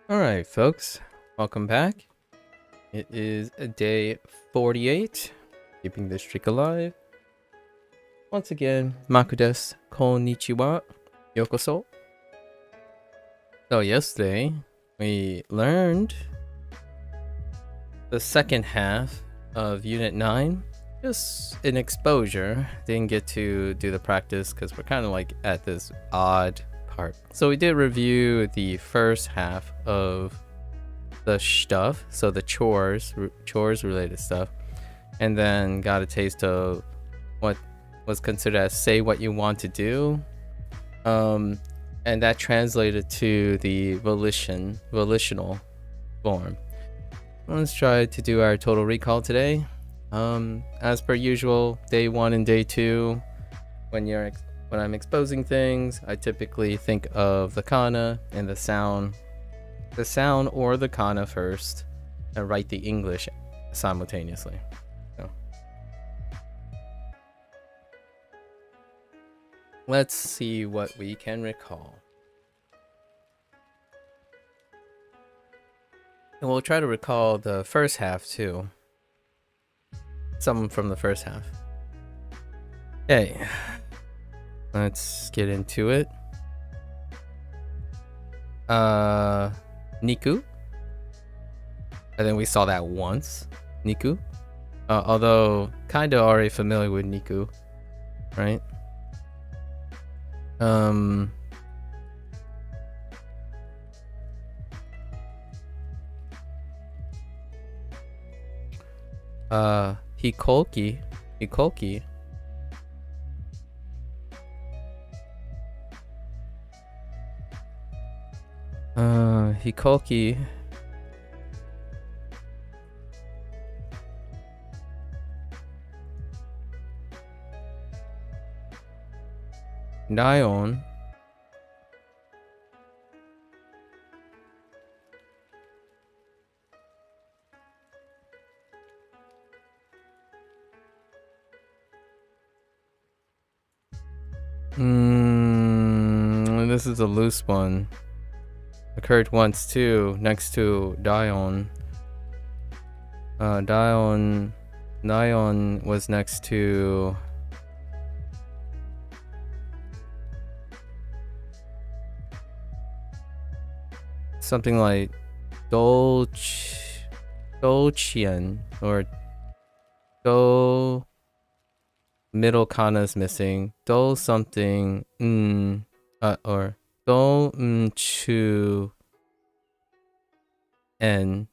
Alright, folks, welcome back. It is day 48, keeping this streak alive. Once again, Maku desu, konnichiwa, yokoso. So yesterday, we learned the second half of Unit 9, just an exposure. Didn't get to do the practice because we're kind of like at this odd part. So we did review the first half of the stuff, so the chores related stuff, and then got a taste of what was considered as say what you want to do, and that translated to the volitional form. Let's try to do our total recall today. As per usual, day 1 and day 2, when I'm exposing things, I typically think of the kana and the sound or the kana first, and write the English simultaneously. So let's see what we can recall. And we'll try to recall the first half too. Some from the first half. Okay, let's get into it. Niku. I think we saw that once. Niku. Although kind of already familiar with Niku, right? Hikoki. Hikoki. Dion. This is a loose one. Occurred once too, next to Dion. Dion was next to something like Dolchian or Do. Middle kana is missing. Do something or Do chu n,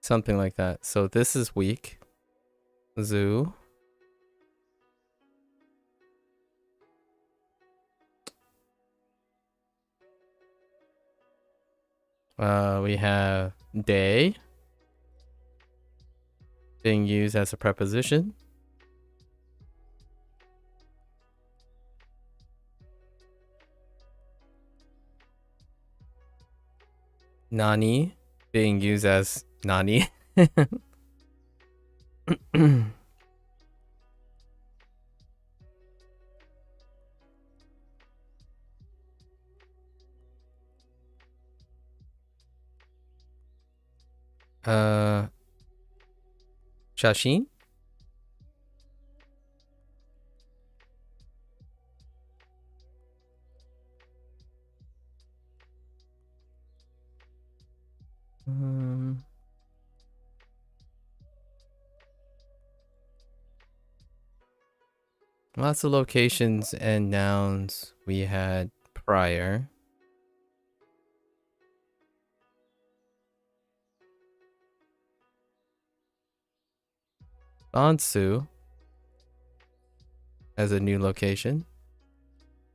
something like that. So this is weak. Zoo. We have day being used as a preposition. Nani being used as nani. Shashin. Lots of locations and nouns we had prior. Bansu as a new location.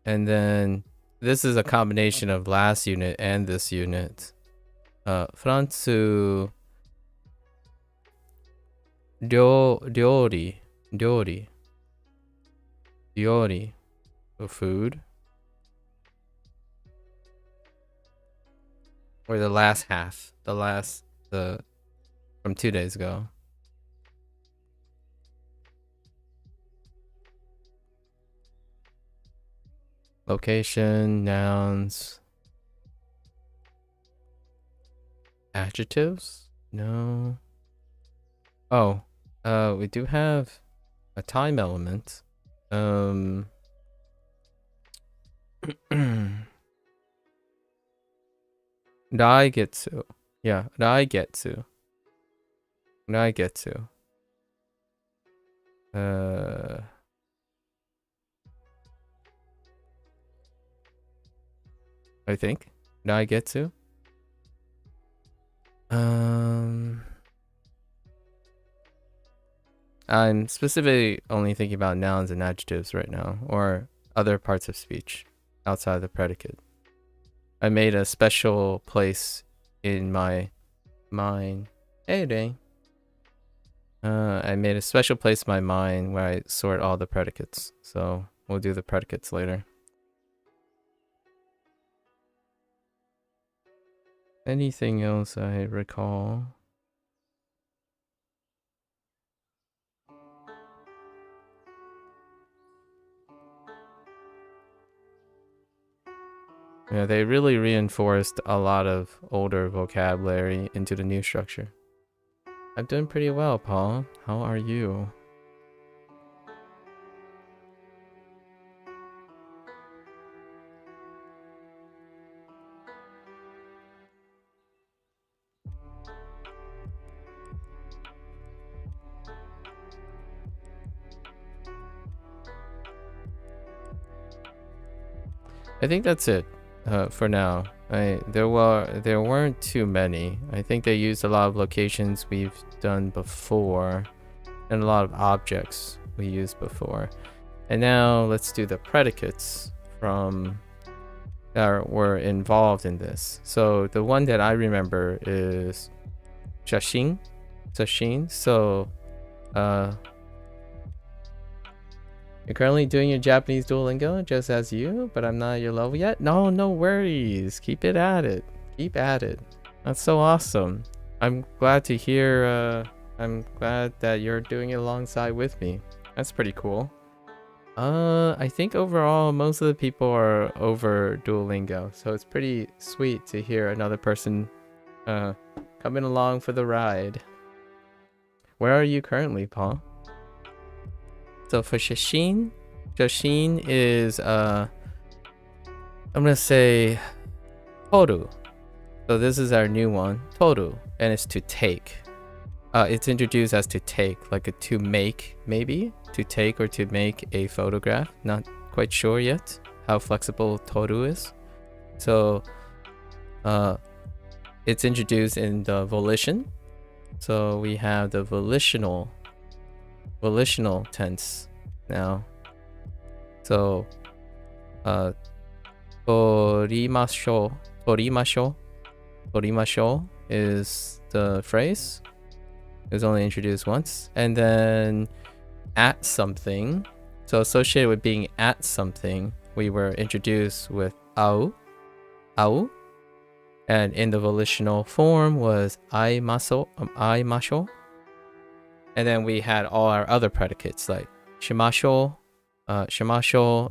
And then this is a combination of last unit and this unit. Fransu Ryori for food. Or the last half. The from 2 days ago. Location, nouns, adjectives? No. Oh, we do have a time element. Daigetsu. Yeah, Daigetsu. Daigetsu. I think. Daigetsu. I'm specifically only thinking about nouns and adjectives right now, or other parts of speech outside the predicate. I made a special place in my mind. Hey, dang. I made a special place in my mind where I sort all the predicates. So we'll do the predicates later. Anything else I recall? Yeah, they really reinforced a lot of older vocabulary into the new structure. I'm doing pretty well, Paul. How are you? I think that's it for now. There weren't too many. I think they used a lot of locations we've done before and a lot of objects we used before. And now let's do the predicates from that were involved in this. So the one that I remember is Jashin. So you're currently doing your Japanese Duolingo just as you, but I'm not at your level yet. No worries. Keep it at it. Keep at it. That's so awesome. I'm glad to hear. I'm glad that you're doing it alongside with me. That's pretty cool. I think overall most of the people are over Duolingo, so it's pretty sweet to hear another person coming along for the ride. Where are you currently, Paul? So for Jashin is I'm gonna say toru. So this is our new one, toru, and it's to take. It's introduced as to take, like a to make, maybe to take or to make a photograph. Not quite sure yet how flexible toru is. So it's introduced in the volition. So we have the volitional tense now. So torimashou is the phrase. It was only introduced once. And then at something, so associated with being at something, we were introduced with au, and in the volitional form was aimasho. And then we had all our other predicates like shimasho, nomimasho,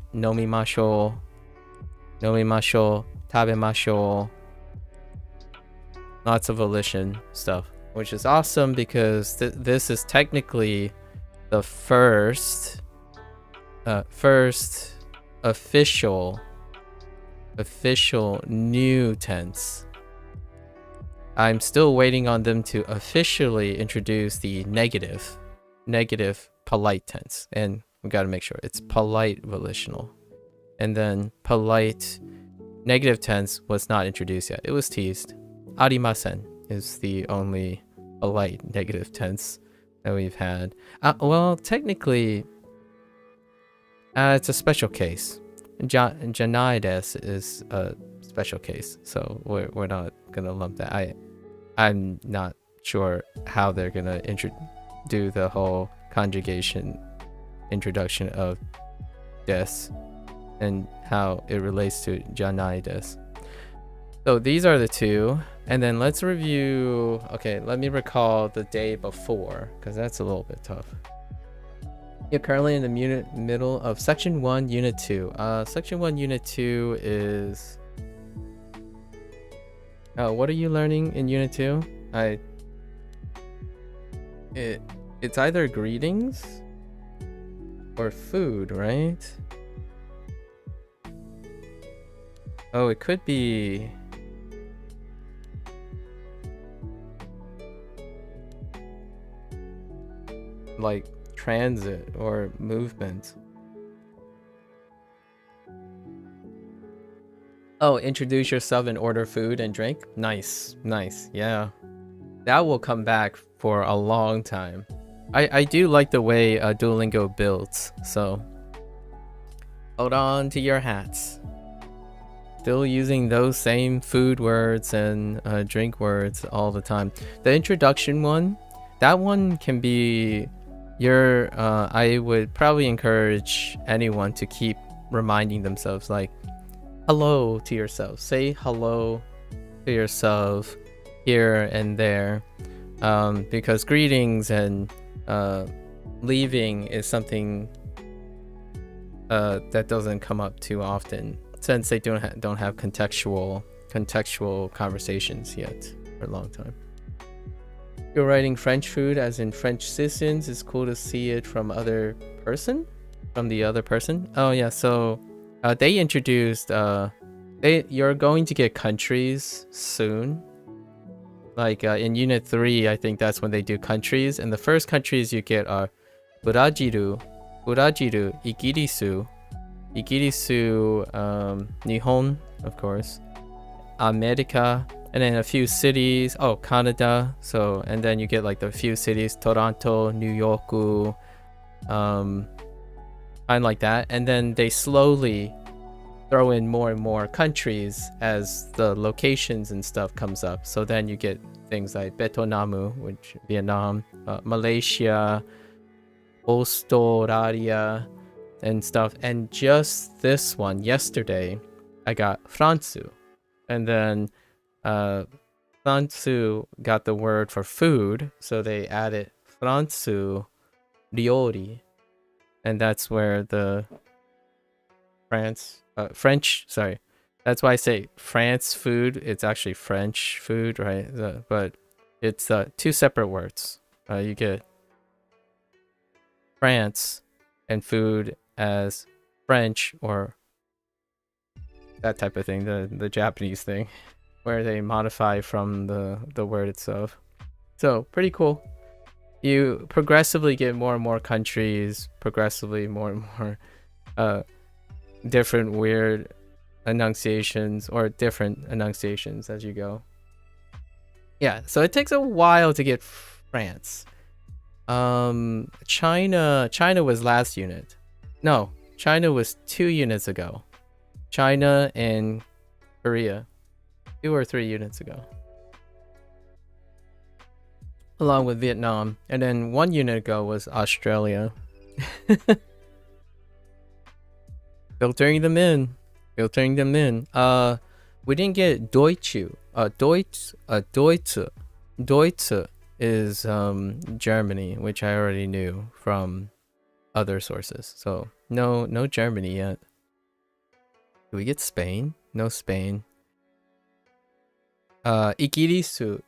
tabemasho. Lots of volition stuff, which is awesome because this is technically the first official new tense. I'm still waiting on them to officially introduce the negative polite tense, and we got to make sure it's polite volitional. And then polite negative tense was not introduced yet. It was teased. Arimasen is the only polite negative tense that we've had. Well, technically, it's a special case. Janai desu is a special case, so we're not gonna lump that. I'm not sure how they're gonna do the whole conjugation introduction of des and how it relates to janai desu. So these are the two, and then let's review. Okay, let me recall the day before because that's a little bit tough. You're currently in the middle of Section 1, Unit 2. Section 1, Unit 2 is... what are you learning in Unit 2? It's either greetings or food, right? Oh, it could be... like transit or movement. Oh, introduce yourself and order food and drink. Nice, yeah. That will come back for a long time. I do like the way Duolingo builds, so hold on to your hats. Still using those same food words and drink words all the time. The introduction one, that one can be I would probably encourage anyone to keep reminding themselves, like, hello to yourself. Say hello to yourself here and there, because greetings and leaving is something that doesn't come up too often, since they don't have contextual conversations yet for a long time. You're writing French food as in French citizens. It's cool to see it from the other person. Oh yeah, so they introduced you're going to get countries soon. Like in Unit 3, I think that's when they do countries, and the first countries you get are Brazil, Igirisu, Nihon, of course, America, and then a few cities. Oh, Canada. So, and then you get like the few cities: Toronto, New York, kind of like that. And then they slowly throw in more and more countries as the locations and stuff comes up. So then you get things like Vietnam, which Vietnam, Malaysia, Australia, and stuff. And just this one yesterday, I got Fransu, and then Fransu got the word for food, so they added Fransu Riori, and that's where the French, sorry. That's why I say France food. It's actually French food, right? But it's two separate words. You get France and food as French, or that type of thing, the Japanese thing, where they modify from the word itself. So pretty cool. You progressively get more and more countries, progressively more and more different weird enunciations, or different enunciations as you go. Yeah, so it takes a while to get France. China was last unit. No, China was 2 units ago. China and Korea, 2 or 3 units ago, along with Vietnam. And then 1 unit ago was Australia. Filtering them in. We didn't get Deutsche. Deutsche is Germany, which I already knew from other sources. So no Germany yet. Do we get Spain? No Spain. Ikirisu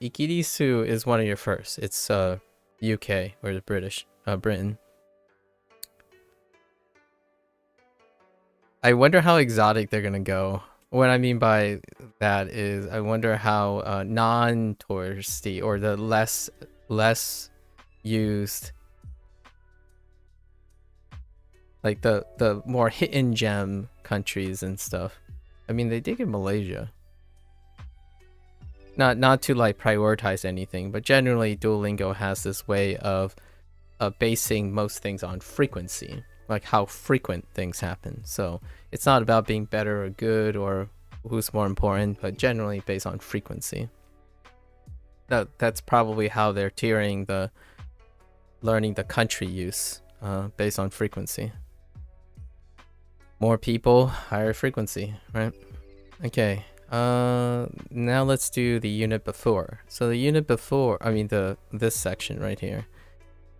is one of your first. It's UK, or the British, Britain. I wonder how exotic they're gonna go. What I mean by that is, I wonder how non-touristy, or the less used, like the more hidden gem countries and stuff. I mean, they did get Malaysia. Not to like prioritize anything, but generally Duolingo has this way of basing most things on frequency, like how frequent things happen. So it's not about being better or good or who's more important, but generally based on frequency. That's probably how they're tiering the learning the country use, based on frequency. More people, higher frequency, right? Okay. Now let's do the unit before. So the unit before, I mean this section right here.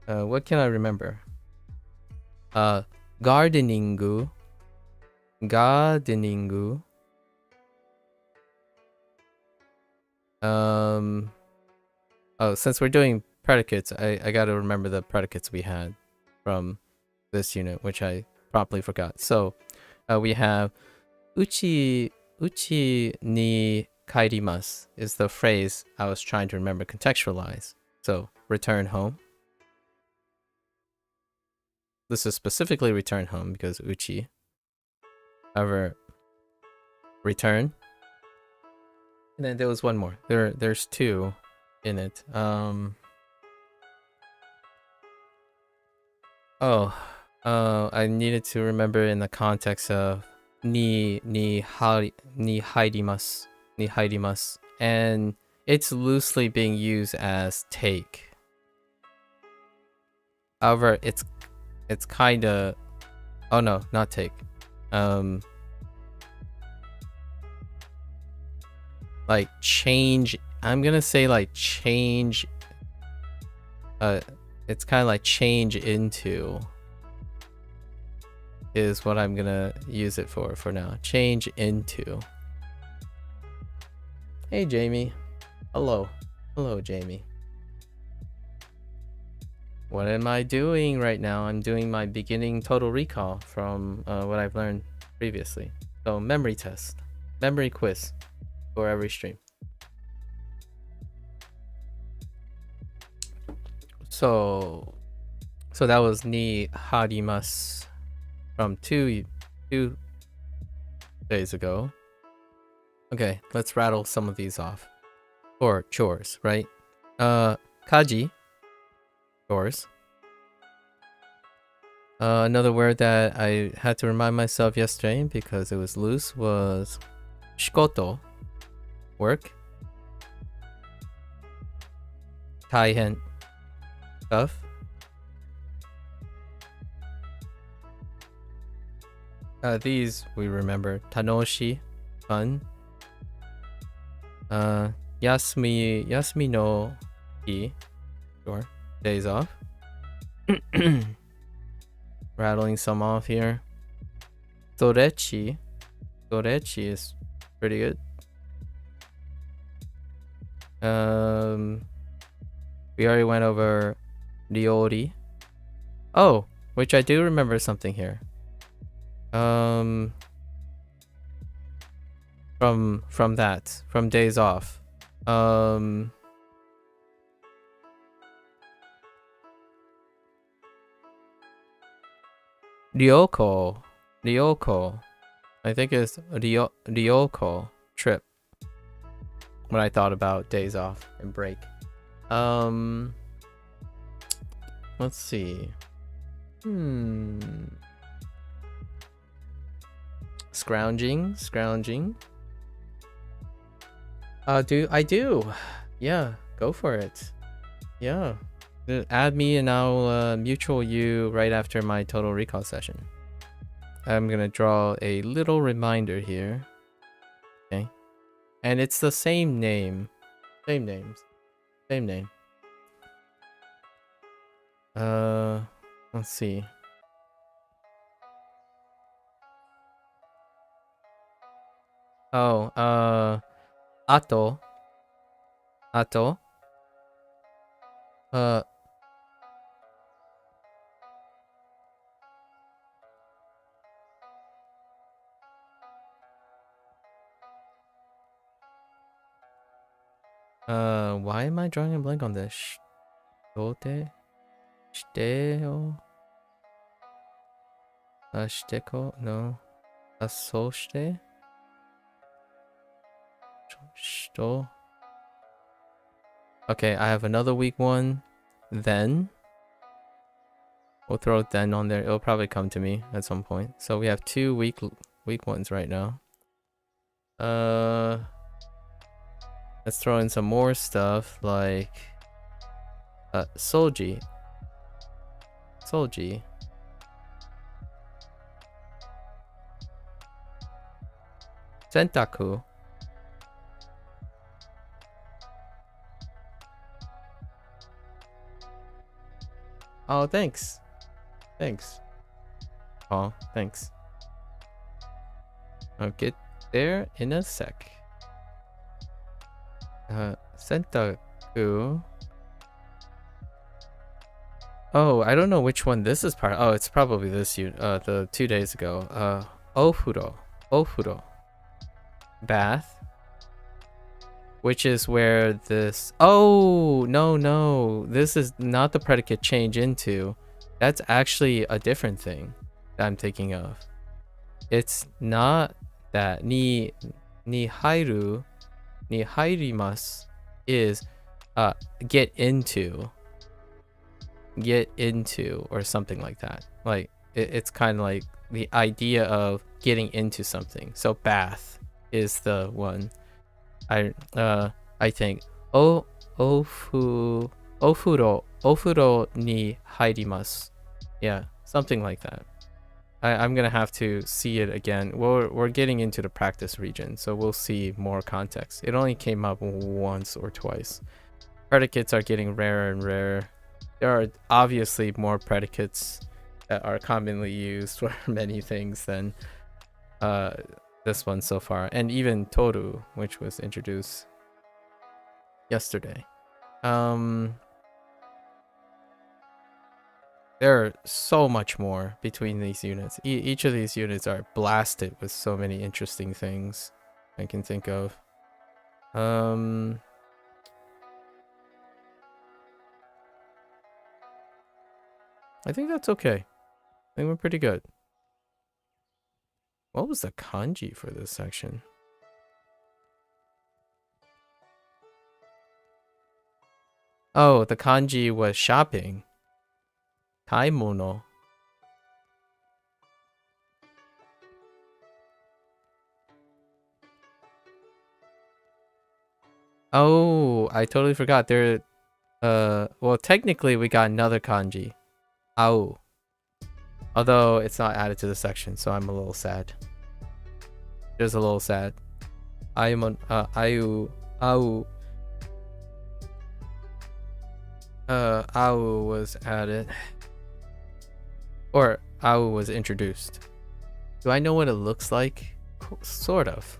What can I remember? Uh, gardening. Gardening. Oh, since we're doing predicates, I gotta remember the predicates we had from this unit, which I promptly forgot. So, we have uchi ni kaerimasu is the phrase I was trying to remember contextualize. So, return home. This is specifically return home because uchi. However, return. And then there was one more. There's two in it. I needed to remember in the context of ni haidimasu, and it's loosely being used as take. However, it's kind of, oh no, not take. Like change. I'm gonna say like change. It's kind of like change into. Is what I'm gonna use it for now. Change into. Hey Jamie. Hello Jamie. What am I doing right now? I'm doing my beginning total recall from what I've learned previously. So memory test, memory quiz for every stream. So that was ni harimasu from two days ago. Okay, let's rattle some of these off. Or chores, right? Kaji, chores. Another word that I had to remind myself yesterday because it was loose was shikoto, work. Taihen, tough. These we remember. Tanoshi, fun. Yasumi no hi, sure, days off. Rattling some off here. Torechi is pretty good. We already went over Ryori. Oh, which I do remember something here. From days off. Ryoko. I think it's Ryoko trip. When I thought about days off and break. Let's see. Scrounging. I do. Yeah, go for it. Yeah. Add me and I'll mutual you right after my total recall session. I'm gonna draw a little reminder here. Okay. And it's the same name. Same name. Let's see. Oh, Ato. Why am I drawing a blank on this? Shitote? Shiteo? Shiteko? No. Asoshite? Shito? Okay, I have another weak one. Then. We'll throw then on there. It'll probably come to me at some point. So we have two weak ones right now. Let's throw in some more stuff like Solji. Sentaku. Oh, thanks. Oh, thanks. I'll get there in a sec. Sentaku. Oh, I don't know which one this is part. Oh, it's probably this the 2 days ago. Ofuro. Ofuro. Bath. Which is where this... Oh, no. This is not the predicate change into. That's actually a different thing that I'm thinking of. It's not that. Ni hairu, ni hairimasu is get into, or something like that. Like it's kind of like the idea of getting into something. So bath is the one. I think ofuro ni hairimasu. Yeah, something like that. I'm gonna have to see it again. We're getting into the practice region, so we'll see more context. It only came up once or twice. Predicates are getting rarer and rarer. There are obviously more predicates that are commonly used for many things than this one so far, and even toru, which was introduced yesterday. There are so much more between these units. Each of these units are blasted with so many interesting things I can think of. I think that's okay. I think we're pretty good. What was the kanji for this section? Oh, the kanji was shopping. Kaimono. Oh, I totally forgot. There, well, technically we got another kanji. Au. Although it's not added to the section, so I'm a little sad. Just a little sad. Au. Au was added. Or au was introduced. Do I know what it looks like? Sort of.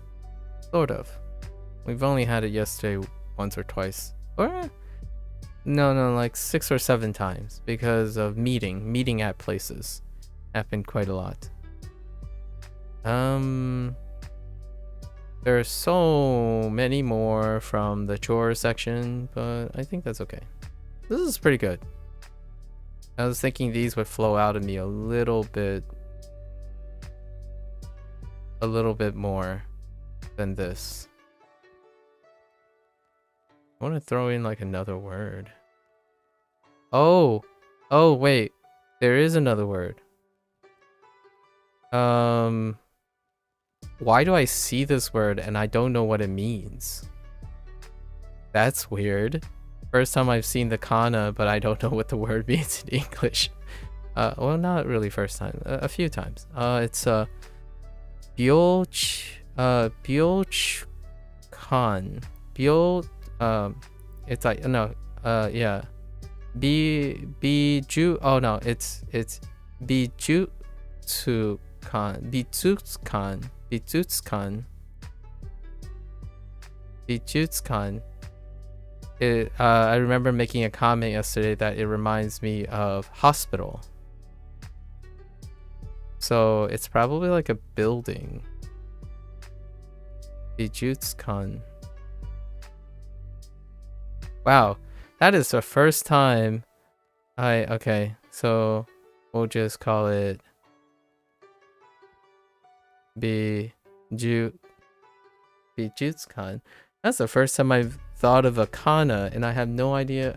We've only had it yesterday once or twice. Or no, like 6 or 7 times because of meeting at places. Happened quite a lot. There's so many more from the chore section, but I think that's okay. This is pretty good. I was thinking these would flow out of me a little bit more than this. I want to throw in like another word. Oh, wait, there is another word. Why do I see this word and I don't know what it means? That's weird. First time I've seen the kana, but I don't know what the word means in English. Well, not really first time. A few times. It's byochkan. It's like yeah. Oh no, it's Bijutsukan. I remember making a comment yesterday that it reminds me of hospital. So it's probably like a building. Bijutsukan. Wow, that is the first time okay, so we'll just call it Bijutsukan. That's the first time I've thought of a kana, and I have no idea.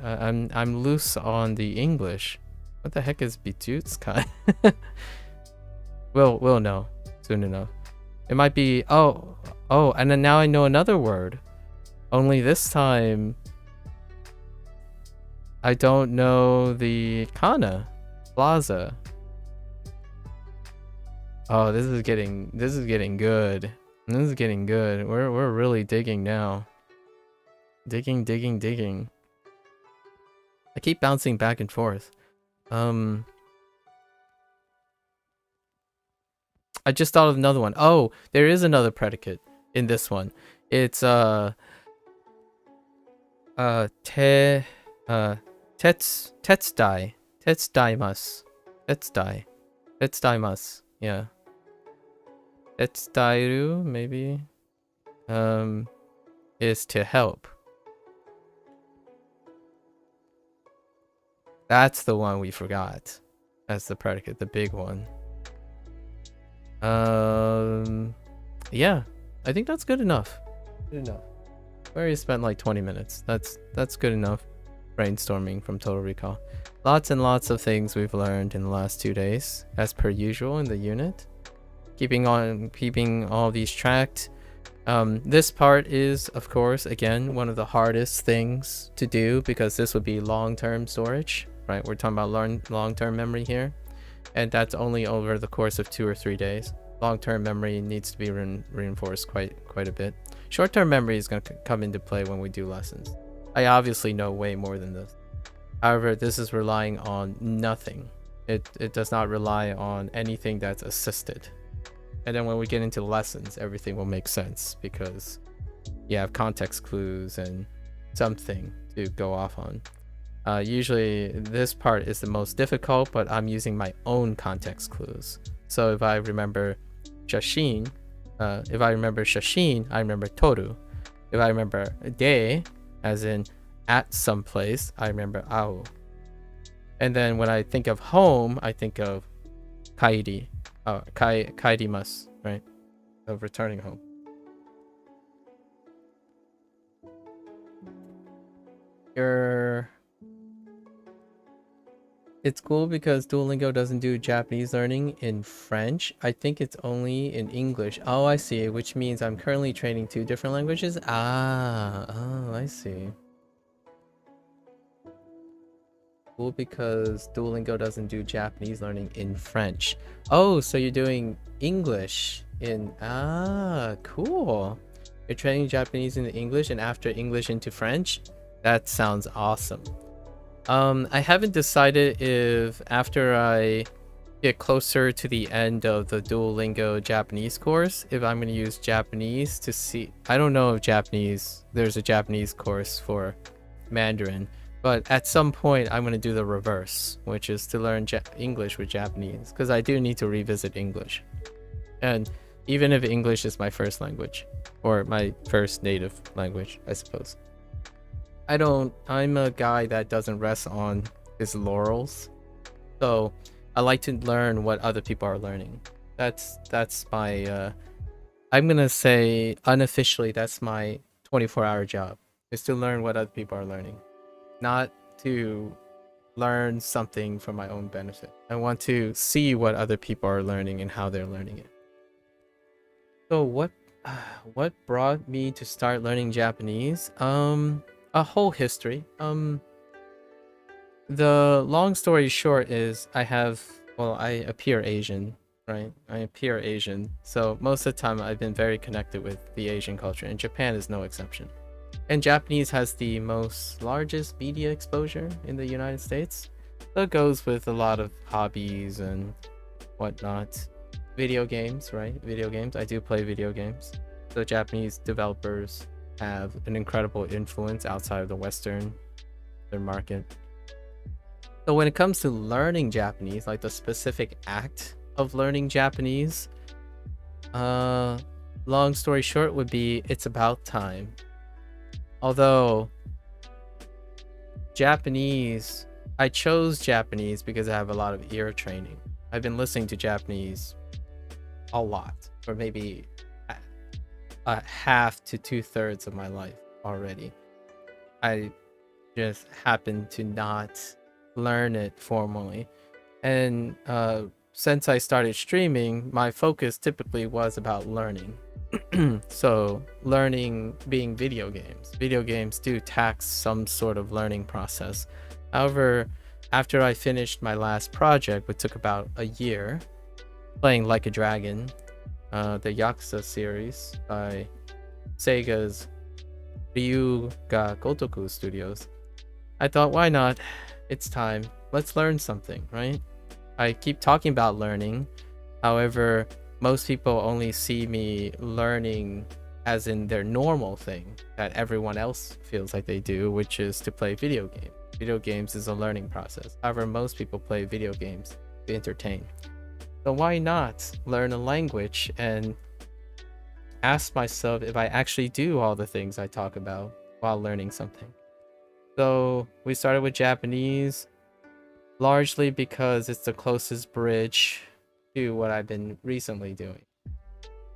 I'm loose on the English. What the heck is Bijutsukan? We'll know soon enough. It might be oh, and then now I know another word. Only this time I don't know the kana. Plaza. Oh, this is getting good. This is getting good. We're really digging now. Digging. I keep bouncing back and forth. I just thought of another one. Oh, there is another predicate in this one. It's te tetsudai. Tetsudaimasu. Tetsudaimasu. Yeah. Tetsudairu, maybe. Is to help. That's the one we forgot. That's the predicate, the big one. Yeah, I think that's good enough. Good enough. We already spent like 20 minutes. That's good enough. Brainstorming from Total Recall. Lots and lots of things we've learned in the last 2 days, as per usual in the unit. Keeping all these tracked. This part is, of course, again, one of the hardest things to do because this would be long-term storage, right? We're talking about long-term memory here, and that's only over the course of 2 or 3 days. Long-term memory needs to be reinforced quite a bit. Short-term memory is going to come into play when we do lessons. I obviously know way more than this. However, this is relying on nothing. It does not rely on anything that's assisted. And then when we get into lessons, everything will make sense because you have context clues and something to go off on. Usually this part is the most difficult, but I'm using my own context clues. So if I remember shashin, I remember toru. If I remember de, as in at some place, I remember ao. And then when I think of home, I think of kairi. Kairimasu, right? Of returning home. It's cool because Duolingo doesn't do Japanese learning in French. I think it's only in English. Oh, I see. Which means I'm currently training 2 different languages. Oh, I see. Cool because Duolingo doesn't do Japanese learning in French. Oh, so you're doing English in... cool. You're training Japanese into English and after English into French? That sounds awesome. I haven't decided if after I get closer to the end of the Duolingo Japanese course, if I'm going to use Japanese to see... I don't know if there's a Japanese course for Mandarin. But at some point, I'm going to do the reverse, which is to learn English with Japanese, because I do need to revisit English. And even if English is my first language, or my first native language, I suppose. I'm a guy that doesn't rest on his laurels. So I like to learn what other people are learning. That's my, I'm going to say unofficially, that's my 24-hour job, is to learn what other people are learning. Not to learn something for my own benefit. I want to see what other people are learning and how they're learning it. So what brought me to start learning Japanese? A whole history. The long story short is I appear Asian, right? I appear Asian. So most of the time I've been very connected with the Asian culture, and Japan is no exception. And Japanese has the largest media exposure in the United States. So it goes with a lot of hobbies and whatnot. Video games, right? Video games. I do play video games. So Japanese developers have an incredible influence outside of the Western market. So when it comes to learning Japanese, like the specific act of learning Japanese, long story short would be it's about time. Although Japanese, I chose Japanese because I have a lot of ear training. I've been listening to Japanese a lot for maybe a half to 2/3 of my life already. I just happen to not learn it formally. And since I started streaming, my focus typically was about learning. So learning being video games. Video games do tax some sort of learning process. However, after I finished my last project, which took about a year, playing Like a Dragon, the Yakuza series by Sega's Ryuga Gotoku Studios, I thought, why not? It's time. Let's learn something, right? I keep talking about learning. However, most people only see me learning as in their normal thing that everyone else feels like they do, which is to play video games. Video games is a learning process. However, most people play video games to entertain. So why not learn a language and ask myself if I actually do all the things I talk about while learning something? So we started with Japanese, largely because it's the closest bridge to what I've been recently doing,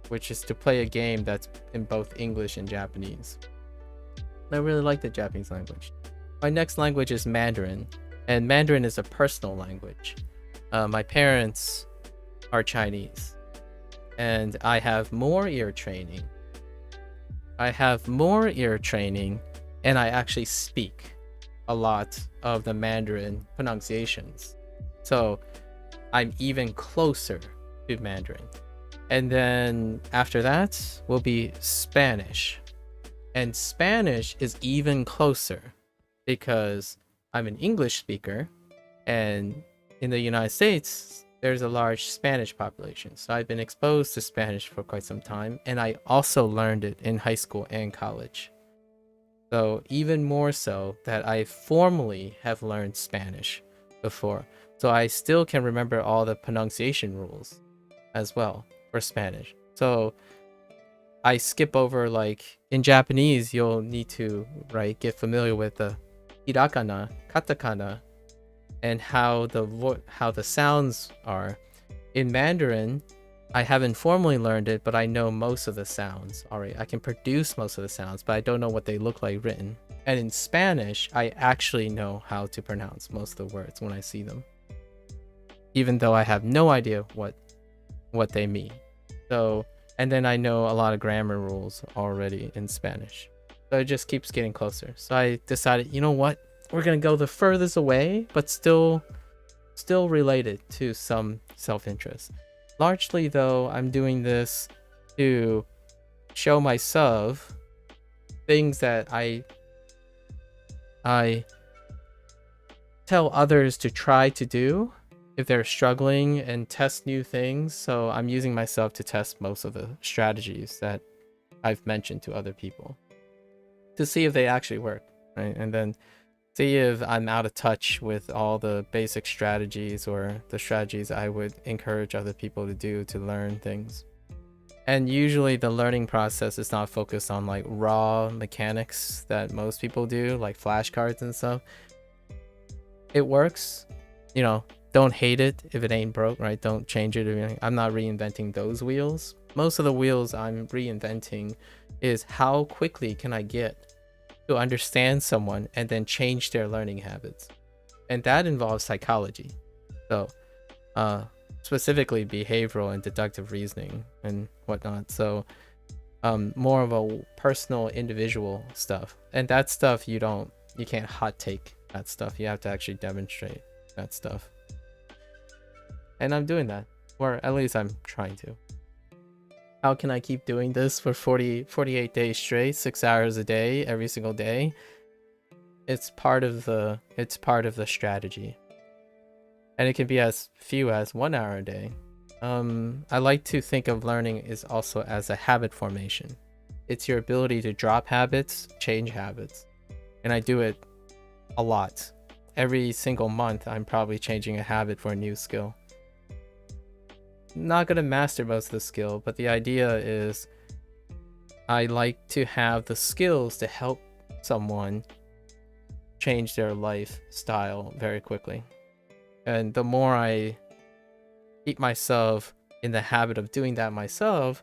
which is to play a game that's in both English and Japanese. I really like the Japanese language. My next language is Mandarin, and Mandarin is a personal language. My parents are Chinese, and I have more ear training. And I actually speak a lot of the Mandarin pronunciations. So I'm even closer to Mandarin. And then after that will be Spanish. And Spanish is even closer because I'm an English speaker, and in the United States, there's a large Spanish population. So I've been exposed to Spanish for quite some time, and I also learned it in high school and college. So even more so that I formally have learned Spanish before. So I still can remember all the pronunciation rules as well for Spanish. So I skip over, like in Japanese, you'll need to get familiar with the hiragana, katakana, and how the sounds are. In Mandarin, I haven't formally learned it, but I know most of the sounds already. I can produce most of the sounds, but I don't know what they look like written. And in Spanish, I actually know how to pronounce most of the words when I see them, even though I have no idea what they mean. So, and then I know a lot of grammar rules already in Spanish. So it just keeps getting closer. So I decided, you know what? We're going to go the furthest away, but still related to some self-interest. Largely, though, I'm doing this to show myself things that I tell others to try to do if they're struggling, and test new things. So I'm using myself to test most of the strategies that I've mentioned to other people to see if they actually work, right? And then see if I'm out of touch with all the basic strategies or the strategies I would encourage other people to do to learn things. And usually the learning process is not focused on like raw mechanics that most people do, like flashcards and stuff. It works, don't hate it if it ain't broke, right? Don't change it or anything. I'm not reinventing those wheels. Most of the wheels I'm reinventing is how quickly can I get to understand someone and then change their learning habits. And that involves psychology. So specifically behavioral and deductive reasoning and whatnot. So more of a personal, individual stuff. And that stuff you can't hot take that stuff. You have to actually demonstrate that stuff. And I'm doing that, or at least I'm trying to. How can I keep doing this for 48 days straight, 6 hours a day, every single day? It's part of the strategy. And it can be as few as 1 hour a day. I like to think of learning is also as a habit formation. It's your ability to drop habits, change habits. And I do it a lot. Every single month, I'm probably changing a habit for a new skill. Not gonna master most of the skill, but the idea is I like to have the skills to help someone change their lifestyle very quickly. And the more I keep myself in the habit of doing that myself,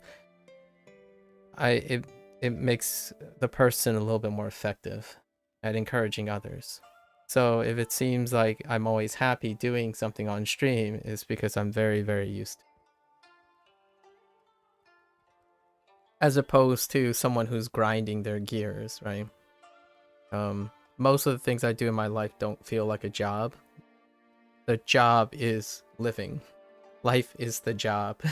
it makes the person a little bit more effective at encouraging others. So if it seems like I'm always happy doing something on stream, it's because I'm very, very used to it. As opposed to someone who's grinding their gears, right? Most of the things I do in my life don't feel like a job. The job is living. Life is the job.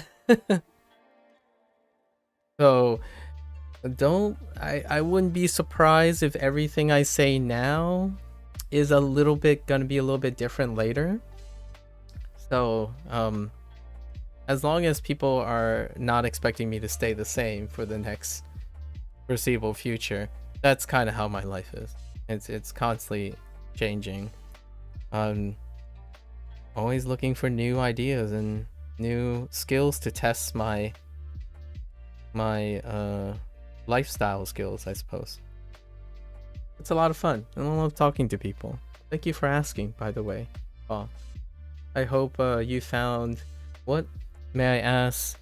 So I wouldn't be surprised if everything I say now is gonna be a little bit different later. So as long as people are not expecting me to stay the same for the next foreseeable future, that's kind of how my life is. It's constantly changing. I'm always looking for new ideas and new skills to test my lifestyle skills, I suppose. It's a lot of fun, and I love talking to people. Thank you for asking, by the way. Oh, I hope you found, what, may I ask,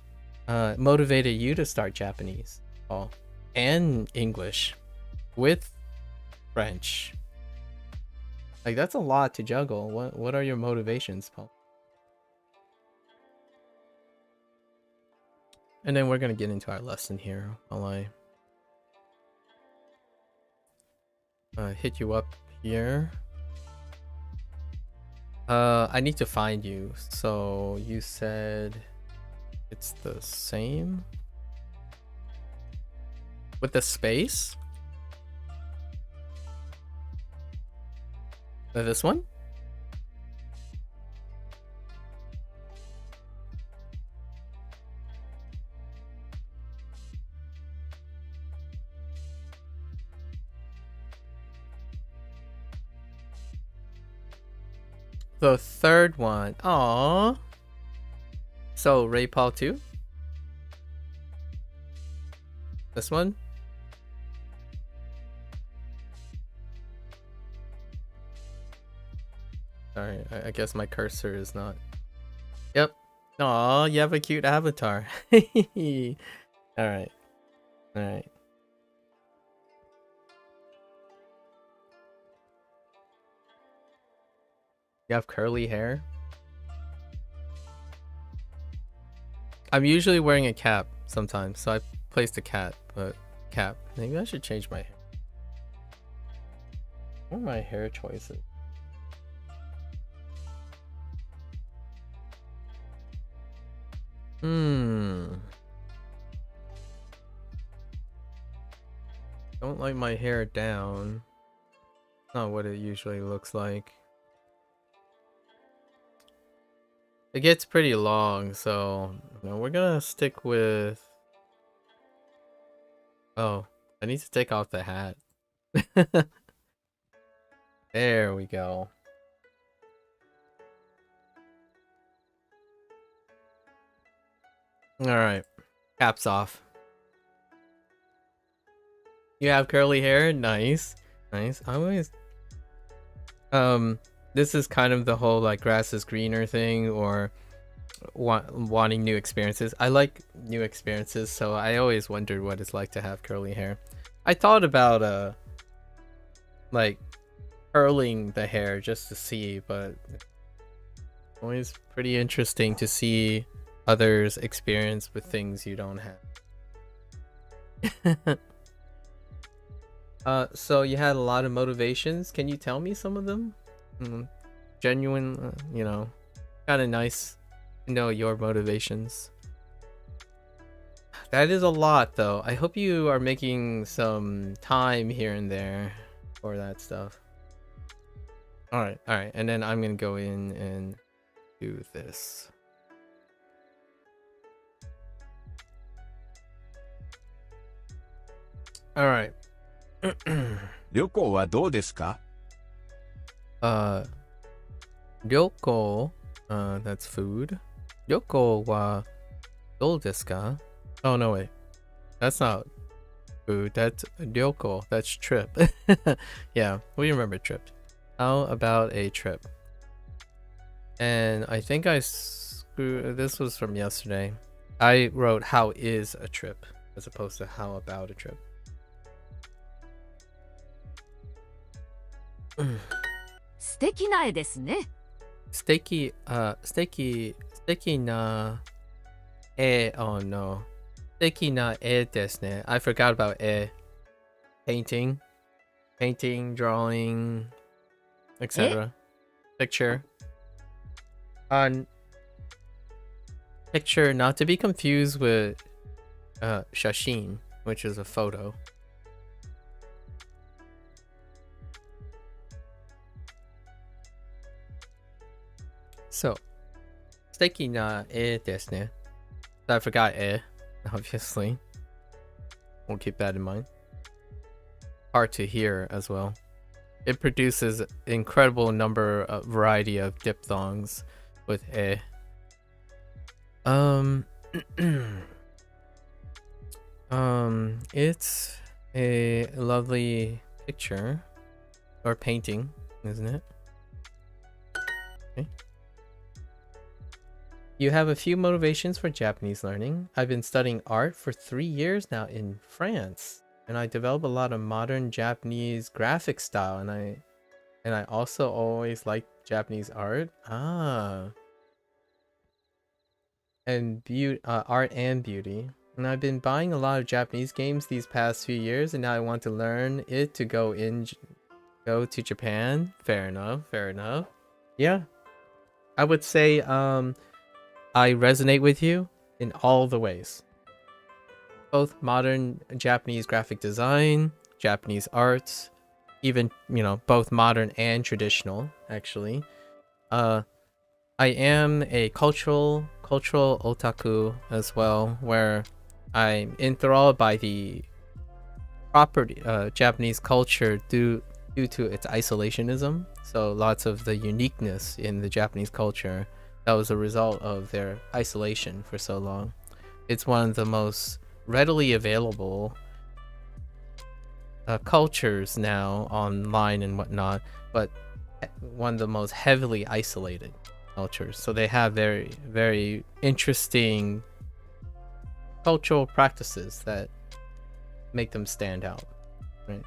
motivated you to start Japanese, oh, and English with French. Like, that's a lot to juggle. What are your motivations, Paul? And then we're gonna get into our lesson here while I hit you up here. I need to find you. So you said it's the same with the space? This one? The third one. Aww. So Ray Paul 2? This one? Sorry, I guess my cursor is not. Yep. Aw, you have a cute avatar. Alright. Alright. You have curly hair? I'm usually wearing a cap sometimes, so I placed a cap. Maybe I should change my hair. What are my hair choices? Don't like my hair down. Not what it usually looks like. It gets pretty long, so we're gonna stick with. Oh, I need to take off the hat. There we go. Alright. Caps off. You have curly hair? Nice. Nice. I always this is kind of the whole like grass is greener thing, or wanting new experiences. I like new experiences, so I always wondered what it's like to have curly hair. I thought about like curling the hair just to see, but always pretty interesting to see others' experience with things you don't have. So you had a lot of motivations. Can you tell me some of them? Genuine, kind of nice to know your motivations. That is a lot, though. I hope you are making some time here and there for that stuff. All right, and then I'm gonna go in and do this. All right. 旅行はどうですか? Ryoko, that's food. Ryoko wa dou desu ka? Oh no, wait. That's not food. That's ryoko. That's trip. Yeah, we remember trip. How about a trip? And I think this was from yesterday. I wrote how is a trip as opposed to how about a trip. 素敵な絵ですね。素敵な絵 oh no 素敵な絵ですね I forgot about 絵 painting drawing etc. Picture picture, not to be confused with 写真, which is a photo. So, 素 Sticky na e desu ne. I forgot obviously. We'll keep that in mind. Hard to hear as well. It produces incredible variety of diphthongs with e. It's a lovely picture or painting, isn't it? Okay. You have a few motivations for Japanese learning. I've been studying art for 3 years now in France, and I develop a lot of modern Japanese graphic style, and I also always like Japanese art. And art and beauty. And I've been buying a lot of Japanese games these past few years, and now I want to learn it to go to Japan. Fair enough. Yeah. I would say I resonate with you in all the ways. Both modern Japanese graphic design, Japanese arts, even, both modern and traditional, actually. I am a cultural otaku as well, where I'm enthralled by the property Japanese culture due to its isolationism. So lots of the uniqueness in the Japanese culture that was a result of their isolation for so long. It's one of the most readily available cultures now online and whatnot, but one of the most heavily isolated cultures. So they have very, very interesting cultural practices that make them stand out, right?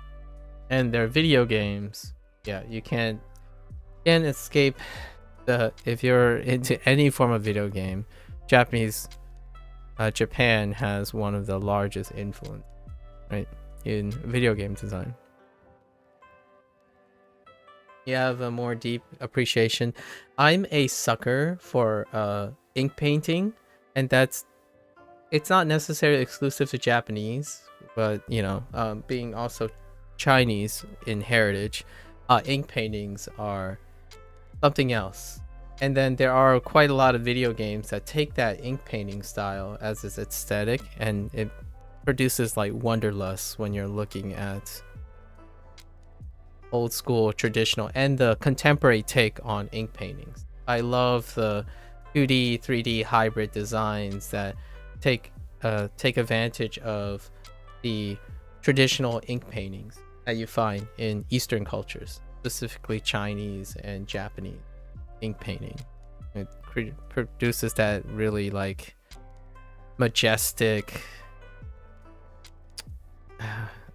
And their video games, you can't escape if you're into any form of video game. Japan has one of the largest influence, right, in video game design. You have a more deep appreciation. I'm a sucker for ink painting, and it's not necessarily exclusive to Japanese, but being also Chinese in heritage, ink paintings are something else. And then there are quite a lot of video games that take that ink painting style as its aesthetic, and it produces like wanderlust when you're looking at old school, traditional, and the contemporary take on ink paintings. I love the 2D, 3D hybrid designs that take advantage of the traditional ink paintings that you find in Eastern cultures, specifically Chinese and Japanese ink painting. It produces that really like majestic.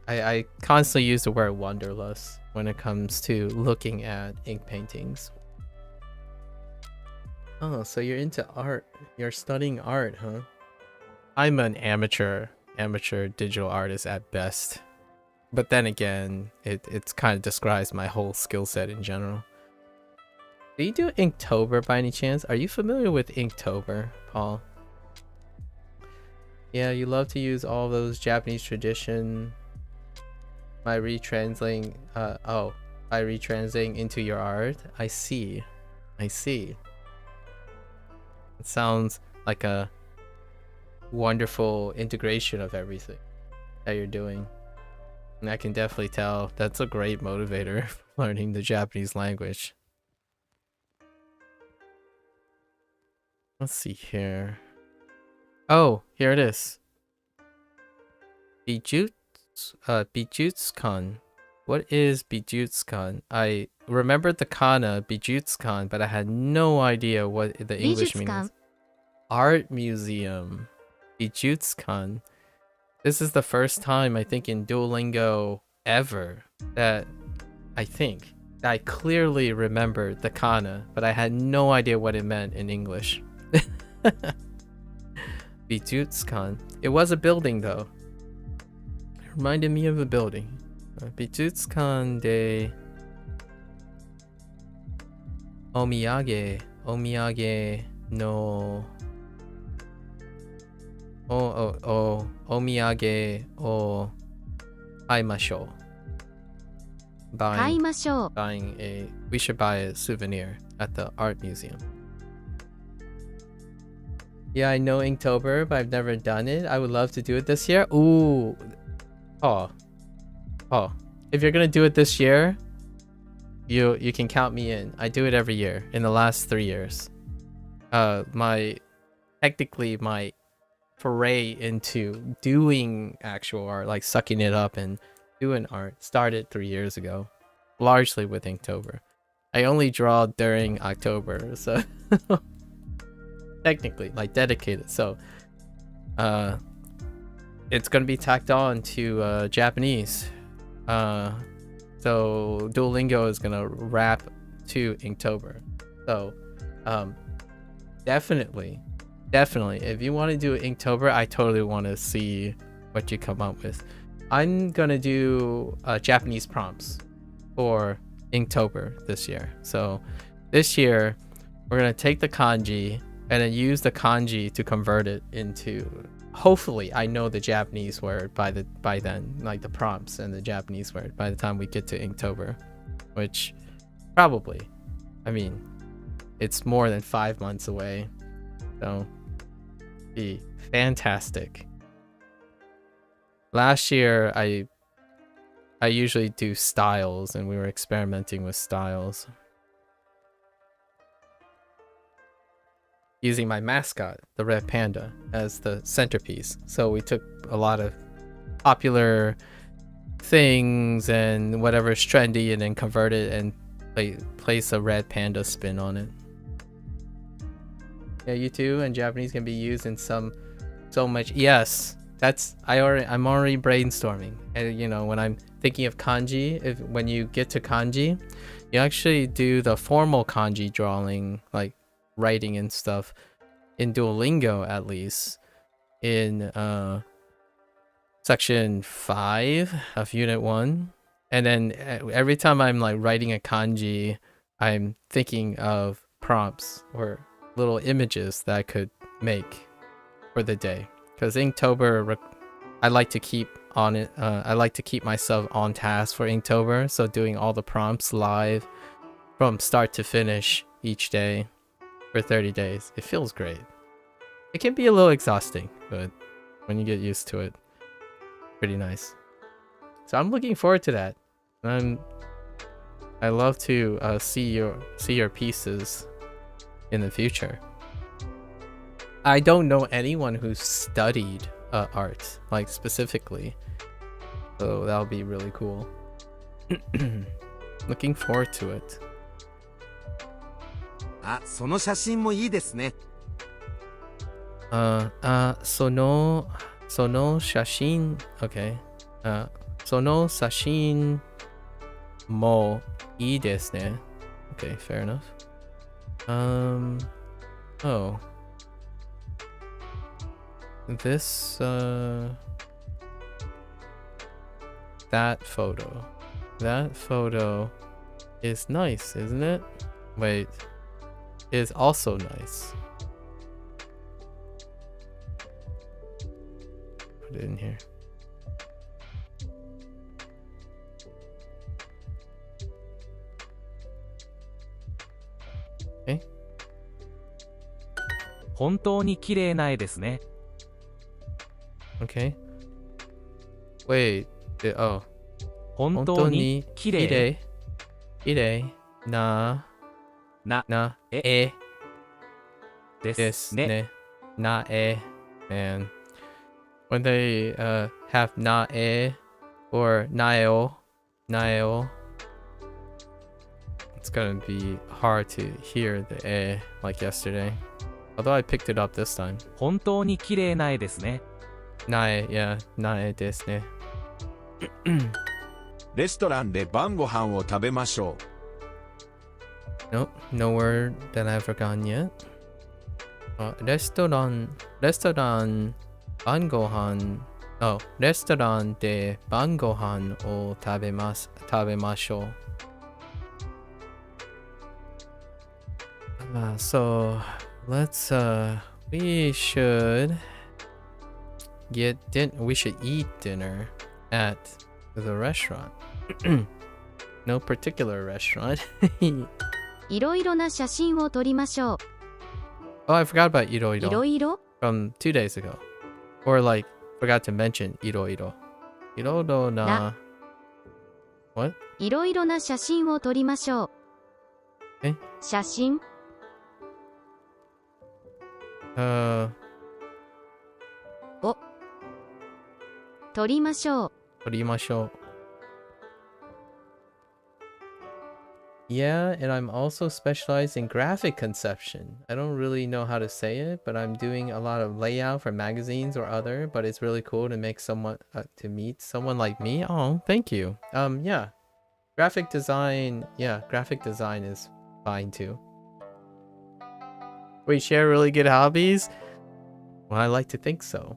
I constantly use the word wanderlust when it comes to looking at ink paintings. Oh, so you're into art. You're studying art, huh? I'm an amateur digital artist at best. But then again, it's kind of describes my whole skill set in general. Do you do Inktober by any chance? Are you familiar with Inktober, Paul? Yeah, you love to use all those Japanese tradition by retranslating into your art. I see. It sounds like a wonderful integration of everything that you're doing. And I can definitely tell that's a great motivator for learning the Japanese language. Let's see here. Oh, here it is. Bijutsukan. What is Bijutsukan? I remembered the kana, Bijutsukan, but I had no idea what the English meaning is. Art museum. Bijutsukan. This is the first time, I think, in Duolingo ever that I clearly remembered the kana, but I had no idea what it meant in English. Bijutsukan. It was a building, though. It reminded me of a building. Bijutsukan de omiyage no omiyage o aimashou. We should buy a souvenir at the art museum. Yeah, I know Inktober, but I've never done it. I would love to do it this year. Ooh. Oh. If you're gonna do it this year, you can count me in. I do it every year in the last 3 years. My foray into doing actual art, like sucking it up and doing art, started 3 years ago, largely with Inktober. I only draw during October, so technically, like dedicated. So, it's gonna be tacked on to Japanese. So Duolingo is gonna wrap to Inktober. So, definitely, if you want to do Inktober, I totally want to see what you come up with. I'm gonna do Japanese prompts for Inktober this year. So this year we're gonna take the kanji and then use the kanji to convert it into, hopefully I know the Japanese word by then, like the prompts and the Japanese word by the time we get to Inktober, which probably, I mean, it's more than 5 months away, so be fantastic. Last year I usually do styles, and we were experimenting with styles using my mascot, the red panda, as the centerpiece. So we took a lot of popular things and whatever's trendy and then convert it and place a red panda spin on it. Yeah, you too, and Japanese can be used in so much. Yes, I'm already brainstorming. And you know, when I'm thinking of kanji, when you get to kanji, you actually do the formal kanji drawing, like writing and stuff, in Duolingo, at least in section 5 of unit 1. And then every time I'm like writing a kanji, I'm thinking of prompts or little images that I could make for the day, because Inktober, I like to keep on it. I like to keep myself on task for Inktober, so doing all the prompts live from start to finish each day for 30 days. It feels great. It can be a little exhausting, but when you get used to it, pretty nice. So I'm looking forward to that. I love to see your pieces in the future. I don't know anyone who studied art, like specifically, so that'll be really cool. Looking forward to it. あ、その写真もいいですね。その写真 okay. その写真もいいですね. Okay, fair enough. Oh. This, that photo is nice, isn't it? Wait, is also nice. Put it in here. Okay. 本当に綺麗な絵ですね。Okay. Wait. Oh. 本当に綺麗な絵ですね。な絵. Man. When they have na e or naeo, it's gonna be hard to hear the e like yesterday. Although I picked it up this time. 本当に綺麗な絵ですね。Nae, yeah, nae desu ne. レストランで晩ご飯を食べましょう。Nope, no word that I've forgotten yet. Restaurant, bangohan. Oh, レストランで晩ご飯を食べましょう. So let's we should eat dinner at the restaurant. No particular restaurant. いろいろな写真を撮りましょう。Oh, I forgot about いろいろ。いろいろ from 2 days ago. Or like, forgot to mention, iro iro. Iro iro na. What? いろいろな写真を撮りましょう。え？写真 撮りましょう。 Torimashou. Yeah, and I'm also specialized in graphic conception. I don't really know how to say it, but I'm doing a lot of layout for magazines or other, but it's really cool to make someone to meet someone like me. Oh, thank you. Yeah. Graphic design is fine too. We share really good hobbies? Well, I like to think so.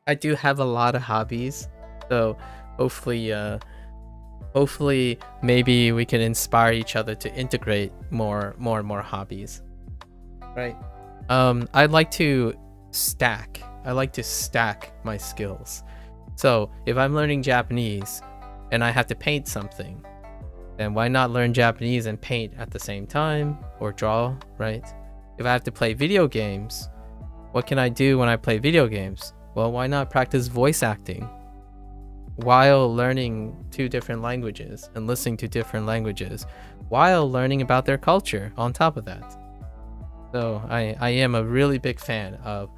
I do have a lot of hobbies, so hopefully maybe we can inspire each other to integrate more and more hobbies, right? I like to stack my skills. So if I'm learning Japanese and I have to paint something, then why not learn Japanese and paint at the same time, or draw, right? If I have to play video games, what can I do when I play video games? Well, why not practice voice acting while learning 2 different languages and listening to different languages while learning about their culture on top of that? So I am a really big fan of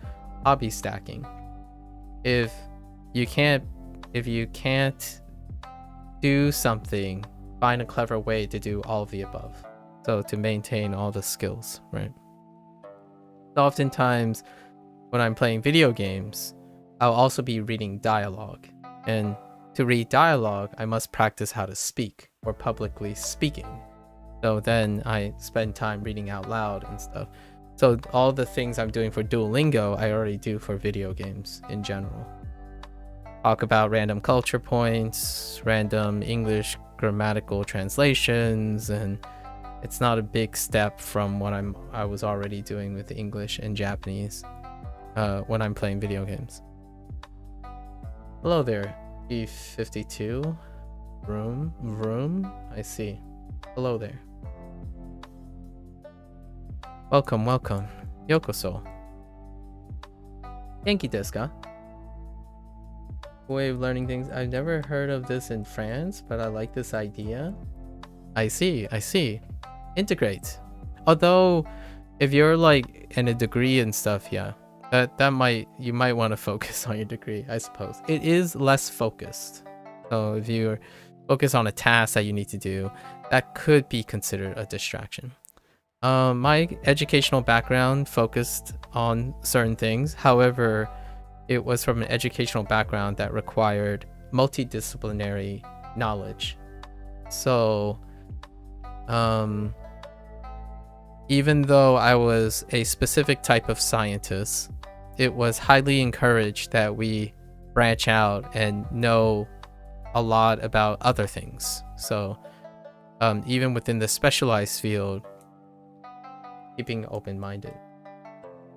hobby stacking. If you can't do something, find a clever way to do all of the above. So to maintain all the skills, right? Oftentimes when I'm playing video games, I'll also be reading dialogue. And to read dialogue, I must practice how to speak, or publicly speaking. So then I spend time reading out loud and stuff. So all the things I'm doing for Duolingo, I already do for video games in general. Talk about random culture points, random English grammatical translations, and it's not a big step from what I was already doing with English and Japanese when I'm playing video games. Hello there, E52. Vroom. I see. Hello there. Welcome. Yokoso. Genki desu ka? Way of learning things. I've never heard of this in France, but I like this idea. I see. Integrate. Although, if you're like in a degree and stuff, yeah, you might want to focus on your degree, I suppose. It is less focused. So if you're focused on a task that you need to do, that could be considered a distraction. My educational background focused on certain things. However, it was from an educational background that required multidisciplinary knowledge. So, even though I was a specific type of scientist, it was highly encouraged that we branch out and know a lot about other things. So, even within the specialized field, keeping open-minded.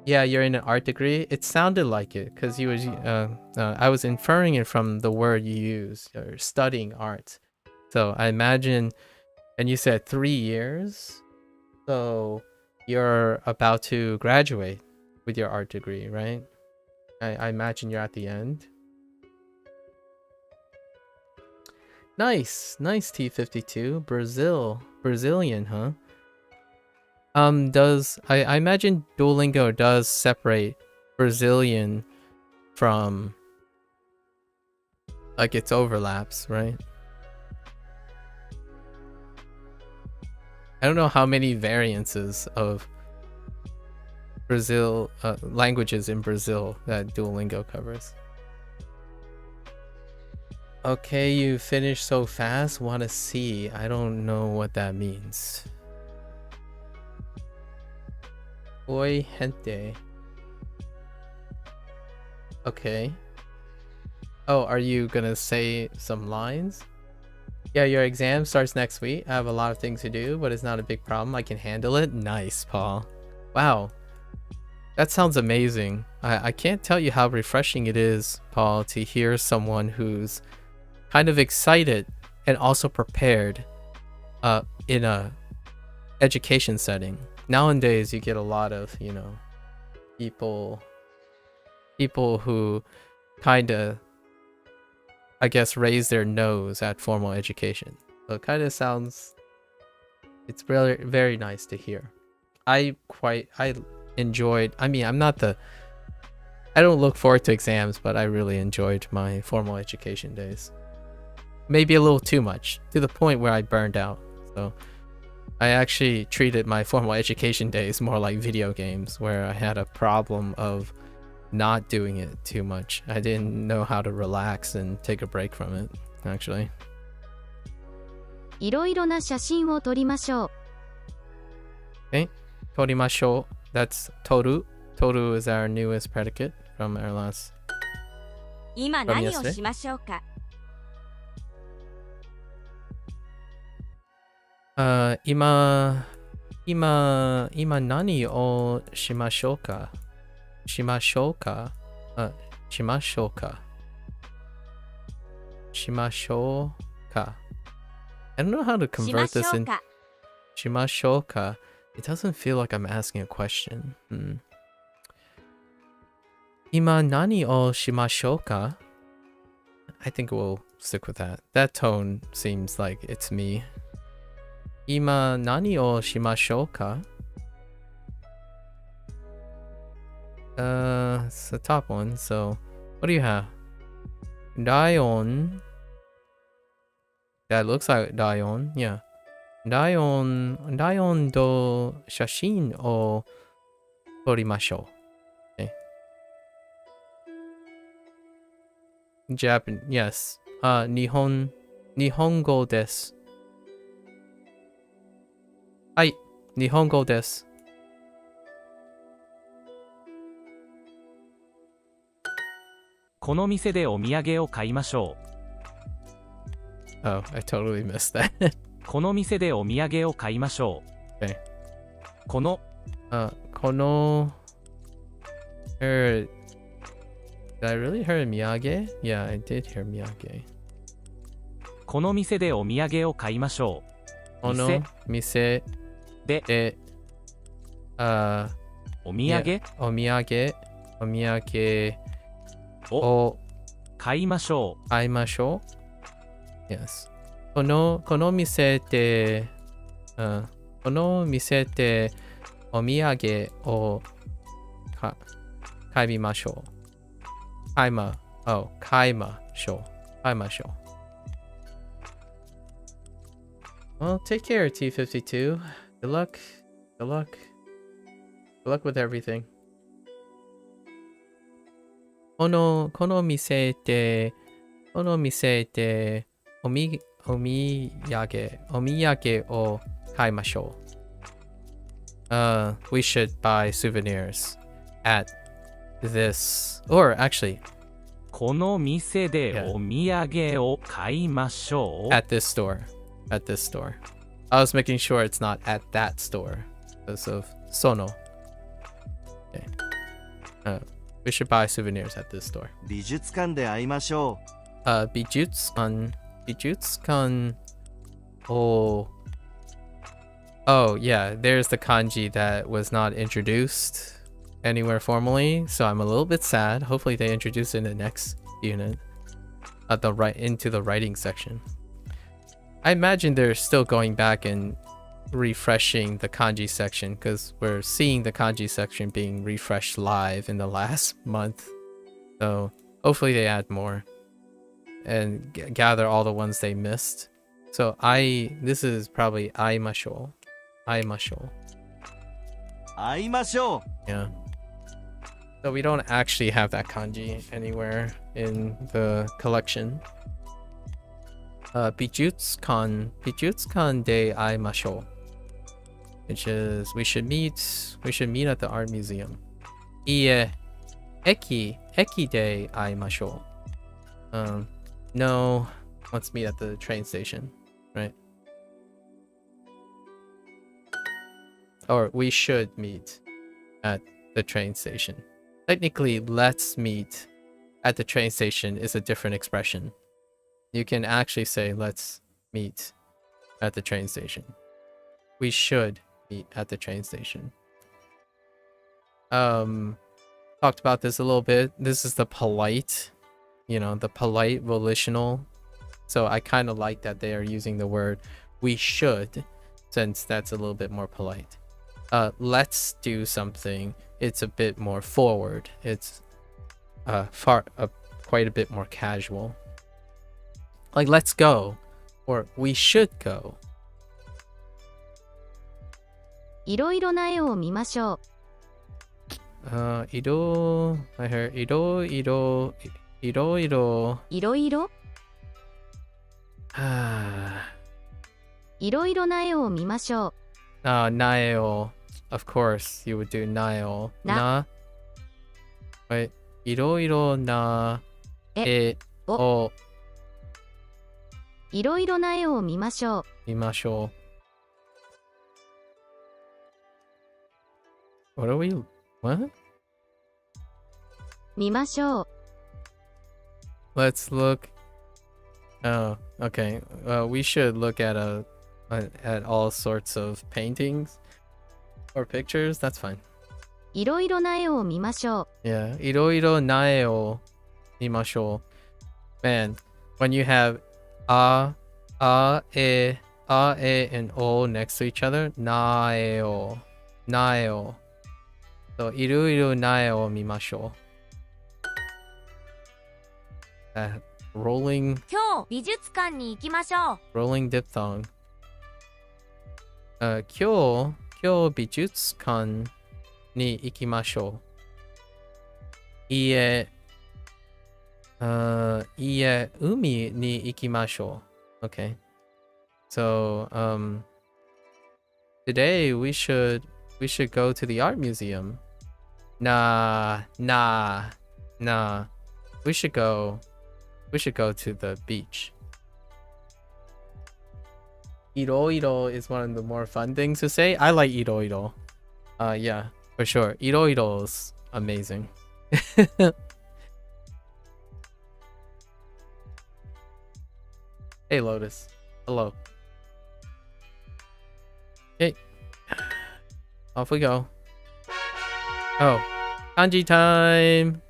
Yeah, you're in an art degree. It sounded like it because you was. I was inferring it from the word you used. You're studying art, so I imagine. And you said 3 years, so you're about to graduate with your art degree, right? I imagine you're at the end. Nice T52. Brazilian, huh? I imagine Duolingo does separate Brazilian from like its overlaps, right? I don't know how many variances of Brazil languages in Brazil that Duolingo covers. Okay, you finished so fast. Wanna see? I don't know what that means. Oi gente. Okay. Oh, are you gonna say some lines? Yeah, your exam starts next week. I have a lot of things to do, but it's not a big problem. I can handle it. Nice, Paul. Wow. That sounds amazing. I can't tell you how refreshing it is, Paul, to hear someone who's kind of excited and also prepared in a education setting. nowadays you get a lot of, people who kind of, I guess, raise their nose at formal education. So it kind of sounds, it's very, very nice to hear. I enjoyed, I mean, I don't look forward to exams, but I really enjoyed my formal education days. Maybe a little too much, to the point where I burned out. So I actually treated my formal education days more like video games, where I had a problem of not doing it too much. I didn't know how to relax and take a break from it, actually. いろいろな写真を撮りましょう。 Okay, 撮りましょう. That's 撮る. 撮る is our newest predicate from our last. 今何をしましょうか。今何をしましょうか。しましょうか。しましょうか。しましょうか。I don't know how to convert this in. しましょうか. It doesn't feel like I'm asking a question. 今何をしましょうか? I think we'll stick with that. That tone seems like it's me. 今何をしましょうか? It's the top one, so what do you have? Dion. That looks like Dion, yeah. Dion と写真を撮りましょう。Okay. Japan, yes. 日本語です。はい、日本語です。この店でお土産を買いましょう。Oh, I totally missed that. この店でお土産を買いましょう。Okay. この、この、Did I really hear miyage? Yeah, I did hear miyage. この店でお土産を買いましょう。この店で、お土産を買いましょう。買いましょう。Yes. この店で、この店でお土産を買いましょう。買いましょう。Well, take care, T52. Good luck. Good luck. Good luck with everything. この店でお土産を買いましょう。We should buy souvenirs at this, or actually, この店でお土産を買いましょう。at this store. At this store. I was making sure it's not at that store because of sono. Okay. We should buy souvenirs at this store. 美術館で会いましょう。美術館 Oh, yeah, there's the kanji that was not introduced anywhere formally, so I'm a little bit sad. Hopefully they introduce it in the next unit into the writing section. I imagine they're still going back and refreshing the kanji section, because we're seeing the kanji section being refreshed live in the last month. So hopefully they add more and gather all the ones they missed. So this is probably aimashou. Aimashou. Yeah. So we don't actually have that kanji anywhere in the collection. Bijutsukan de aimashou. Which is we should meet at the art museum. Eki de aimashou. No, let's meet at the train station, right? Or we should meet at the train station. Technically, let's meet at the train station is a different expression. You can actually say let's meet at the train station. We should meet at the train station. Talked about this a little bit. This is the polite, the polite volitional. So I kind of like that they are using the word we should, since that's a little bit more polite. Let's do something. It's a bit more forward. It's quite a bit more casual. Like let's go, or we should go. いろいろな絵を見ましょう。I heard いろいろ。いろいろいろいろな絵を見ましょう。Nail. Of course, you would do Nail. Na. Wait. いろいろな絵をいろいろな絵を見ましょう。見ましょう。What are we? What? 見ましょう。Let's look. Oh, okay. We should look at at all sorts of paintings or pictures. That's fine. いろいろな絵を見ましょう。Yeah. いろいろな絵を見ましょう。Man, when you have e, and o next to each other, なえを。So, いろいろな絵を見ましょう。Rolling 今日美術館に行きましょう。 rolling diphthong. 今日美術館に行きましょう。いえ、海に行きましょう。Okay. So, today we should go to the art museum. Nah. We should go to the beach. Iroiro is one of the more fun things to say. I like iroiro. Yeah, for sure. Iroiro is amazing. Hey, Lotus. Hello. Hey. Off we go. Oh, kanji time.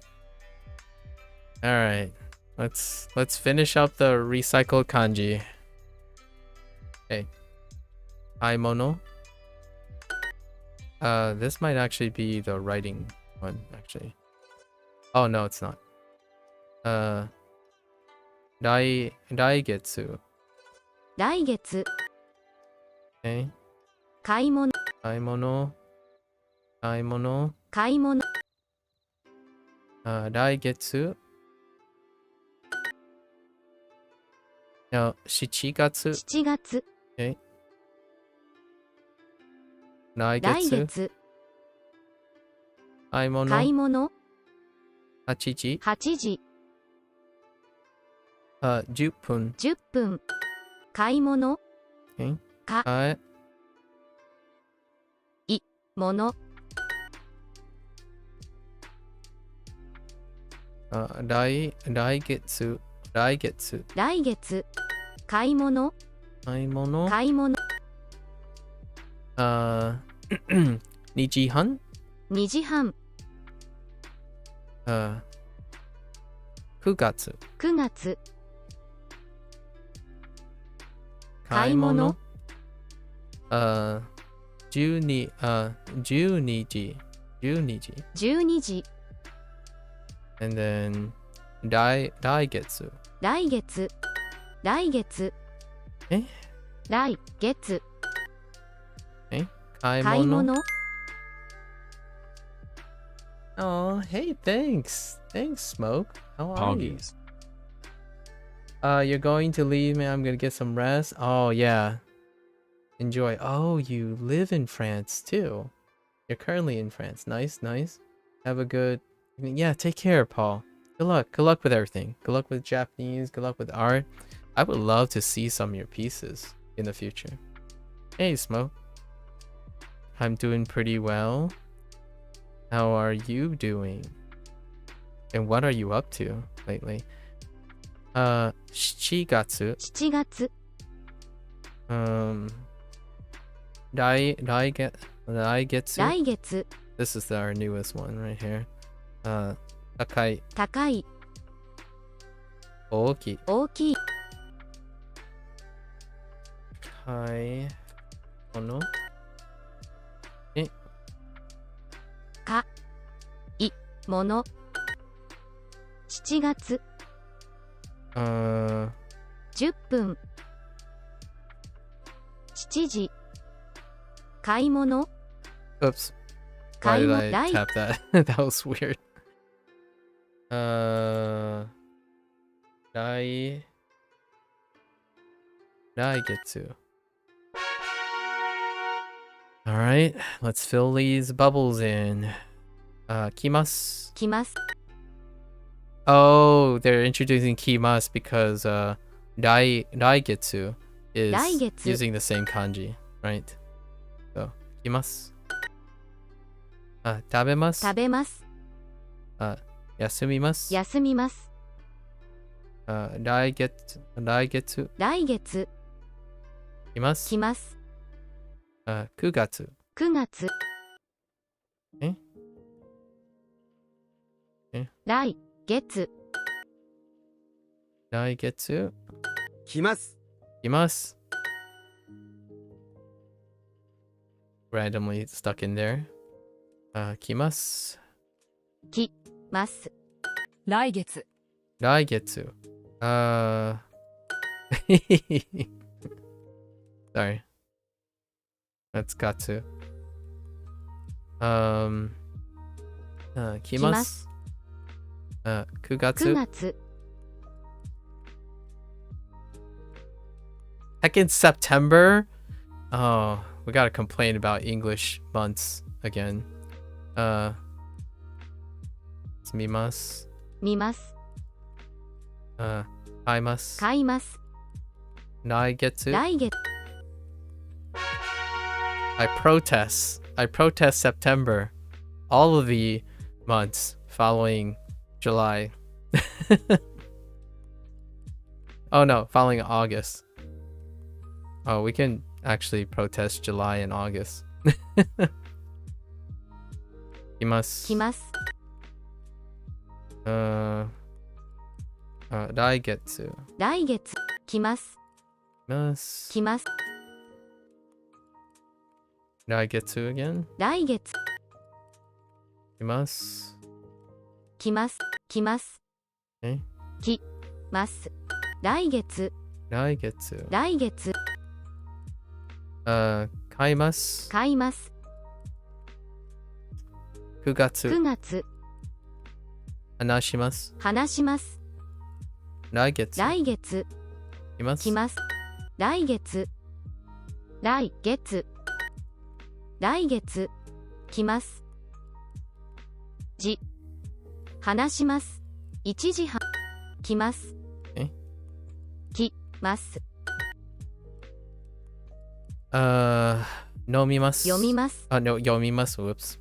All right. Let's finish up the recycled kanji. Okay. Aimono. This might actually be the writing one, actually. Oh no, it's not. Daigetsu. 来月、 Okay. 買い物、 Aimono. 買い物、 Daigetsu. No, 7月。 7月、 Okay. 来来月。月、買い物。買い物、 8時。 8時、 10分。 10分、買い物、 Okay. か、もの、 来月。来月、買い物、買い物。買い物、 2時半。 2時半、 9月。 9月、 買い物。12時。 12時、 And then 来月。来月、来月、え、来月、買い買い物。物、 Oh, hey, thanks. Thanks, Smoke. How are you? Poggies. You're going to leave me. I'm gonna get some rest. Oh, yeah. Enjoy. Oh, you live in France too. You're currently in France. Nice. Have a good evening. Yeah, take care, Paul. Good luck. Good luck with everything. Good luck with Japanese. Good luck with art. I would love to see some of your pieces in the future. Hey, Smoke. I'm doing pretty well. How are you doing? And what are you up to lately? 7月。 7月、来月来月 This is our newest one right here. 高い高い大きい大きい買い物かいもの7月10分7時買い物 Oops. Why 買い did 物 I 来 tap that? That was weird. 来月 Alright, let's fill these bubbles in. 来ます来ます Oh, they're introducing 来ます because 来月 is 来月 using the same kanji, right? So, 来ます食べます食べます休みます休みます来月来月来ます来ます9月9月え来月来月来ます来ます randomly stuck in there 来ます来ます来月来月sorry that's got to 来ます9月9月 Second September? Oh, we gotta complain about English months again. 見ます見ます買います買います来月来月 I protest September. All of the months following July. Oh no, following August. Oh, we can actually protest July and August. 来ます来ます来月来月来ますます来ます来月 again 来月来ます来ます来ますえ来ます来月来月来月買います買います9月9月話します話します来月来月来ます来ます来月来月来月来ます話します1時半来ますえ来ます飲みます読みますno 読みます whoops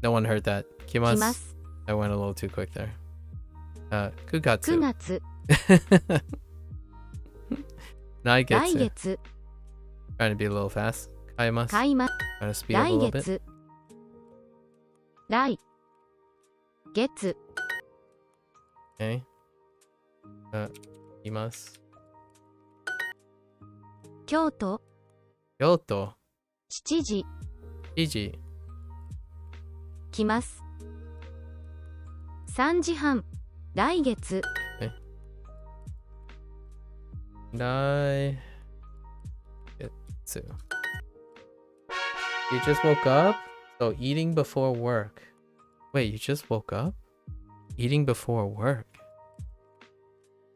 no one heard that 来ます来ます I went a little too quick there 9月9月来月来月 trying to be a little fast 買います買います trying to speed up a 来 little bit 月来月 okay います京都京都7時7時来ます3時半来月来月 You just woke up? So eating before work. Wait, you just woke up? Eating before work.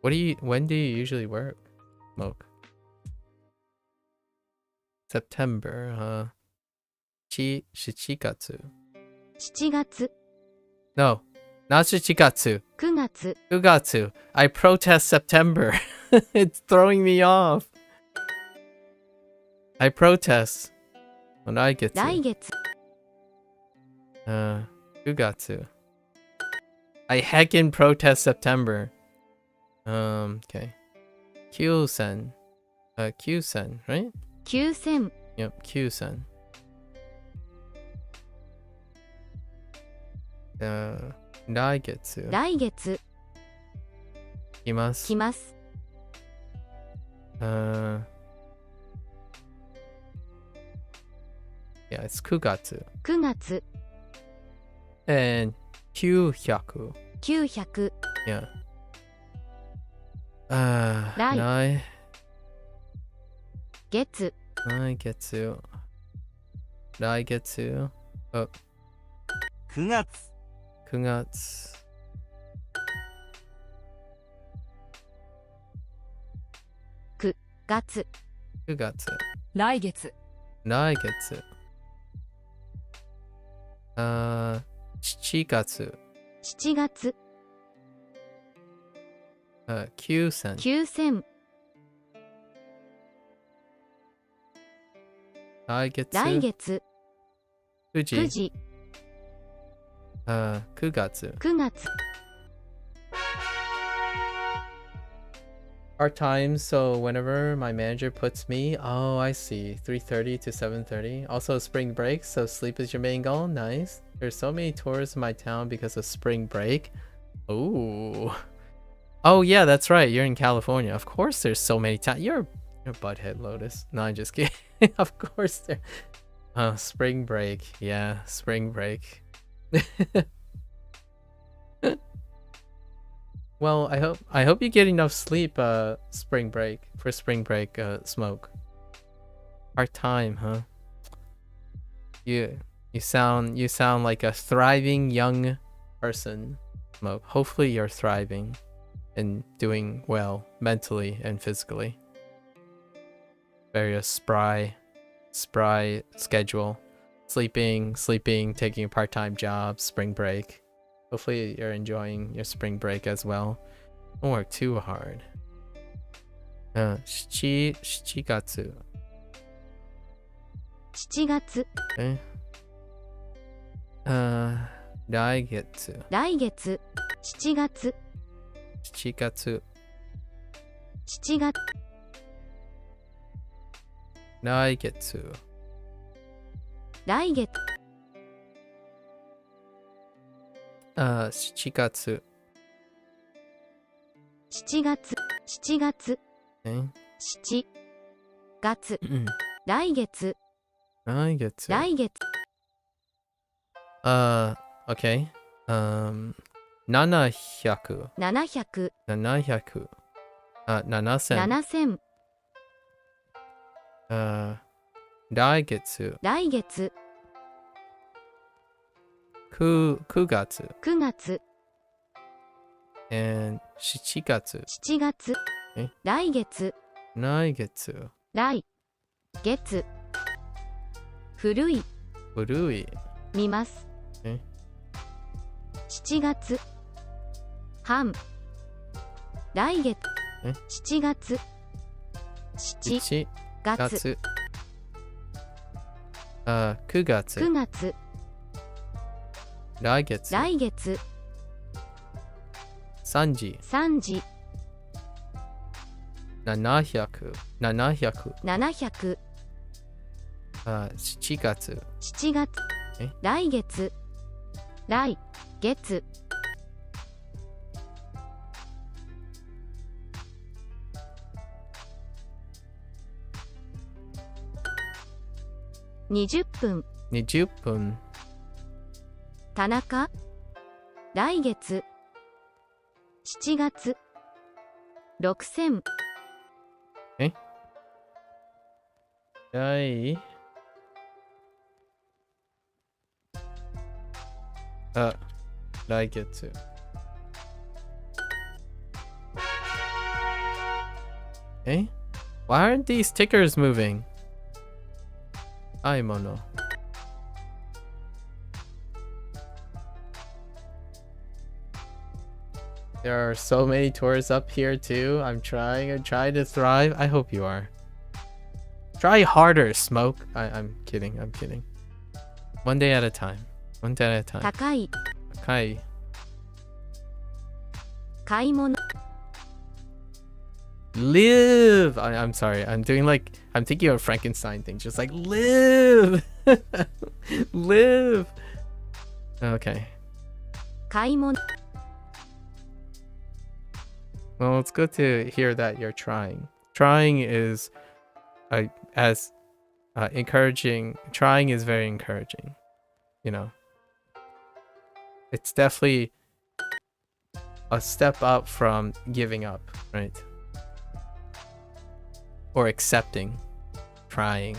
When do you usually work? Smoke. September, 7月 7月 No, not 7月9月9月 I protest September. It's throwing me off. I protest. 来月来月9月 I heckin' protest September. Okay. 9,000 9,000 right? 9000 Yep, Q-sen. 来月来月来ます。来ます。 Yeah, it's 9月。9月 And 900。900 Yeah. 来月来月。来月。9月9月。月9月。来月来月。7月。7月9000。9000来月。来月9時。 9時9月。 9月 Our time, so whenever my manager puts me, oh, I see, 3:30 to 7:30. Also spring break, so sleep is your main goal. Nice. There's so many tours in my town because of spring break. Ooh. Oh yeah, that's right. You're in California. Of course there's so many towns. You're butthead, Lotus. No, I'm just kidding. Of course there. Spring break. Yeah, spring break. Well, I hope you get enough sleep spring break Smoke. Part time, huh? You sound like a thriving young person, Smoke. Hopefully you're thriving and doing well mentally and physically. Very spry schedule. Sleeping, taking a part-time job, spring break. Hopefully you're enjoying your spring break as well. Don't work too hard. 7月。7月来月。来月7月7月。7月来月。来月7月。7月7月7月来月来月。来月 Okay. 700。700 700。7000。7000来月。来月9月。9月 And 7月。7月来月来月。来月古い古い。見ますえ7月半来月え7月7 7月月。9月。 9月来月。来月3時。 3時700。700。 700 7月。7月え来月来月20分20分。田中来月7月6000来来月。Why aren't these tickers moving? 買い物。There are so many tours up here too. I'm trying to thrive. I hope you are. Try harder, Smoke. I'm kidding. One day at a time. 高い高い。買い物 live. I'm sorry. I'm thinking of Frankenstein things. Just like live. Live. Okay. 買い物 Well, it's good to hear that you're trying. Trying is as encouraging. Trying is very encouraging. You know, it's definitely a step up from giving up, right? Or accepting. Trying.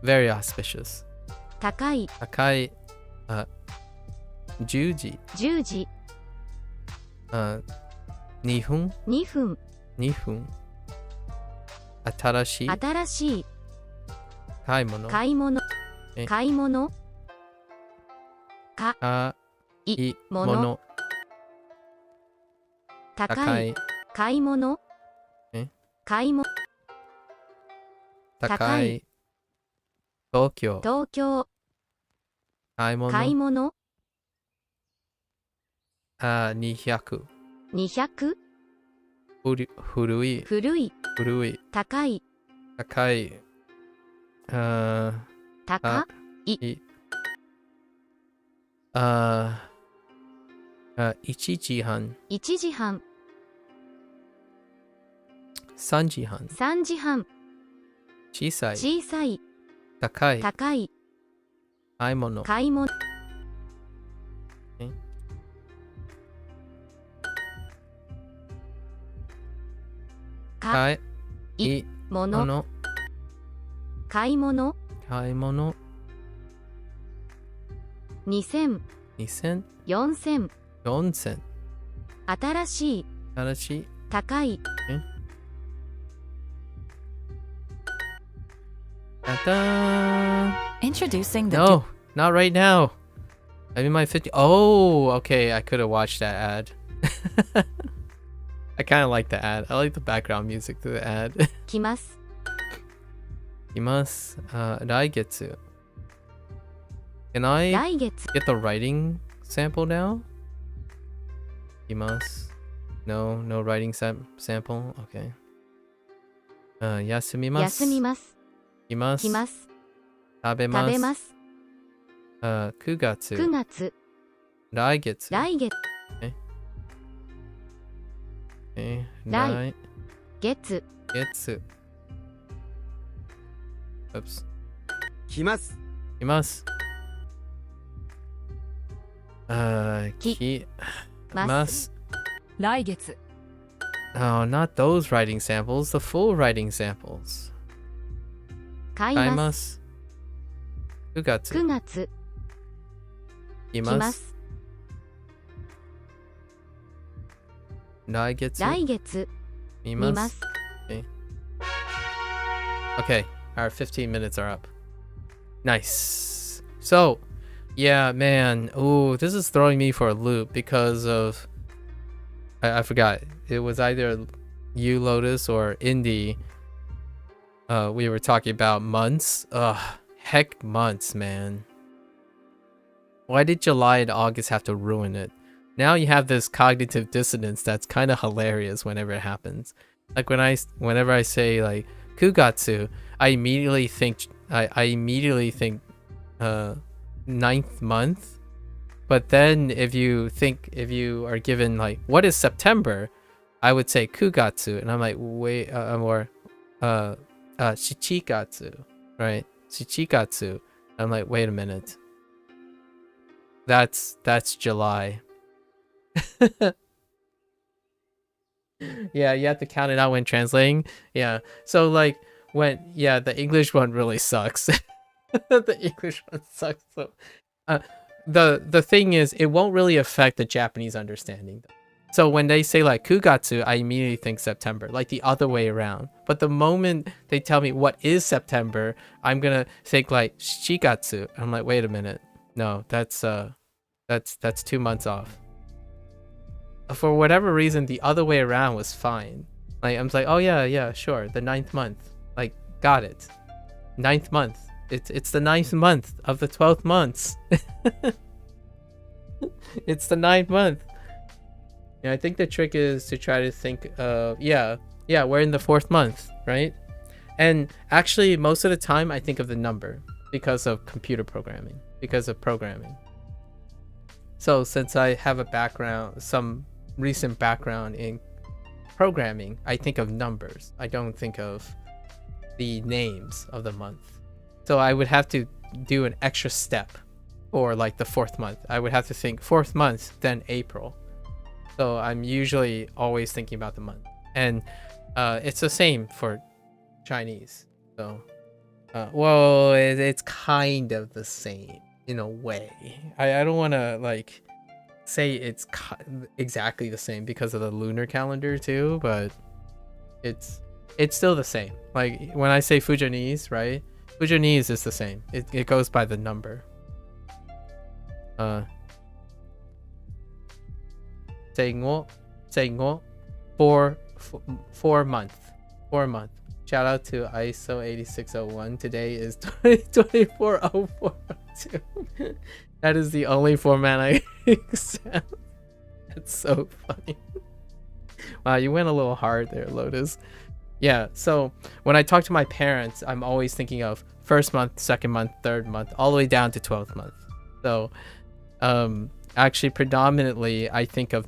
Very auspicious. 高い Akai, 10時、 10時 2分、 2分 2分。新しい新しい買い物。買い物え買い物か買いい物物。高い高い。買い物え買い物高い。東京。東京買い物。買い物200。 200古い。古い古い。高い高い。高い1時半。 1時半3時半。 3時半小さい。小さい高い。高い買い物。買い物え買いい物物。買い物買い物。2000 2000。 4000 4000。新しい新しい。高いTa da! Introducing the No, not right now. I'm in my 50. Oh, okay. I could have watched that ad. I kind of like the ad. I like the background music to the ad. 来ます Imas, 来月. Can I 来月 get the writing sample now? Imas. No, no writing sample. Okay. 休みます。休みます来ます。来ます食べます。食べます9月。 9月来月。来月来月月。Oops. 来ます来ます。き来まますす。来月 Oh, not those writing samples, the full writing samples. 買い買いまますす。9月。 9月来来ま。ますす来月。来月見見ま。ますす Okay, our 15 minutes are up. Nice. So, yeah, man. Ooh, this is throwing me for a loop because of... I forgot. It was either you, Lotus, or Indy. We were talking about months. Ugh, heck months, man. Why did July and August have to ruin it? Now you have this cognitive dissonance that's kind of hilarious whenever it happens. Like whenever I say like Kugatsu, I immediately think ninth month. But then if you are given like what is September, I would say Kugatsu, and I'm like wait or Shichigatsu, right? Shichigatsu. I'm like wait a minute. That's July. Yeah, you have to count it out when translating. Yeah. So like the English one really sucks. The English one sucks. So the thing is it won't really affect the Japanese understanding. So when they say like Kugatsu, I immediately think September, like the other way around. But the moment they tell me what is September, I'm gonna think like Shigatsu. I'm like, wait a minute. No, that's 2 months off. For whatever reason, the other way around was fine. Like I'm like, oh yeah, sure, the 9th month. Like, got it. 9th month. It's the 9th month of the 12th months. It's the 9th month. Yeah, I think the trick is to try to think of Yeah, we're in the 4th month, right? And actually, most of the time, I think of the number because of computer programming, because of programming. So since I have a background, some recent background in programming, I think of numbers. I don't think of the names of the month. So I would have to do an extra step for like the 4th month. I would have to think 4th month, then April. So I'm usually always thinking about the month. And it's the same for Chinese. So, well, it's kind of the same in a way. I don't want to like say it's exactly the same because of the lunar calendar too, but it's still the same. Like when I say Fujianese, right? Fujianese is the same. It goes by the number. 4 month. Shout out to ISO 8601. Today is 2024-0402. That is the only format I accept. That's so funny. Wow, you went a little hard there, Lotus. Yeah, so when I talk to my parents, I'm always thinking of 1st month, 2nd month, 3rd month, all the way down to 12th month. So actually predominantly I think of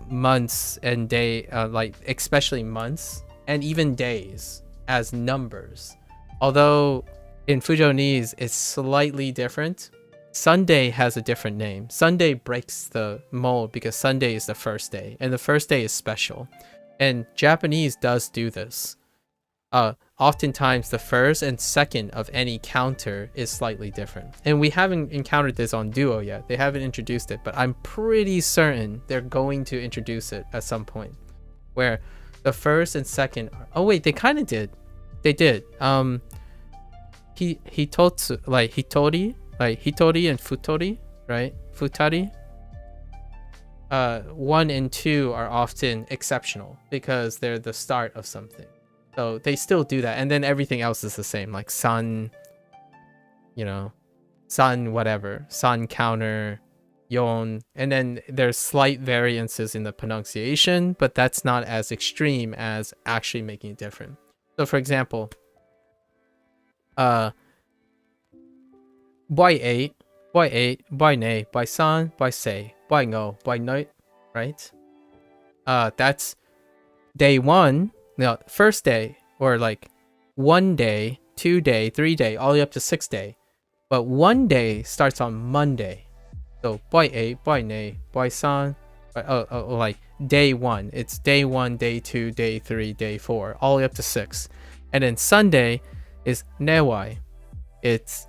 months and day, like especially months and even days as numbers. Although in Fujianese it's slightly different. Sunday has a different name. Sunday breaks the mold because Sunday is the first day, and the first day is special. And Japanese does do this. Oftentimes the 1st and 2nd of any counter is slightly different. And we haven't encountered this on Duo yet. They haven't introduced it, but I'm pretty certain they're going to introduce it at some point. Where the 1st and 2nd are, oh wait, they kind of did. They did. Hitotsu, like Hitori, like Hitori and Futori, right? Futari. 1 and 2 are often exceptional because they're the start of something. So they still do that. And then everything else is the same, like sun, sun whatever, sun counter, yon. And then there's slight variances in the pronunciation, but that's not as extreme as actually making it different. So for example, by 8, by nay, by san, by say, by no, by night, right? That's day 1. No, 1st day, or like 1 day, 2 day, 3 day, all the way up to 6 day. But 1 day starts on Monday. So by 8, by nay, by san, like day 1. It's day 1, day 2, day 3, day 4, all the way up to 6. And then Sunday is newai. It's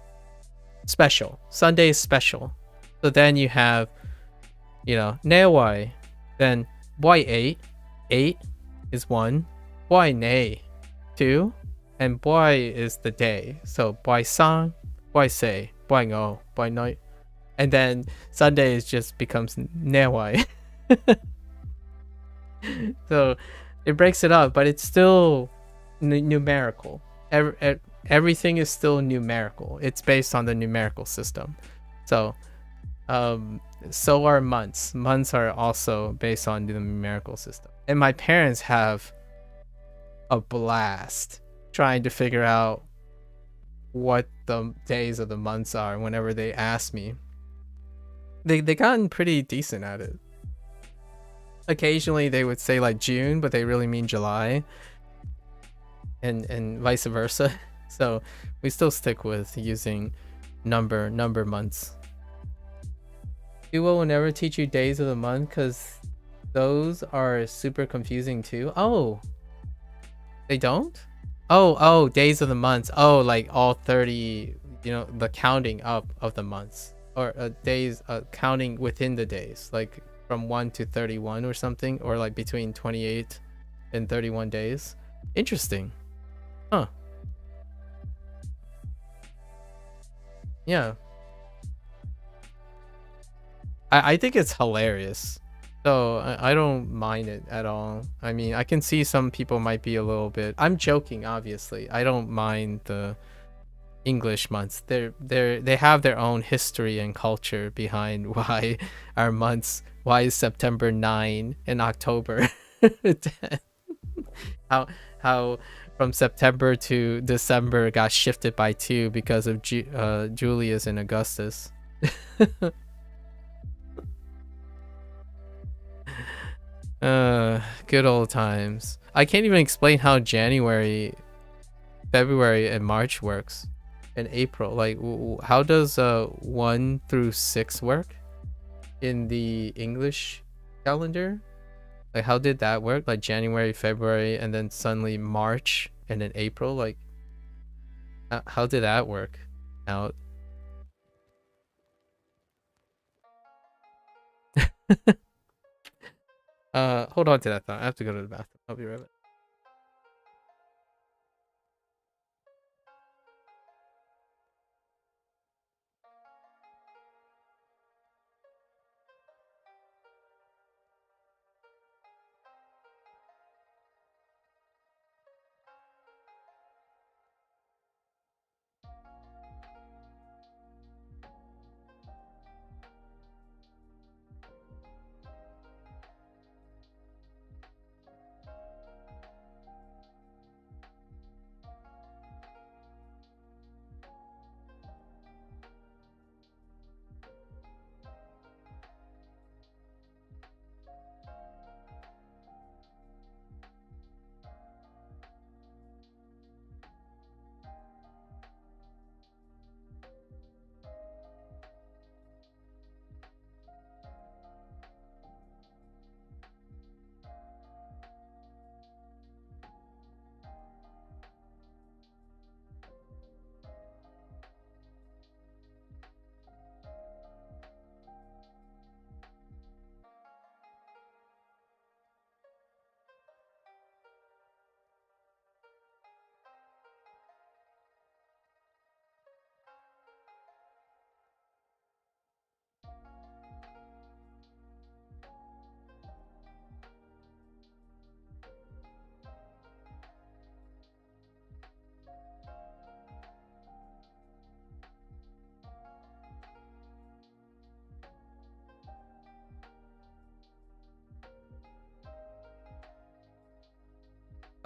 special. Sunday is special. So then you have, newai. Then by 8 is 1. By nay, 2, and by is the day. So by san, by say, by ngo, by night, and then Sunday is just becomes newai. So it breaks it up, but it's still numerical. Everything is still numerical. It's based on the numerical system. So so are months. Months are also based on the numerical system. And my parents have a blast trying to figure out what the days of the months are whenever they ask me. They gotten pretty decent at it. Occasionally they would say like June, but they really mean July, and vice versa. So we still stick with using number months. Duo will never teach you days of the month because those are super confusing too. Oh, they don't? Oh, days of the months. Oh, like all 30, the counting up of the months, or days, counting within the days, like from 1 to 31 or something, or like between 28 and 31 days. Interesting. Huh. Yeah. I think it's hilarious. So I don't mind it at all. I mean, I can see some people might be a little bit. I'm joking, obviously. I don't mind the English months. They have their own history and culture behind why our months. Why is September 9 and October 10? how from September to December got shifted by 2 because of Julius and Augustus. Good old times. I can't even explain how January, February, and March works, and April. Like, how does 1 through 6 work in the English calendar? Like, how did that work? Like January, February, and then suddenly March, and then April. Like, how did that work out? Hold on to that thought. I have to go to the bathroom. I'll be right back.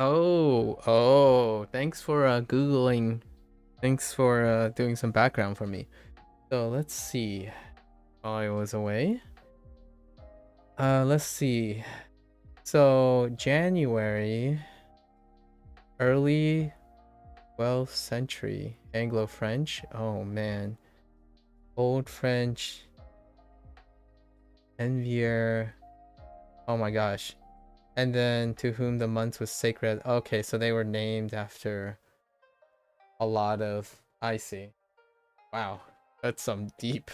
Oh, thanks for Googling. Thanks for doing some background for me. So let's see. While I was away. Let's see. So January, early 12th century, Anglo-French. Oh man. Old French. Envier. Oh my gosh. And then to whom the month was sacred. Okay, so they were named after a lot of... I see. Wow. That's some deep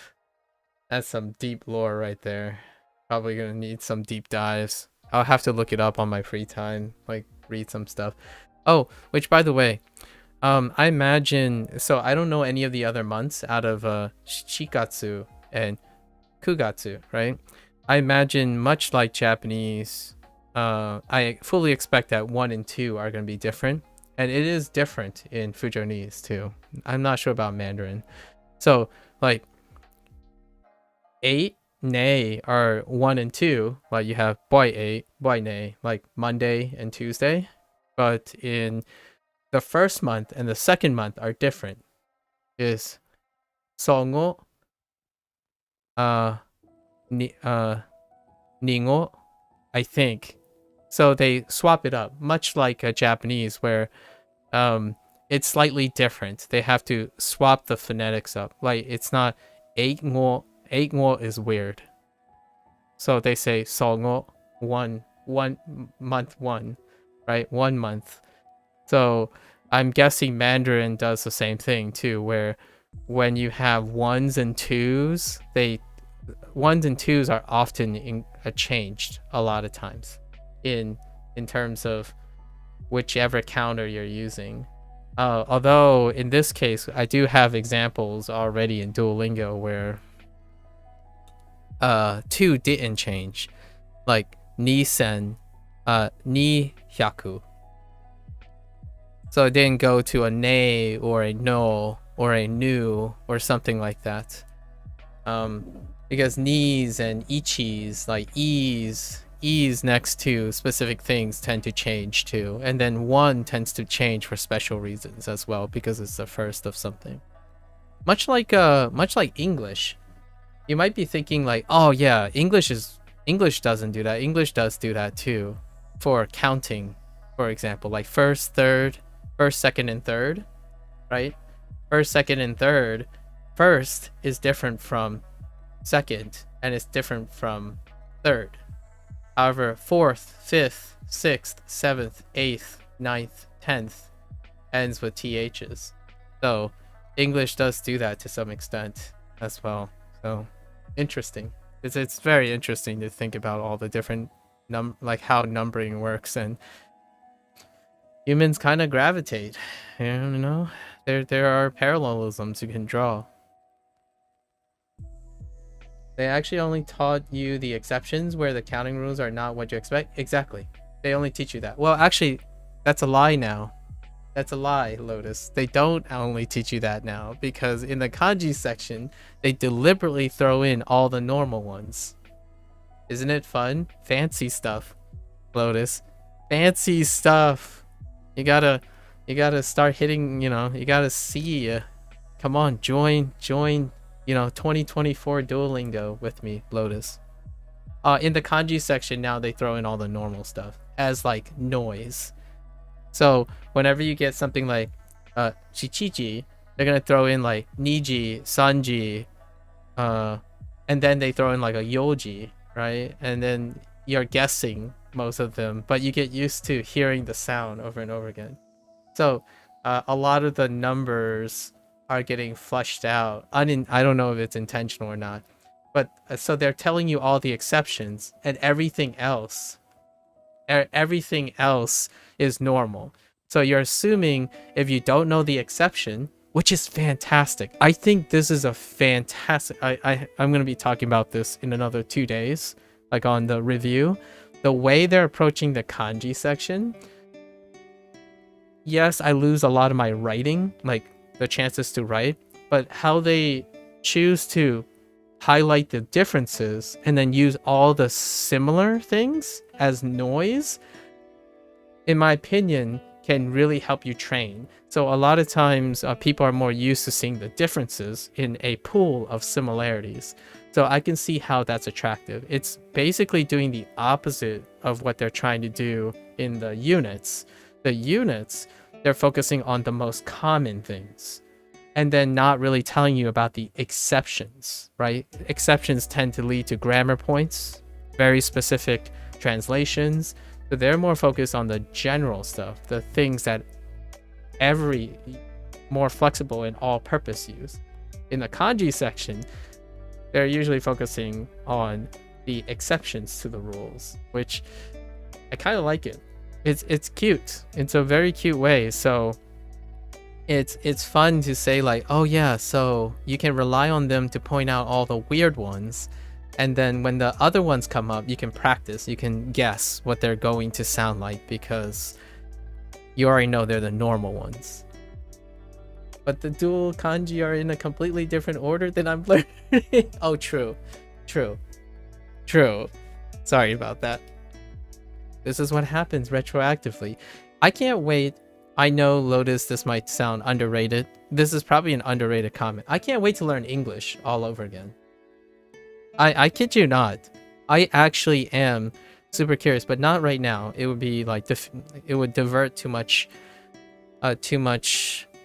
lore right there. Probably gonna need some deep dives. I'll have to look it up on my free time, like read some stuff. Oh, which by the way, I imagine, so I don't know any of the other months out of Shikatsu and Kugatsu, right? I imagine much like Japanese, I fully expect that 1 and 2 are going to be different. And it is different in Fujonese too. I'm not sure about Mandarin. So like 8, nay are 1 and 2. Like you have boy 8, boy nay, like Monday and Tuesday. But in the first month and the second month are different. Is songo, ningo, I think. So they swap it up, much like Japanese, where it's slightly different. They have to swap the phonetics up. Like it's not eigo. Eigo is weird. So they say songo, one month, right? 1 month. So I'm guessing Mandarin does the same thing too, where when you have 1s and 2s, 1s and 2s are often changed a lot of times in terms of whichever counter you're using. Although in this case, I do have examples already in Duolingo where 2 didn't change, like ni-sen, ni-hyaku. So it didn't go to a ne or a no or a nu or something like that. Because ni's and ichis, like e's, E's next to specific things tend to change too. And then 1 tends to change for special reasons as well because it's the first of something. Much like English. You might be thinking like, oh yeah, English doesn't do that. English does do that too. For counting, for example, like first, second, and third, right? First, second, and third. First is different from second, and it's different from third. However, fourth, fifth, sixth, seventh, eighth, ninth, 10th ends with THs. So English does do that to some extent as well. So interesting. It's very interesting to think about all the different like how numbering works, and humans kind of gravitate. You know, there are parallelisms you can draw. They actually only taught you the exceptions where the counting rules are not what you expect. Exactly. They only teach you that. Well, actually, that's a lie now. That's a lie, Lotus. They don't only teach you that now, because in the kanji section, they deliberately throw in all the normal ones. Isn't it fun? Fancy stuff, Lotus. Fancy stuff. You gotta start hitting, you know, you gotta see. Come on, join, 2024 Duolingo with me, Lotus. In the kanji section now, they throw in all the normal stuff as like noise. So whenever you get something like chichichi, they're gonna throw in like niji, sanji, and then they throw in like a yoji, right? And then you're guessing most of them, but you get used to hearing the sound over and over again. So a lot of the numbers are getting flushed out. I don't know if it's intentional or not, but so they're telling you all the exceptions, and everything else is normal. So you're assuming if you don't know the exception, which is fantastic. I think this is a fantastic. I'm going to be talking about this in another 2 days, like on the review. The way they're approaching the kanji section, yes, I lose a lot of my writing, like the chances to write, but how they choose to highlight the differences and then use all the similar things as noise, in my opinion, can really help you train. So a lot of times people are more used to seeing the differences in a pool of similarities. So I can see how that's attractive. It's basically doing the opposite of what they're trying to do in the units. The units, they're focusing on the most common things and then not really telling you about the exceptions, right? Exceptions tend to lead to grammar points, very specific translations. So they're more focused on the general stuff, the things that more flexible and all-purpose use. In the kanji section, they're usually focusing on the exceptions to the rules, which I kind of like it. It's cute. It's a very cute way. So it's fun to say like, oh yeah, so you can rely on them to point out all the weird ones. And then when the other ones come up, you can practice, you can guess what they're going to sound like because you already know they're the normal ones. But the dual kanji are in a completely different order than I'm learning. Oh, true. Sorry about that. This is what happens retroactively. I can't wait. I know, Lotus, this might sound underrated. This is probably an underrated comment. I can't wait to learn English all over again. I kid you not. I actually am super curious, but not right now. It would be like it would divert too much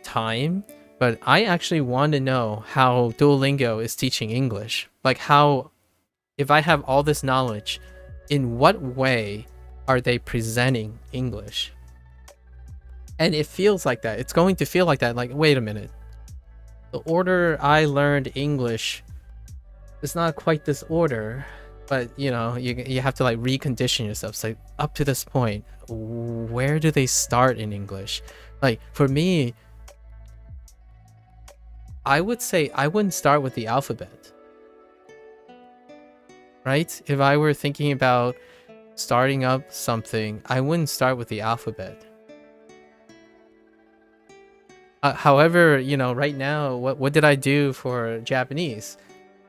time. But I actually want to know how Duolingo is teaching English. Like how, if I have all this knowledge, in what way are they presenting English? And it feels like that. It's going to feel like that. Like, wait a minute. The order I learned English, it's not quite this order, but you know, you have to like recondition yourself. So up to this point, where do they start in English? Like for me, I would say I wouldn't start with the alphabet, right? If I were thinking about starting up something, I wouldn't start with the alphabet. However, you know, right now, what did I do for Japanese?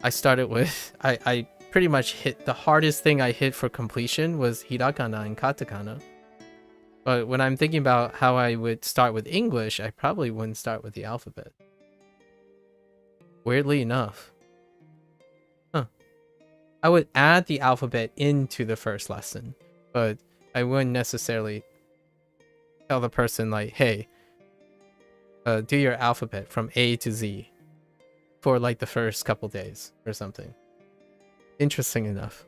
I started with, I pretty much hit the hardest thing I hit for completion was hiragana and katakana. But when I'm thinking about how I would start with English, I probably wouldn't start with the alphabet. Weirdly enough. Huh. I would add the alphabet into the first lesson, but I wouldn't necessarily tell the person like, hey, do your alphabet from A to Z for like the first couple days or something. Interesting enough.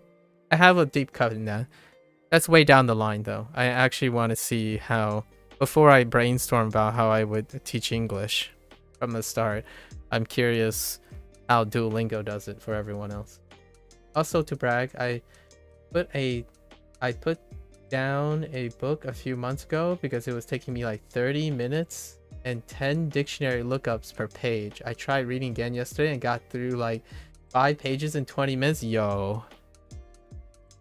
I have a deep cut in that. That's way down the line though. I actually want to see how, before I brainstorm about how I would teach English from the start, I'm curious how Duolingo does it for everyone else. Also, to brag, I put down a book a few months ago because it was taking me like 30 minutes and 10 dictionary lookups per page. I tried reading again yesterday and got through like 5 pages in 20 minutes. Yo.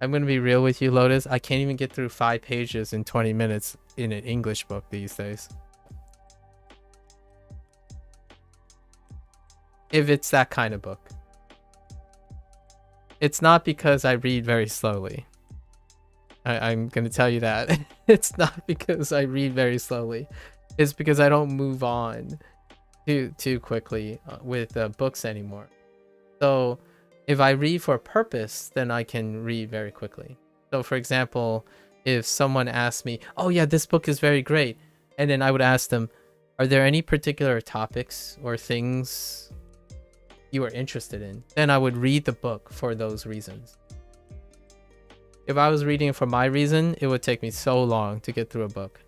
I'm gonna be real with you, Lotus. I can't even get through 5 pages in 20 minutes in an English book these days. If it's that kind of book. It's not because I read very slowly. I'm gonna tell you that. It's not because I read very slowly. It's because I don't move on too quickly with books anymore. So if I read for a purpose, then I can read very quickly. So for example, if someone asks me, oh yeah, this book is very great, and then I would ask them, are there any particular topics or things you are interested in? Then I would read the book for those reasons. If I was reading it for my reason, it would take me so long to get through a book.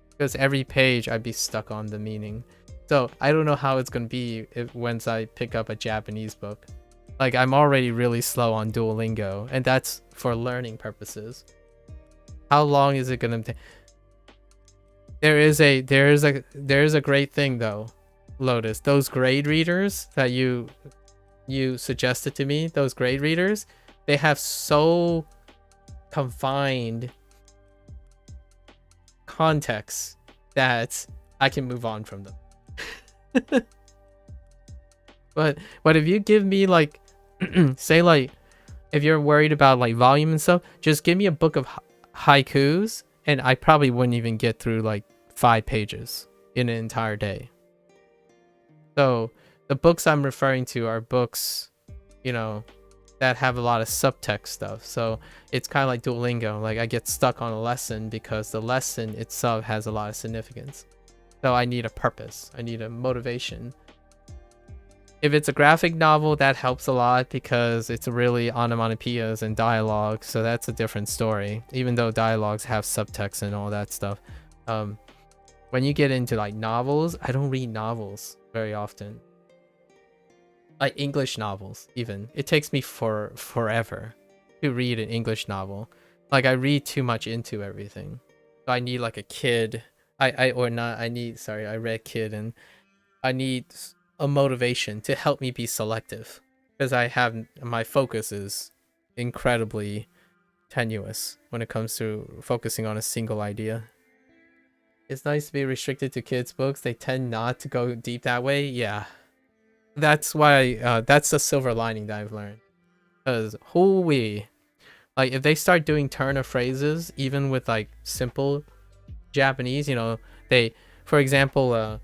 Because every page I'd be stuck on the meaning. So I don't know how it's going to be once I pick up a Japanese book. Like, I'm already really slow on Duolingo, and that's for learning purposes. How long is it going to take? There is a great thing though, Lotus. Those grade readers that you suggested to me, those grade readers, they have so confined context that I can move on from them. but if you give me like say like, if you're worried about like volume and stuff, just give me a book of haikus and I probably wouldn't even get through like 5 pages in an entire day. So the books I'm referring to are books, you know, that have a lot of subtext stuff. So it's kind of like Duolingo. Like, I get stuck on a lesson because the lesson itself has a lot of significance. So I need a purpose. I need a motivation. If it's a graphic novel, that helps a lot because it's really onomatopoeias and dialogue. So that's a different story, even though dialogues have subtext and all that stuff. When you get into like novels, I don't read novels very often. Like English novels, even. It takes me forever to read an English novel. Like, I read too much into everything. So I need like a kid. I read Kid, and I need a motivation to help me be selective. Because my focus is incredibly tenuous when it comes to focusing on a single idea. It's nice to be restricted to kids' books. They tend not to go deep that way. Yeah. That's why, that's a silver lining that I've learned. Because, like, if they start doing turn of phrases, even with, like, simple Japanese, you know, for example,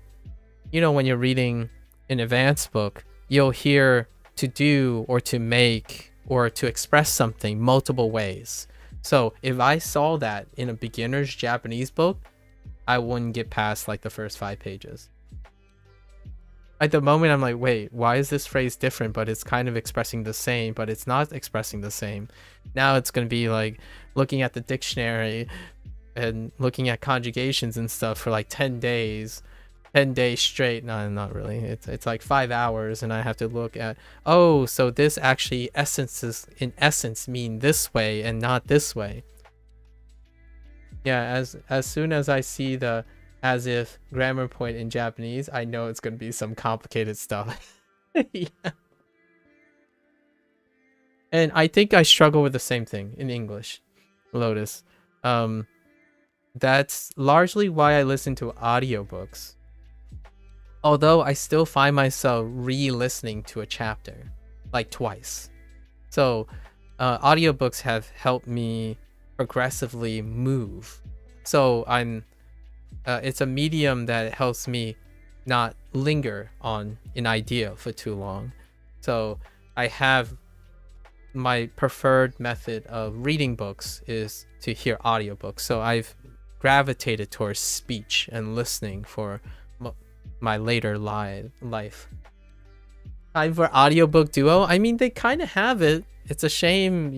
you know, when you're reading an advanced book, you'll hear to do or to make or to express something multiple ways. So, if I saw that in a beginner's Japanese book, I wouldn't get past, like, the first 5 pages. At the moment, I'm like, wait, why is this phrase different? But it's kind of expressing the same, but it's not expressing the same. Now it's going to be like looking at the dictionary and looking at conjugations and stuff for like 10 days straight. No, not really. It's like 5 hours, and I have to look at, oh, so this actually in essence mean this way and not this way. Yeah, as soon as I see the as if grammar point in Japanese, I know it's going to be some complicated stuff. Yeah. And I think I struggle with the same thing in English, Lotus. That's largely why I listen to audiobooks. Although I still find myself re-listening to a chapter, like twice. So audiobooks have helped me progressively move. So it's a medium that helps me not linger on an idea for too long. So I have my preferred method of reading books is to hear audiobooks. So I've gravitated towards speech and listening for my later life. Time for audiobook duo. I mean, they kind of have it. It's a shame,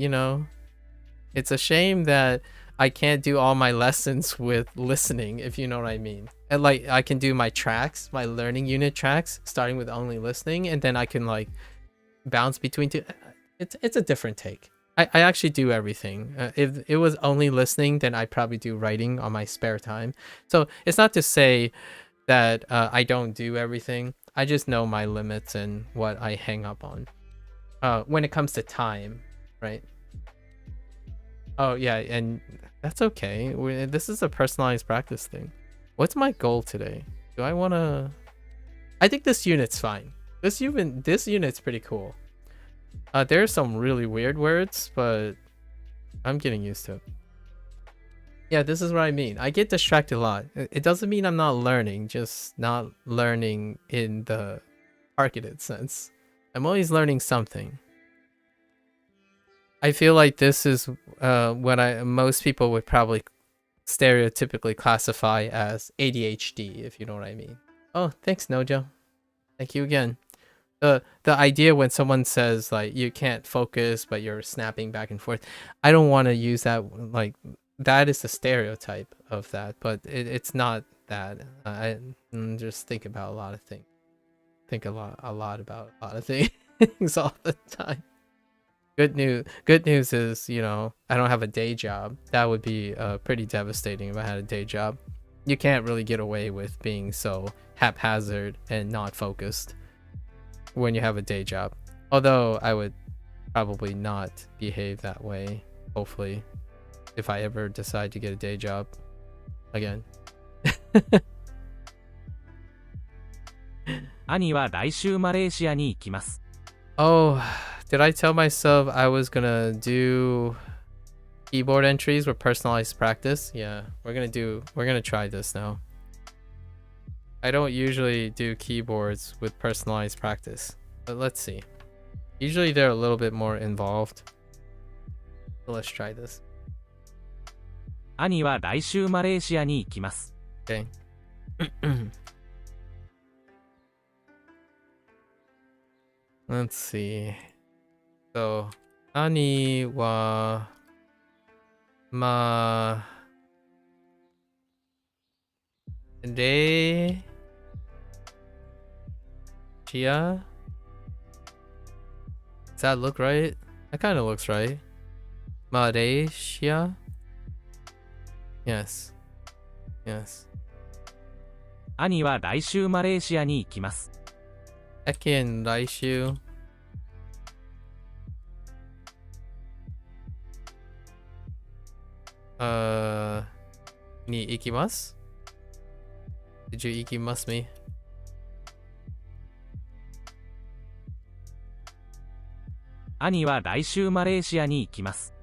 it's a shame that I can't do all my lessons with listening, if you know what I mean. And like I can do my tracks, my learning unit tracks, starting with only listening, and then I can like bounce between two. It's a different take. I actually do everything. If it was only listening, then I'd probably do writing on my spare time. So it's not to say that I don't do everything. I just know my limits and what I hang up on when it comes to time, right? Oh yeah, and that's okay. This is a personalized practice thing. What's my goal today? Do I want to... I think this unit's fine. This unit's pretty cool. There are some really weird words, but I'm getting used to it. Yeah, this is what I mean. I get distracted a lot. It doesn't mean I'm not learning, just not learning in the targeted sense. I'm always learning something. I feel like this is what most people would probably stereotypically classify as ADHD, if you know what I mean. Oh, thanks, Nojo. Thank you again. The idea when someone says like you can't focus but you're snapping back and forth, I don't want to use that. Like that is the stereotype of that, but it's not that. I just think about a lot of things. Think a lot about a lot of things all the time. Good news is, I don't have a day job. That would be pretty devastating if I had a day job. You can't really get away with being so haphazard and not focused when you have a day job. Although I would probably not behave that way, hopefully, if I ever decide to get a day job again. 兄は来週マレーシアに行きます。 Oh, did I tell myself I was gonna do keyboard entries with personalized practice? Yeah, we're gonna try this now. I don't usually do keyboards with personalized practice, but let's see. Usually they're a little bit more involved. So let's try this. 兄は来週マレーシアに行きます。 Okay. Let's see. So, ani wa ma de chia. Does that look right? That kind of looks right. Malaysia. Yes. Yes. 兄は来週マレーシアに行きます。 Ekin Raishu. Ni ikimasu? Did you ikimasu me?兄は来週マレーシアに行きます。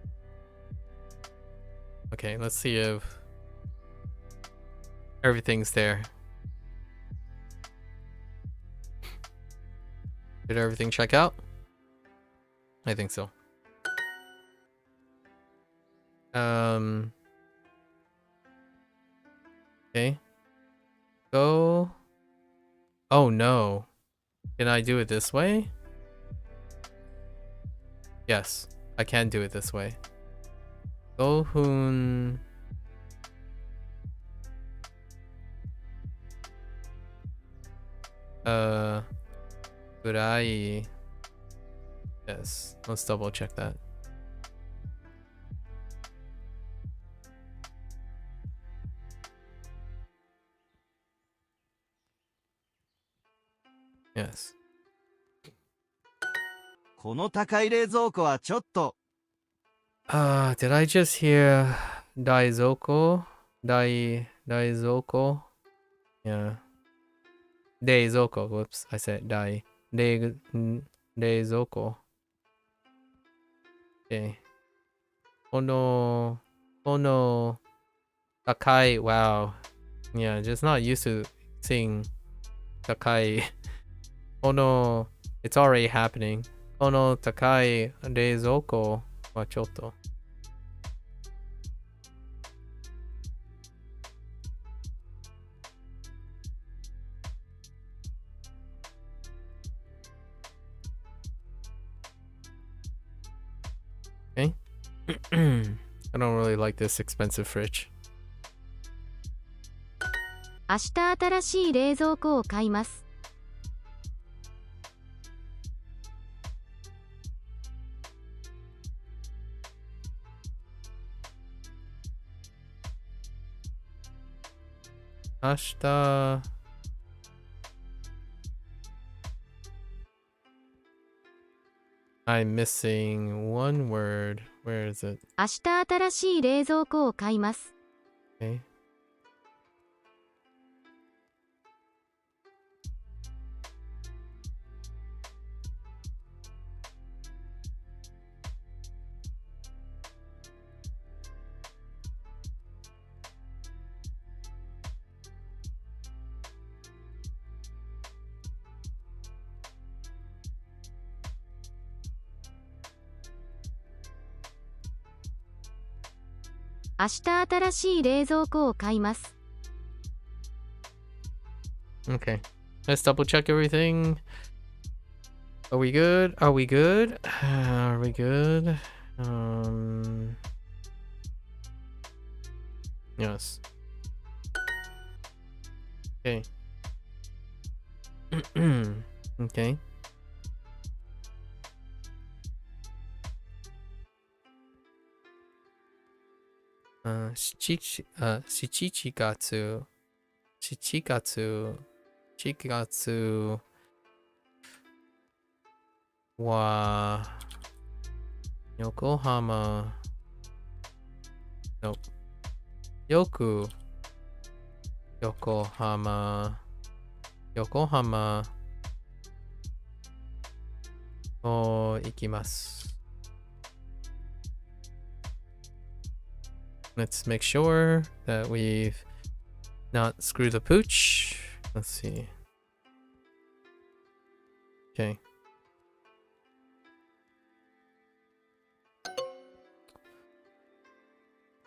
Okay, let's see if everything's there. Did everything check out? I think so. Okay. Go. Oh no. Can I do it this way? Yes, I can do it this way. Go hun. Kurai. Yes, let's double check that. Yes. この高い冷蔵庫はちょっと。 Did I just hear Daizoko? Daizoko? Yeah. Daizoko. Whoops, I said Daizoko. Okay. Ono takai. Wow. Yeah, just not used to seeing takai. Ono, it's already happening. Ono takai reizouko wa chotto. Okay. I don't really like this expensive fridge. 明日新しい冷蔵庫を買います。明日 I'm missing one word. Where is it? 明日新しい冷蔵庫を買います。Okay.明日新しい冷蔵庫を買います。Okay. Let's double check everything. Are we good? Are we good? Are we good? Yes. Okay. Okay. Shichigatsu. Shichigatsu wa Yokohama. Nope. Yokohama o ikimasu. Let's make sure that we've not screwed the pooch. Let's see. Okay.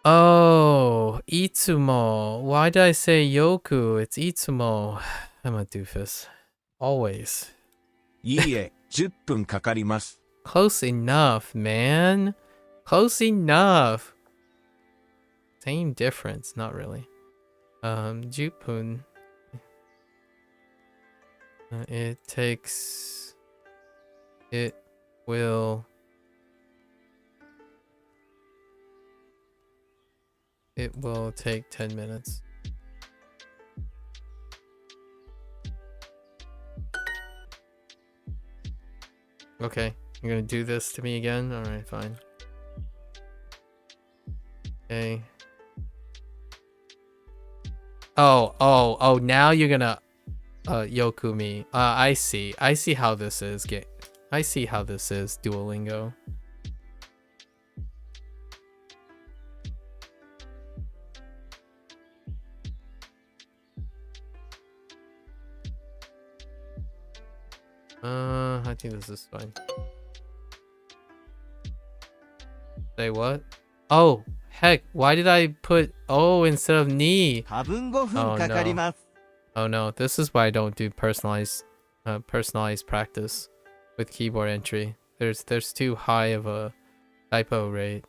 Oh, Itsumo. Why did I say Yoku? It's Itsumo. I'm a doofus. Always. いいえ、10分かかります。 Close enough, man. Close enough. Same difference, not really. Jupun. It takes. It will. It will take 10 minutes. Okay, you're gonna do this to me again? Alright, fine. Okay. Oh, now you're gonna Yoku me. I see how this is. I see how this is, Duolingo. I think this is fine. Say what? Oh, heck, why did I put O instead of ni? 多分5分かかります。Oh no, this is why I don't do personalized practice with keyboard entry. There's too high of a typo rate.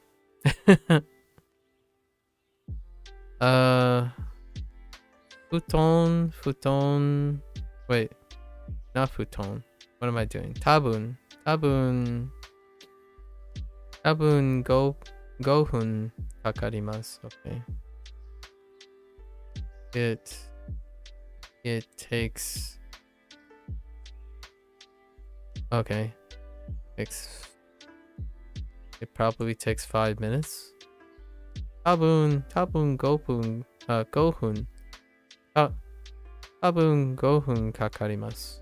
Futon. Wait, not futon. What am I doing? Tabun gohun kakarimasu. Okay. It takes. Okay. It probably takes 5 minutes. Tabun gohun. Tabun gohun kakarimasu.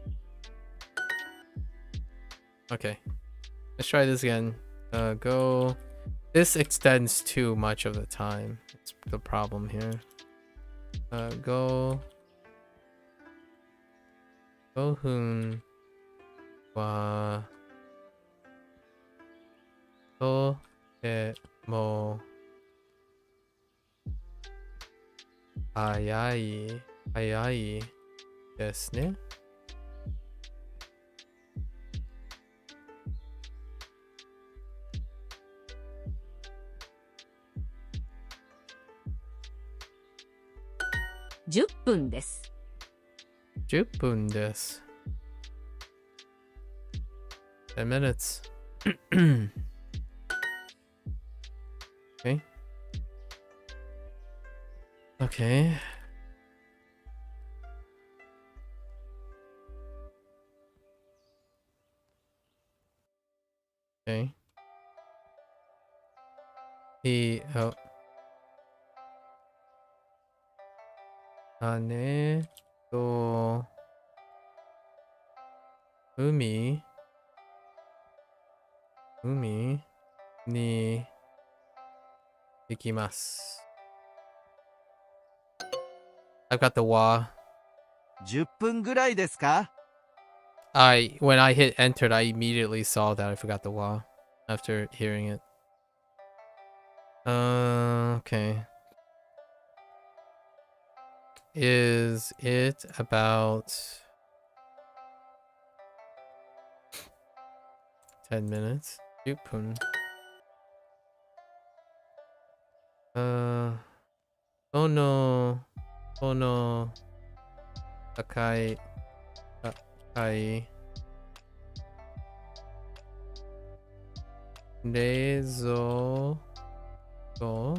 Okay. Let's try this again. Go. This extends too much of the time. It's the problem here. Go. Gohun wa totemo hayai desu ne. ?10 分です。10分です。10 minutes. Okay. Okay. Okay. Oh. 羽と海に行きます。I've got the wa. 10分ぐらいですか？ When I hit entered, I immediately saw that I forgot the wa after hearing it. Okay. Is it about 10 minutes? 10分。この高い冷蔵庫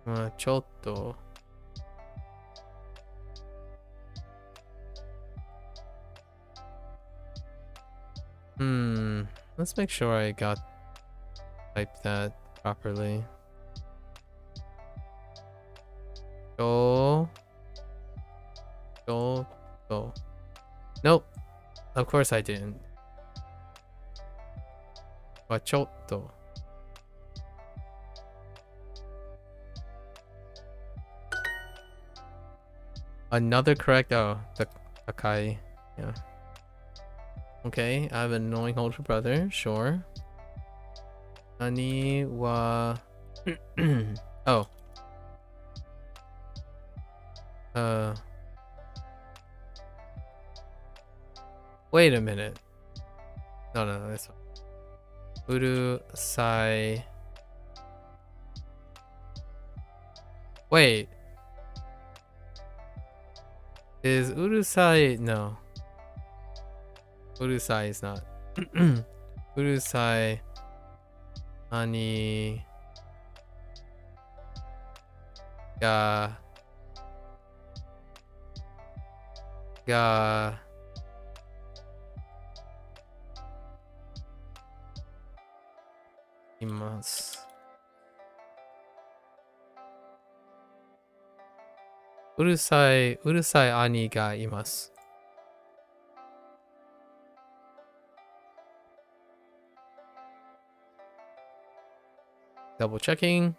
まあちょっとlet's make sure I typed that properly. Nope. Of course I didn't. まあちょっとAnother correct. Oh, the Akai. Yeah. Okay, I have an annoying older brother. Sure. Nani wa. Oh. Wait a minute. No, that's fine. Urusai. Wait. Is Urusai? No. Urusai is not. Urusai. Ani. Ga. Imasu. Urusai ani ga imasu. Double checking.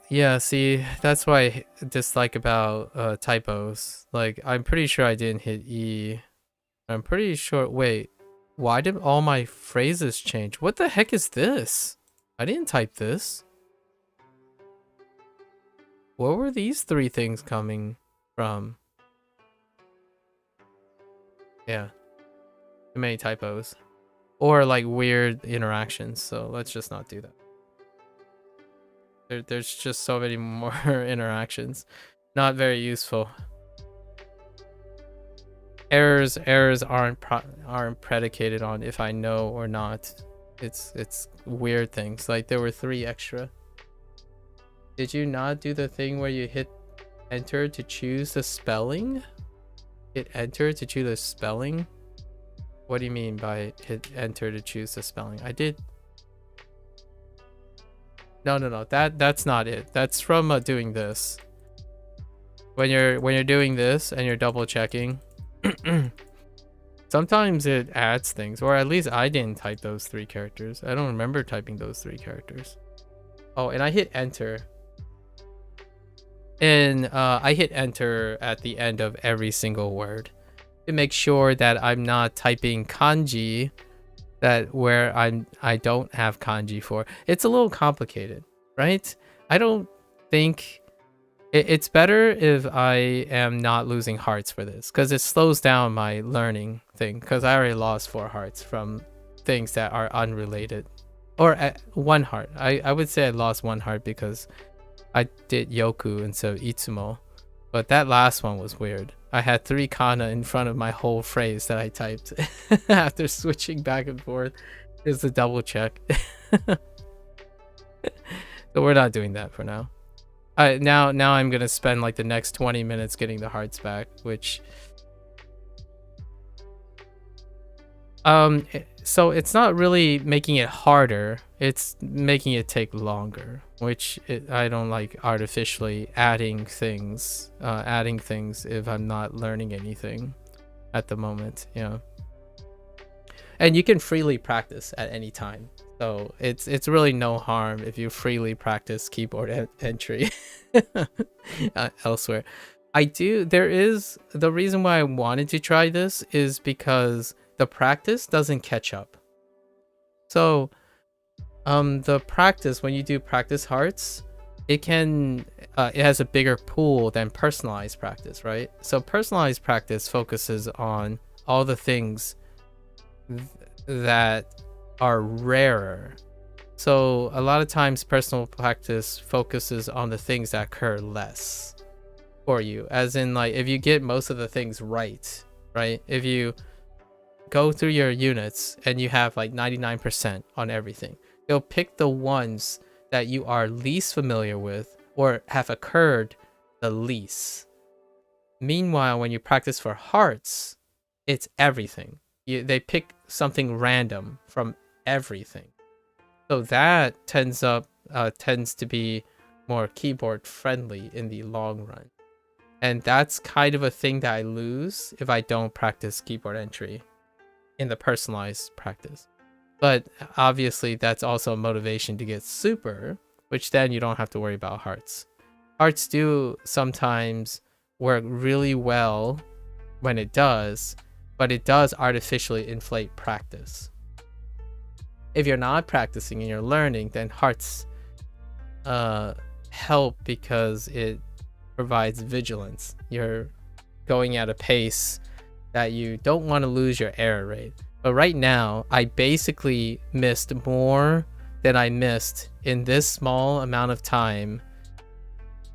Yeah, see, that's what I dislike about typos. Like, I'm pretty sure I didn't hit E. I'm pretty sure. Wait, why did all my phrases change? What the heck is this? I didn't type this. Where were these three things coming from? Yeah. Too many typos. Or like weird interactions, so let's just not do that. There's just so many more interactions. Not very useful. Errors aren't predicated on if I know or not. It's weird things. Like there were 3 extra. Did you not do the thing where you hit enter to choose the spelling? Hit enter to choose the spelling? What do you mean by hit enter to choose the spelling? I did. No. That's not it. That's from doing this. when you're doing this and you're double checking, sometimes it adds things, or at least I didn't type those 3 characters. I don't remember typing those 3 characters. Oh, and I hit enter. And I hit enter at the end of every single word to make sure that I'm not typing kanji that where I don't have kanji for. It's a little complicated, right? I don't think it's better if I am not losing hearts for this, because it slows down my learning thing, because I already lost 4 hearts from things that are unrelated. Or 1 heart. I would say I lost 1 heart because I did yoku instead of itsumo. But that last one was weird. I had 3 kana in front of my whole phrase that I typed after switching back and forth. It's a double check. So we're not doing that for now. Now I'm gonna spend like the next 20 minutes getting the hearts back, which so it's not really making it harder, it's making it take longer, which I don't like artificially adding things if I'm not learning anything at the moment, you know. And you can freely practice at any time, so it's really no harm if you freely practice keyboard entry elsewhere. The reason why I wanted to try this is because the practice doesn't catch up. So the practice, when you do practice hearts, it has a bigger pool than personalized practice, right? So personalized practice focuses on all the things that are rarer. So a lot of times personal practice focuses on the things that occur less for you, as in, like, if you get most of the things right, if you go through your units and you have like 99% on everything, you'll pick the ones that you are least familiar with or have occurred the least. Meanwhile, when you practice for hearts, it's everything. They pick something random from everything. So that tends to be more keyboard friendly in the long run. And that's kind of a thing that I lose if I don't practice keyboard entry in the personalized practice. But obviously that's also a motivation to get super, which then you don't have to worry about hearts. Hearts do sometimes work really well when it does, but it does artificially inflate practice. If you're not practicing and you're learning, then hearts help because it provides vigilance. You're going at a pace that you don't want to lose your error rate. But right now, I basically missed more than I missed in this small amount of time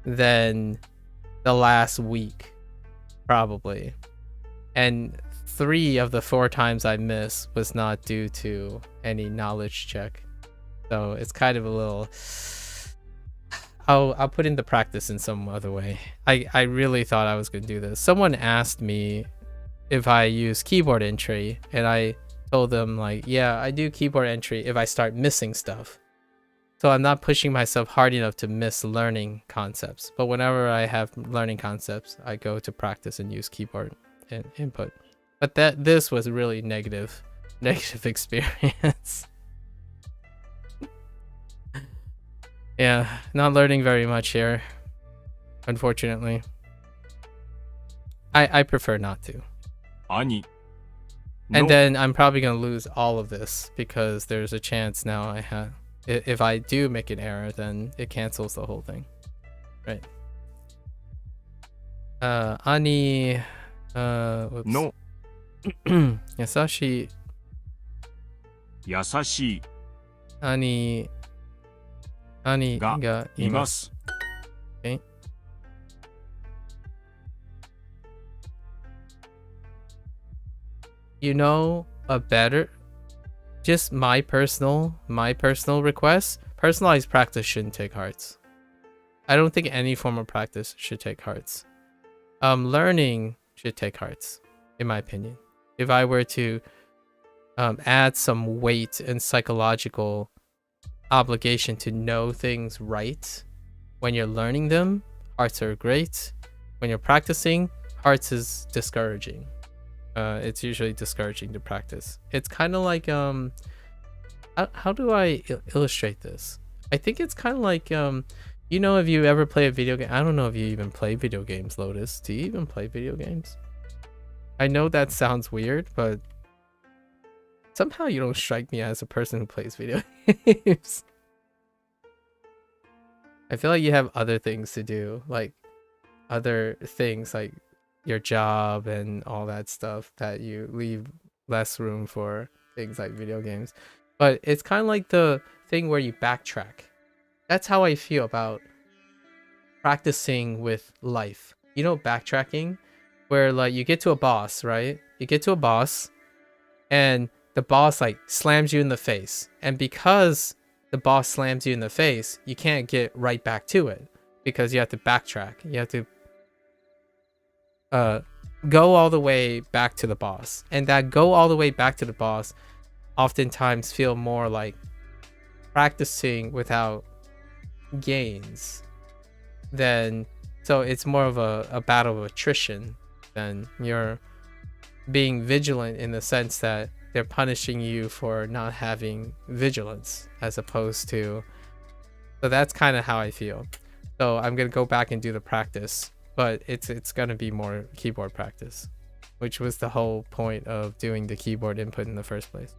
than the last week, probably. And 3 of the 4 times I missed was not due to any knowledge check. So it's kind of a little... I'll put in the practice in some other way. I really thought I was going to do this. Someone asked me if I use keyboard entry, and I told them, like, yeah, I do keyboard entry if I start missing stuff. So I'm not pushing myself hard enough to miss learning concepts. But whenever I have learning concepts, I go to practice and use keyboard and input. But this was really negative experience. Yeah, not learning very much here, unfortunately. I prefer not to. 兄 And then I'm probably going to lose all of this because there's a chance now if I do make an error, then it cancels the whole thing. Right. Ani, whoops. の Yasashi 優しい Ani がいます Okay. You know a better, just my personal request, personalized practice shouldn't take hearts. I don't think any form of practice should take hearts. Learning should take hearts, in my opinion. If I were to add some weight and psychological obligation to know things right when you're learning them, hearts are great. when you're practicing, hearts is discouraging. It's usually discouraging to practice. It's kind of like how do I illustrate this? I think it's kind of like you know, if you ever play a video game, I don't know if you even play video games, Lotus. Do you even play video games? I know that sounds weird, but somehow you don't strike me as a person who plays video games. I feel like you have other things to do, like other things like your job and all that stuff, that you leave less room for things like video games. But it's kind of like the thing where you backtrack. That's how I feel about practicing with life. You know, backtracking, where like you get to a boss, right? You get to a boss and the boss like slams you in the face. And because the boss slams you in the face, you can't get right back to it because you have to backtrack. You have to go all the way back to the boss. And that go all the way back to the boss oftentimes feel more like practicing without gains than, so it's more of a battle of attrition than you're being vigilant, in the sense that they're punishing you for not having vigilance, as opposed to, so that's kind of how I feel. So I'm gonna go back and do the practice, but it's gonna be more keyboard practice, which was the whole point of doing the keyboard input in the first place.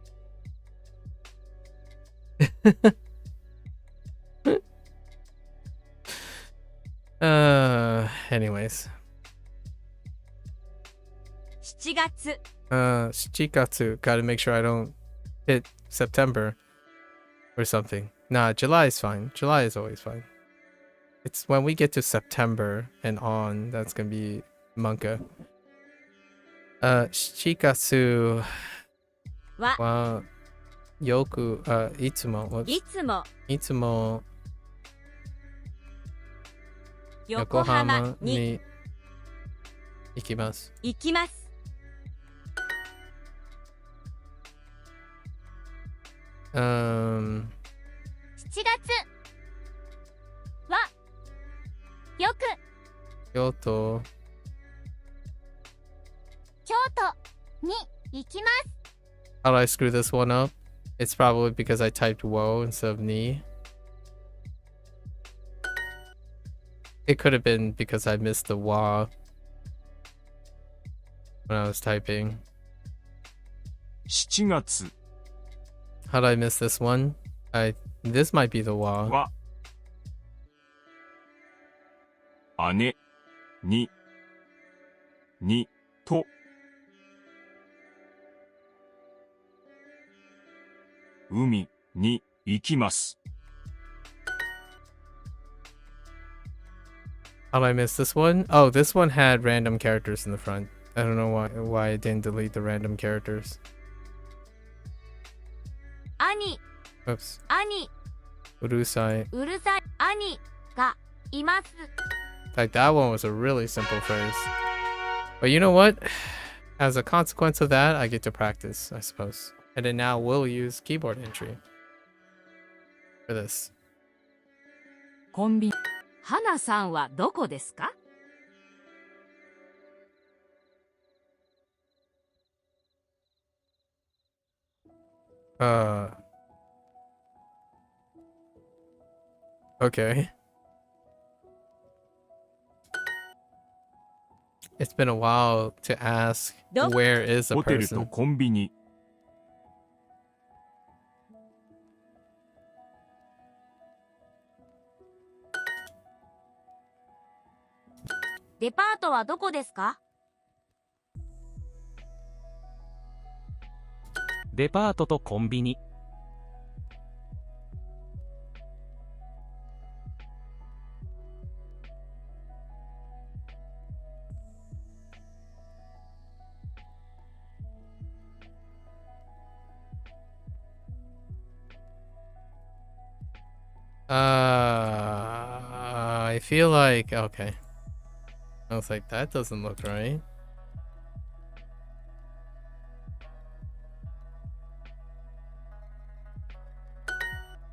Anyways. 7月 Shikatsu. Gotta make sure I don't hit September or something. Nah, July is fine. July is always fine. It's when we get to September and on, that's gonna be Monka. Shikatsu は wa yoku, itsumo. いつも Itsumo 横浜 Yokohama に ni ikimasu. 行きます。 7月はよく Kyoto. 京都に行きます。 How did I screw this one up? It's probably because I typed wo instead of ni. It could have been because I missed the wa when I was typing. 7月 How did I miss this one? This might be the wa. は姉にと海に行きます。 How did I miss this one? Oh, this one had random characters in the front. I don't know why I didn't delete the random characters. 兄 Oops. 兄 Urusai. うるさい兄がいます。 Like, that one was a really simple phrase. But you know what? As a consequence of that, I get to practice, I suppose. And then now we'll use keyboard entry for this. コンビ花さんはどこですか？ Okay. It's been a while to ask where is a ホテルと person. コンビニデパートはどこですか？ デパートとコンビニ。I feel like, okay. I was like, that doesn't look right.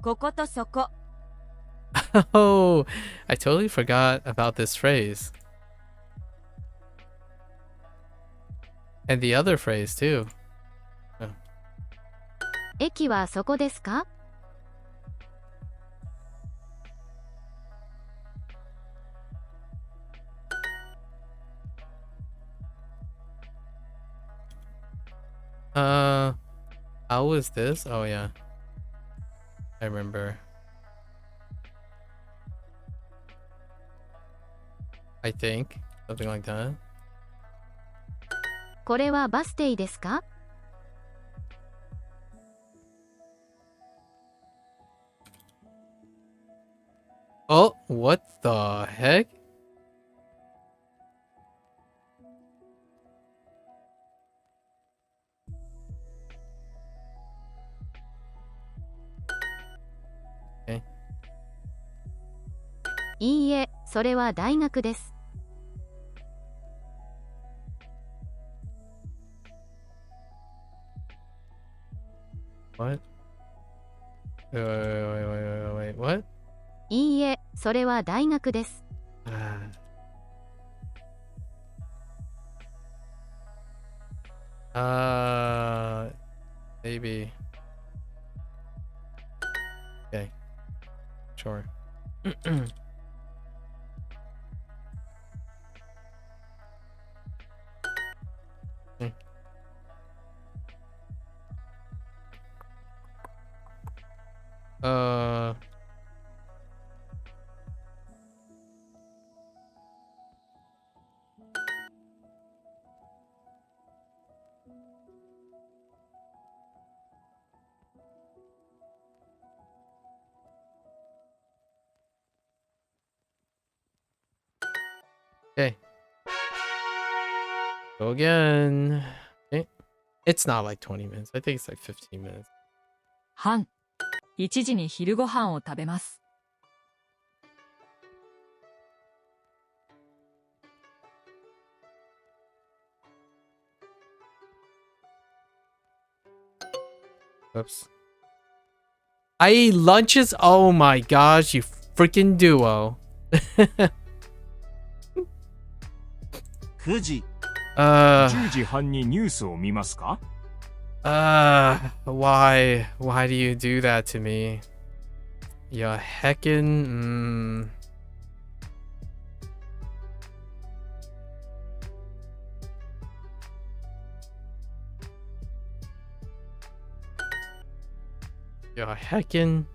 Koko. Oh, I totally forgot about this phrase. And the other phrase too. 駅はそこですか？ How was this? Oh yeah. I remember. I think. Something like that. これはバス停ですか？ Oh, what the heck? Okay. いいえ、それは大学です。 What? Wait. What? いいえ、それは大学です。 Maybe. Okay. Sure. Okay. Okay. Go again. Okay. It's not like 20 minutes. I think it's like 15 minutes. 半。1時に昼ご飯を食べます。 Oops. I eat lunches? Oh my gosh, you freaking duo. 9時。 10時半にニュースを見ますか？ why do you do that to me? Yeah, heckin', Yeah, heckin'.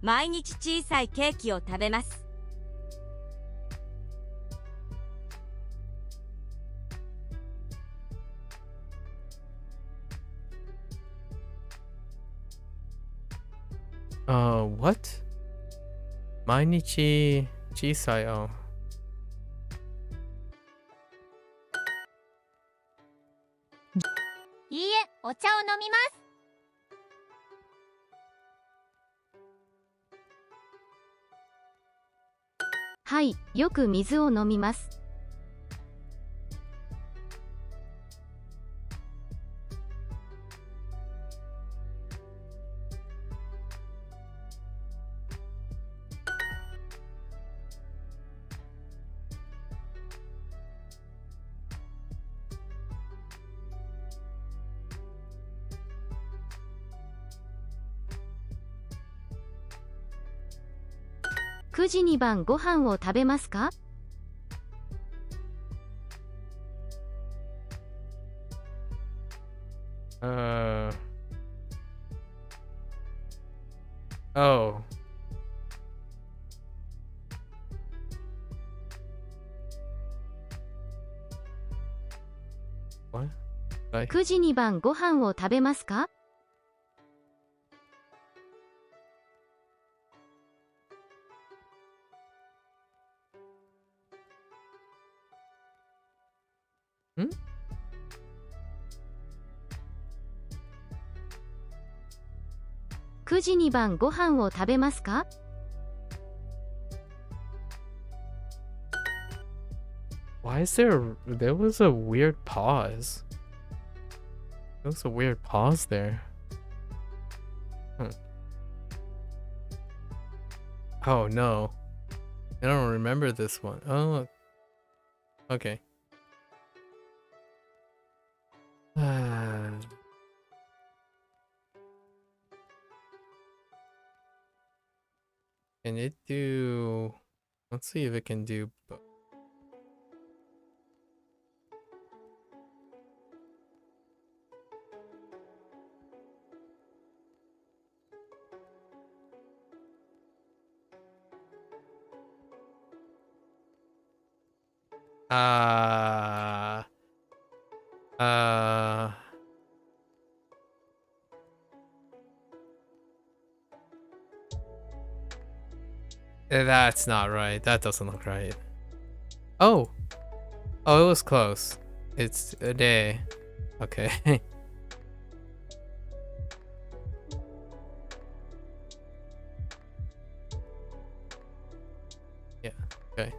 毎日小さいケーキを食べます。 What? 毎日小さいよ。いいえ、お茶を飲みます。 はい、よく水を飲みます。 9時に晩ご飯を食べますか？ Oh. What? 9時に晩ご飯を食べますか？ Hmm? 9時に晩ご飯を食べますか？ Why is there was a weird pause. There was a weird pause there. Oh no. I don't remember this one. Oh. Okay. Can it do... Let's see if it can do both. Uh... Uh... That's not right. That doesn't look right. Oh! Oh, it was close. It's a day. Okay. Yeah, okay.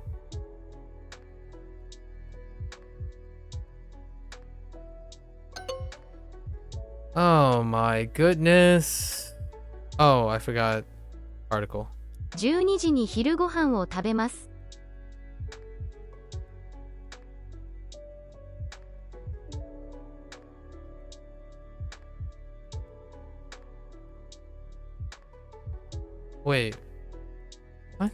Oh my goodness. Oh, I forgot article. 12時に昼ご飯を食べます。Wait. What?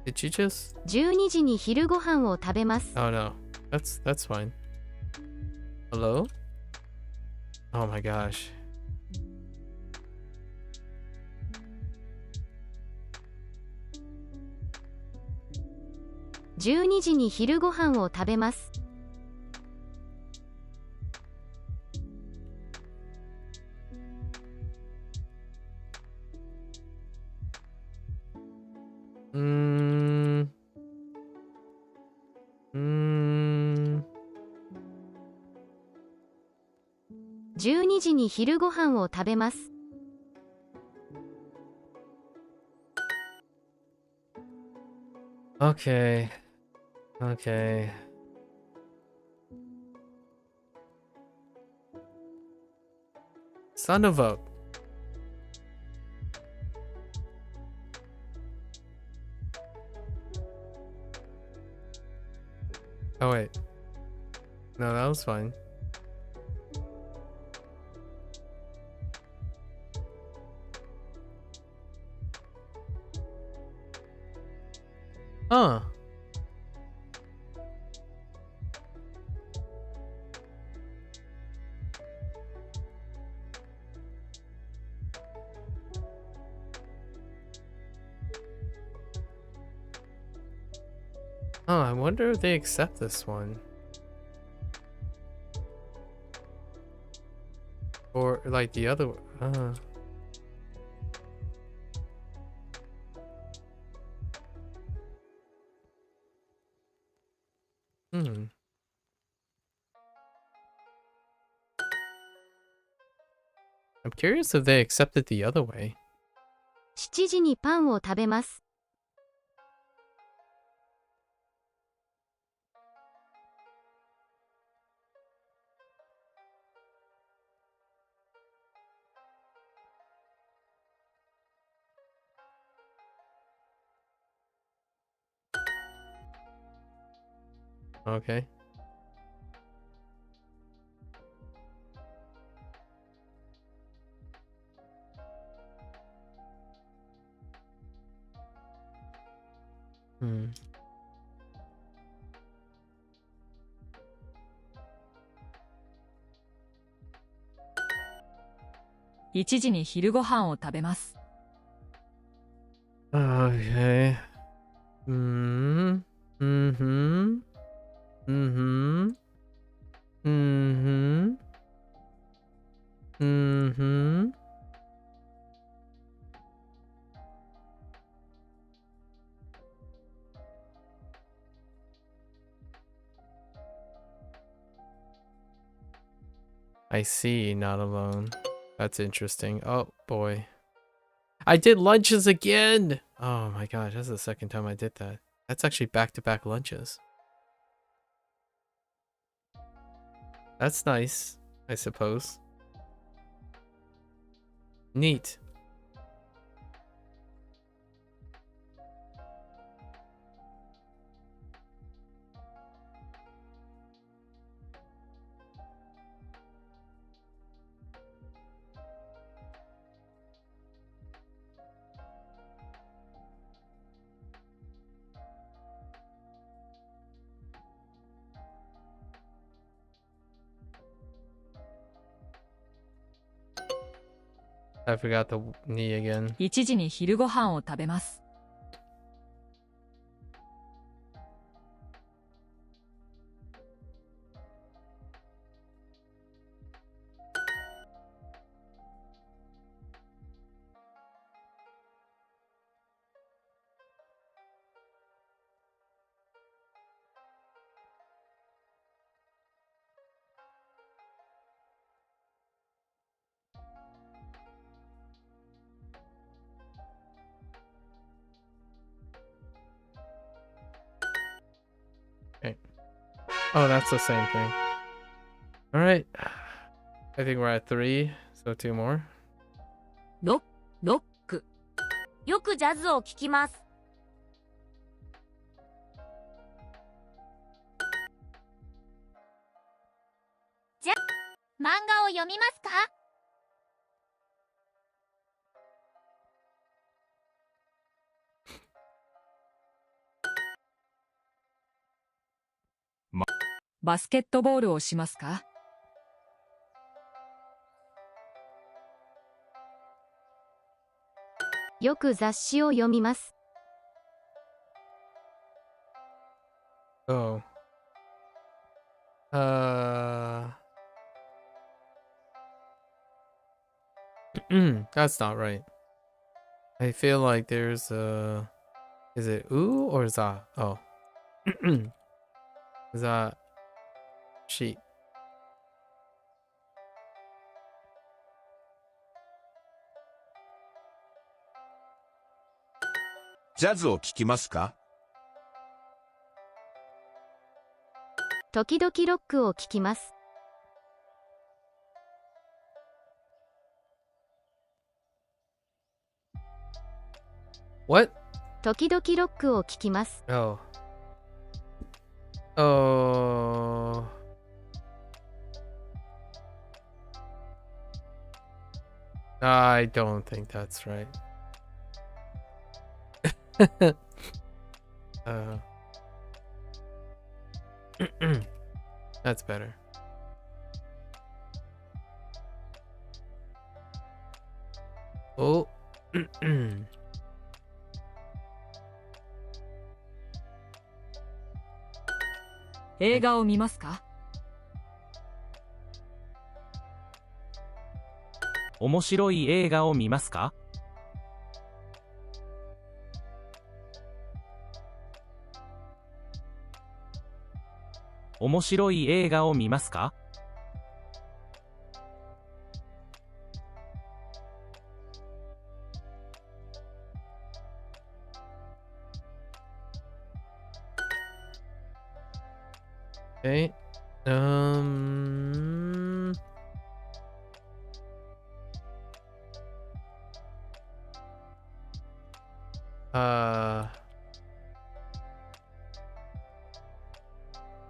Did you just... 12時に昼ご飯を食べます。 Oh no. That's fine. Hello? Oh my gosh.12時に昼ご飯を食べます。 12時に昼ご飯を食べます。 Okay. Okay. Son of a... Oh wait. No, that was fine. Huh. Oh, I wonder if they accept this one. Or like the other one. I'm curious if they accept it the other way. 7時にパンを食べます。 Okay. Hmm. 1時に昼ご飯を食べます。 Okay. Mm-hmm. Mm-hmm. Mm-hmm. Mm-hmm. Mm-hmm. I see, not alone. That's interesting. Oh boy. I did lunches again! Oh my gosh, that's the second time I did that. That's actually back-to-back lunches. That's nice, I suppose. Neat. I forgot the ni again. 1時に昼ご飯を食べます。Oh, that's the same thing. All right. I think we're at 3, so 2 more. ロック。よくジャズを聴きます。じゃ、漫画を読みますか？バスケットボールをしますか？よく雑誌を読みます。Oh. That's not right. I feel like there's a... Is it oo or za? Oh. Za... She. ジャズを聴きますか？時々ロックを聴きます。What? 時々ロックを聴きます。Oh. Oh. I don't think that's right. That's better. Oh. 映画を見ますか？面白い映画を見ますか？面白い映画を見ますか？Okay.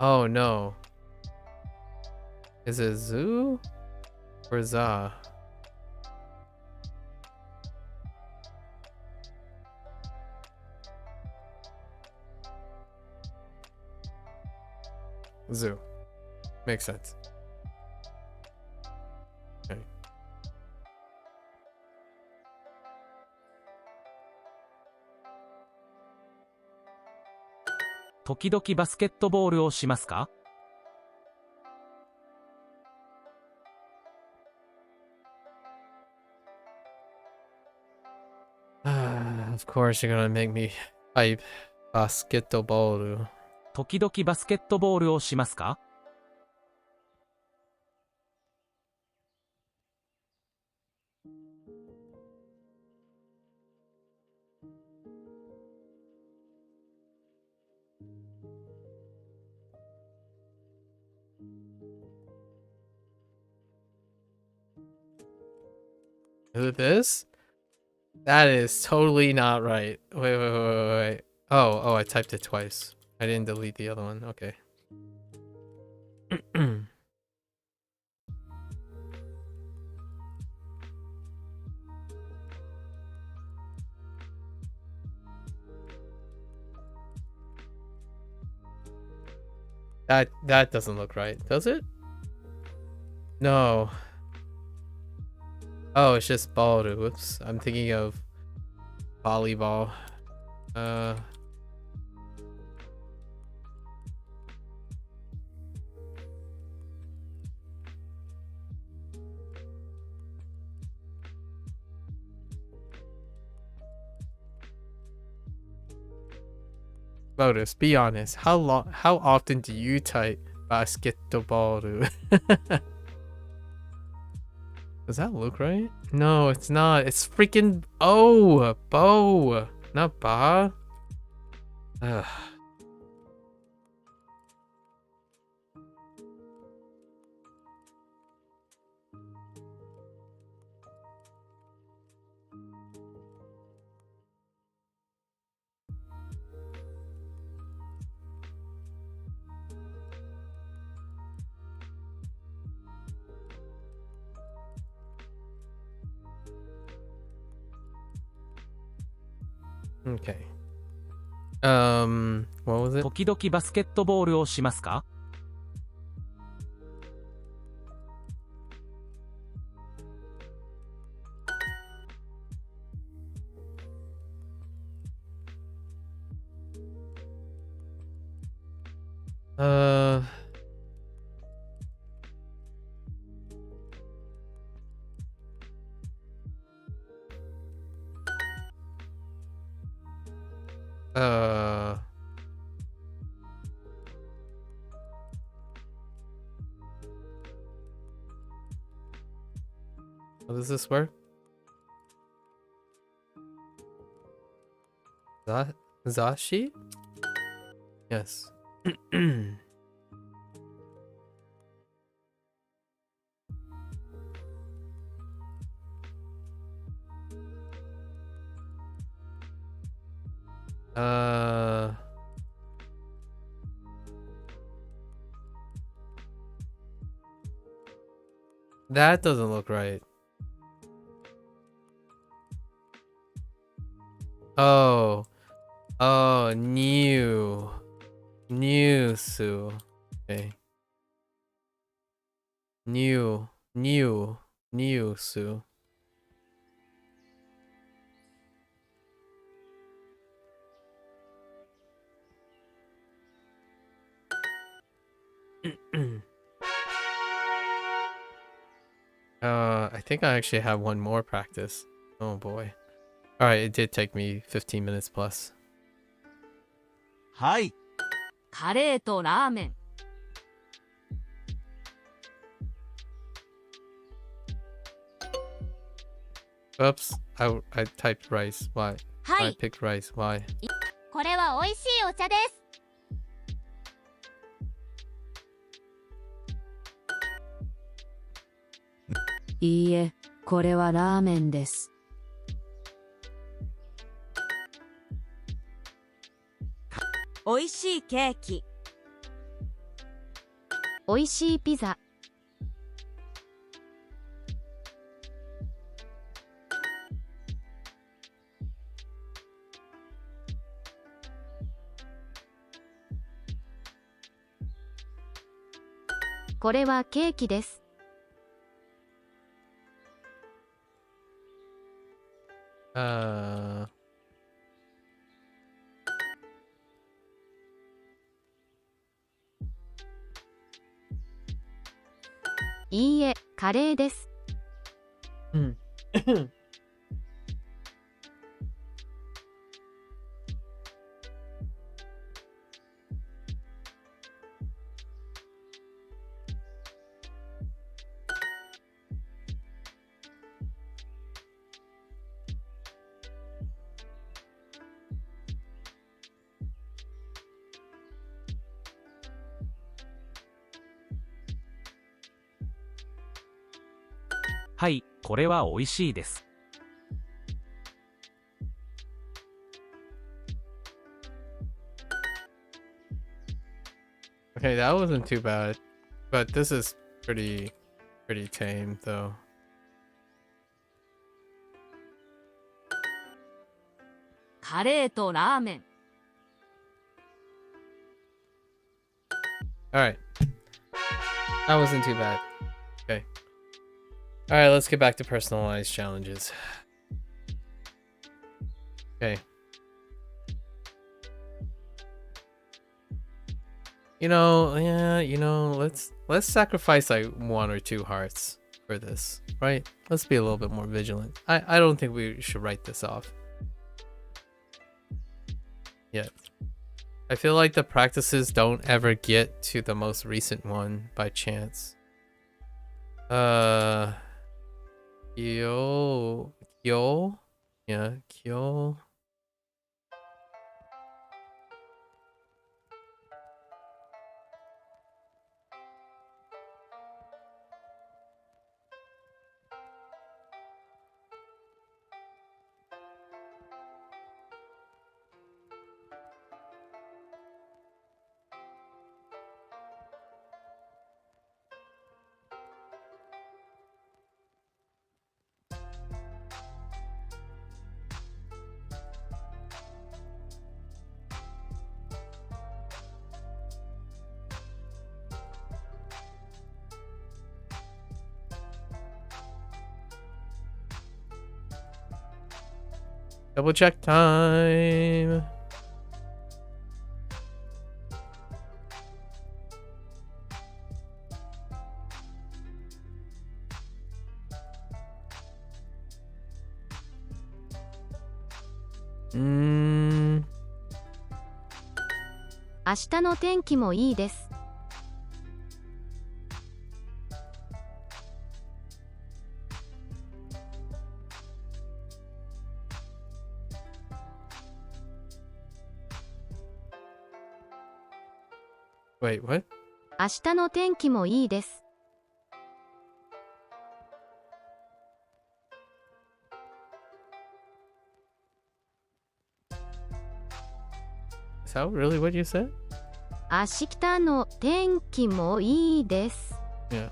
Oh no. Is it zoo or za? Zoo. Makes sense. Okay. 時々バスケットボールをしますか？Of course you're gonna make me type basketball. 時々バスケットボールをしますか？Is it this? That is totally not right. Wait. Oh, I typed it twice. I didn't delete the other one. Okay. That doesn't look right, does it? No. Oh, it's just ball. Whoops. I'm thinking of volleyball. Lotus, be honest. How often do you type basketball? Does that look right? No, it's not. It's freaking bow, not ba. Ugh. Okay. What was it? 時々バスケットボールをしますか？ Uh, uh, how does this work? Zashi? Yes. That doesn't look right. Oh, new Sue. Okay. New Sue. I think I actually have one more practice. Oh boy. Alright, it did take me 15 minutes plus. はい。カレーとラーメン。 Oops, I typed rice. Why? は I い、 picked rice. Why? これは美味しいお茶です。いいえ、これはラーメンです。美味しいケーキ。美味しいピザ。これはケーキです。いいえ、カレーです。はい、これは美味しいです。 Okay, that wasn't too bad. But this is pretty tame though. カレーとラーメン。 Alright. That wasn't too bad. Okay. All right, let's get back to personalized challenges. Okay. Let's sacrifice like 1 or 2 hearts for this, right? Let's be a little bit more vigilant. I don't think we should write this off yet. I feel like the practices don't ever get to the most recent one by chance. Kyo. Yeah, Kyo. Double check time. Mm. 明日の天気もいいです。Wait, what? 明日の天気もいいです。Is that really what you said? 明日の天気もいいです。Yeah.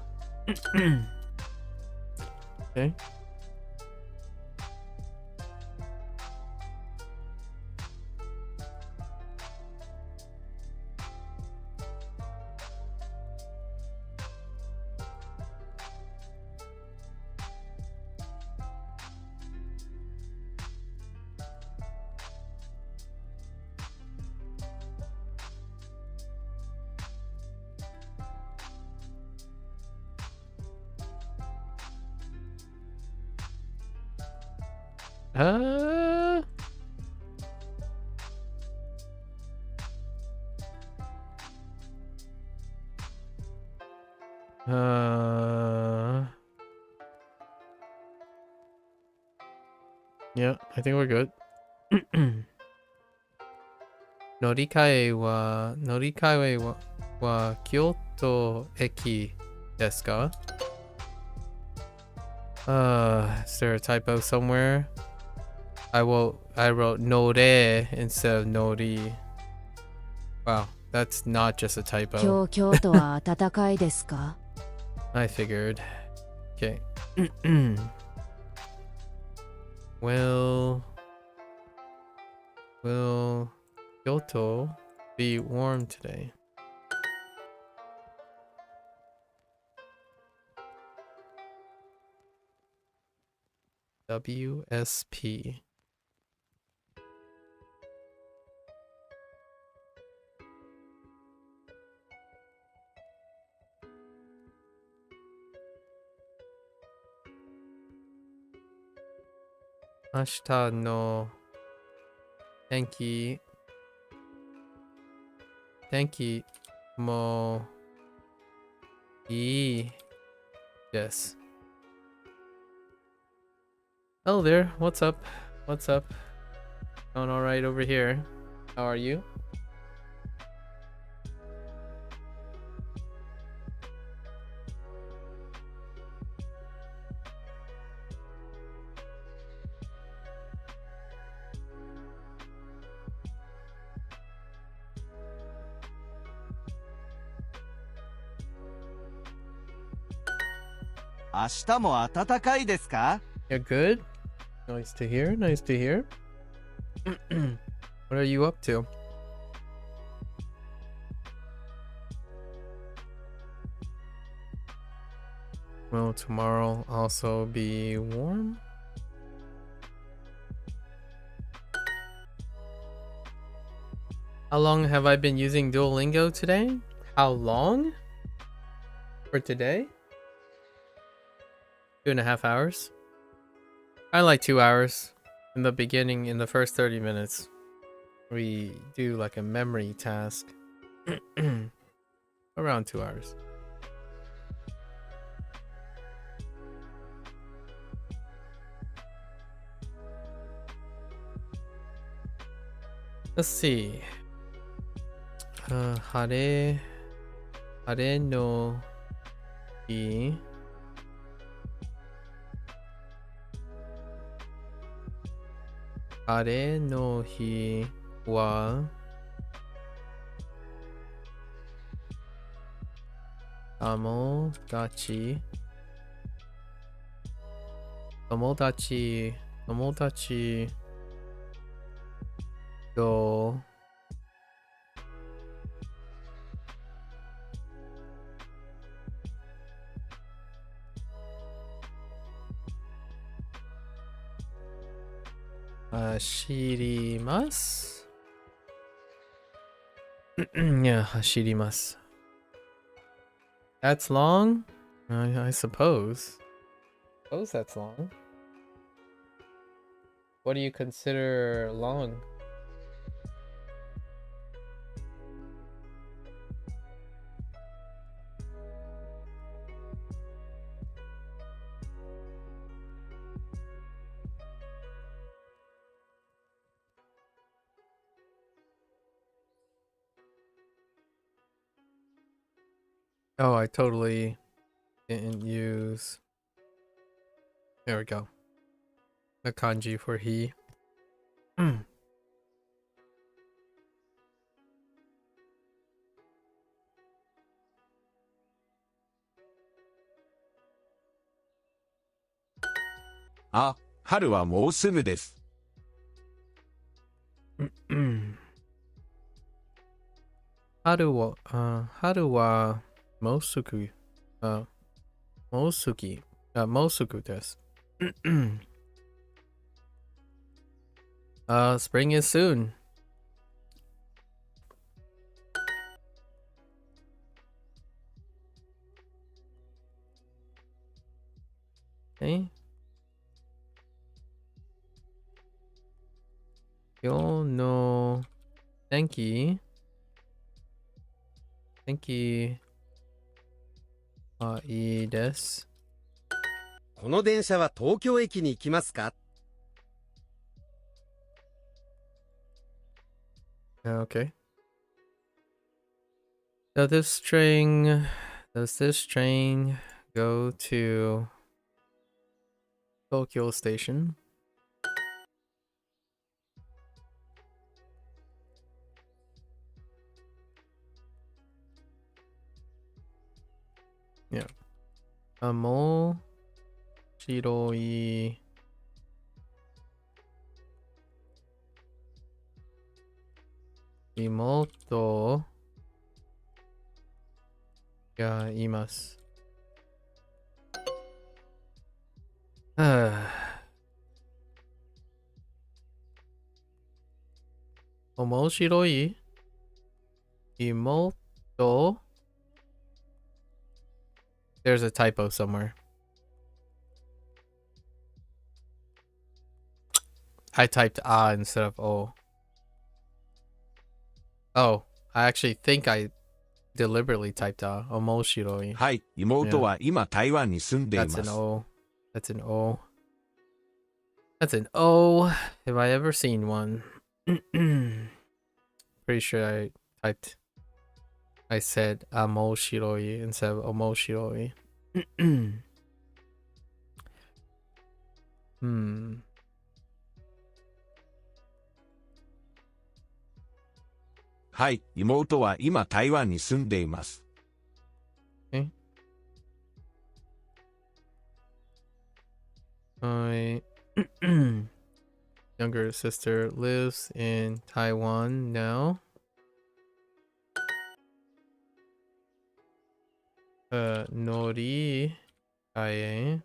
Okay. Uh, yeah, I think we're good. 乗り換えは京都駅ですか? Is there a typo somewhere? I wrote nore instead of nori. Wow, that's not just a typo. 今日京都は暖かいですか? I figured. Okay. Will Kyoto be warm today? WSP. Ashita no Tenki mo ii desu. Hello there, what's up? What's up? Going alright over here. How are you? You're good? Nice to hear, nice to hear. What are you up to? Will tomorrow also be warm? How long have I been using Duolingo today? How long? For today? 2.5 hours? I like 2 hours. In the beginning, in the first 30 minutes, we do like a memory task. Around 2 hours. Let's see. 晴れの日晴れの日は友達と走ります。Yeah, 走ります。That's long? I suppose. Suppose that's long. What do you consider long? Oh, I totally didn't use. There we go. The kanji for he. Ah, 春はもうすぐです。春はもうすぐ、もうすぐです。Spring is soon. Okay. 今日の天気いいです。この電車は東京駅に行きますか？ Okay. Does this train go to Tokyo Station? Yeah. 面白い妹がいます。面白い妹 There's a typo somewhere. I typed ah instead of oh. Oh, I actually think I deliberately typed ah. Omoshiroi. はい、妹は今台湾に住んでいま That's す。 an O. That's an O. That's an O. Have I ever seen one? Pretty sure I said amoshiroi instead of omoshiroi. Hmm. はい、妹は今台湾に住んでいます。My younger sister lives in Taiwan now. Nori Kae.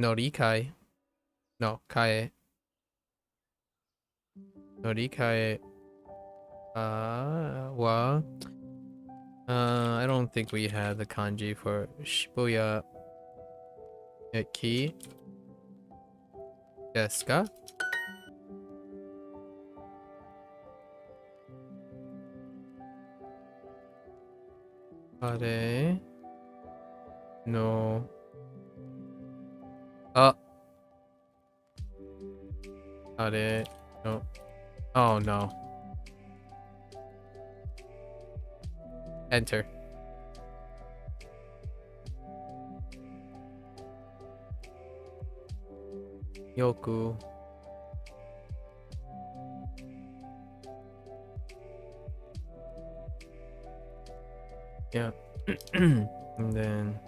Norikai. No, kae. Norikai. Wa. I don't think we have the kanji for Shibuya Eki. Desu ka? Are no. Are no. Oh no. Enter. Yoku. Yeah. And then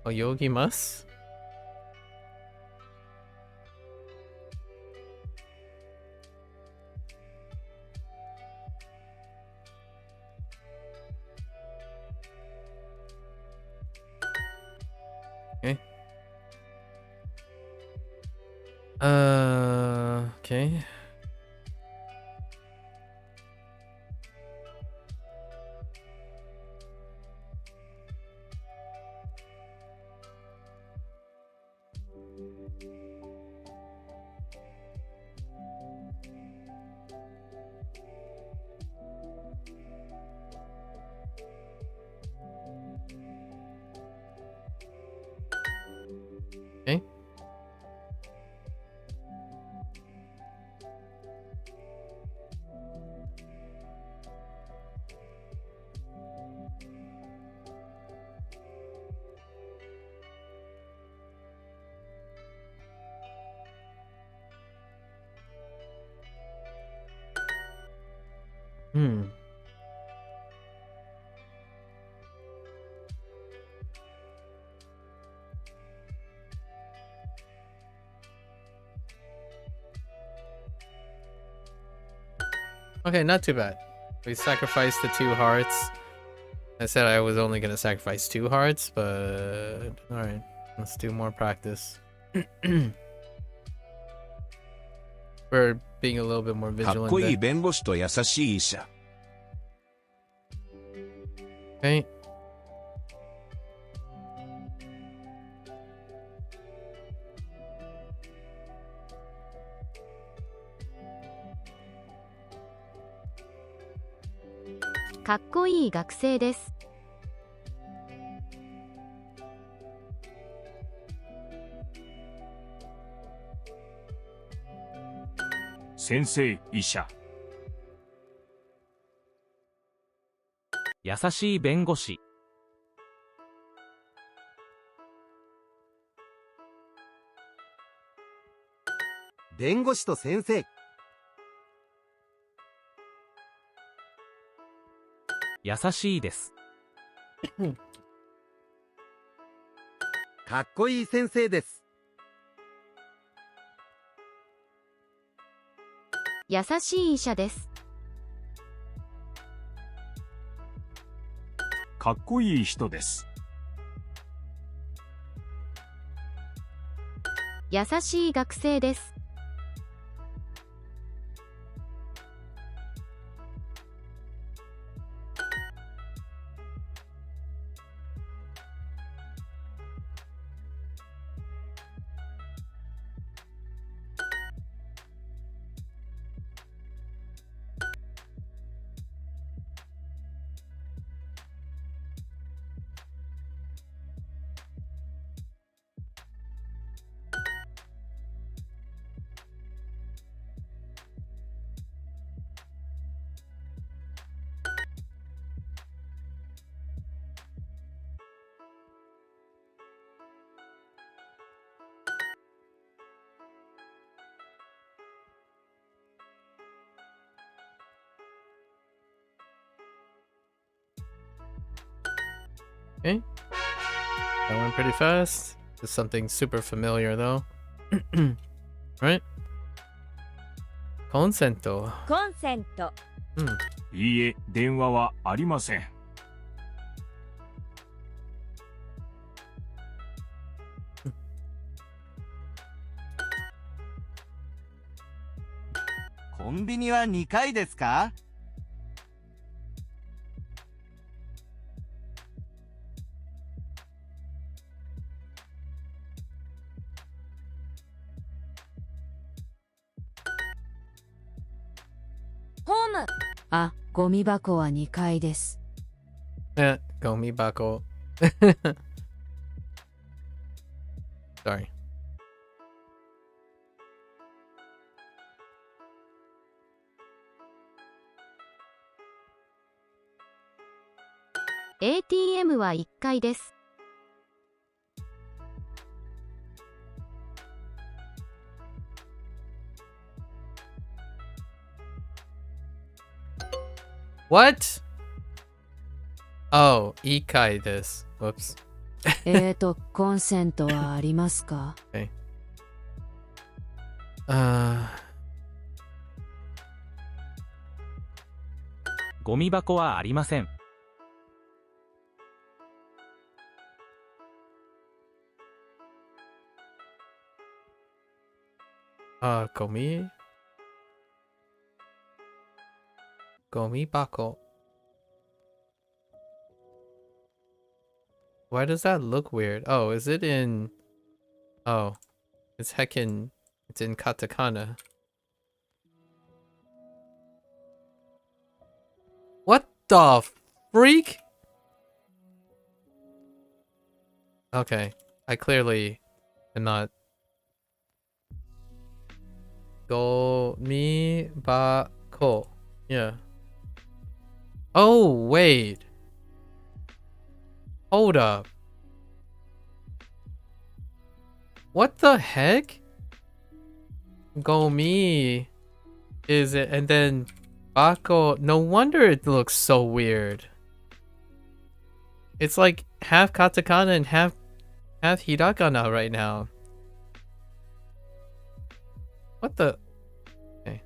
Oyogimasu? Okay. Okay. Okay. Hmm. Okay, not too bad. We sacrificed the 2 hearts. I said I was only gonna sacrifice 2 hearts, but alright. Let's do more practice. We're being a little bit more かっ vigilant こいい there. 弁護士と優しい医者。 Okay. .かっこいい学生です。先生、医者。優しい弁護士。弁護士と先生。優しいです。かっこいい先生です。優しい医者です。かっこいい人です。優しい学生です。Okay. That went pretty fast. Just something super familiar though. Right? コンセント。コンセント。いいえ、電話はありません。コンビニは2階ですか？ホーム。あ、ゴミ箱は2階です。ゴミ箱。Sorry. ATM は1階です。What? Oh, いい階です。Whoops. コンセントはありますか？ Okay. ゴミ箱はありません。ゴミ箱. Why does that look weird? Oh, is it in... Oh, it's heckin... It's in katakana. What the freak? Okay, I clearly am not... Gomibako. Yeah. Oh, wait. Hold up. What the heck? Gomi is it, and then Bako. No wonder it looks so weird. It's like half katakana and half hiragana right now. What the? Okay.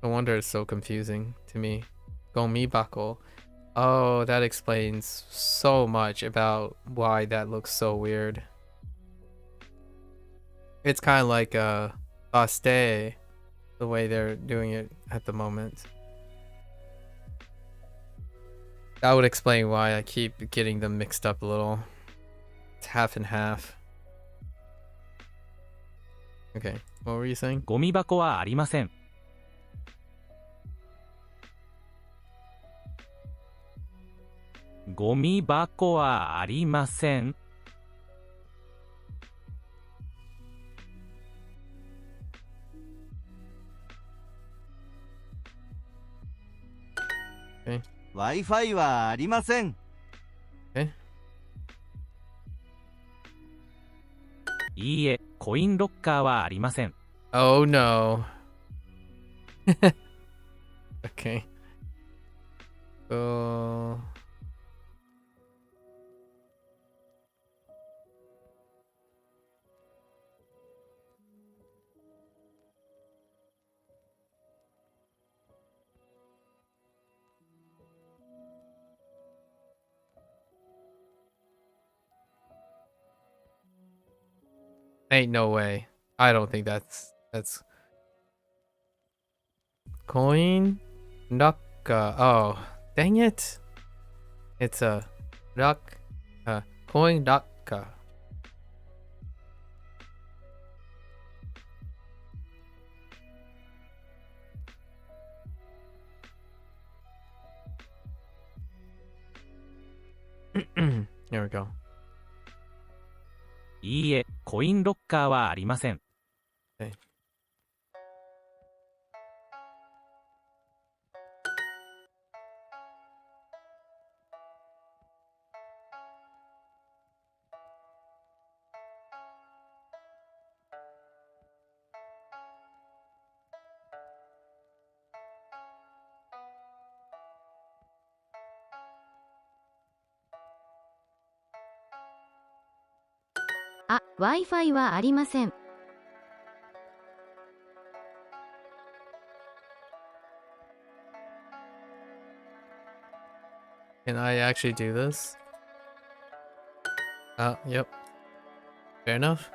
No wonder it's so confusing to me. Gomi Bako. Oh, that explains so much about why that looks so weird. It's kind of like Baste, the way they're doing it at the moment. That would explain why I keep getting them mixed up a little. It's half and half. Okay, what were you saying? ゴミ箱はありません。ゴミ箱はありません。Wi-Fi はありません。いいえ、コインロッカーはありません。Oh no. Okay. Ain't no way. I don't think that's coin Naka. Oh, dang it. It's a coin Naka. There we go. いいえ、コインロッカーはありません。Okay. あ、Wi-Fi はありません。Can I actually do this? Yep. Fair enough.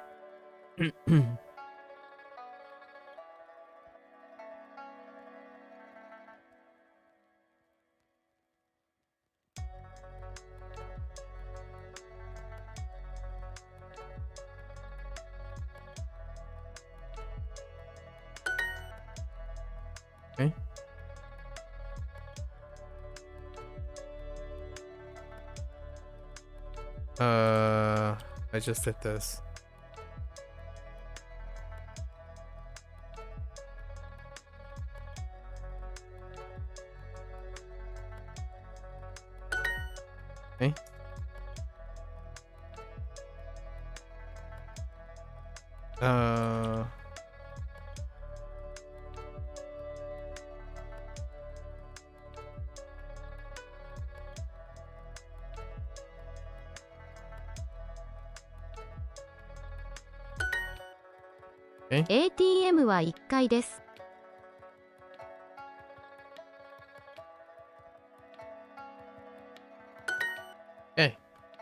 Okay. I just did this. Okay. Uh. ATM は1階です。Okay,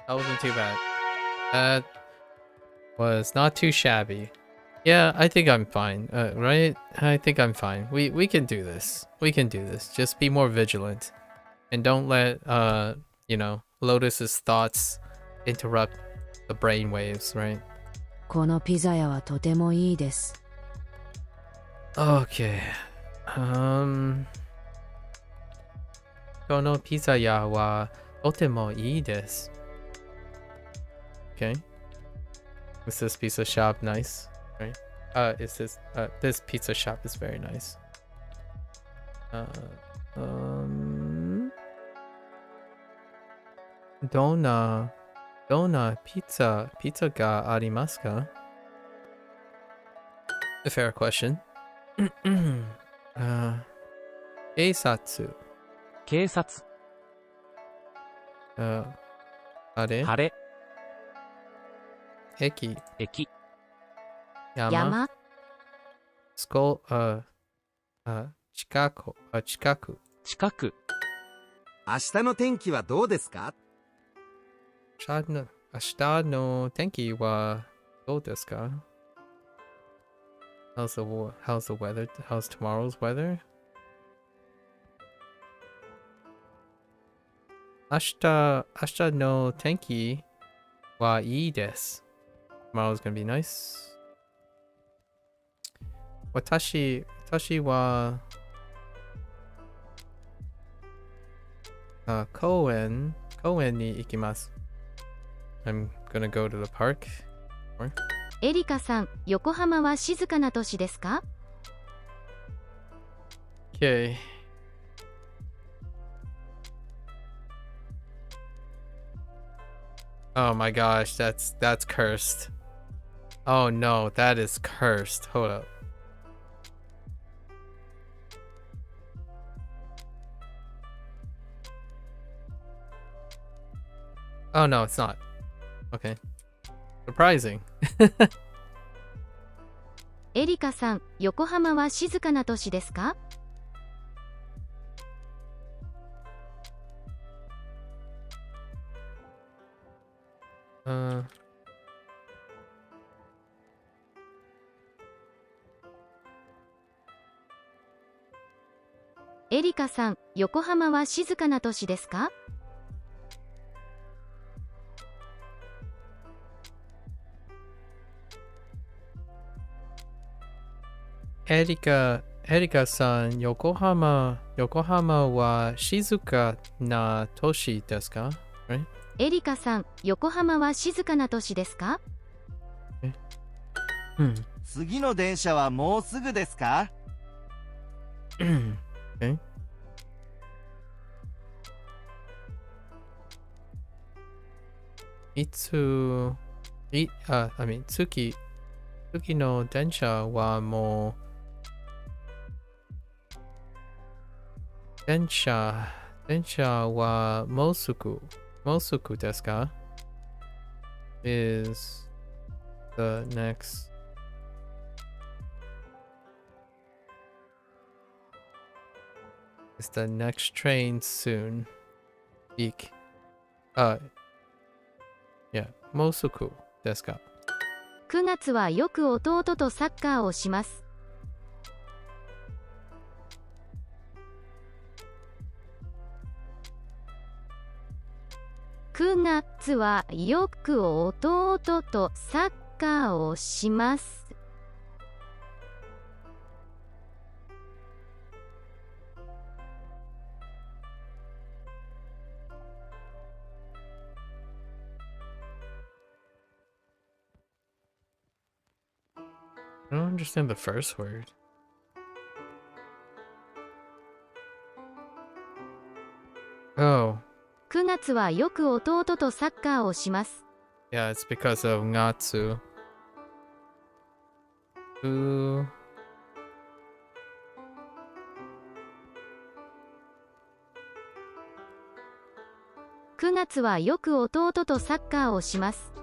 that wasn't too bad. That was not too shabby. Yeah, I think I'm fine. Right? I think I'm fine. We can do this. We can do this. Just be more vigilant, and don't let you know, Lotus's thoughts interrupt the brain waves. Right? このピザ屋はとてもいいです。Okay. このピザ屋はとてもいいです。Okay. Is this pizza shop nice? Right? Is this pizza shop is very nice. Donna pizza ga arimasu ka? A fair question. 警察。警察。あれ？晴れ。駅。駅。山。近く。近く。近く。明日の天気はどうですか？明日の天気はどうですか？ How's the weather? How's tomorrow's weather? 明日の天気はいいです。Tomorrow's gonna be nice. 私は公園に行きます。I'm gonna go to the park. エリカさん、横浜は静かな都市ですか？ Okay. Oh my gosh, that's cursed. Oh no, that is cursed. Hold up. Oh no, it's not. Okay. Surprising. エリカさん、横浜は静かな都市ですか？エリカさん、横浜は静かな都市ですか？エリカさん、横浜は静かな都市ですか？ Right? エリカさん、横浜は静かな都市ですか？次の電車はもうすぐですか？ Okay. 次の電車はもう電車はもうすぐですか？ Is the next train soon? Speak. Yeah. もうすぐですか？ 9月はよく弟とサッカーをします。9月はよく弟とサッカーをします。I don't understand the first word. Oh. 9月はよく弟とサッカーをします。Yeah, it's because of ngatsu. 9 9月はよく弟とサッカーをします。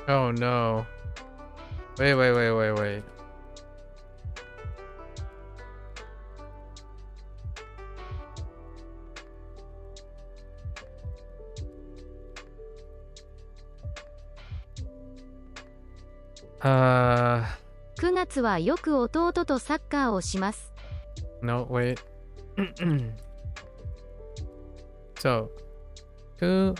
Oh no. Wait. Uh, 9月はよく弟とサッカーをします。no, wait. So, 9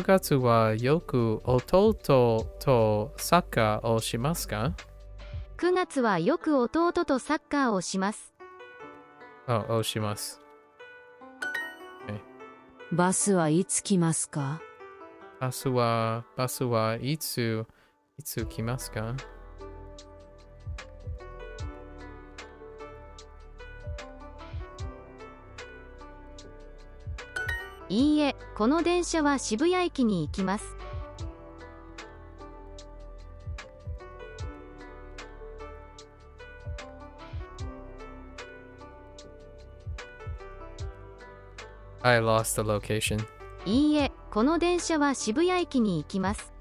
月はよく弟とサッカーをしますか？ 9月はよく弟とサッカーをします。をします。Okay. バスはいつ来ますか？バスはいつ来ますか？いいえ、この電車は渋谷駅に行きます。I lost the location. いいえ、この電車は渋谷駅に行きます。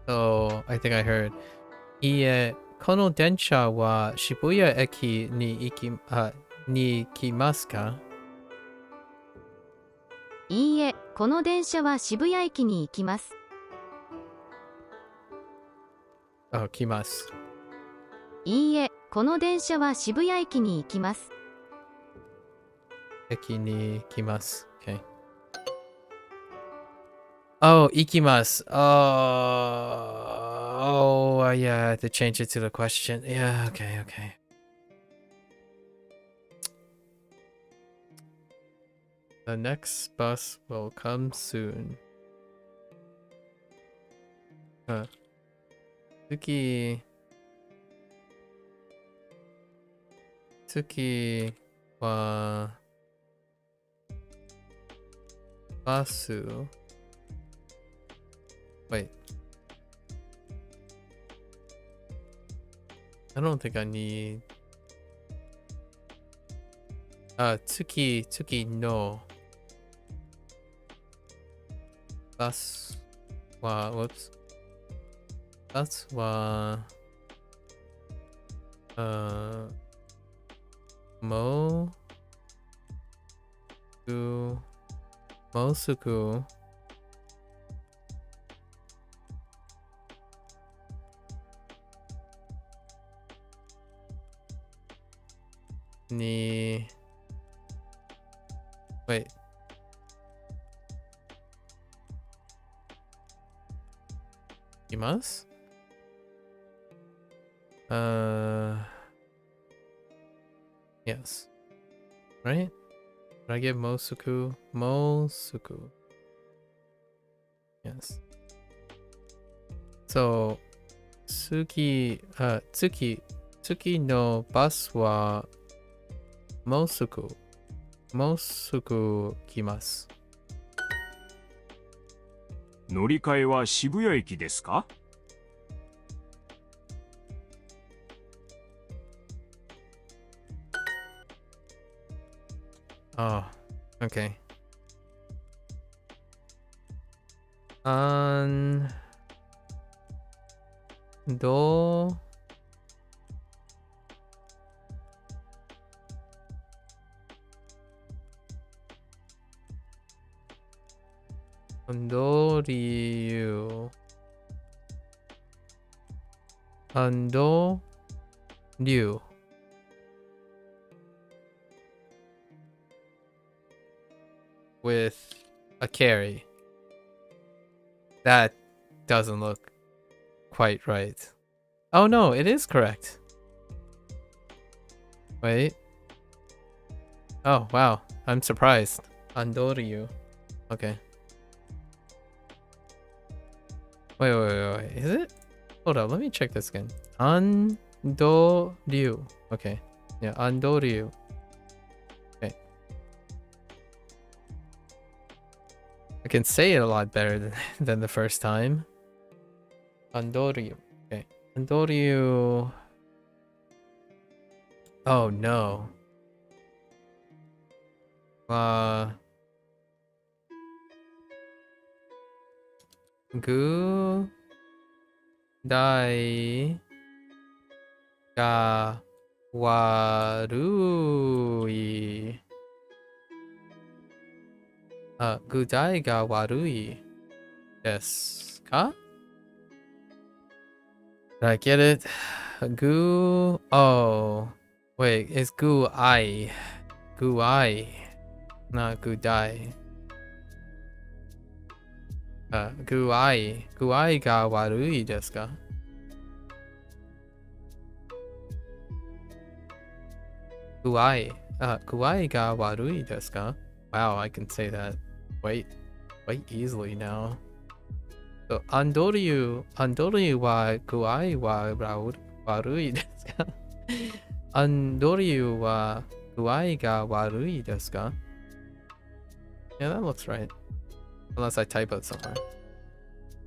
So, I think I heard. いいえ、この電車は渋谷駅に行きますか？いいえ、この電車は渋谷駅に行きます。来ます。いいえ、この電車は渋谷駅に行きます。駅に来ます。Okay. Oh, 行きます。Yeah, I had to change it to the question. Yeah, okay. The next bus will come soon. 次はバス。Wait. I don't think I need. 次のバスは、whoops. バスは、もうすぐに Wait. Ikimasu? Yes. Right? Did I give Mosuku? Mosuku. Yes. So, Tsuki no bus wa Mosuku kimasu. 乗り換えは渋谷駅ですか？ Oh, okay. Ando Andoryu. Andoryu. With a carry. That doesn't look quite right. Oh no, it is correct. Wait. Oh wow, I'm surprised. Andoryu. Okay. Wait, is it? Hold up, let me check this again. Andoryu. Okay. Yeah, Andoryu. Okay. I can say it a lot better than the first time. Andoryu. Okay. Andoryu. Oh no. Gu dai ga warui. Gudai ga warui desu ka? Did I get it? Gu. Oh. Wait, it's gu ai. Gu ai. Not gudai. Guai. Guai ga warui desu ka? Guai. Guai ga warui desu ka? Wow, I can say that quite easily now. So, Andoryu wa guai wa warui desu ka? Andoryu wa guai ga warui desu ka? Yeah, that looks right. Unless I type out somewhere.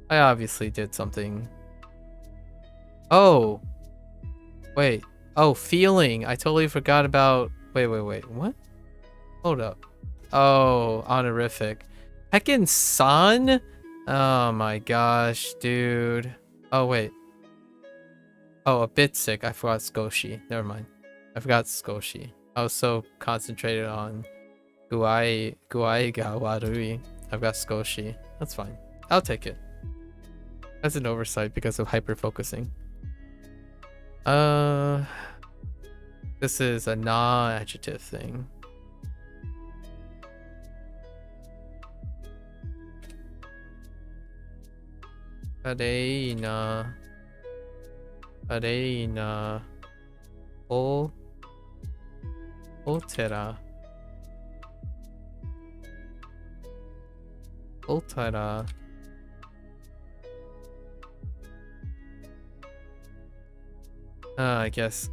I obviously did something. Oh! Wait. Oh, feeling! I totally forgot about... Wait. What? Hold up. Oh, honorific. Heckin' san? Oh my gosh, dude. Oh, wait. Oh, a bit sick. I forgot Skoshi. Never mind. I forgot Skoshi. I was so concentrated on Guai ga warui. I've got Skoshi. That's fine. I'll take it. That's an oversight because of hyper-focusing. This is a non-adjective thing. Arena. Otera. Otara. I guess.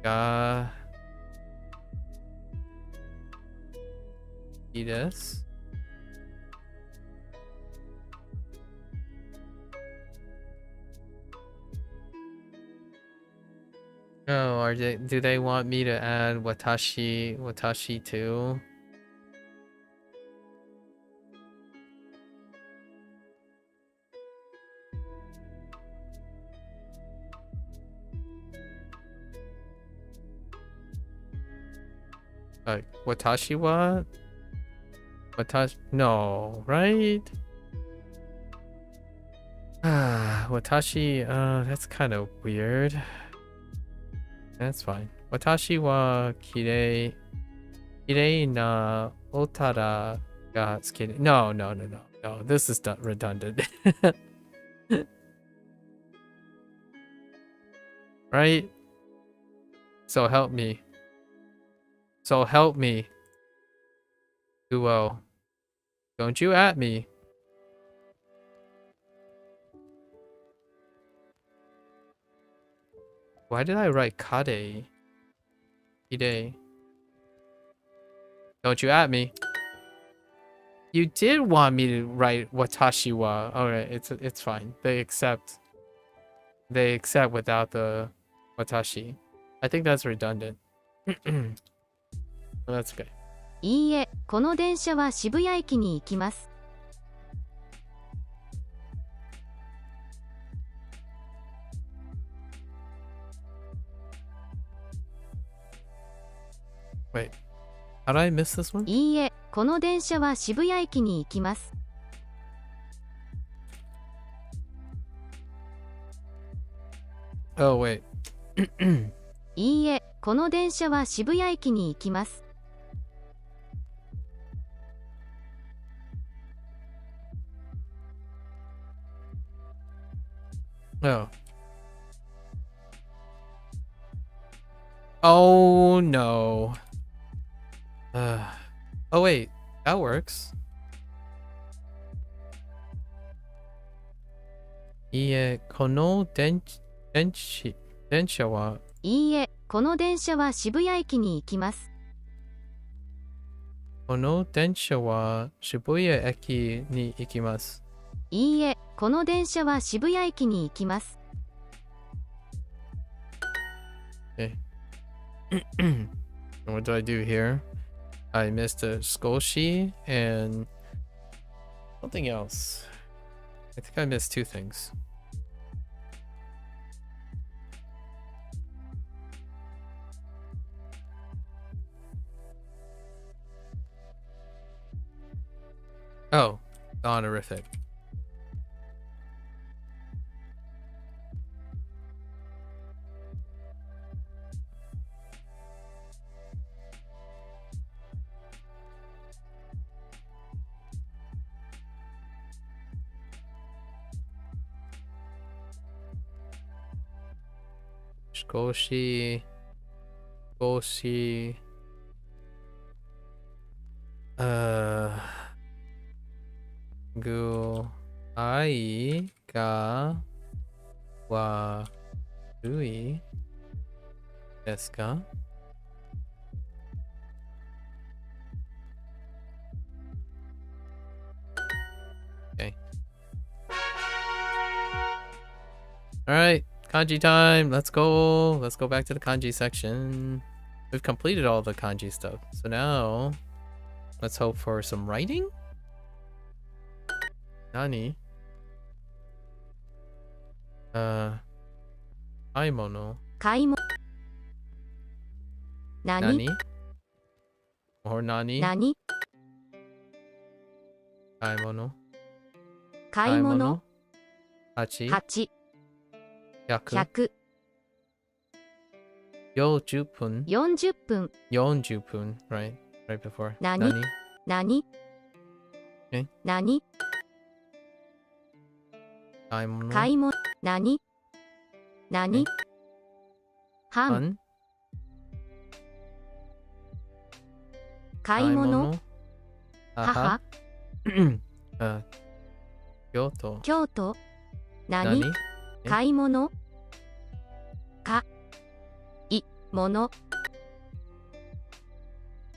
Ga. Ides. Oh, do they want me to add watashi too? Watashi wa? Watashi? No, right? Watashi, that's kind of weird. That's fine. Watashi wa kirei na Otara ga tsukeru. No. This is redundant. Right? So help me. Duo. Don't you at me. Why did I write kade? Ide. Don't you at me. You did want me to write watashi wa. Alright, it's fine. They accept without the watashi. I think that's redundant. Well, that's okay. いいえ、この電車は渋谷駅に行きます。Wait. How did I miss this one? いいえ、この電車は渋谷駅に行きます。Oh, wait. いいえ、この電車は渋谷駅に行きます。Oh. Oh, no. Oh, wait. That works. いいえ、この電車は、いいえ、この電車は渋谷駅に行きます。この電車は渋谷駅に行きます。いいえ、この電車は渋谷駅に行きます。Okay. What do I do here? I missed a skoshi and something else. I think I missed two things. Oh, the honorific. Skoshi. Gu ai ga warui desu ka? Okay. All right, kanji time. Let's go. Let's go back to the kanji section. We've completed all the kanji stuff. So now let's hope for some writing. Nani? Aimono. 買い物。何 Nani? Or nani? 何 Aimono. 買い物。 Hachi. 8、 Yaku. 100、 40分. 40分。 40分. Right before. Nani? 何 え何 Aimono. 買い物。何何半。 An? 買い物。 Aha. 母。Kyoto. 京都。何 Nani? 買い物。か。い。もの。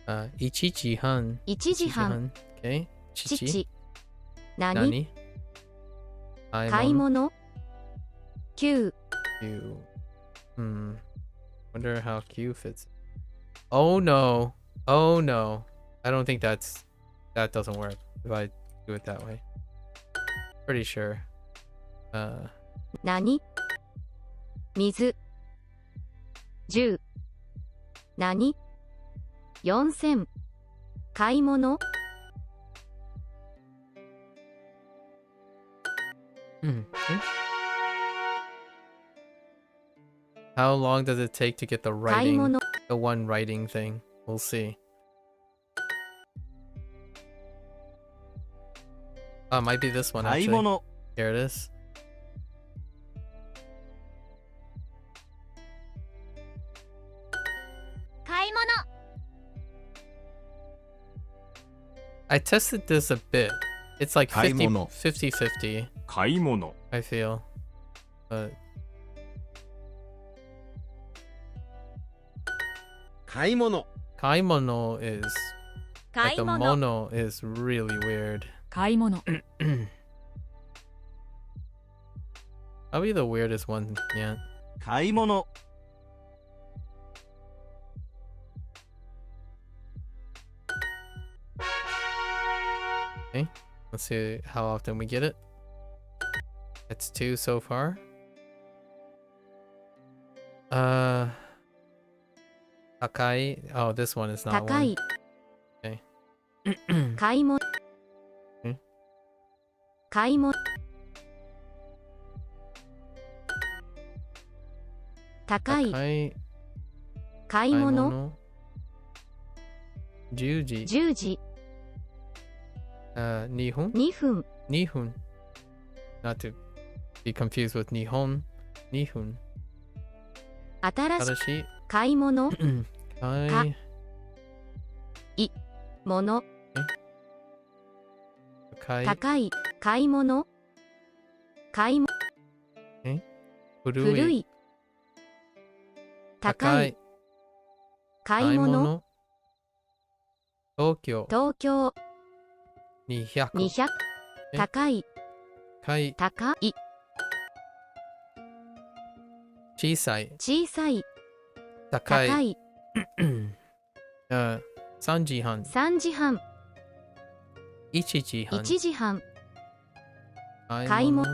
1時半. 1時半。 Okay. 父. 父。何 Nani? 買い物。9。 Q. Wonder how Q fits. Oh no. Oh no. I don't think that doesn't work if I do it that way. Pretty sure. 何水。10。何 ?4000。買い物。 How long does it take to get the 買い writing, 物。 the one writing thing? We'll see. Oh, it might be this one 買い actually. 物 Here it is. I tested this a bit. It's like 50 買い物 50 買い物 I feel. But 買い物 kaimono is 買 like い the 物 mono is really weird. 買い物 Probably the weirdest one yet. 買い物 Okay, let's see how often we get it. That's 2 so far. Takai. Oh, this one is not 高 one. い Okay. 買い物ん買い物高い Takai. 買い物 Kaimono. Juji. 10時 Nihon. 2分 Nihon. Not to be confused with Nihon. Nihon. 新しい Tadashi. 買い物 Kai. もの Kai. 高い買い物買い物 Furui. 古い高い買い物 Tokyo. 東京200. 200え高い Kai. 高い小さい。小さい高い。高い3時半。 3時半1時半。 1時半買買い物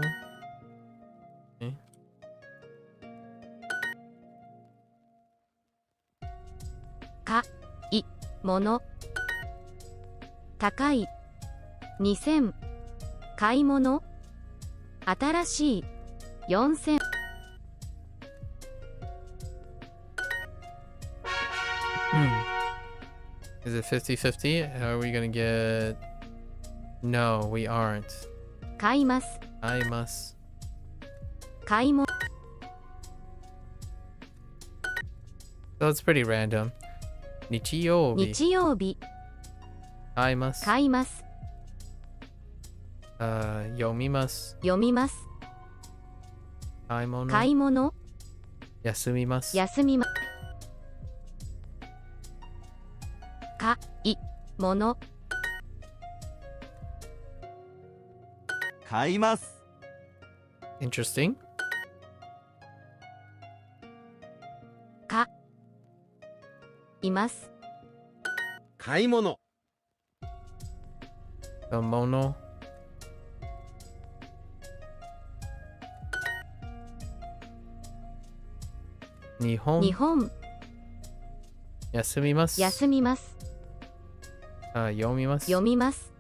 かいもの高い2000買い物新しい4000 Is it 50-50? Are we gonna get... No, we aren't. 買います買います。買い物 So it's pretty random. 日曜日。日曜日買います。買います読みます。読みます買い物。買い物休みます。休みまかいもの買います Interesting. かいます買い物 The mono. 日本。日本休みます。休みます読みます。読みます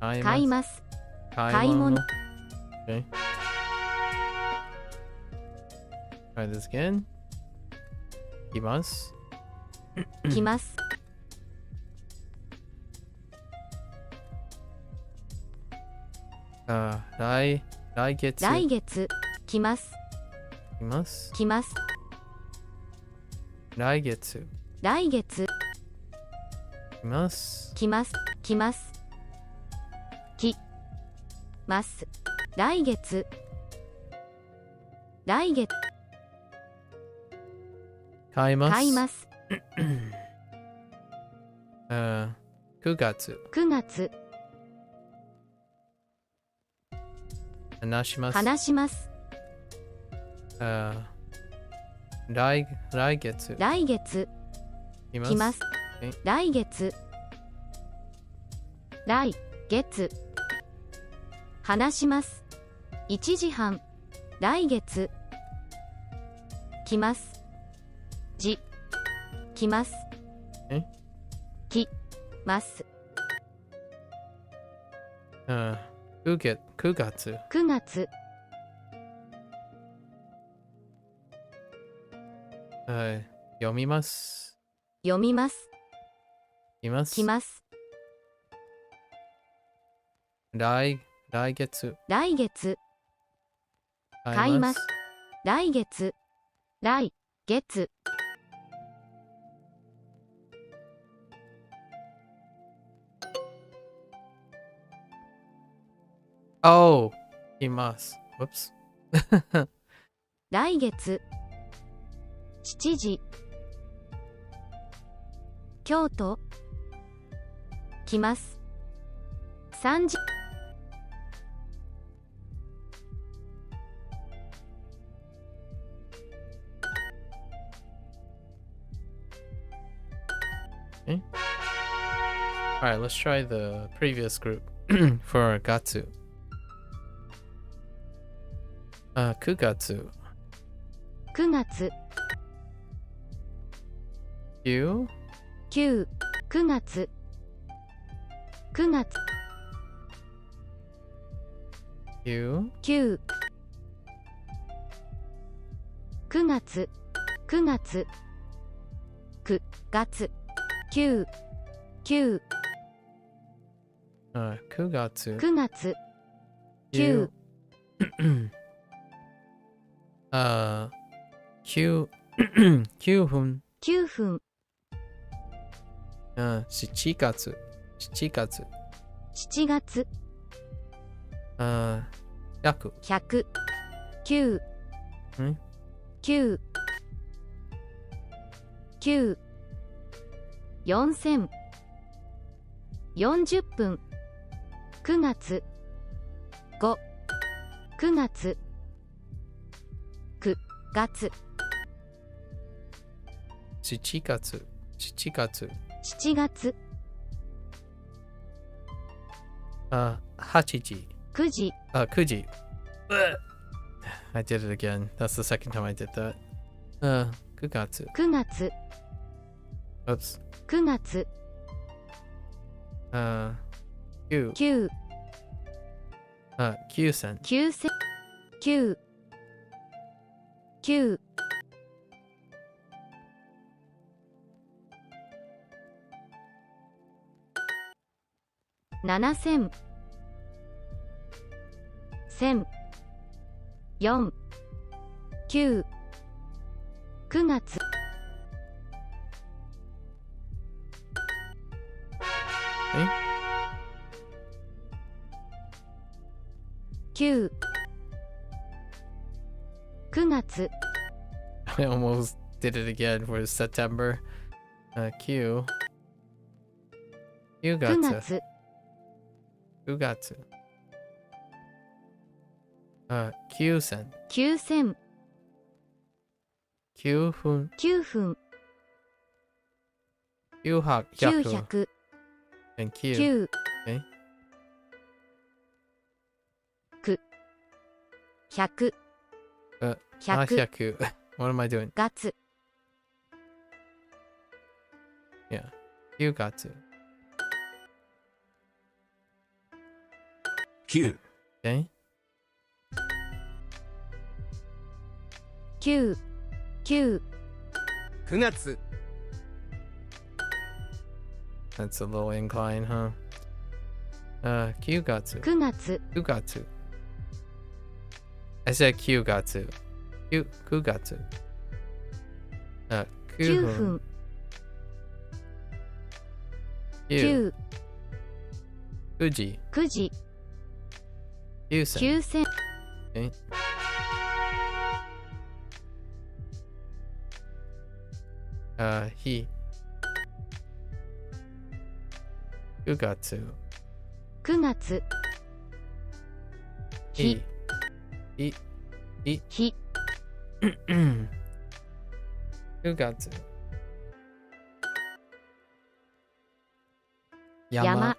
買います。買います買い物。買い物 Okay. Try this again. います。来ます来月。来月来ますいます。来ます来月。来月います。来ます来ます来ます来月来月買います。買います9月。 9月話します。話します来月。来月い来ます来月来月話します1時半来月来ますじ来ます来ます9月。 9月読みます。読みますいます。来ます来月来月買います。来月来月 Oh, います。Whoops. 来月7時京都来ます3時Alright, let's try the previous group for Gatsu. 9月9月9 9 9月9月9 9 9月9月9月9 9 9月9月9 9 9分9分7月7月7月100 100 9 ん9 9 4000 40分9月5 9月9月7月7月7月8時9時9時 I did it again. That's the second time I did that. 9月9月 Oops. 9月9 9 9000 9000 9 9 7000 1000 4 9 9月9 9月 I almost did it again for September. 9 9 9月月9月9000 9000 9分9分900 900 and 9 9 Okay. 9 100 100 100 What am I doing? 月 Yeah. 9月9 Okay. 9 9 9月 That's a little incline, huh? 9月9月9月 I said 9月9月9 9分分9 9 9時9時9000 9000 Okay. 日9月9月日日9月山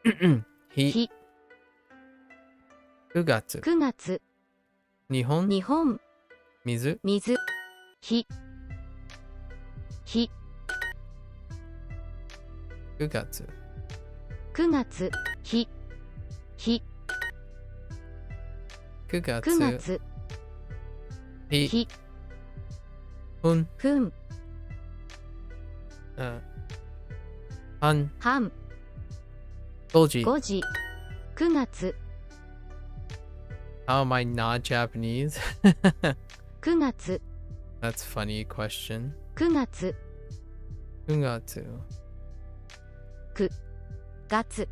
日日9月9月日本日本水水日日9月9月日日9月9月日日分分半半5時5時9月 How am I not Japanese? 9月 That's a funny question. 9月 9月月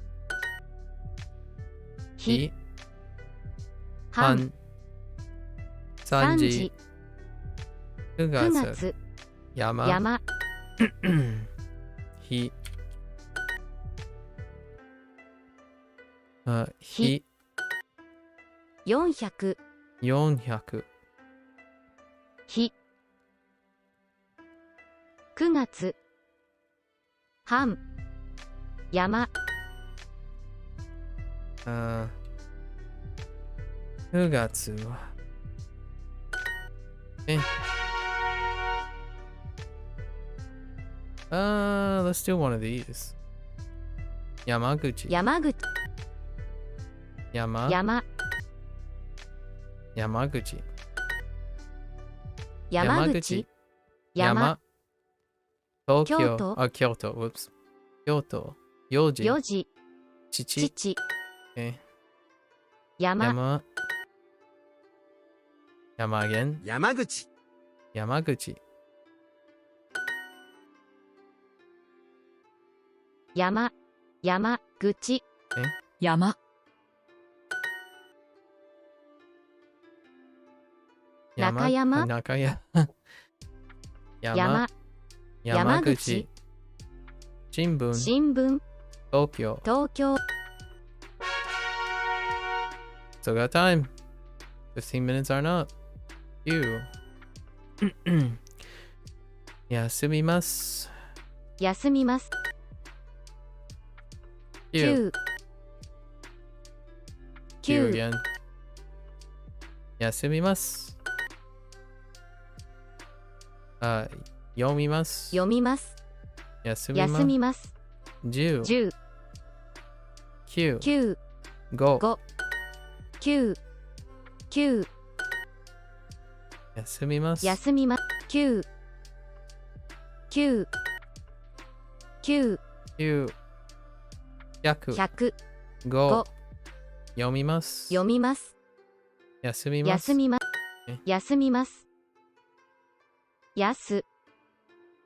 日半3 3時時9 9月月山山日日400 400日9月半山9月let's do one of these. 山口山口山山山口山口山東京京都京都 whoops 京都4時4時父父山山山源山口。山口山山口山中山中山山山口新聞新聞東京東京 Still got time. 15 minutes are not. You. 休みます。休みます You. 9 You again. 休みます。読みます。読みます休みます。休みます10、 10 9、 9 5。 5 9 9休みます。休みます9 9 9 9、100、 100 5。読みます。読みます休みます。休みますえ休みます休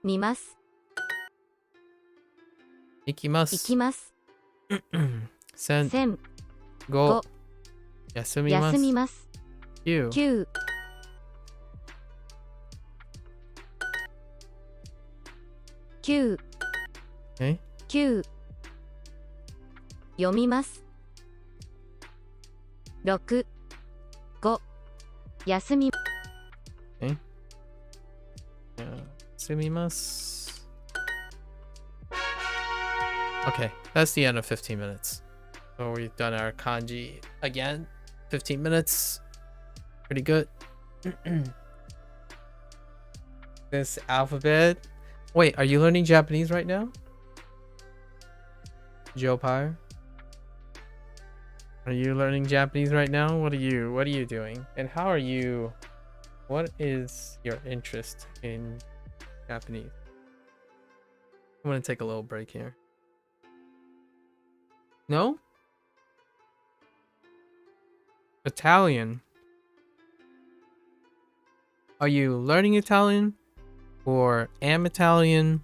みます行きます。行きます1000、 1000 5。休みます。休みます9、 9 9え9読みます6 5休み休みます。Okay, that's the end of 15 minutes. So we've done our kanji again. 15 minutes. Pretty good. This alphabet. Wait, are you learning Japanese right now? Joe Pyre? Are you learning Japanese right now? What are you doing? And how are you? What is your interest in Japanese? I'm gonna take a little break here. No? Italian. Are you learning Italian? Or am Italian?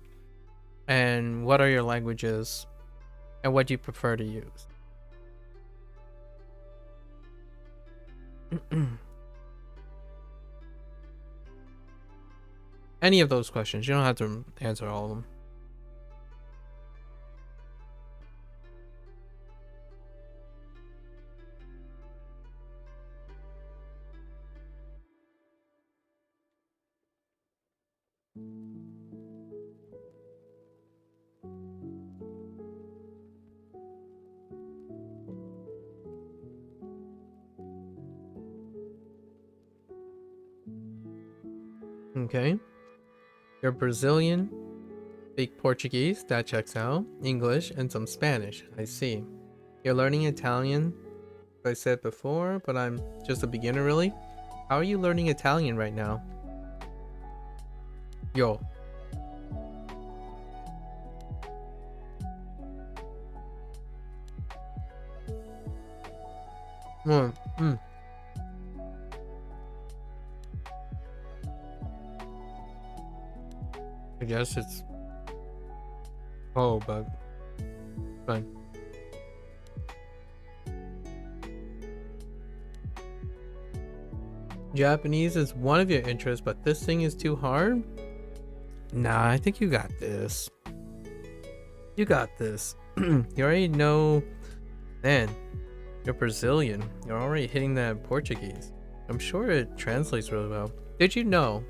And what are your languages? And what do you prefer to use? Any of those questions. You don't have to answer all of them. Okay. You're Brazilian. Speak Portuguese. That checks out. English and some Spanish. I see. You're learning Italian. As I said before, but I'm just a beginner really. How are you learning Italian right now? Yo. I guess it's but fine. Japanese is one of your interests, but this thing is too hard? Nah, I think you got this. You got this. You already know. Man, you're Brazilian. You're already hitting that Portuguese. I'm sure it translates really well. Did you know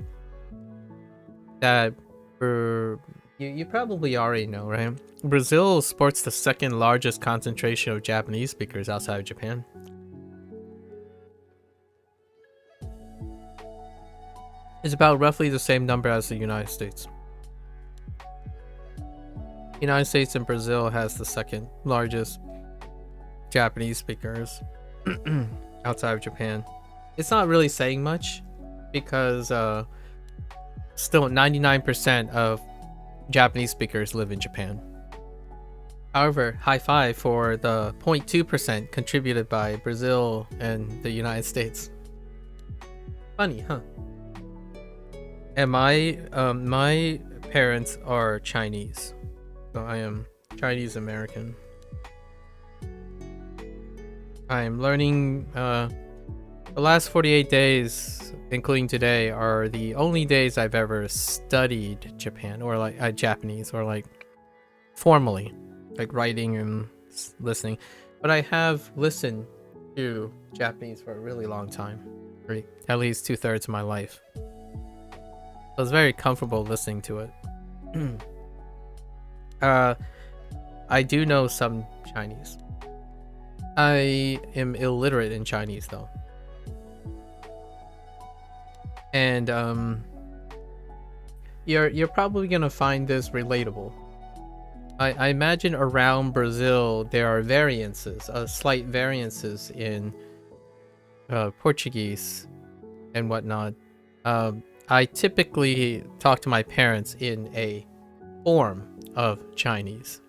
that you probably already know, right? Brazil sports the second largest concentration of Japanese speakers outside of Japan. It's about roughly the same number as the United States. United States and Brazil has the second largest Japanese speakers outside of Japan. It's not really saying much because still 99% of Japanese speakers live in Japan. However, high five for the 0.2% contributed by Brazil and the United States. Funny, huh? And my parents are Chinese, so I am Chinese American. I am learning. The last 48 days, including today, are the only days I've ever studied Japan or like Japanese or like formally, like writing and listening. But I have listened to Japanese for a really long time, at least 2/3 of my life. I was very comfortable listening to it. I do know some Chinese. I am illiterate in Chinese though. And you're probably gonna find this relatable. I imagine around Brazil there are variances, slight variances in Portuguese and whatnot. I typically talk to my parents in a form of Chinese,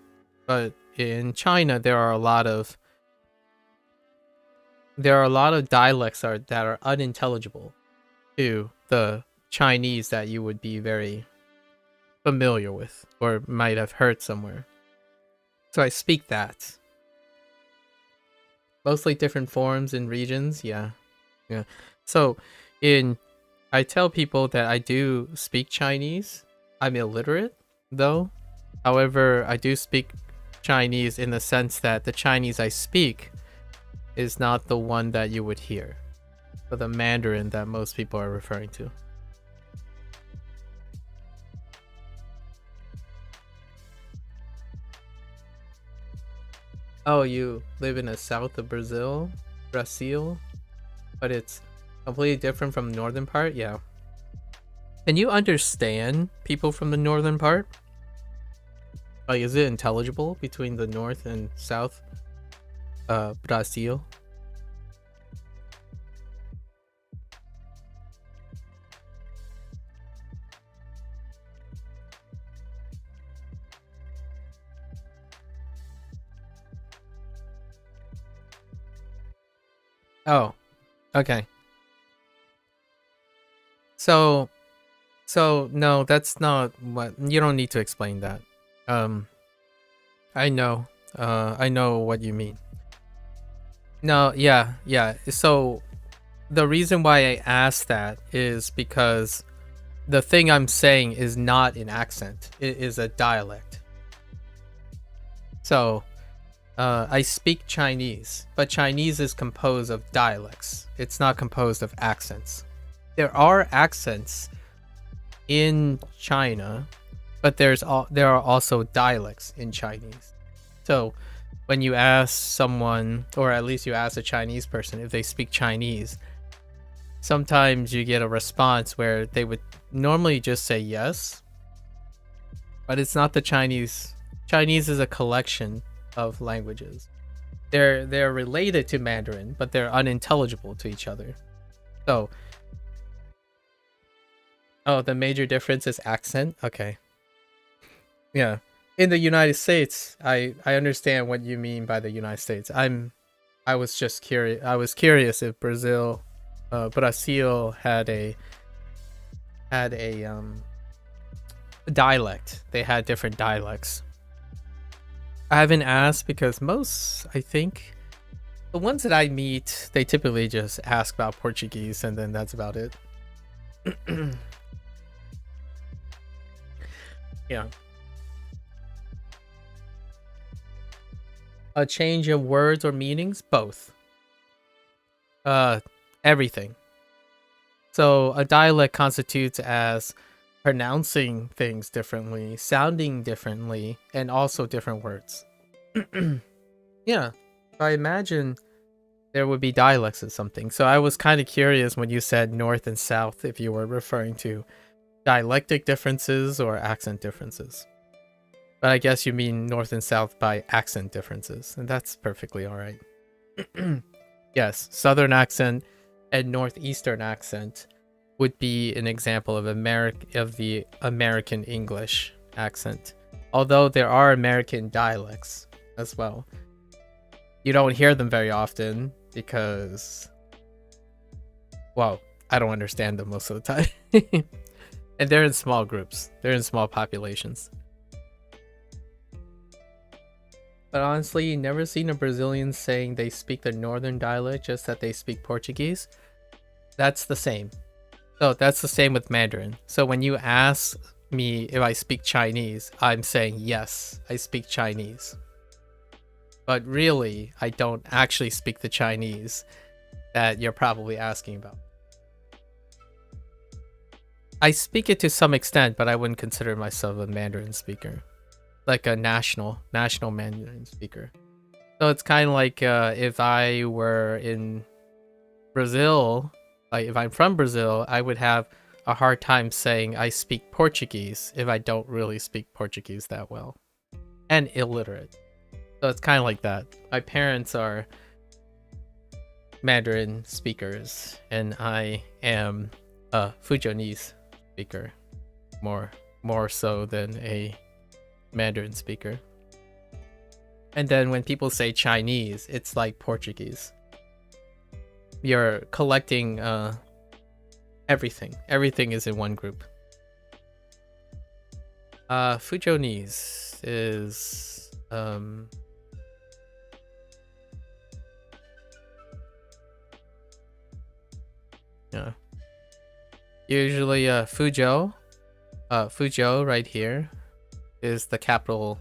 but in China there are a lot of dialects that are unintelligible to the Chinese that you would be very familiar with or might have heard somewhere. So I speak that. Mostly different forms and regions, yeah. So I tell people that I do speak Chinese. I'm illiterate though. However, I do speak Chinese in the sense that the Chinese I speak is not the one that you would hear, but the Mandarin that most people are referring to. Oh, you live in the south of Brazil, but it's completely different from the northern part? Yeah. Can you understand people from the northern part? Like, is it intelligible between the north and south Brazil? Oh, okay. So no, that's not what you don't need to explain that. I know what you mean. No, yeah. So the reason why I asked that is because the thing I'm saying is not an accent. It is a dialect. So I speak Chinese, but Chinese is composed of dialects. It's not composed of accents. There are accents in China, but there are also dialects in Chinese. So when you ask someone, or at least you ask a Chinese person if they speak Chinese, sometimes you get a response where they would normally just say yes, but it's not the Chinese. Chinese is a collection of languages. They're related to Mandarin, but they're unintelligible to each other. So, oh, the major difference is accent? Okay. Yeah. In the United States, I understand what you mean by the United States. I'm I was just curious. I was curious if Brazil had a dialect. They had different dialects. I haven't asked because most, I think, the ones that I meet, they typically just ask about Portuguese and then that's about it. Yeah. A change of words or meanings? Both. Everything. So a dialect constitutes as pronouncing things differently, sounding differently, and also different words. Yeah. I imagine there would be dialects of something. So I was kind of curious when you said north and south if you were referring to dialectic differences or accent differences. But I guess you mean north and south by accent differences, and that's perfectly all right. Yes, southern accent and northeastern accent would be an example of the American English accent. Although there are American dialects as well. You don't hear them very often because, well, I don't understand them most of the time. And they're in small groups. They're in small populations. But honestly, never seen a Brazilian saying they speak the northern dialect, just that they speak Portuguese. That's the same. So that's the same with Mandarin. So when you ask me if I speak Chinese, I'm saying yes, I speak Chinese. But really, I don't actually speak the Chinese that you're probably asking about. I speak it to some extent, but I wouldn't consider myself a Mandarin speaker. Like a national Mandarin speaker. So it's kind of like if I were in Brazil, like if I'm from Brazil, I would have a hard time saying I speak Portuguese if I don't really speak Portuguese that well. And illiterate. So it's kind of like that. My parents are Mandarin speakers, and I am a Fujonese speaker. More so than a Mandarin speaker. And then when people say Chinese, it's like Portuguese. You're collecting everything. Everything is in one group. Fujonese is yeah. Usually Fuzhou right here is the capital.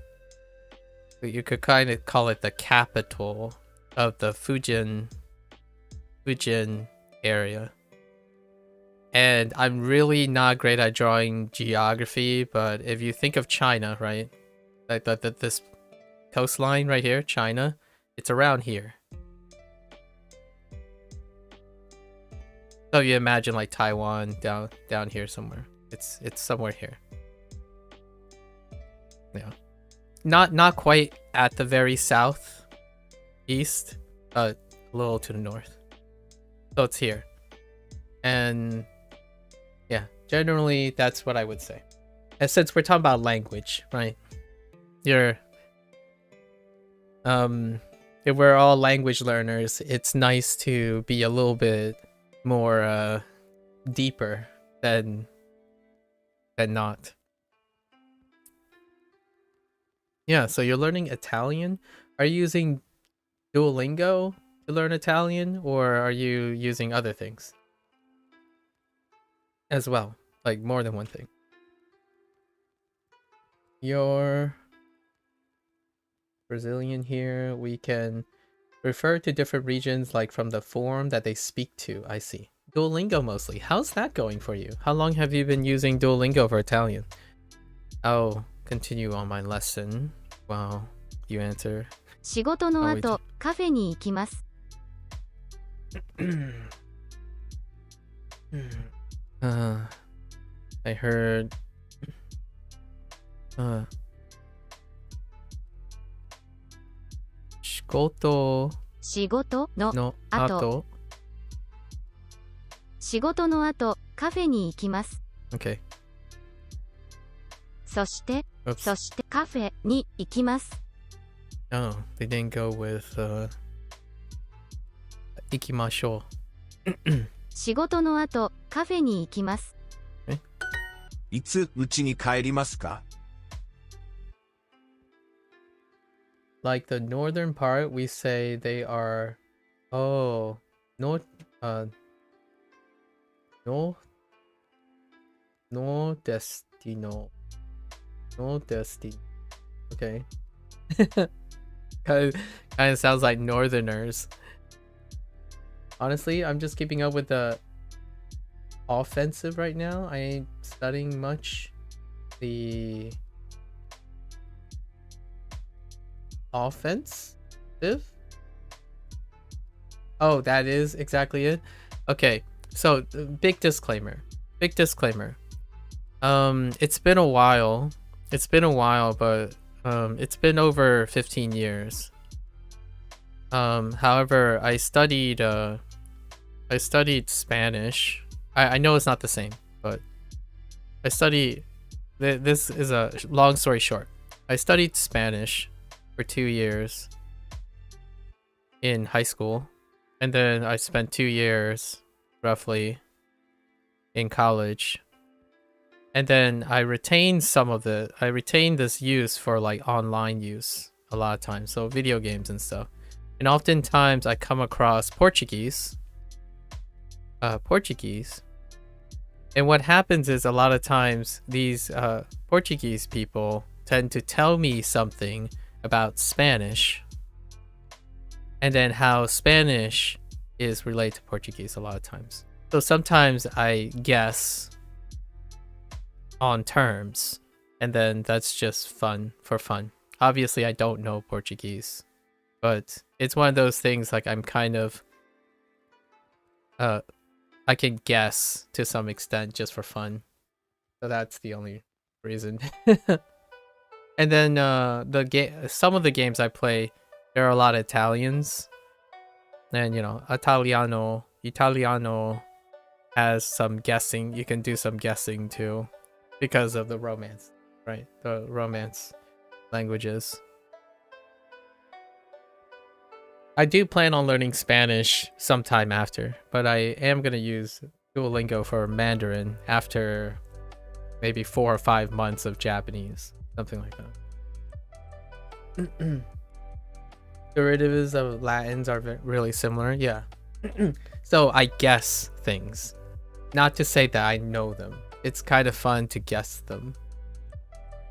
You could kind of call it the capital of the Fujian area. And I'm really not great at drawing geography, but if you think of China, right? Like this coastline right here, China, it's around here. So you imagine like Taiwan down here somewhere. It's somewhere here. Yeah. Not quite at the very south east, a little to the north. So it's here. And yeah, generally that's what I would say. And since we're talking about language, right? If we're all language learners, it's nice to be a little bit more deeper than not. Yeah, so you're learning Italian. Are you using Duolingo to learn Italian, or are you using other things as well? Like more than one thing. You're Brazilian here. We can refer to different regions like from the form that they speak to. I see. Duolingo mostly. How's that going for you? How long have you been using Duolingo for Italian? I'll continue on my lesson while you answer. 仕事の後、カフェに行きます。I heard仕事の後仕事の後、カフェに行きます。Okay. そしてカフェに行きます。Oh, they didn't go with ikimashou. 仕事の後、カフェに行きます。いつ家に帰りますか？ Like the northern part, we say they are, oh, no, no, no destino, no destino. Okay. kind of sounds like northerners. Honestly, I'm just keeping up with the offensive right now. I ain't studying much the offensive. Oh, that is exactly it. Okay, so big disclaimer. It's been a while, but it's been over 15 years. However, I studied Spanish. I know it's not the same, but this is a long story short. I studied Spanish for 2 years in high school, and then I spent 2 years roughly in college, and then I retained this use for like online use a lot of times, so video games and stuff. And oftentimes I come across Portuguese, and what happens is a lot of times these Portuguese people tend to tell me something about Spanish, and then how Spanish is related to Portuguese a lot of times. So sometimes I guess on terms, and then that's just fun for fun. Obviously I don't know Portuguese, but it's one of those things like I'm kind of I can guess to some extent just for fun. So that's the only reason. And then some of the games I play, there are a lot of Italians. And you know, Italiano has some guessing. You can do some guessing too because of the romance, right? The romance languages. I do plan on learning Spanish sometime after, but I am going to use Duolingo for Mandarin after maybe 4 or 5 months of Japanese, something like that. Derivatives of Latins are really similar, yeah. So I guess things, not to say that I know them. It's kind of fun to guess them.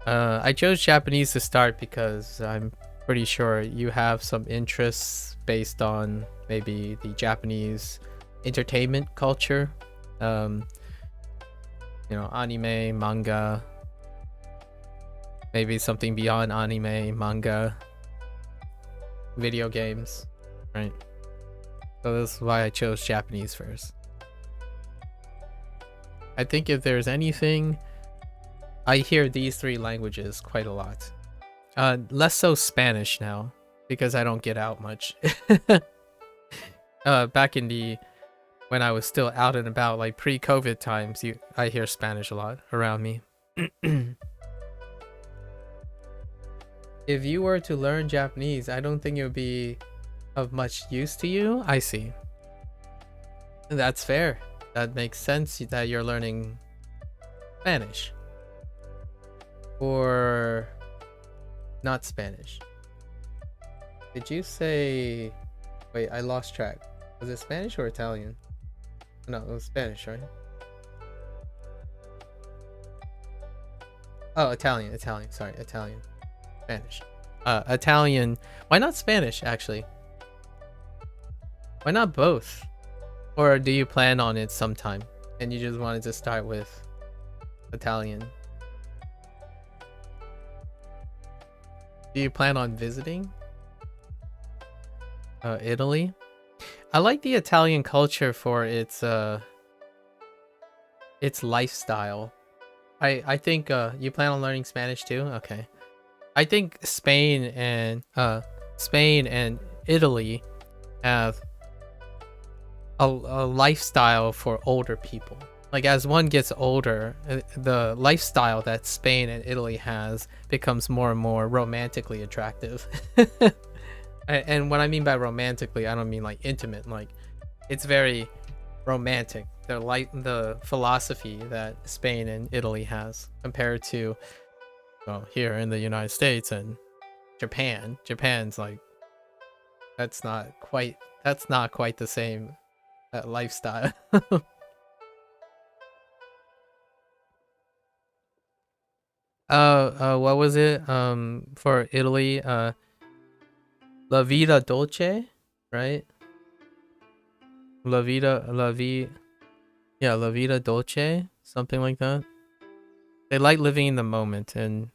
I chose Japanese to start because I'm pretty sure you have some interests based on maybe the Japanese entertainment culture. You know, anime, manga, maybe something beyond anime, manga, video games, right? So this is why I chose Japanese first. I think if there's anything, I hear these 3 languages quite a lot. Less so Spanish now, because I don't get out much. Back in when I was still out and about, like pre-COVID times, I hear Spanish a lot around me. If you were to learn Japanese, I don't think it would be of much use to you. I see. That's fair. That makes sense that you're learning Spanish. Or not Spanish. Did you say... Wait, I lost track. Was it Spanish or Italian? No, it was Spanish, right? Oh, Italian. Sorry, Italian. Spanish. Italian. Why not Spanish, actually? Why not both? Or do you plan on it sometime and you just wanted to start with Italian? Do you plan on visiting Italy? I like the Italian culture for its lifestyle. I think you plan on learning Spanish too? Okay. I think Spain and Italy have a lifestyle for older people. Like as one gets older, the lifestyle that Spain and Italy has becomes more and more romantically attractive. And what I mean by romantically, I don't mean like intimate. Like it's very romantic. They're like the philosophy that Spain and Italy has compared to, well, here in the United States and Japan. Japan's like, that's not quite the same lifestyle. What was it? For Italy, La Vida Dolce, right? La Vida Dolce, something like that. They like living in the moment and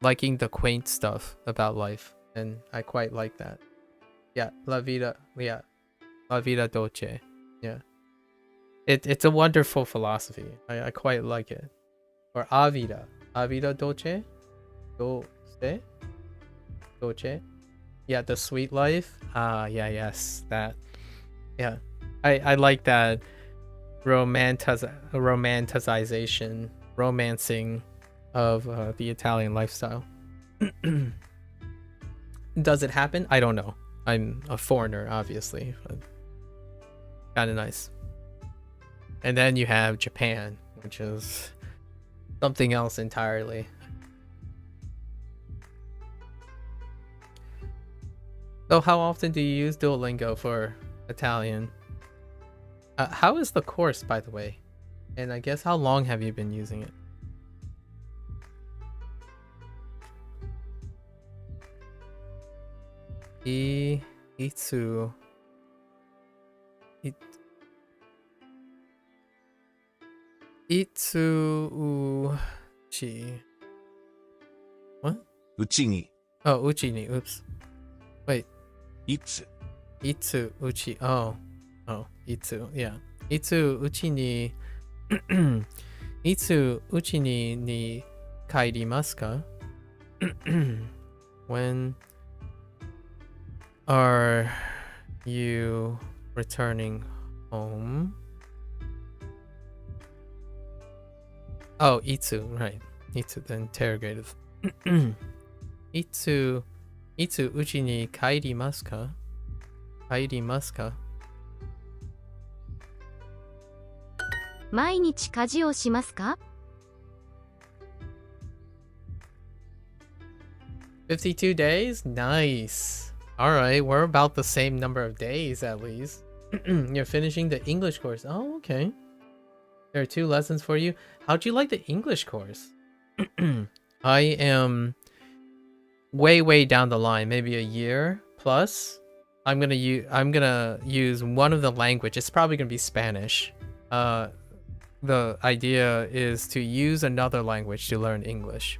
liking the quaint stuff about life, and I quite like that. Yeah, La Vida Dolce. Yeah. It's a wonderful philosophy. I quite like it. Or A Vida Dolce? Dolce? Dolce? Yeah, the sweet life. Yes, that. Yeah. I like that romancing of the Italian lifestyle. Does it happen? I don't know. I'm a foreigner, obviously. Kind of nice. And then you have Japan, which is something else entirely. So how often do you use Duolingo for Italian? How is the course, by the way? And I guess how long have you been using it? Itsu. Uchi. What? Uchi ni. Oh, uchi ni. Oops. Wait. Itsu. Itsu uchi. Oh, itsu. Yeah. Itsu uchi ni. Itsu uchi ni kairimasu ka? When are you returning home? Oh, itsu, right. Itsu, the interrogative. Itsu uchi ni kairimasu ka? Kairimasu ka? 毎日家事をしますか? 52 days? Nice. Alright, we're about the same number of days at least. You're finishing the English course. Oh, okay. There are 2 lessons for you. How'd you like the English course? I am way down the line, maybe a year plus. I'm gonna use one of the language. It's probably gonna be Spanish. The idea is to use another language to learn English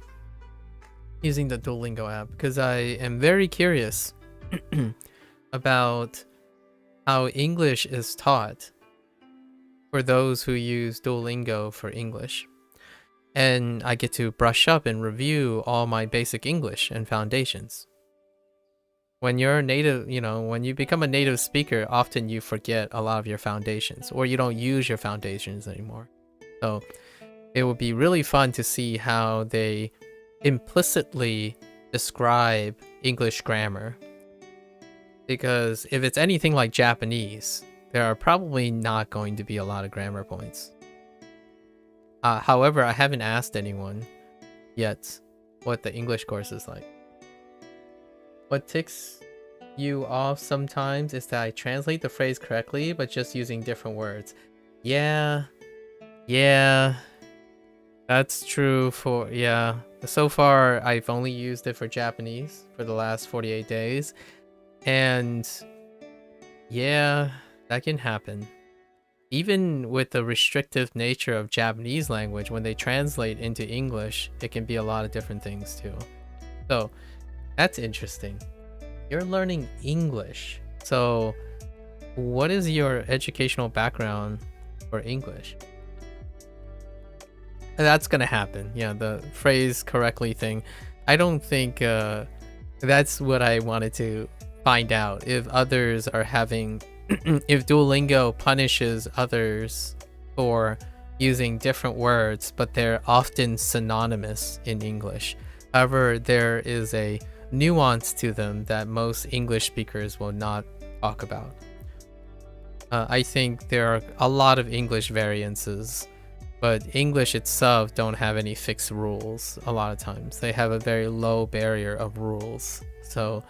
using the Duolingo app, because I am very curious about how English is taught for those who use Duolingo for English. And I get to brush up and review all my basic English and foundations. When you're a native, when you become a native speaker, often you forget a lot of your foundations, or you don't use your foundations anymore. So it would be really fun to see how they implicitly describe English grammar. Because if it's anything like Japanese, there are probably not going to be a lot of grammar points. However, I haven't asked anyone yet what the English course is like. What ticks you off sometimes is that I translate the phrase correctly, but just using different words. Yeah, that's true for, so far I've only used it for Japanese for the last 48 days. And yeah, that can happen. Even with the restrictive nature of Japanese language, when they translate into English, it can be a lot of different things too. So that's interesting. You're learning English. So what is your educational background for English? That's gonna happen. Yeah, the phrase correctly thing. I don't think that's what I wanted to find out. If others are having if Duolingo punishes others for using different words, but they're often synonymous in English. However, there is a nuance to them that most English speakers will not talk about. I think there are a lot of English variances, but English itself don't have any fixed rules a lot of times. They have a very low barrier of rules. So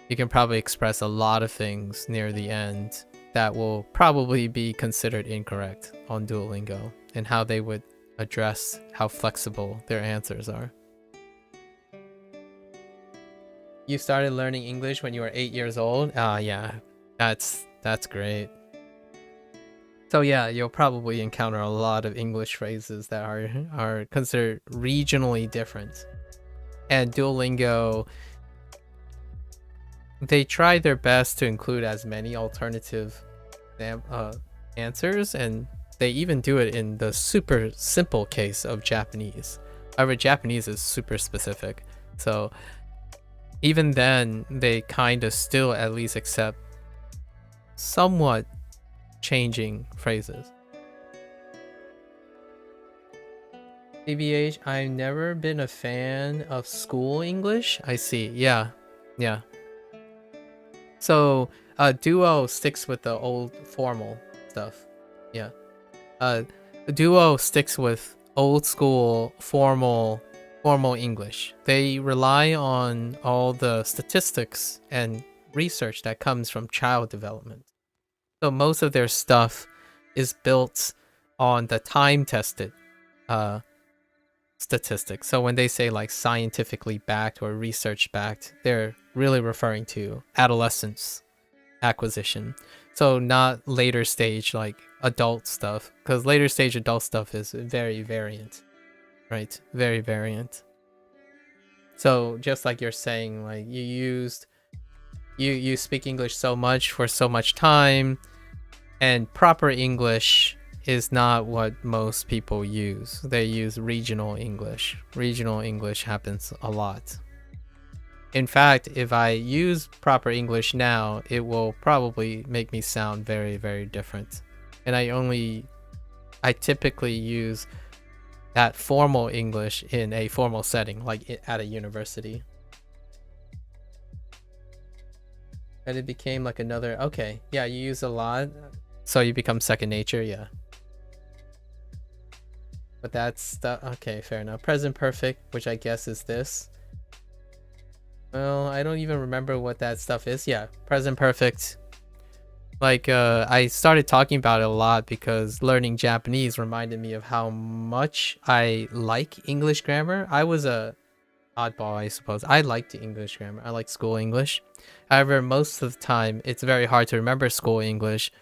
you can probably express a lot of things near the end that will probably be considered incorrect on Duolingo, and how they would address how flexible their answers are. You started learning English when you were 8 years old? Yeah, that's great. So yeah, you'll probably encounter a lot of English phrases that are considered regionally different. And Duolingo, they try their best to include as many alternative answers, and they even do it in the super simple case of Japanese. However, Japanese is super specific, so even then they kind of still at least accept somewhat changing phrases. CBH, I've never been a fan of school English. I see. Yeah. So Duo sticks with the old formal stuff. Yeah. Duo sticks with old school formal English. They rely on all the statistics and research that comes from child development. So most of their stuff is built on the time-tested statistics. So when they say like scientifically backed or research backed, they're really referring to adolescence acquisition. So not later stage like adult stuff, because later stage adult stuff is very variant, right? Very variant. So just like you're saying, like you speak English so much for so much time, and proper English is not what most people use. They use regional English. Regional English happens a lot. In fact, if I use proper English now, it will probably make me sound very, very different. And I typically use that formal English in a formal setting, like at a university. And it became like another, okay, yeah, you use a lot, so you become second nature, yeah. But that's okay, fair enough. Present perfect, which I guess is this. Well, I don't even remember what that stuff is. Yeah, present perfect. Like, I started talking about it a lot because learning Japanese reminded me of how much I like English grammar. I was a oddball, I suppose. I liked English grammar. I like school English. However, most of the time, it's very hard to remember school English,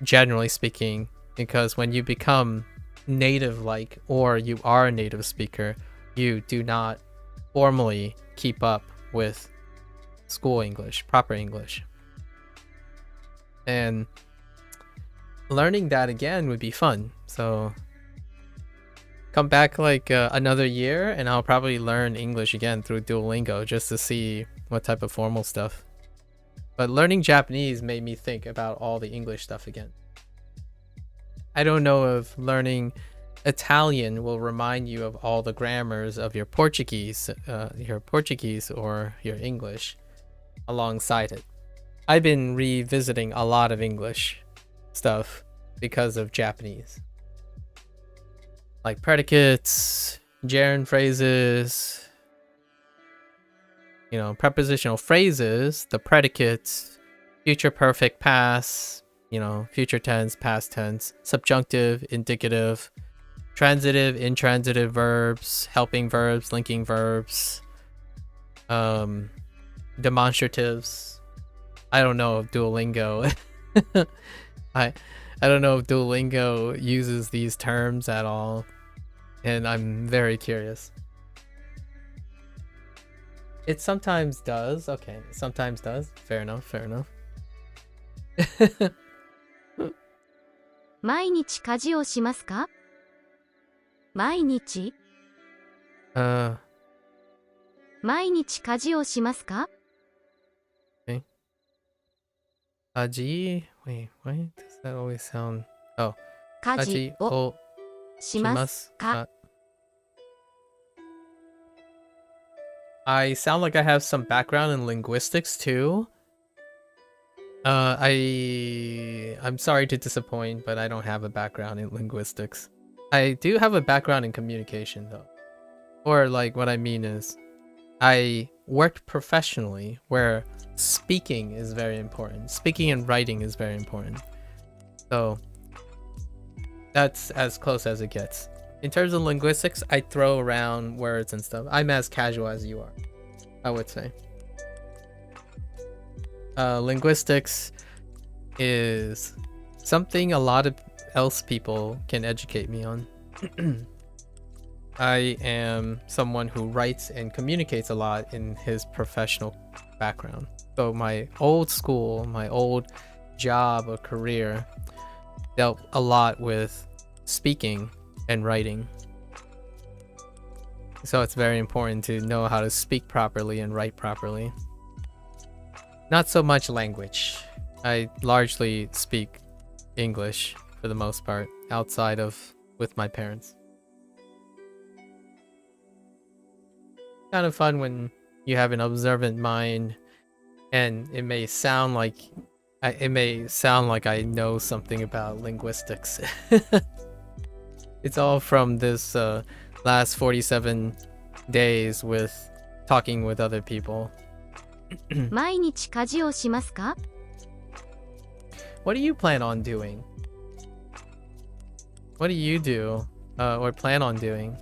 generally speaking, because when you become native-like, or you are a native speaker, you do not formally keep up with school English, proper English. And learning that again would be fun. So come back like another year and I'll probably learn English again through Duolingo just to see what type of formal stuff. But learning Japanese made me think about all the English stuff again. I don't know if learning Italian will remind you of all the grammars of your Portuguese or your English alongside it. I've been revisiting a lot of English stuff because of Japanese. Like predicates, gerund phrases, you know, prepositional phrases, the predicates, future perfect past, you know, future tense, past tense, subjunctive, indicative, transitive, intransitive verbs, helping verbs, linking verbs, demonstratives. I don't know if Duolingo I don't know if Duolingo uses these terms at all, and I'm very curious. It sometimes does. Okay, it sometimes does. Fair enough, fair enough. 毎日家事をしますか？毎日？毎日家事をしますか？ Kaji? Wait, why does that always sound... Oh. 家事をしますか？ I sound like I have some background in linguistics too. I'm sorry to disappoint, but I don't have a background in linguistics. I do have a background in communication though. Or like what I mean is I worked professionally where speaking is very important. Speaking and writing is very important. So that's as close as it gets. In terms of linguistics, I throw around words and stuff. I'm as casual as you are, I would say. Linguistics is something a lot of else people can educate me on. I am someone who writes and communicates a lot in his professional background. So my old school, my old job or career dealt a lot with speaking and writing. So it's very important to know how to speak properly and write properly. Not so much language. I largely speak English for the most part, outside of with my parents. Kind of fun when you have an observant mind, and it may sound like I know something about linguistics. It's all from this last 47 days with talking with other people. 毎日家事をしますか? What do you plan on doing? What do you do or plan on doing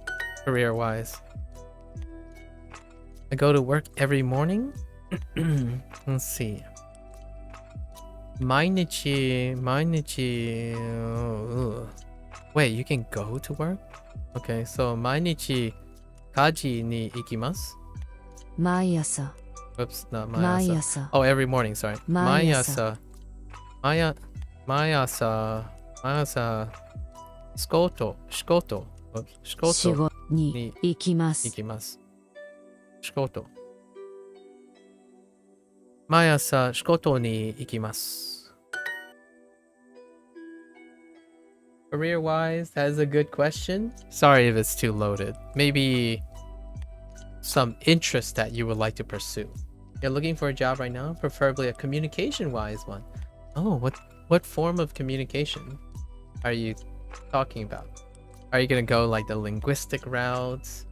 career-wise? I go to work every morning? Let's see. 毎日 Wait, you can go to work? Okay, so 毎日家事に行きます? 毎朝 Oops, not 毎 my朝 Oh, every morning, sorry. 毎朝 毎朝仕事 仕事に行きます行きます。仕事。毎朝仕事に行きます。Career-wise, that is a good question. Sorry if it's too loaded. Maybe some interest that you would like to pursue. You're looking for a job right now, preferably a communication-wise one. Oh, what form of communication are you talking about? Are you gonna go like the linguistic routes?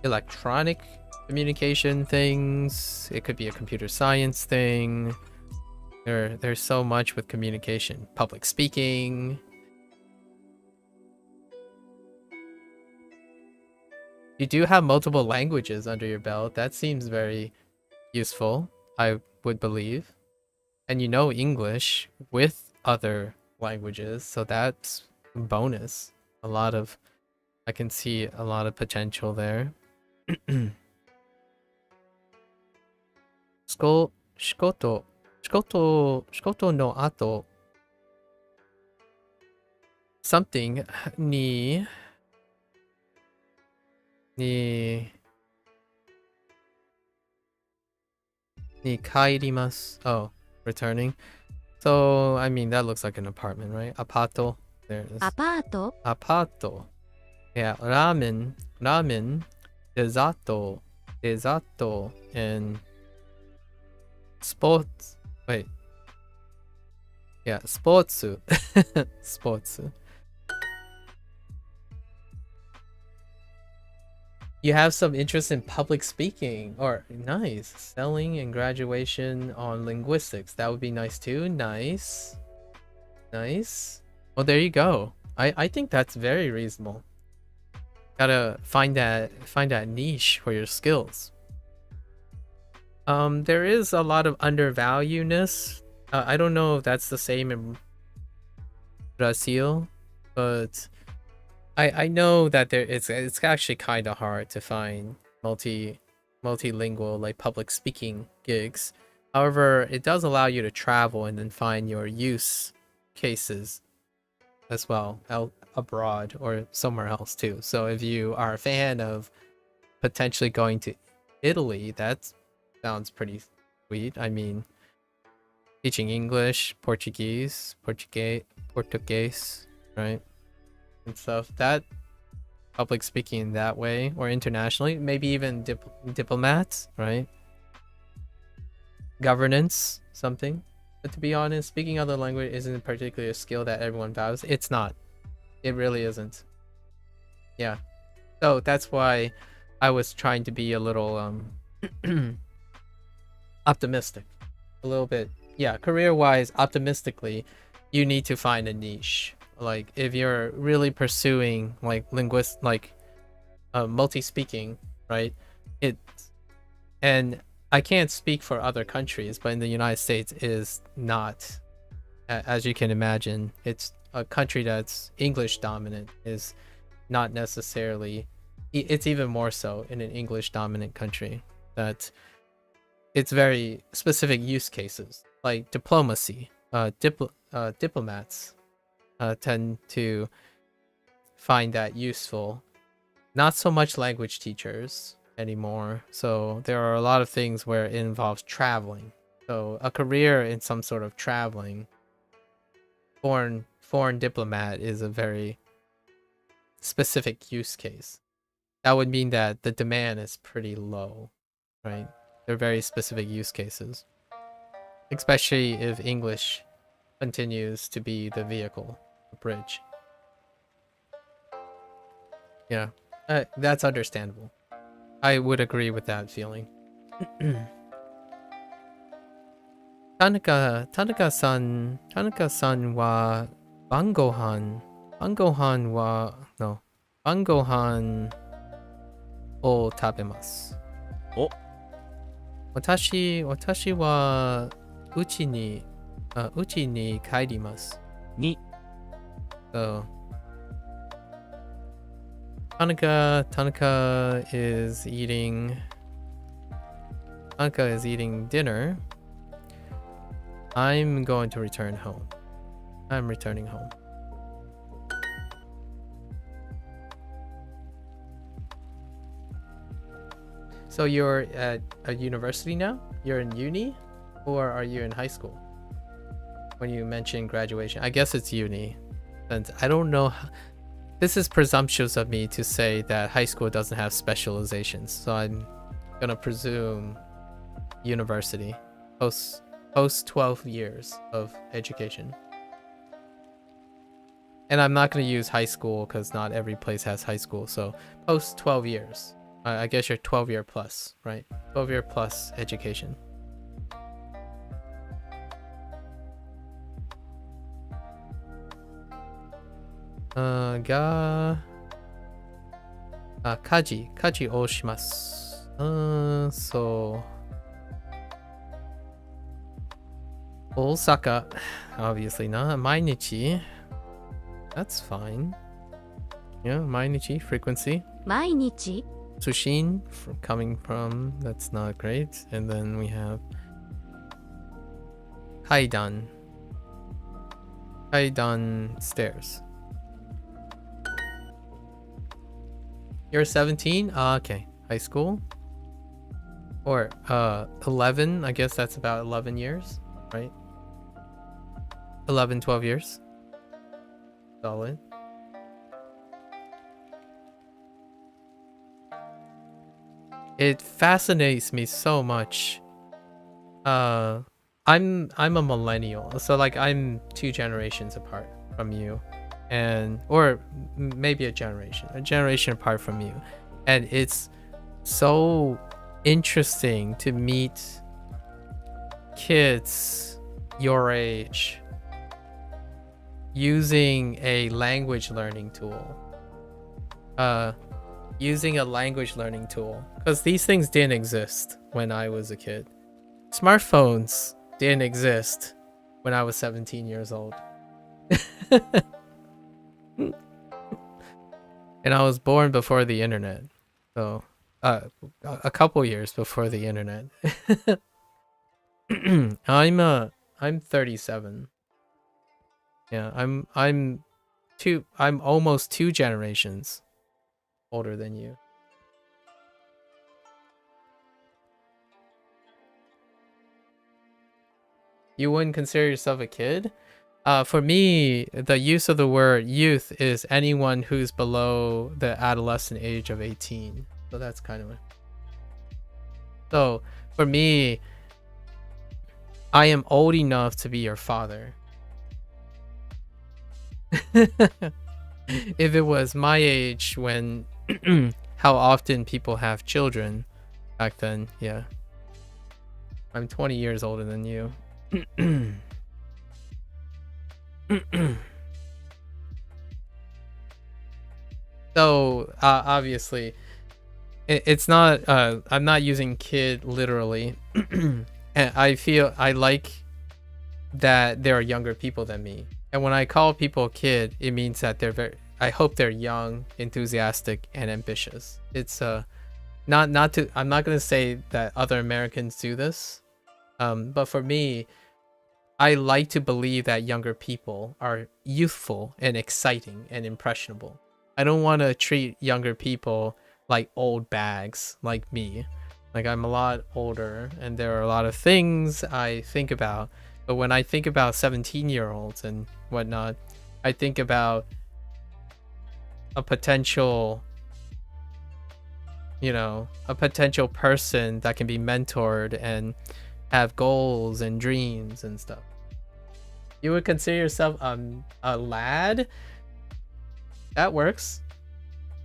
Electronic communication things? It could be a computer science thing. There's so much with communication. Public speaking. You do have multiple languages under your belt. That seems very useful, I would believe. And you know English with other languages, so that's a bonus. I can see a lot of potential there. 仕事の後 something に帰ります Oh, returning. So, I mean, that looks like an apartment, right? Apato. There it is. アパート Apato. Yeah, ramen, desato, and sports. Wait. Yeah, sports. Sports. You have some interest in public speaking, or nice, selling and graduation on linguistics. That would be nice too. Nice. Well, there you go. I think that's very reasonable. Gotta find that niche for your skills. There is a lot of undervaluedness. I don't know if that's the same in Brazil, but I know that it's actually kind of hard to find multilingual like public speaking gigs. However, it does allow you to travel and then find your use cases as well abroad or somewhere else too. So if you are a fan of potentially going to Italy, that sounds pretty sweet. I mean, teaching English, Portuguese, right? And stuff. That public speaking in that way, or internationally, maybe even diplomats, right? governance, something. But to be honest, speaking other language isn't particularly a skill that everyone values. It's not. It really isn't. Yeah. So that's why I was trying to be a little optimistic. A little bit. Yeah, career-wise, optimistically, you need to find a niche. Like if you're really pursuing like multi-speaking, right? And I can't speak for other countries, but in the United States is not, as you can imagine, it's a country that's English dominant is not necessarily, it's even more so in an English dominant country, that it's very specific use cases like diplomacy. Diplomats tend to find that useful. Not so much language teachers anymore. So there are a lot of things where it involves traveling. So a career in some sort of traveling, foreign diplomat is a very specific use case. That would mean that the demand is pretty low, right? They're very specific use cases, especially if English continues to be the vehicle, the bridge. Yeah, that's understandable. I would agree with that feeling. Tanaka-san wa bangohan o tabemasu. O. Watashi wa uchi ni kaerimasu. Ni. So Tanaka is eating dinner. I'm going to return home. I'm returning home. So you're at a university now? You're in uni? Or are you in high school? When you mention graduation, I guess it's uni. And I don't know. This is presumptuous of me to say that high school doesn't have specializations. So I'm gonna presume university, post 12 years of education. And I'm not gonna use high school because not every place has high school. So post 12 years. I guess you're 12-year plus, right? 12-year plus education. Kaji o shimasu. So Osaka, obviously not. Mainichi, that's fine. Yeah, mainichi, frequency. 毎日 Sushin, coming from, that's not great. And then we have Kaidan stairs. You're 17? Okay. High school? Or 11, I guess that's about 11 years, right? 11, 12 years. Solid. It fascinates me so much. I'm a millennial, so like I'm 2 generations apart from you, or maybe a generation apart from you, and it's so interesting to meet kids your age using a language learning tool. Because these things didn't exist when I was a kid. Smartphones didn't exist when I was 17 years old. And I was born before the internet. So, a couple years before the internet. I'm 37. Yeah, I'm almost 2 generations older than you. You wouldn't consider yourself a kid? For me, the use of the word youth is anyone who's below the adolescent age of 18. So that's kind of... So, for me, I am old enough to be your father. If it was my age when how often people have children back then, yeah. I'm 20 years older than you. So obviously it's not I'm not using kid literally. And I feel I like that there are younger people than me. And when I call people kid, it means that I hope they're young, enthusiastic, and ambitious. It's not to I'm not gonna say that other Americans do this. But for me, I like to believe that younger people are youthful and exciting and impressionable. I don't want to treat younger people like old bags like me. Like, I'm a lot older and there are a lot of things I think about. But when I think about 17-year-olds and whatnot, I think about a potential, a potential person that can be mentored and have goals and dreams and stuff. You would consider yourself a lad? That works.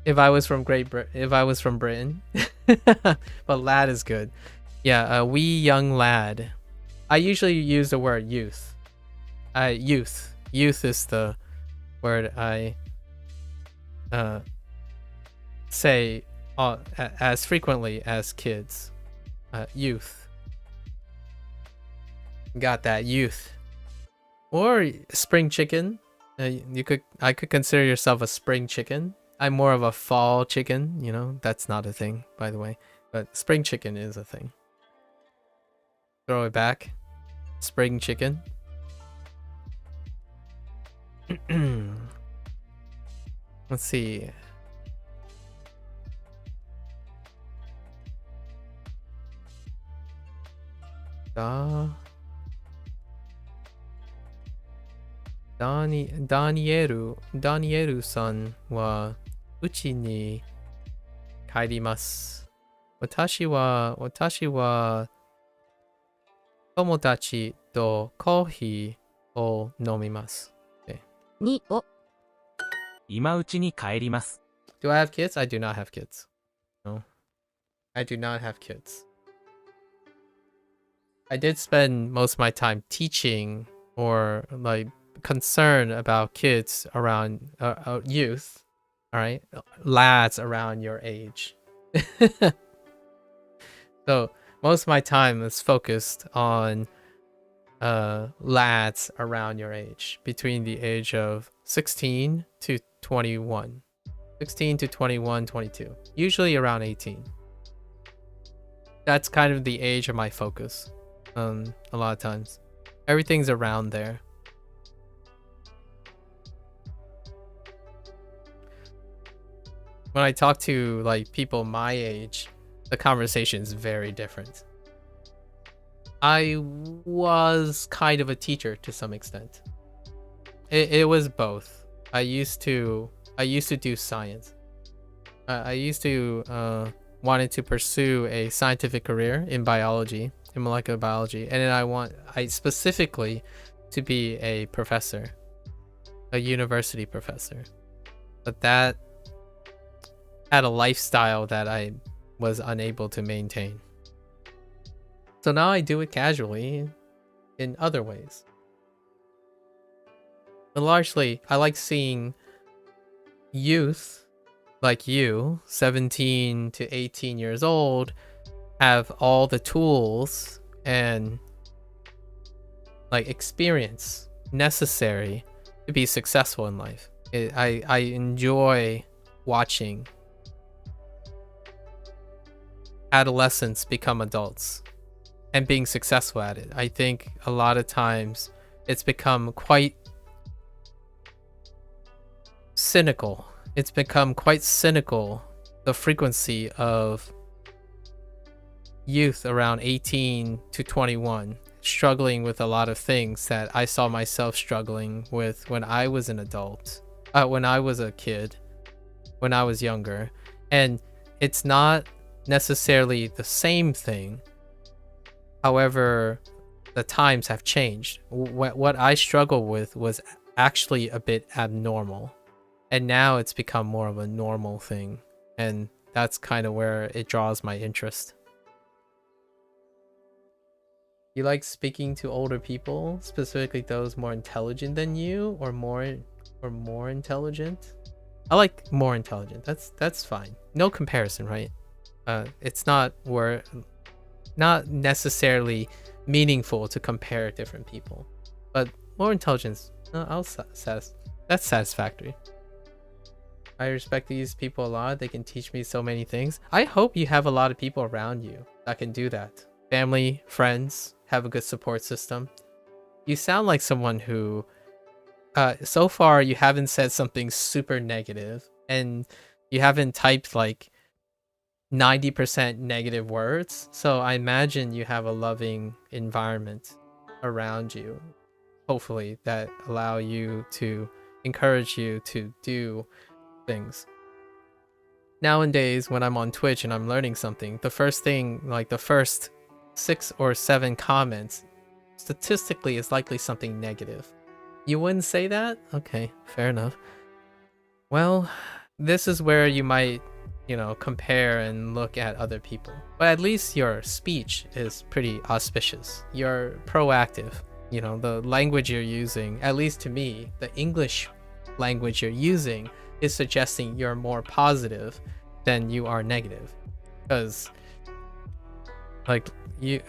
If I was from Britain. But lad is good. Yeah, a wee young lad. I usually use the word youth. Youth. Youth is the word I say as frequently as kids. Youth. Got that youth. Or spring chicken. I could consider yourself a spring chicken. I'm more of a fall chicken, that's not a thing, by the way. But spring chicken is a thing. Throw it back. Spring chicken. Let's see.ダニエルさんはうちに帰ります。私は友達とコーヒーを飲みます。2を今うちに帰ります。Do I have kids? I do not have kids. No. I do not have kids. I did spend most of my time teaching or like concerned about kids around youth, all right, lads around your age. So most of my time is focused on lads around your age, between the age of 16 to 21, 22, usually around 18. That's kind of the age of my focus. A lot of times everything's around there. When I talk to like people my age, the conversation is very different. I was kind of a teacher to some extent. It was both. I used to do science. I used to wanted to pursue a scientific career in biology, in molecular biology, and then I specifically to be a professor, a university professor. But that had a lifestyle that I was unable to maintain. So now I do it casually in other ways. But largely, I like seeing youth like you, 17 to 18 years old, have all the tools and like experience necessary to be successful in life. I enjoy watching adolescents become adults and being successful at it. I think a lot of times it's become quite cynical. It's become quite cynical, the frequency of youth around 18 to 21 struggling with a lot of things that I saw myself struggling with when I was an adult, when I was a kid, when I was younger. And it's not necessarily the same thing. However, the times have changed. What I struggled with was actually a bit abnormal, and now it's become more of a normal thing, and that's kind of where it draws my interest. You like speaking to older people, specifically those more intelligent than you, or more intelligent? I like more intelligent. That's fine. No comparison, right? It's not necessarily meaningful to compare different people, but more intelligence, that's satisfactory. I respect these people a lot. They can teach me so many things. I hope you have a lot of people around you that can do that. Family, friends, have a good support system. You sound like someone who, so far you haven't said something super negative, and you haven't typed like 90% negative words. So I imagine you have a loving environment around you, hopefully, that allow you to encourage you to do things. Nowadays, when I'm on Twitch and I'm learning something, the first thing, like the first 6 or 7 comments, statistically is likely something negative. You wouldn't say that? Okay, fair enough. Well, this is where you might, compare and look at other people. But at least your speech is pretty auspicious. You're proactive. The language you're using, at least to me, the English language you're using is suggesting you're more positive than you are negative. Because,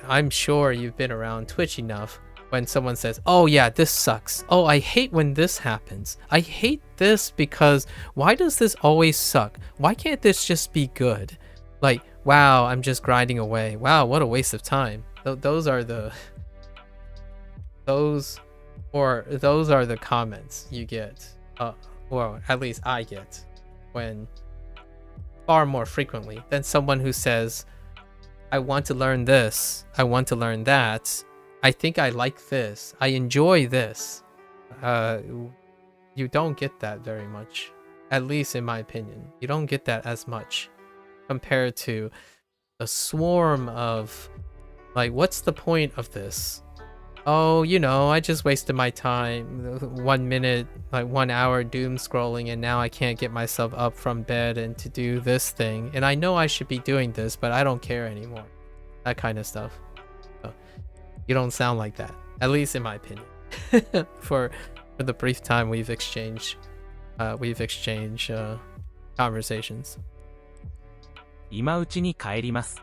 I'm sure you've been around Twitch enough when someone says, oh yeah, this sucks. Oh, I hate when this happens. I hate this because why does this always suck? Why can't this just be good? Like, wow, I'm just grinding away. Wow, what a waste of time. Those are the comments you get, or at least I get, when far more frequently than someone who says, I want to learn this, I want to learn that, I think I like this, I enjoy this. You don't get that very much, at least in my opinion. You don't get that as much compared to a swarm of, like, what's the point of this? Oh, I just wasted my time, 1 minute, like 1 hour doom scrolling, and now I can't get myself up from bed and to do this thing. And I know I should be doing this, but I don't care anymore. That kind of stuff. So, you don't sound like that, at least in my opinion. for the brief time we've exchanged conversations. 今うちに帰ります。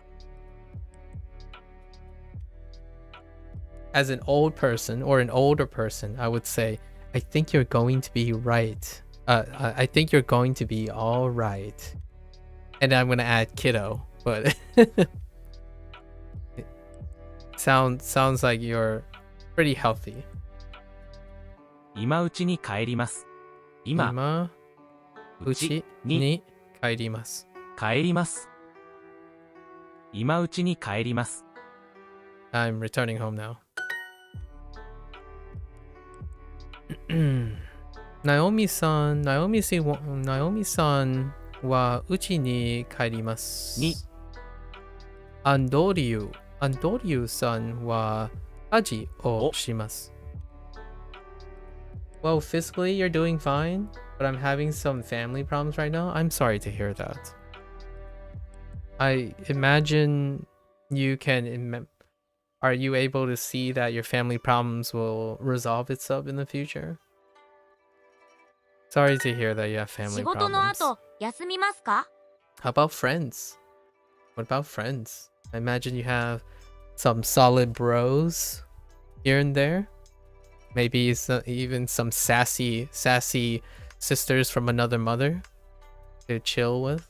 As an old person or an older person, I would say, I think you're going to be right. I think you're going to be all right. And I'm going to add kiddo, but it sounds like you're pretty healthy. 今うちに帰ります。今うちに帰ります。帰ります。今うちに帰ります。I'm returning home now. Naomi san wa uchi ni kaerimasu. Ni. Andoryu san wa aji o shimasu. Well, physically you're doing fine, but I'm having some family problems right now. I'm sorry to hear that. I imagine you can are you able to see that your family problems will resolve itself in the future? Sorry to hear that you have family 仕事の problems. 後、休みますか？ How about friends? What about friends? I imagine you have some solid bros here and there. Maybe even some sassy sisters from another mother to chill with.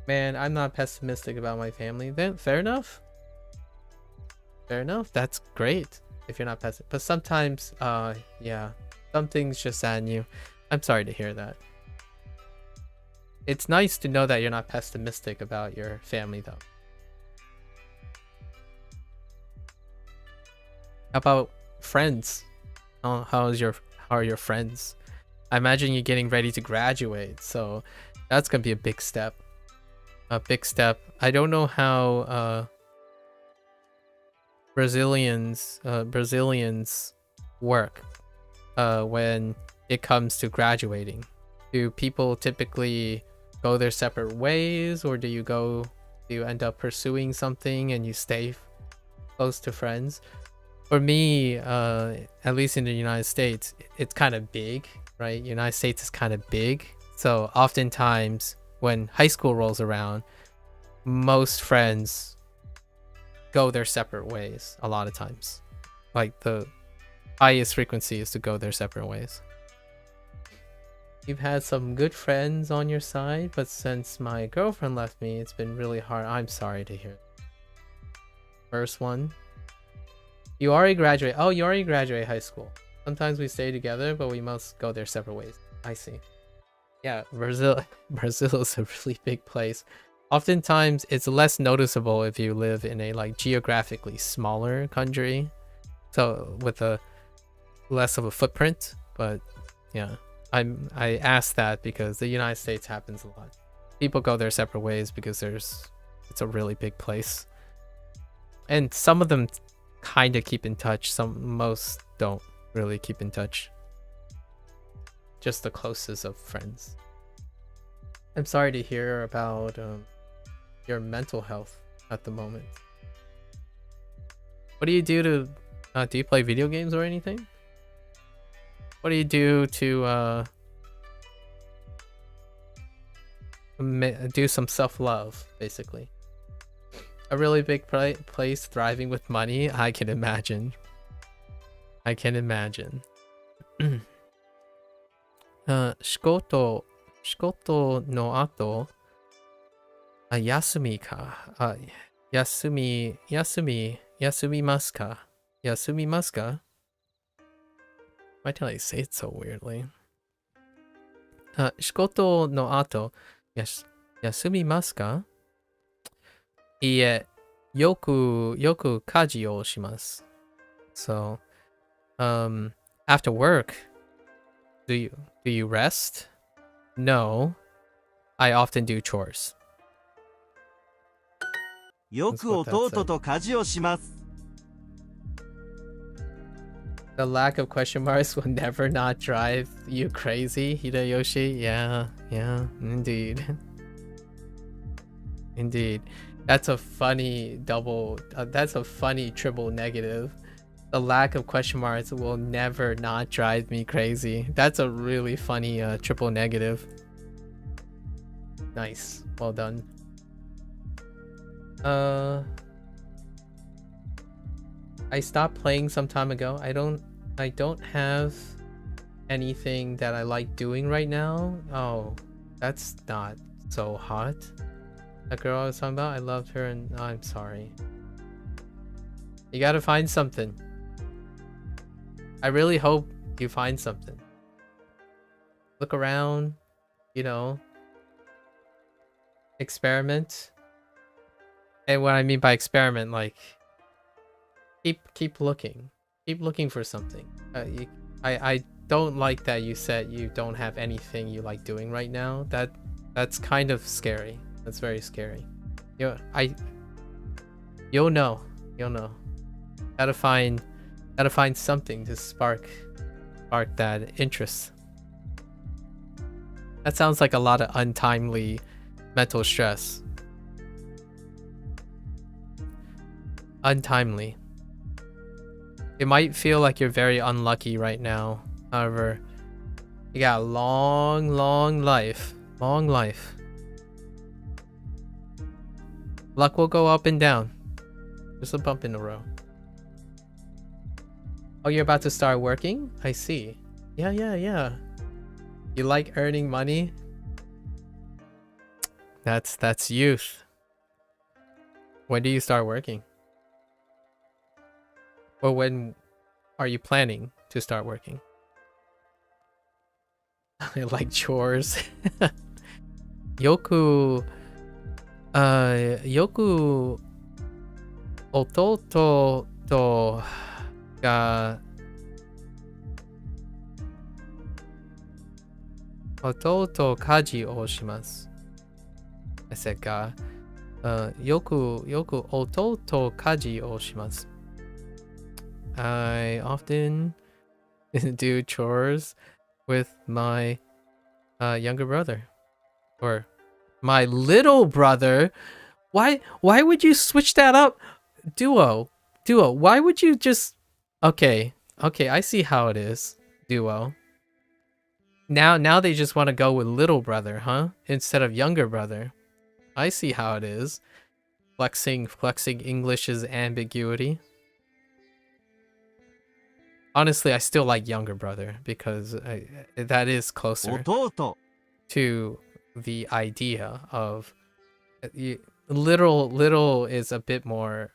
Man, I'm not pessimistic about my family. Then fair enough. Fair enough. That's great if you're not pessimistic. But sometimes, yeah, some things just sadden you. I'm sorry to hear that. It's nice to know that you're not pessimistic about your family, though. How about friends? How are your friends? I imagine you're getting ready to graduate, so that's gonna be a big step. a big step. I don't know how Brazilians work when it comes to graduating. Do people typically go their separate ways, or do you end up pursuing something and you stay close to friends? For me, at least in the United States, it's kind of big, right? United States is kind of big. So oftentimes when high school rolls around, most friends go their separate ways a lot of times. Like the highest frequency is to go their separate ways. You've had some good friends on your side, but since my girlfriend left me, it's been really hard. I'm sorry to hear. First one. You already graduate. Oh, you already graduate high school. Sometimes we stay together, but we must go their separate ways. I see. Yeah, Brazil is a really big place. Oftentimes, it's less noticeable if you live in a like geographically smaller country, so with a less of a footprint. But yeah, I asked that because the United States happens a lot. People go their separate ways because it's a really big place, and some of them kind of keep in touch. Most don't really keep in touch. Just the closest of friends. I'm sorry to hear about your mental health at the moment. What do you do to do you play video games or anything? What do you do to do some self-love, basically? A really big place, thriving with money. I can imagine. I can imagine. 仕事の後、休みか。休みますか？休みますか？ Why did I say it so weirdly? 仕事の後、休みますか？いいえ、よく家事をします。So, after work, do you rest? No, I often do chores. よく弟と家事をします。 The lack of question marks will never not drive you crazy, Hideyoshi. Yeah, indeed. Indeed. That's a funny that's a funny triple negative. The lack of question marks will never not drive me crazy. That's a really funny triple negative. Nice. Well done. I stopped playing some time ago. I don't have anything that I like doing right now. Oh, that's not so hot. That girl I was talking about, I loved her and I'm sorry. You gotta find something. I really hope you find something. Look around, you know. Experiment. And what I mean by experiment, like keep looking. Keep looking for something. I don't like that you said you don't have anything you like doing right now. That's kind of scary. That's very scary. You'll know. Gotta find something to spark that interest. That sounds like a lot of untimely mental stress. Untimely. It might feel like you're very unlucky right now. However, you got a long life. Long life. Luck will go up and down. Just a bump in the road. Oh, you're about to start working? I see. Yeah. You like earning money? That's youth. When do you start working? Or when are you planning to start working? I like chores. Yoku 弟が家事をします。I said ga. よく音と家事をします。I often do chores with my younger brother. Or my little brother. Why would you switch that up? Duo, why would you just... Okay, I see how it is. Duo. Now they just want to go with little brother, huh? Instead of younger brother. I see how it is. Flexing English's ambiguity. Honestly, I still like younger brother because that is closer 弟 to the idea of little is a bit more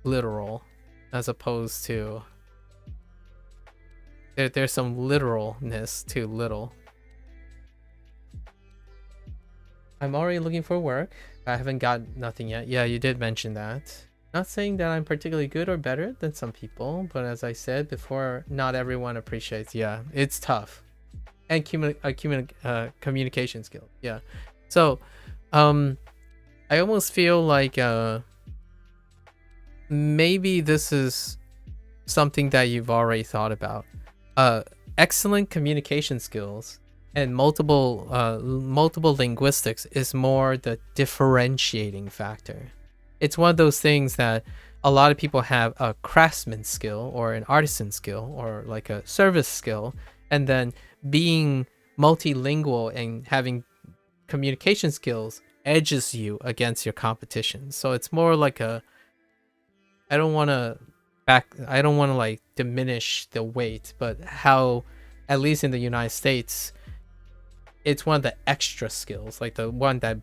literal as opposed to there's some literalness to little. I'm already looking for work. I haven't got nothing yet. Yeah, you did mention that. Not saying that I'm particularly good or better than some people, but as I said before, not everyone appreciates. Yeah, it's tough. And communication skills. Yeah. So, I almost feel like maybe this is something that you've already thought about. Excellent communication skills and multiple linguistics is more the differentiating factor. It's one of those things that a lot of people have a craftsman skill or an artisan skill or like a service skill, and then being multilingual and having communication skills edges you against your competition. So it's more like a... I don't want to like diminish the weight, but how, at least in the United States, it's one of the extra skills, like the one that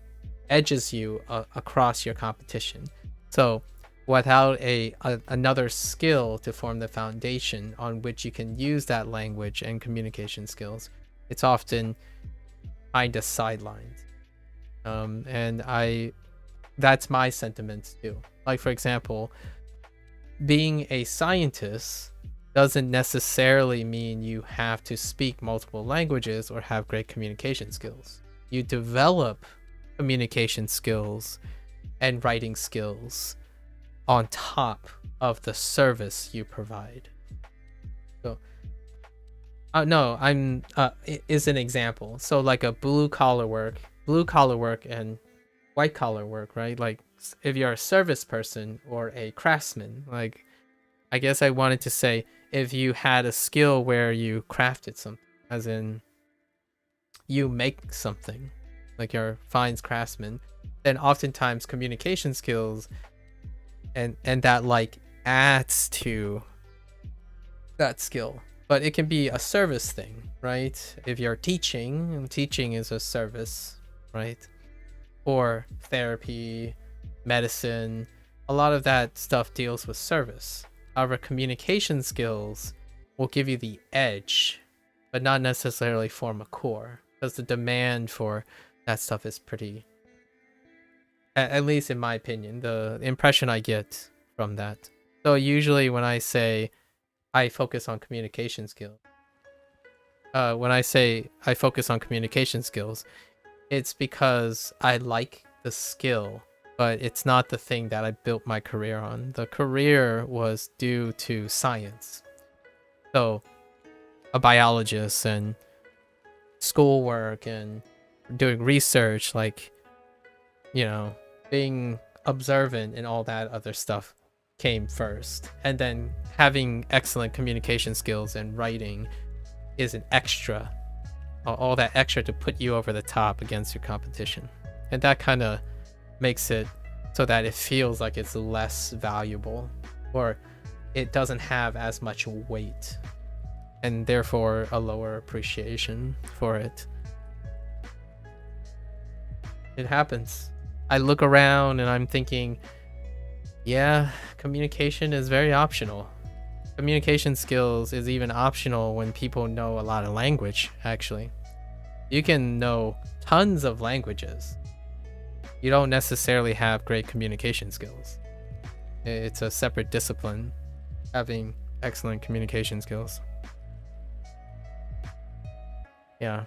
edges you across your competition. So without another skill to form the foundation on which you can use that language and communication skills, it's often kind of sidelined. And that's my sentiment too. Like, for example, being a scientist doesn't necessarily mean you have to speak multiple languages or have great communication skills. You develop communication skills and writing skills on top of the service you provide. So no, I'm is an example. So like a blue collar work and white collar work, right? Like if you're a service person or a craftsman, like I guess I wanted to say if you had a skill where you crafted something, as in you make something, like you're a fine craftsman, then oftentimes communication skills and that like adds to that skill. But it can be a service thing, right? If you're teaching, and teaching is a service, right? Or therapy, medicine, a lot of that stuff deals with service. However, communication skills will give you the edge, but not necessarily form a core, because the demand for that stuff is pretty, at least in my opinion, the impression I get from that. So usually when I say I focus on communication skills, it's because I like the skill, but it's not the thing that I built my career on. The career was due to science. So a biologist and schoolwork and doing research, like, you know, being observant and all that other stuff came first. And then having excellent communication skills and writing is an extra, all that extra to put you over the top against your competition. And that kind of makes it so that it feels like it's less valuable, or it doesn't have as much weight, and therefore a lower appreciation for it. It happens. I look around and I'm thinking, yeah, communication is very optional. Communication skills is even optional when people know a lot of language, actually. You can know tons of languages. You don't necessarily have great communication skills. It's a separate discipline, having excellent communication skills. Yeah,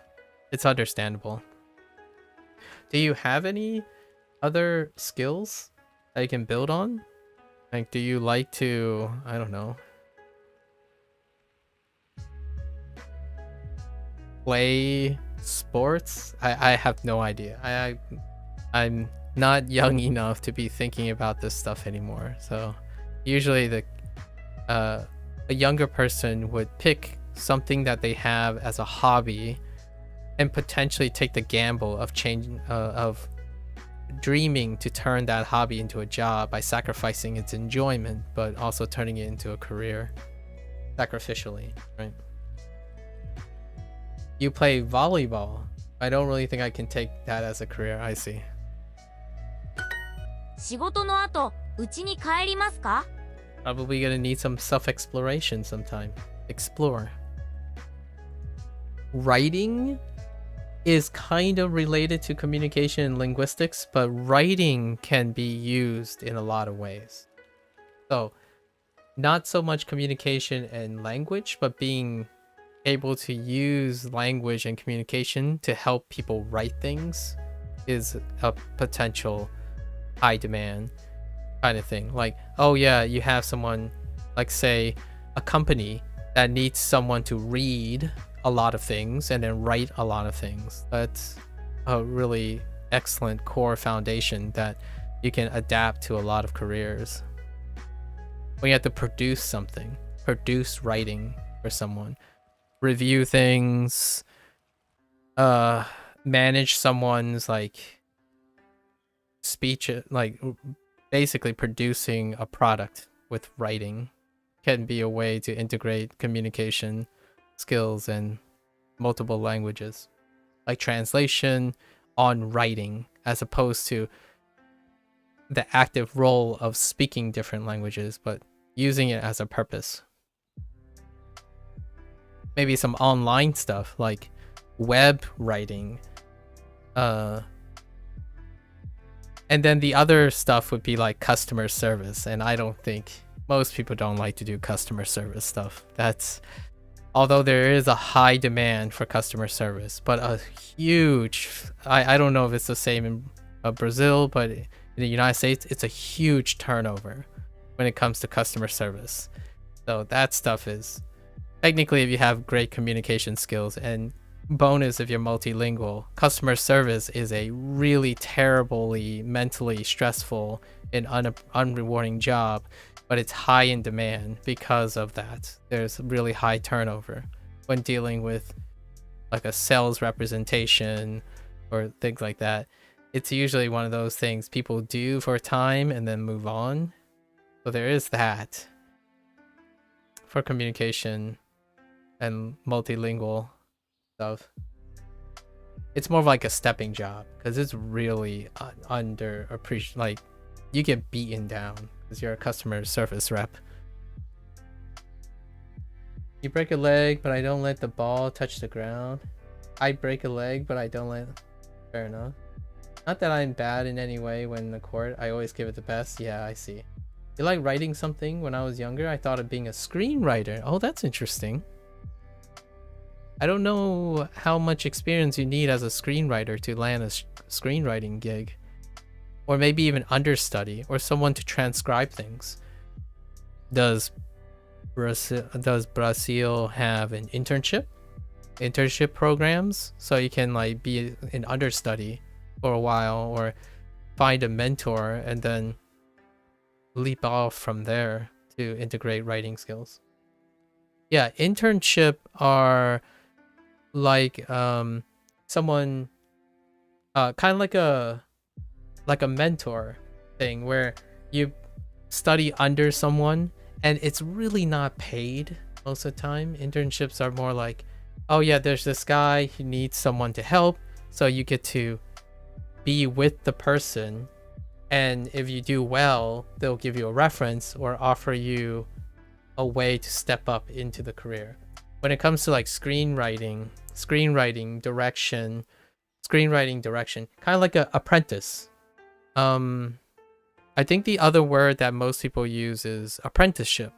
it's understandable. Do you have any other skills that you can build on? Like, do you like to, I don't know, play sports? I have no idea. I'm not young enough to be thinking about this stuff anymore. So usually a younger person would pick something that they have as a hobby and potentially take the gamble of changing of dreaming to turn that hobby into a job by sacrificing its enjoyment, but also turning it into a career sacrificially, right? You play volleyball. I don't really think I can take that as a career. I see. 仕事の後、家に帰りますか？ Probably gonna need some self-exploration sometime. Explore. Writing is kind of related to communication and linguistics, but writing can be used in a lot of ways. So, not so much communication and language, but being able to use language and communication to help people write things is a potential high demand kind of thing. Like, oh yeah, you have someone, like say a company that needs someone to read a lot of things and then write a lot of things. That's a really excellent core foundation that you can adapt to a lot of careers. When you have to produce something, produce writing for someone, review things, manage someone's like speech, like basically producing a product with writing can be a way to integrate communication skills and multiple languages, like translation on writing, as opposed to the active role of speaking different languages, but using it as a purpose. Maybe some online stuff like web writing. And then the other stuff would be like customer service. And I don't think most people don't like to do customer service stuff. That's, although there is a high demand for customer service, but a huge, I don't know if it's the same in Brazil, but in the United States, it's a huge turnover when it comes to customer service. So that stuff is, technically, if you have great communication skills, and bonus if you're multilingual, customer service is a really terribly mentally stressful and unrewarding job, but it's high in demand because of that. There's really high turnover when dealing with like a sales representation or things like that. It's usually one of those things people do for a time and then move on. So there is that for communication and multilingual stuff. It's more of like a stepping job because it's really under appreciated. Like you get beaten down because you're a customer service rep. You break a leg, but I don't let the ball touch the ground. I break a leg, but I don't let. Fair enough. Not that I'm bad in any way when in the court. I always give it the best. Yeah, I see. You like writing something? When I was younger, I thought of being a screenwriter. Oh, that's interesting. I don't know how much experience you need as a screenwriter to land a screenwriting gig. Or maybe even understudy or someone to transcribe things. Does Brazil have an internship programs so you can like be an understudy for a while or find a mentor and then leap off from there to integrate writing skills? Yeah, internship are like someone kind of like a mentor thing where you study under someone and it's really not paid most of the time. Internships are more like, oh yeah, there's this guy who needs someone to help, so you get to be with the person, and if you do well, they'll give you a reference or offer you a way to step up into the career. When it comes to like screenwriting direction, kind of like a apprentice. I think the other word that most people use is apprenticeship.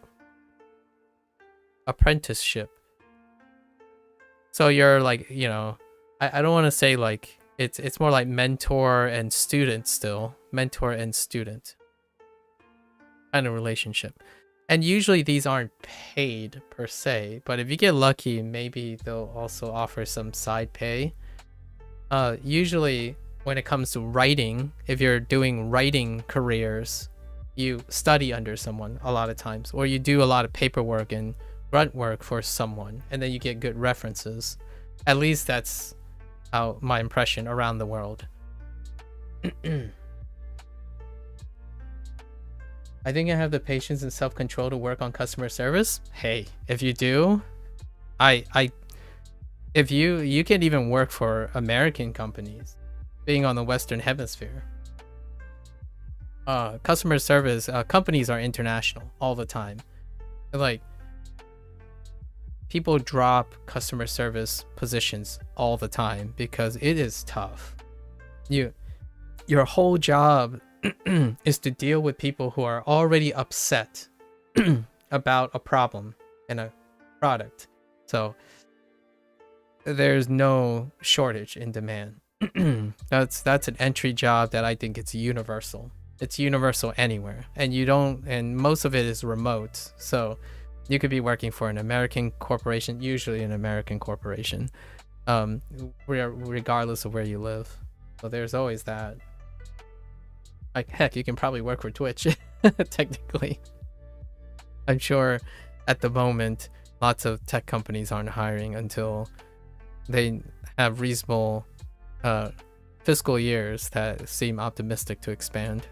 So you're like, you know, I don't want to say like It's more like mentor and student still. Mentor and student kind of relationship. And usually these aren't paid per se, but if you get lucky, maybe they'll also offer some side pay. Usually when it comes to writing, if you're doing writing careers, you study under someone a lot of times, or you do a lot of paperwork and grunt work for someone, and then you get good references. At least that's how my impression around the world. I think I have the patience and self-control to work on customer service. Hey, if you do, if you can even work for American companies, being on the Western Hemisphere. Customer service companies are international all the time. Like, people drop customer service positions all the time because it is tough. Your whole job is to deal with people who are already upset about a problem in a product. So there's no shortage in demand. That's an entry job that I think it's universal. It's universal anywhere, and most of it is remote. So you could be working for an American corporation, usually an American corporation, regardless of where you live. So there's always that. Like, heck, you can probably work for Twitch, technically. I'm sure at the moment, lots of tech companies aren't hiring until they have reasonable fiscal years that seem optimistic to expand.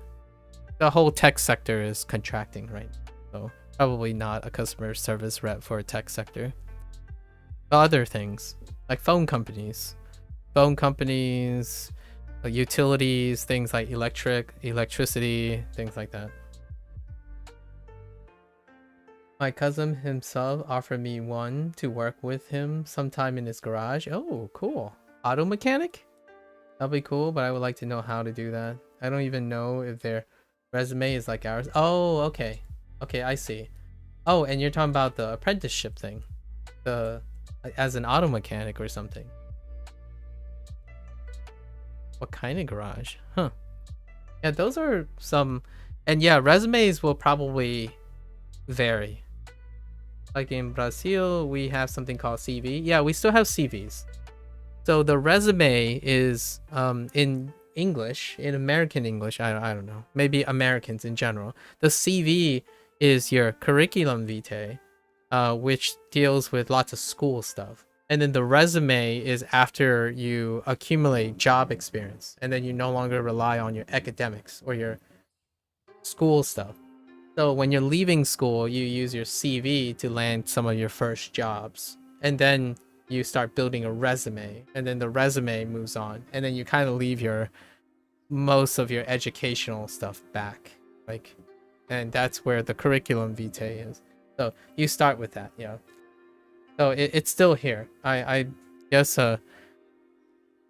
The whole tech sector is contracting, right? So probably not a customer service rep for a tech sector. Other things, like phone companies, utilities, things like electricity, things like that. My cousin himself offered me one to work with him sometime in his garage. Oh, cool. Auto mechanic? That'll be cool, but I would like to know how to do that. I don't even know if their resume is like ours. Oh, okay. Okay, I see. Oh, and you're talking about the apprenticeship thing. As an auto mechanic or something. What kind of garage? Huh. Yeah, those are some... And yeah, resumes will probably vary. Like in Brazil, we have something called CV. Yeah, we still have CVs. So the resume is in English, in American English, I don't know. Maybe Americans in general. The CV is your curriculum vitae, which deals with lots of school stuff. And then the resume is after you accumulate job experience, and then you no longer rely on your academics or your school stuff. So when you're leaving school, you use your CV to land some of your first jobs, and then you start building a resume, and then the resume moves on, and then you kind of leave most of your educational stuff back, and that's where the curriculum vitae is. So you start with that, yeah. So it's still here. I guess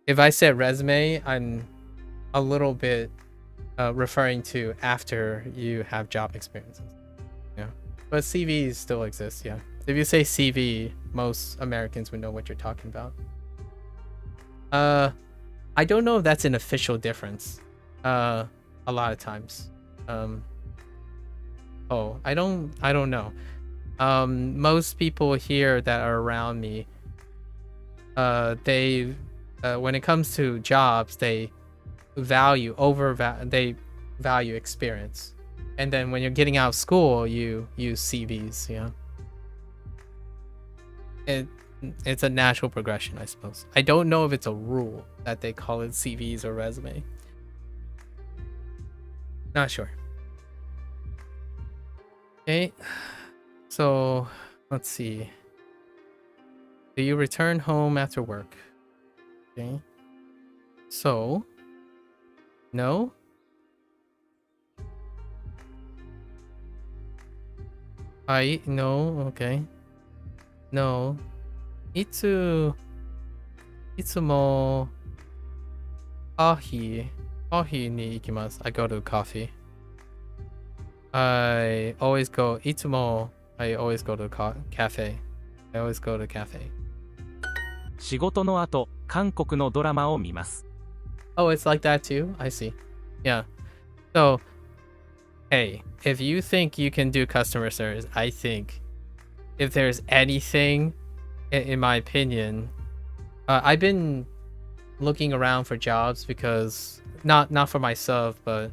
if I said resume, I'm a little bit referring to after you have job experiences. Yeah, but CVs still exist. Yeah, if you say CV, most Americans would know what you're talking about. I don't know if that's an official difference. A lot of times. I don't know. Most people here that are around me, they when it comes to jobs, they value experience, and then when you're getting out of school, you use CVs. Yeah, it's a natural progression, I suppose. I don't know if it's a rule that they call it CVs or resume. Not sure. Okay. So, let's see. Do you return home after work? Okay. So, no? No, okay. No. いつもコーヒーに行きます。I go to coffee. I always go to cafe. I always go to cafe. 仕事の後、韓国のドラマを見ます。Oh, it's like that too? I see. Yeah. So, hey, if you think you can do customer service, I think if there's anything, in my opinion, I've been looking around for jobs because not for myself, but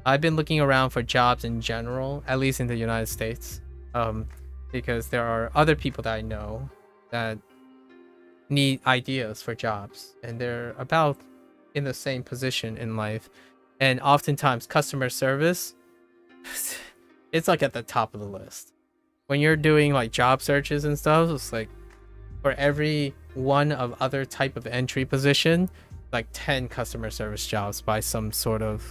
I've been looking around for jobs in general, at least in the United States, because there are other people that I know that need ideas for jobs, and they're about in the same position in life, and oftentimes customer service, it's like at the top of the list. When you're doing like job searches and stuff, it's like for every one of other type of entry position, like 10 customer service jobs by some sort of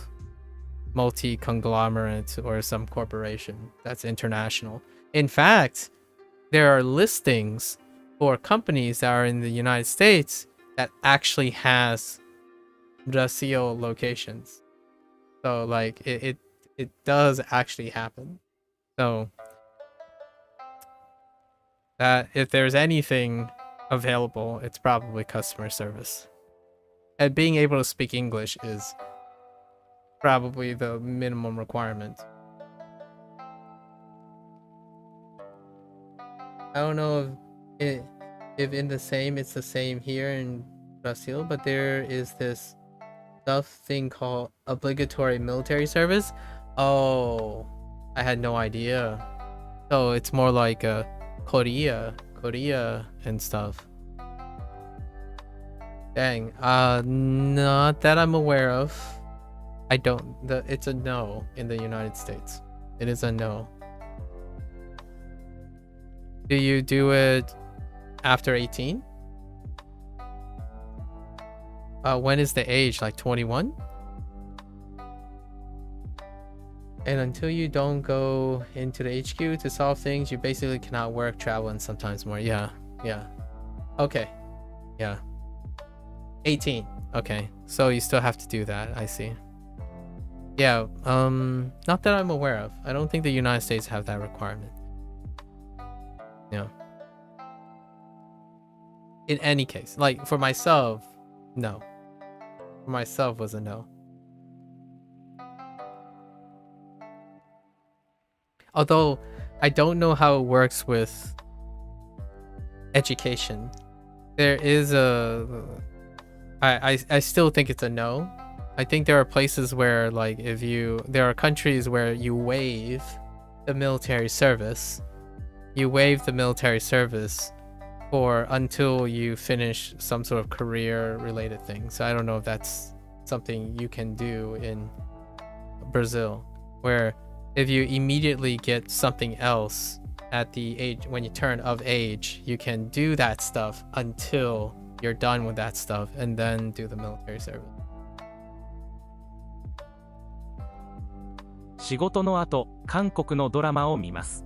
multi-conglomerate or some corporation that's international. In fact, there are listings for companies that are in the United States that actually has Brazil locations. So like it does actually happen. So that if there's anything available, it's probably customer service. And being able to speak English is probably the minimum requirement. I don't know if in the same it's the same here in Brazil, but there is this thing called obligatory military service. Oh, I had no idea. So it's more like Korea and stuff. Dang, not that I'm aware of. I don't. It's a no in the United States. It is a no. Do you do it after 18? When is the age? Like 21? And until you don't go into the HQ to solve things, you basically cannot work, travel, and sometimes more. Yeah. Okay. Yeah. 18. Okay. So you still have to do that. I see. Yeah. Not that I'm aware of. I don't think the United States have that requirement. Yeah. In any case, like for myself, no. For myself was a no. Although I don't know how it works with education. There is I still think it's a no. I think there are places where like there are countries where you waive the military service. You waive the military service for until you finish some sort of career related thing. So I don't know if that's something you can do in Brazil, where if you immediately get something else at the age when you turn of age, you can do that stuff until you're done with that stuff and then do the military service. 仕事の後、韓国のドラマを見ます。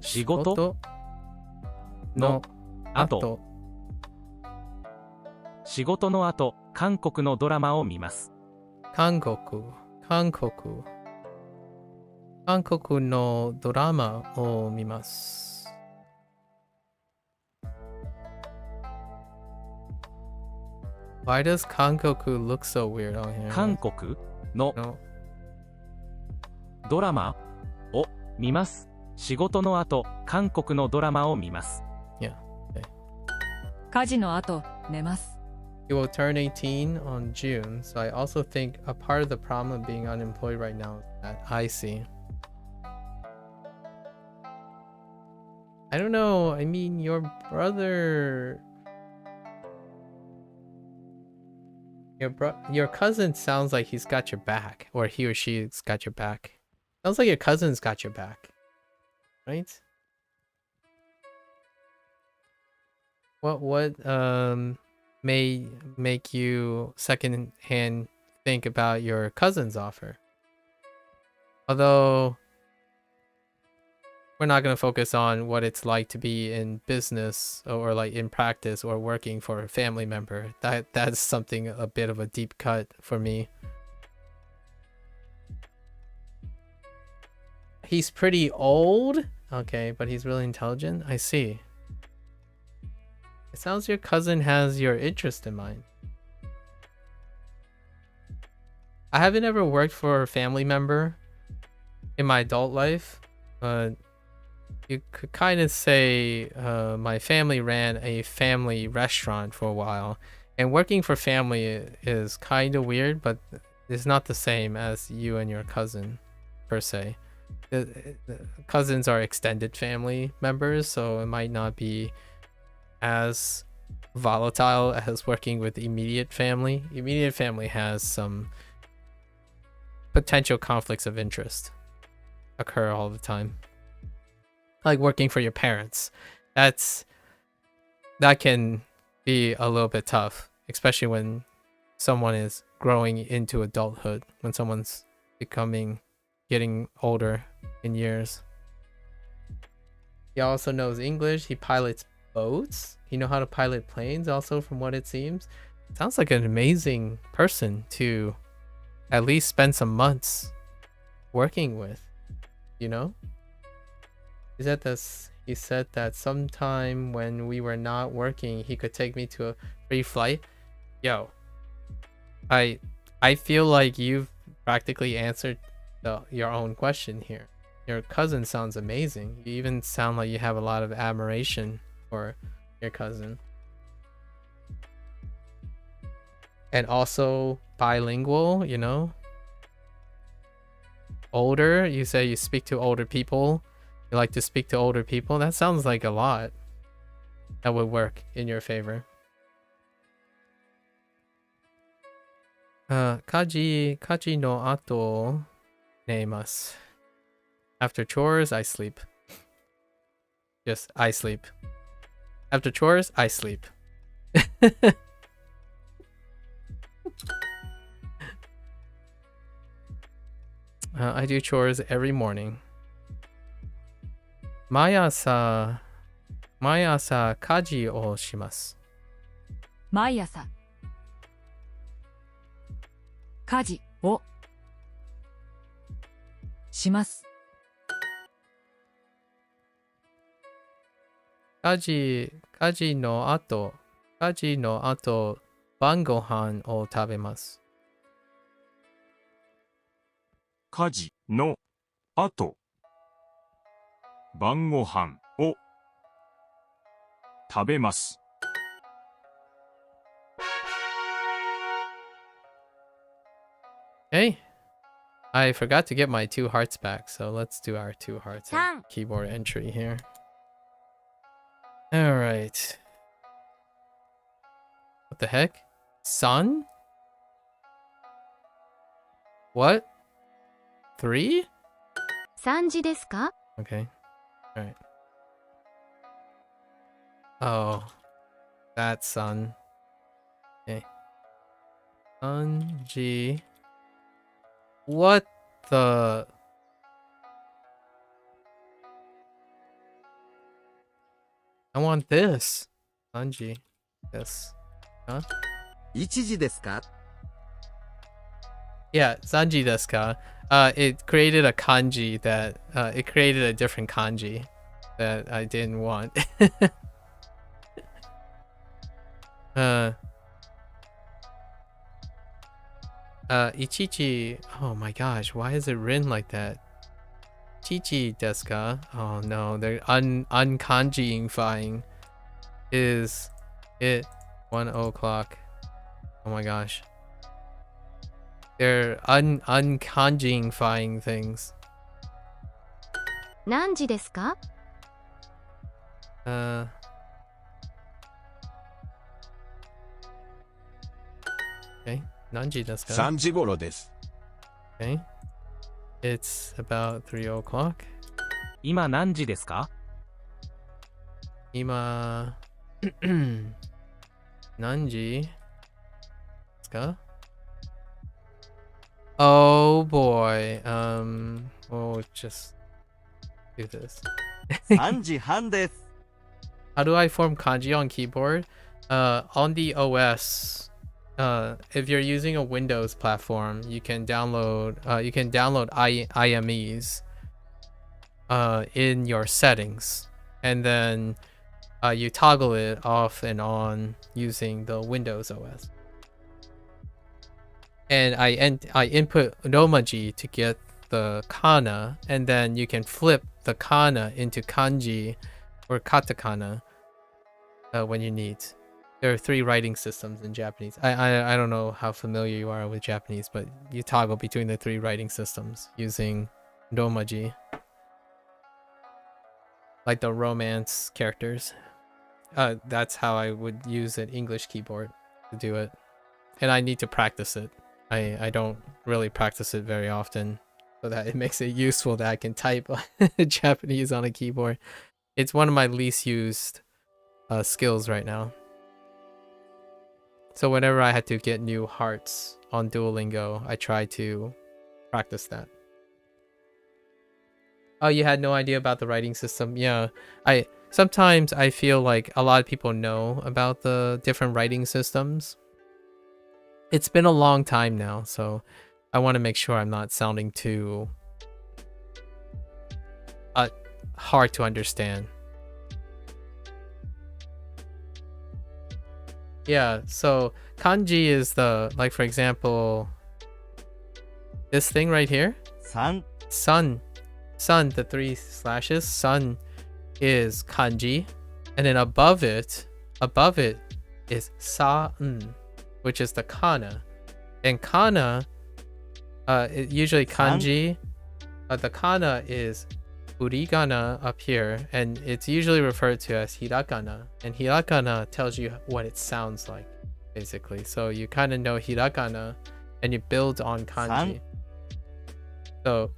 仕事の後。仕事の後、韓国のドラマを見ます。韓国のドラマを見ます。Why does 韓国 look so weird on here? 韓国のドラマを見ます。仕事の後、韓国のドラマを見ます。Yeah. Okay. 家事の後、寝ます。You will turn 18 on June, so I also think a part of the problem of being unemployed right now is that I see. I don't know. I mean, your brother... Your cousin sounds like he's got your back, or he or she's got your back. Sounds like your cousin's got your back, right? What may make you secondhand think about your cousin's offer? Although we're not going to focus on what it's like to be in business or like in practice or working for a family member. That's something a bit of a deep cut for me. He's pretty old. Okay, but he's really intelligent. I see. It sounds your cousin has your interest in mind. I haven't ever worked for a family member in my adult life, but you could kind of say my family ran a family restaurant for a while, and working for family is kind of weird, but it's not the same as you and your cousin per se. The cousins are extended family members, so it might not be as volatile as working with immediate family. Immediate family has some potential conflicts of interest occur all the time. Like working for your parents. That can be a little bit tough, especially when someone is growing into adulthood, when someone's getting older in years. He also knows English. He pilots boats. He knows how to pilot planes also, from what it seems. Sounds like an amazing person to at least spend some months working with, you know? He said that sometime when we were not working, he could take me to a free flight. Yo, I feel like you've practically answered your own question here. Your cousin sounds amazing. You even sound like you have a lot of admiration for your cousin. And also bilingual, you know? Older, you say you speak to older people. You like to speak to older people. That sounds like a lot that would work in your favor. Kaji no ato neimasu. After chores, I sleep. Just, I sleep. After chores, I sleep. I do chores every morning. 毎朝家事をします。毎朝家事をします。家事の後晩ご飯を食べます。家事の後、晩ご飯を食べます。Hey, I forgot to get my 2 hearts back, so let's do our 2 hearts and keyboard entry here. All right. What the heck? Sun? What? 3? 3時ですか? Okay. All right. Oh, that sun. Okay. Sanji. What the? I want this. Sanji. Yes. Huh? 1時ですか? Yeah, Sanji desu ka. It created a kanji that it created a different kanji that I didn't want. Ichichi. Oh my gosh, why is it written like that? Chichi desu ka? Oh no, they're unkanji-ifying. Is it 1 o'clock? Oh my gosh. They're unkanji-ifying things. 何時ですか? Okay. 何時ですか? 3時頃です。Okay. It's about 3 o'clock. 今何時ですか? 今何時ですか? Oh boy. We'll just do this. 3時半です。 How do I form kanji on keyboard? On the OS, if you're using a Windows platform, you can download IMEs in your settings, and then you toggle it off and on using the Windows OS. and I input romaji to get the kana, and then you can flip the kana into kanji or katakana when you need. There are 3 writing systems in Japanese. I don't know how familiar you are with Japanese, but you toggle between the 3 writing systems using romaji, like the romance characters. That's how I would use an English keyboard to do it, and I need to practice it. I don't really practice it very often, so that it makes it useful that I can type Japanese on a keyboard. It's one of my least used skills right now. So whenever I had to get new hearts on Duolingo, I try to practice that. Oh, you had no idea about the writing system? Yeah, sometimes I feel like a lot of people know about the different writing systems. It's been a long time now, so I want to make sure I'm not sounding too hard to understand. Yeah, so kanji is the, like, for example, this thing right here. Sun. Sun, the 3 slashes. Sun is kanji, and then above it is sa-n, which is the kana. And kana, usually kanji, the kana is urigana up here, and it's usually referred to as hirakana. And hirakana tells you what it sounds like, basically. So you kind of know hirakana, and you build on kanji. So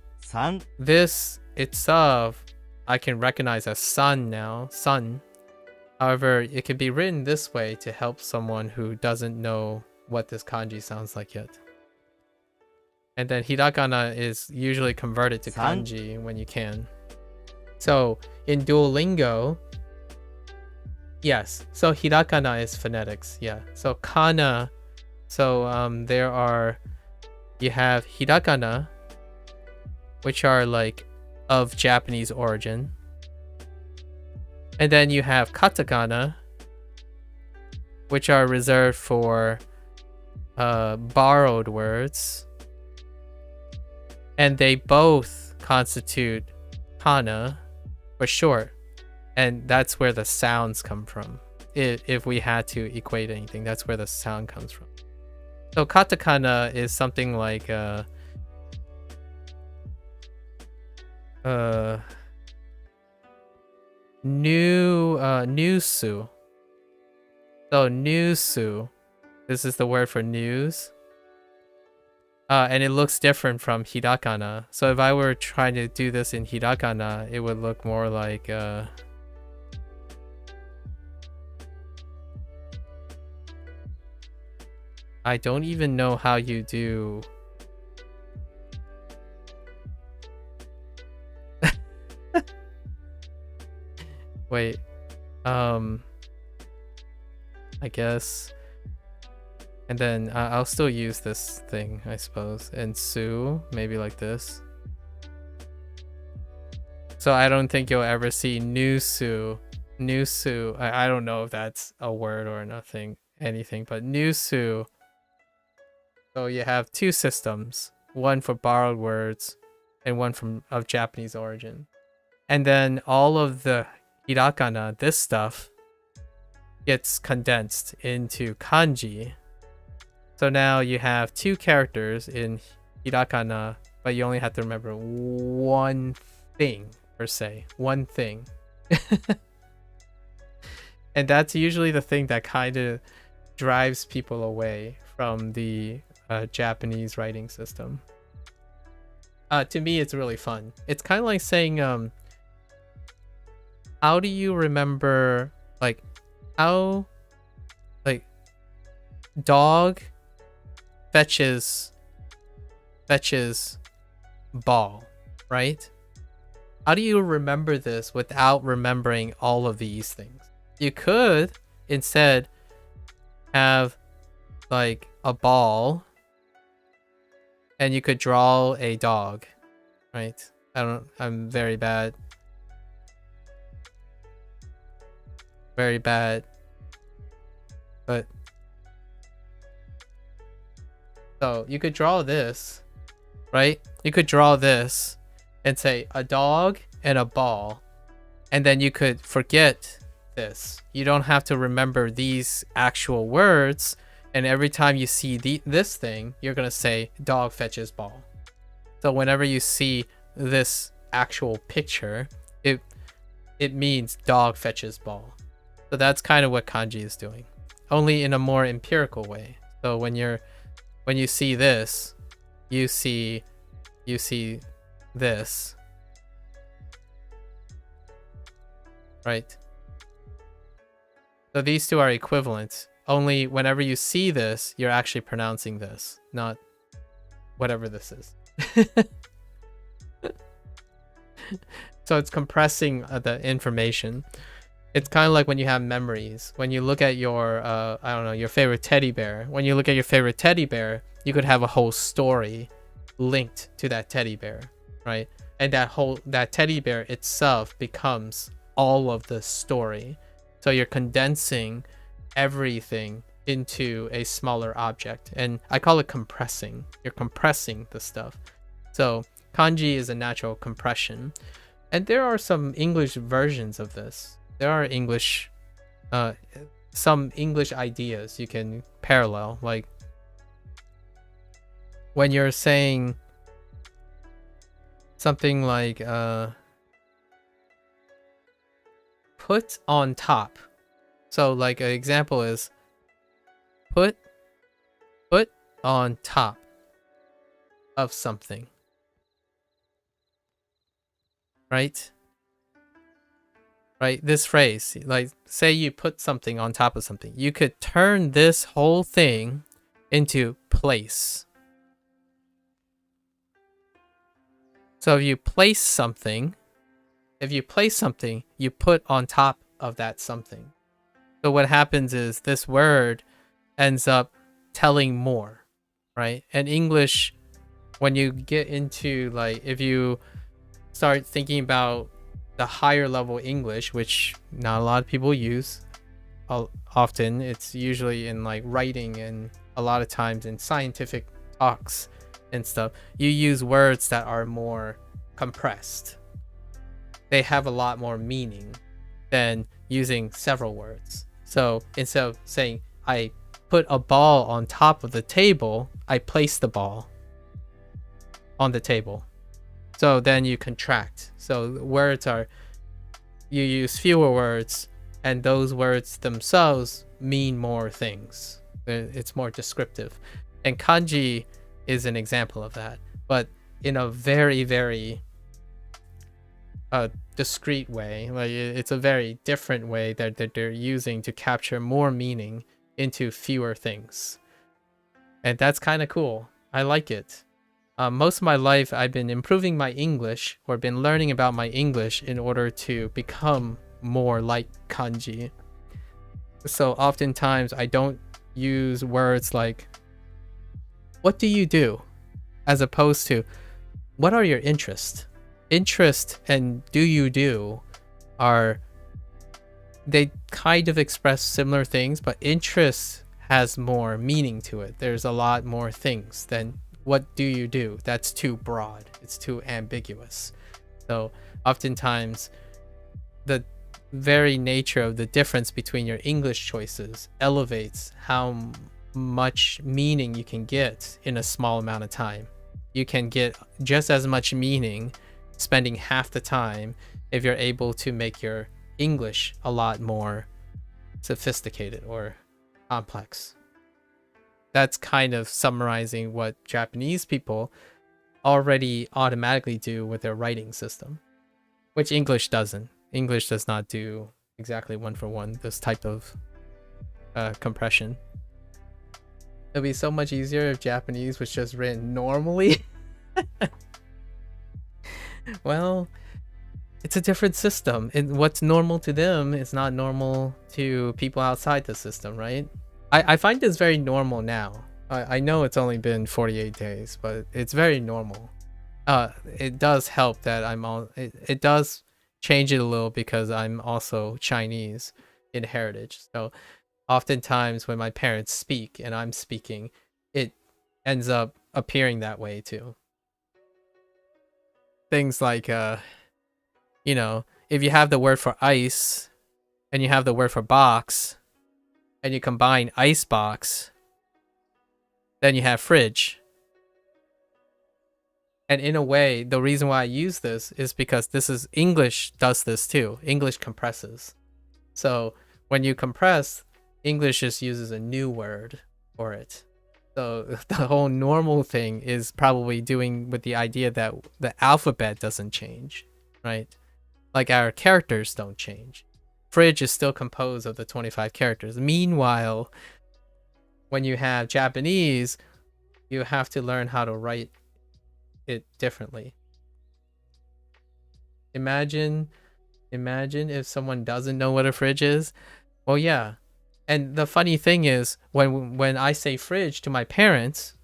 this itself, I can recognize as sun now, sun. However, it can be written this way to help someone who doesn't know what this kanji sounds like yet. And then hirakana is usually converted to kanji when you can. So in Duolingo, yes, so hirakana is phonetics, yeah. So kana, so you have hirakana, which are like of Japanese origin. And then you have katakana, which are reserved for borrowed words. And they both constitute kana for short. And that's where the sounds come from. If we had to equate anything, that's where the sound comes from. So katakana is something like newsu. So newsu, this is the word for news. And it looks different from hirakana. So if I were trying to do this in hirakana, it would look more like I don't even know how you do. Wait. I guess. And then I'll still use this thing, I suppose. And su, maybe like this. So I don't think you'll ever see nusu. Nusu. I don't know if that's a word or anything, but nusu. So you have 2 systems, one for borrowed words and one of Japanese origin. And then all of the hirakana, this stuff, gets condensed into kanji. So now you have 2 characters in hirakana, but you only have to remember one thing, per se. One thing. And that's usually the thing that kind of drives people away from the Japanese writing system. To me, it's really fun. It's kind of like saying, how do you remember, like, how, like, dog fetches ball, right? How do you remember this without remembering all of these things? You could instead have like a ball and you could draw a dog, right? I'm very bad. Very bad. But So you could draw this, right? You could draw this and say a dog and a ball, and then you could forget this. You don't have to remember these actual words, and every time you see this thing, you're gonna say dog fetches ball. So whenever you see this actual picture, it means dog fetches ball. So that's kind of what kanji is doing, only in a more empirical way. So when you see this, you see this, right? So these two are equivalent. Only whenever you see this, you're actually pronouncing this, not whatever this is. So it's compressing the information. It's kind of like when you have memories. When you look at your, I don't know, your favorite teddy bear. When you look at your favorite teddy bear, you could have a whole story linked to that teddy bear, right? And that teddy bear itself becomes all of the story. So you're condensing everything into a smaller object. And I call it compressing. You're compressing the stuff. So kanji is a natural compression. And there are some English versions of this. There are some English ideas you can parallel. Like when you're saying something like put on top. So like an example is put on top of something. Right? Right? This phrase, like say you put something on top of something. You could turn this whole thing into place. So if you place something, you put on top of that something. So what happens is this word ends up telling more, right? And English, when you get into like, if you start thinking about the higher level English, which not a lot of people use often, it's usually in like writing and a lot of times in scientific talks and stuff, you use words that are more compressed. They have a lot more meaning than using several words. So instead of saying I put a ball on top of the table, I place the ball on the table. So then you contract. So words are, you use fewer words, and those words themselves mean more things. It's more descriptive. And kanji is an example of that, but in a very, very discrete way. Like it's a very different way that they're using to capture more meaning into fewer things. And that's kind of cool. I like it. Most of my life, I've been improving my English or been learning about my English in order to become more like kanji. So oftentimes I don't use words like, what do you do? As opposed to, what are your interests? Interest and do you do they kind of express similar things, but interest has more meaning to it. There's a lot more things than what do you do? That's too broad. It's too ambiguous. So oftentimes the very nature of the difference between your English choices elevates how much meaning you can get in a small amount of time. You can get just as much meaning spending half the time if you're able to make your English a lot more sophisticated or complex. That's kind of summarizing what Japanese people already automatically do with their writing system, which English doesn't. English does not do exactly one for one this type of compression. It'd be so much easier if Japanese was just written normally. Well, it's a different system, and what's normal to them is not normal to people outside the system, right? I find this very normal now. I know it's only been 48 days, but it's very normal. It does help that it does change it a little because I'm also Chinese in heritage. So oftentimes when my parents speak and I'm speaking, it ends up appearing that way too. Things like, you know, if you have the word for ice and you have the word for box and you combine ice box, then you have fridge. And in a way, the reason why I use this is because this is English does this too. English compresses. So when you compress, English just uses a new word for it. So the whole normal thing is probably doing with the idea that the alphabet doesn't change, right? Like our characters don't change. Fridge is still composed of the 25 characters. Meanwhile, when you have Japanese, you have to learn how to write it differently. Imagine if someone doesn't know what a fridge is. Well, yeah. And the funny thing is, when I say fridge to my parents,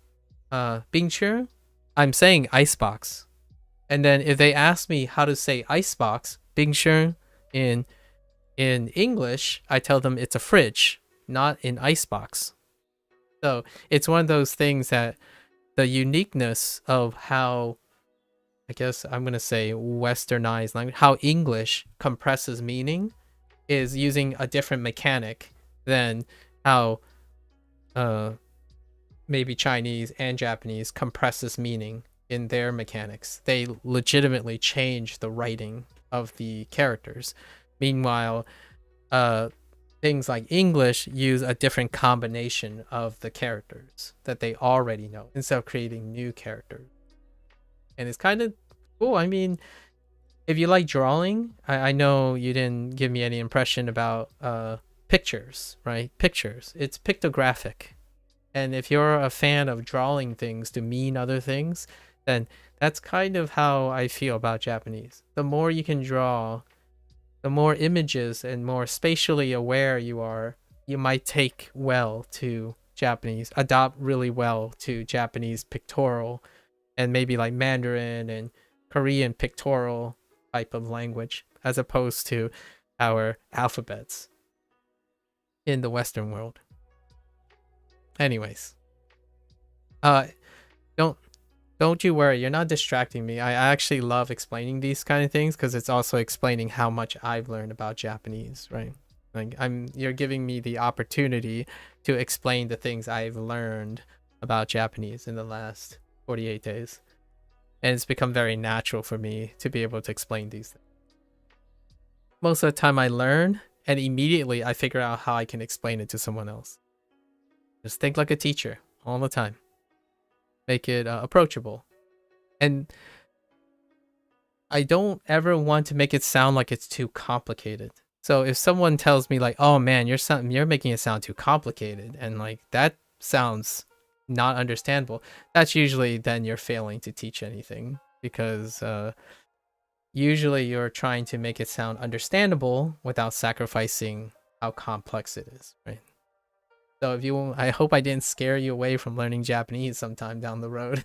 冰箱, I'm saying icebox. And then if they ask me how to say icebox, 冰箱, in English, I tell them it's a fridge, not an icebox. So it's one of those things that the uniqueness of how, I guess I'm going to say westernized language, how English compresses meaning is using a different mechanic than how maybe Chinese and Japanese compresses meaning in their mechanics. They legitimately change the writing of the characters. Meanwhile, things like English use a different combination of the characters that they already know instead of creating new characters. And it's kind of cool. I mean, if you like drawing, I know you didn't give me any impression about pictures, right? Pictures. It's pictographic. And if you're a fan of drawing things to mean other things, then that's kind of how I feel about Japanese. The more you can draw, the more images and more spatially aware you are, you might take well to Japanese, adopt really well to Japanese pictorial and maybe like Mandarin and Korean pictorial type of language, as opposed to our alphabets in the Western world. Anyways, don't you worry, you're not distracting me. I actually love explaining these kind of things because it's also explaining how much I've learned about Japanese, right? Like you're giving me the opportunity to explain the things I've learned about Japanese in the last 48 days. And it's become very natural for me to be able to explain these things. Most of the time I learn and immediately I figure out how I can explain it to someone else. Just think like a teacher all the time. Make it approachable. And I don't ever want to make it sound like it's too complicated. So if someone tells me like, oh man, you're making it sound too complicated, and like that sounds not understandable, that's usually then you're failing to teach anything, because usually you're trying to make it sound understandable without sacrificing how complex it is, right? So if you, I hope I didn't scare you away from learning Japanese sometime down the road.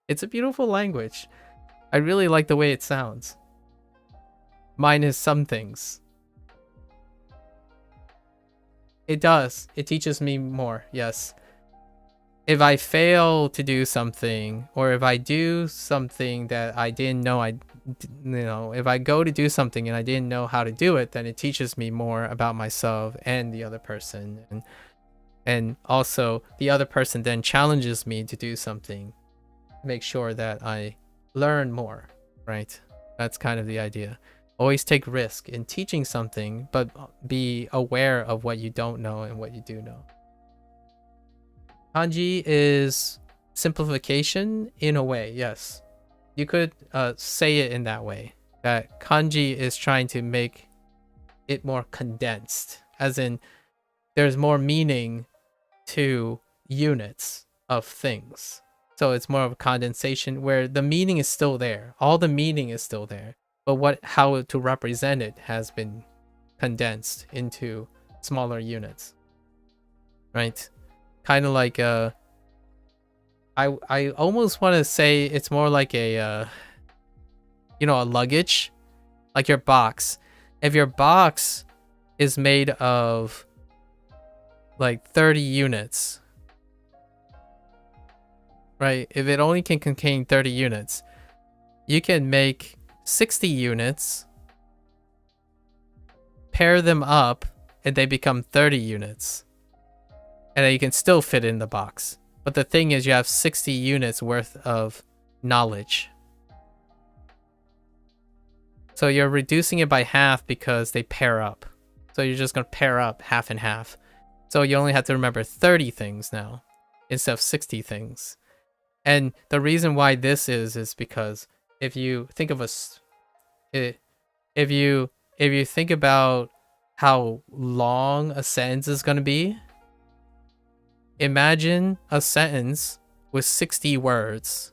It's a beautiful language. I really like the way it sounds. Minus some things. It does. It teaches me more, yes. If I fail to do something, or if I do something that I didn't know if I go to do something and I didn't know how to do it, then it teaches me more about myself and the other person. And also the other person then challenges me to do something, make sure that I learn more, right? That's kind of the idea. Always take risk in teaching something, but be aware of what you don't know and what you do know. Kanji is simplification in a way, yes. You could say it in that way, that kanji is trying to make it more condensed, as in there's more meaning to units of things. So it's more of a condensation where the meaning is still there. All the meaning is still there, but how to represent it has been condensed into smaller units, right? Kind of like I almost want to say it's more like a luggage, like your box. If your box is made of like 30 units, right? If it only can contain 30 units, you can make 60 units, pair them up, and they become 30 units. And then you can still fit in the box. But the thing is, you have 60 units worth of knowledge. So you're reducing it by half because they pair up. So you're just going to pair up half and half. So you only have to remember 30 things now instead of 60 things. And the reason why this is because if you think of if you think about how long a sentence is going to be, imagine a sentence with 60 words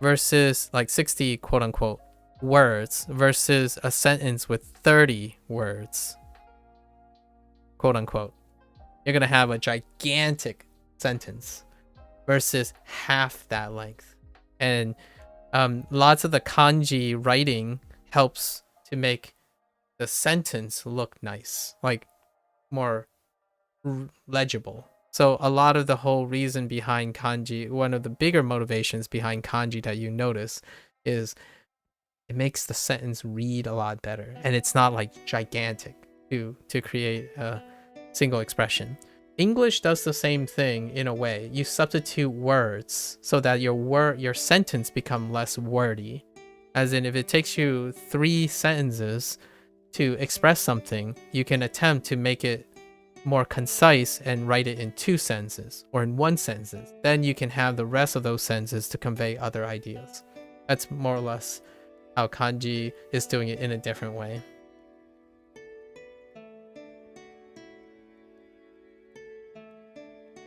versus like 60 quote unquote words versus a sentence with 30 words, quote unquote. You're going to have a gigantic sentence versus half that length. And lots of the kanji writing helps to make the sentence look nice, like more legible. So a lot of the whole reason behind kanji, one of the bigger motivations behind kanji that you notice is it makes the sentence read a lot better, and it's not like gigantic to create a single expression. English does the same thing in a way. You substitute words so that your sentence become less wordy. As in, if it takes you 3 sentences to express something, you can attempt to make it more concise and write it in 2 sentences or in 1 sentence. Then you can have the rest of those sentences to convey other ideas. That's more or less how kanji is doing it in a different way.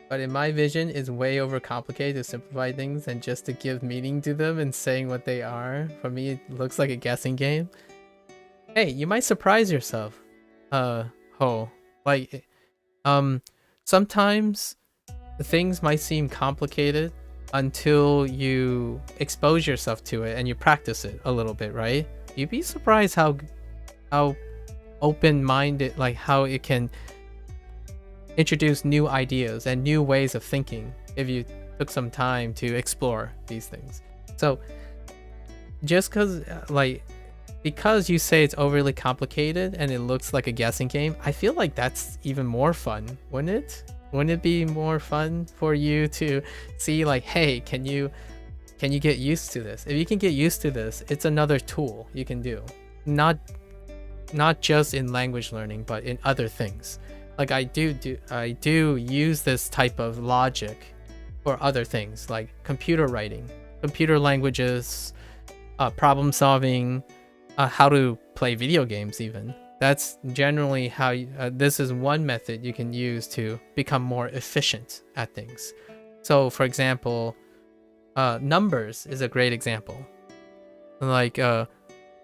But in my vision, it's way overcomplicated to simplify things and just to give meaning to them and saying what they are. For me, it looks like a guessing game. Hey, you might surprise yourself. Like, sometimes things might seem complicated until you expose yourself to it and you practice it a little bit, right? You'd be surprised how open-minded, like how it can introduce new ideas and new ways of thinking if you took some time to explore these things. So just because you say it's overly complicated and it looks like a guessing game, I feel like that's even more fun, wouldn't it? Wouldn't it be more fun for you to see like, hey, can you get used to this? If you can get used to this, it's another tool you can do. Not just in language learning, but in other things. Like I do use this type of logic for other things like computer writing, computer languages, problem solving, how to play video games even. That's generally how this is one method you can use to become more efficient at things. So for example, numbers is a great example. Like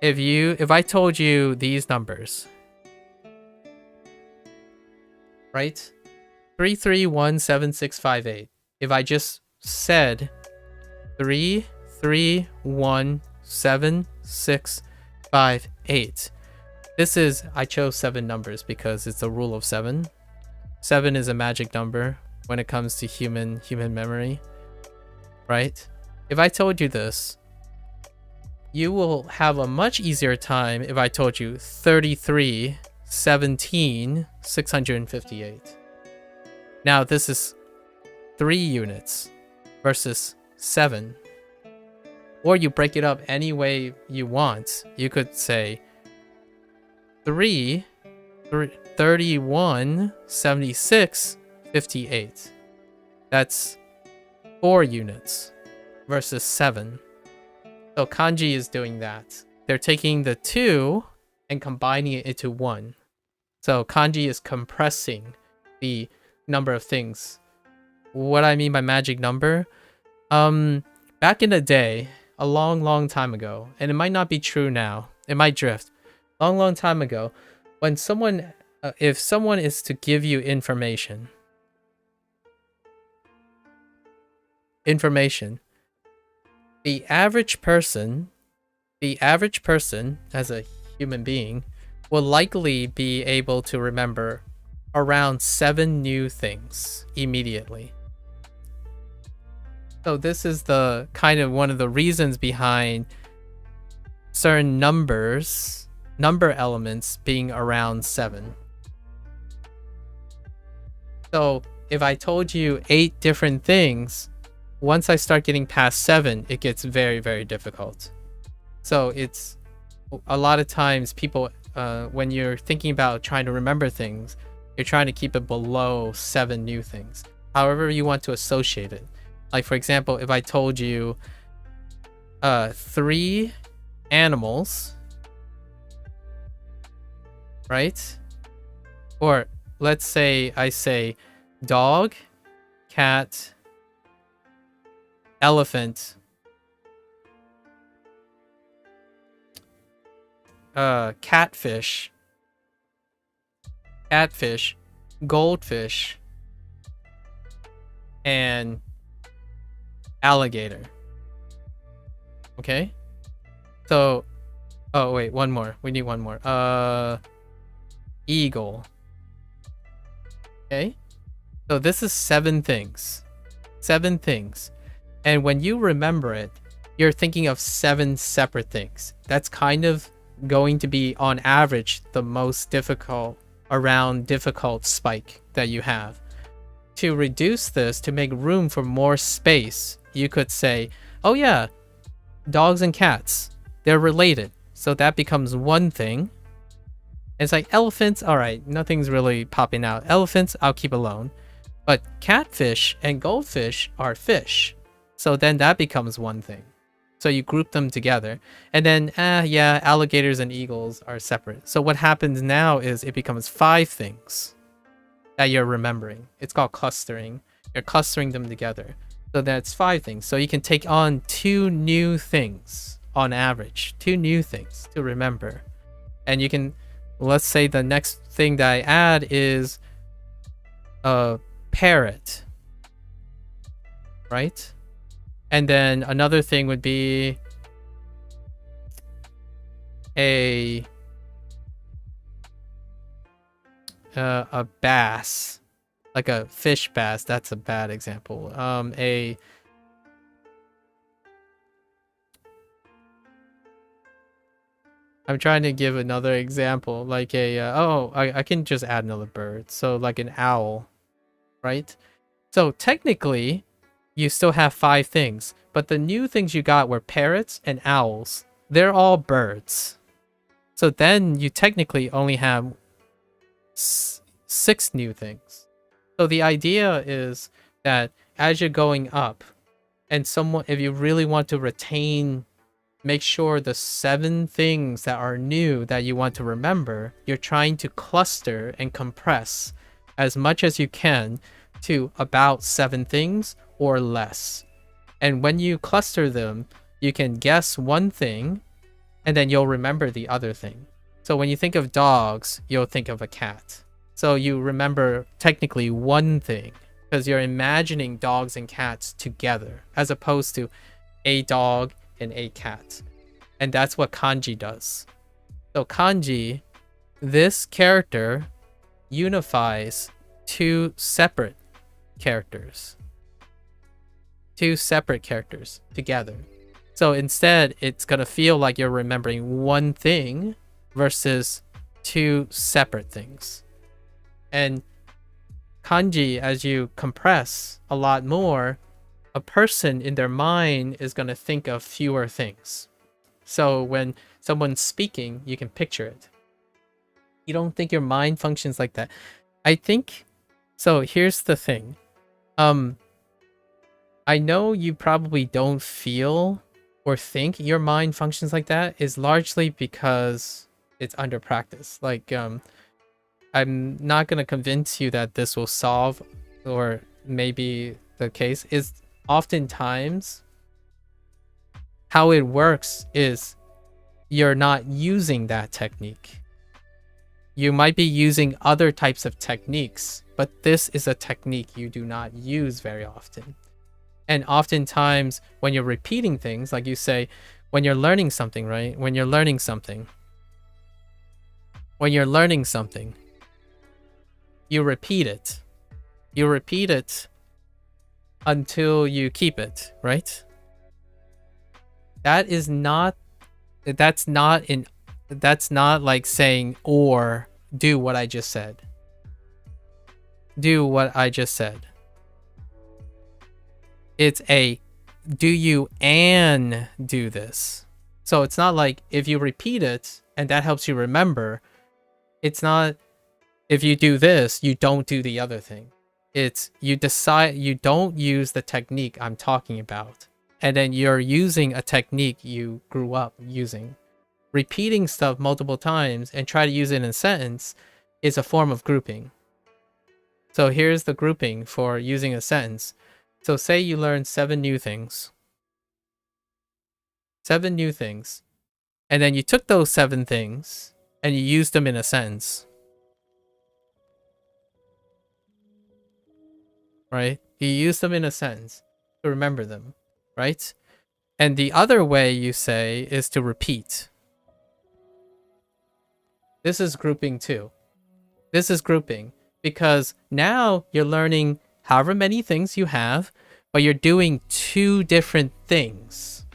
if I told you these numbers, right? 3317658. If I just said 3317658. I chose 7 numbers because it's a rule of 7. 7 is a magic number when it comes to human memory, right? If I told you this, you will have a much easier time if I told you 33, 17, 658. Now this is 3 units versus 7. Or you break it up any way you want. You could say 31, 76, 58. That's 4 units versus 7. So kanji is doing that. They're taking the 2 and combining it into 1. So kanji is compressing the number of things. What I mean by magic number, back in the day, a long time ago, and it might not be true now, it might drift. Long time ago, when if someone is to give you information, the average person as a human being will likely be able to remember around 7 new things immediately. So this is the kind of one of the reasons behind certain number elements being around 7. So if I told you 8 different things, once I start getting past 7, it gets very, very difficult. So it's a lot of times people, when you're thinking about trying to remember things, you're trying to keep it below 7 new things. However you want to associate it. Like, for example, if I told you 3 animals, right? Or let's say I say dog, cat, elephant, catfish, goldfish, and alligator. Okay? So, oh wait, one more. We need one more. Eagle. Okay? So this is 7 things. 7 things. And when you remember it, you're thinking of 7 separate things. That's kind of going to be, on average, the most difficult spike that you have. To reduce this, to make room for more space, you could say, oh yeah, dogs and cats, they're related. So that becomes one thing. It's like elephants, all right, nothing's really popping out. Elephants, I'll keep alone. But catfish and goldfish are fish. So then that becomes one thing. So you group them together. And then, yeah, alligators and eagles are separate. So what happens now is it becomes 5 things that you're remembering. It's called clustering. You're clustering them together. So that's 5 things. So you can take on 2 new things on average. 2 new things to remember. And you can, let's say the next thing that I add is a parrot. Right? And then another thing would be a bass, like a fish bass. That's a bad example. I'm trying to give another example, like I can just add another bird. So like an owl, right? So technically, you still have 5 things, but the new things you got were parrots and owls. They're all birds. So then you technically only have 6 new things. So the idea is that as you're going up, and if you really want to make sure the 7 things that are new that you want to remember, you're trying to cluster and compress as much as you can to about 7 things or less. And when you cluster them, you can guess one thing and then you'll remember the other thing. So when you think of dogs, you'll think of a cat. So you remember technically one thing because you're imagining dogs and cats together as opposed to a dog and a cat. And that's what kanji does. So kanji, this character unifies 2 separate characters. 2 separate characters together. So instead, it's going to feel like you're remembering one thing versus 2 separate things. And kanji, as you compress a lot more, a person in their mind is going to think of fewer things. So when someone's speaking, you can picture it. You don't think your mind functions like that. I think, so here's the thing. I know you probably don't feel or think your mind functions like that is largely because it's under practice. Like, I'm not going to convince you that this will solve, or maybe the case is oftentimes how it works is you're not using that technique. You might be using other types of techniques, but this is a technique you do not use very often. And oftentimes when you're repeating things, like you say, when you're learning something, right? When you're learning something, you repeat it. You repeat it until you keep it, right? That's not like saying or do what I just said. Do what I just said. It's a do you and do this. So it's not like if you repeat it and that helps you remember, it's not if you do this, you don't do the other thing. It's you decide you don't use the technique I'm talking about. And then you're using a technique you grew up using. Repeating stuff multiple times and try to use it in a sentence is a form of grouping. So here's the grouping for using a sentence. So say you learn 7 new things. 7 new things. And then you took those 7 things and you used them in a sentence. Right? You use them in a sentence to remember them. Right? And the other way you say is to repeat. This is grouping too. This is grouping because now you're learning however many things you have, but you're doing 2 different things.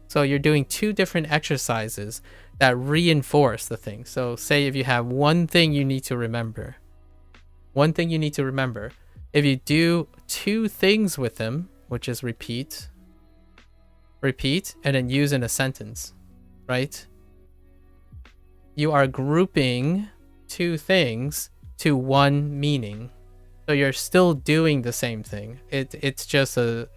So you're doing 2 different exercises that reinforce the thing. So say if you have one thing you need to remember. One thing you need to remember. If you do 2 things with them, which is repeat, and then use in a sentence, right? You are grouping 2 things to one meaning. So you're still doing the same thing. It's just a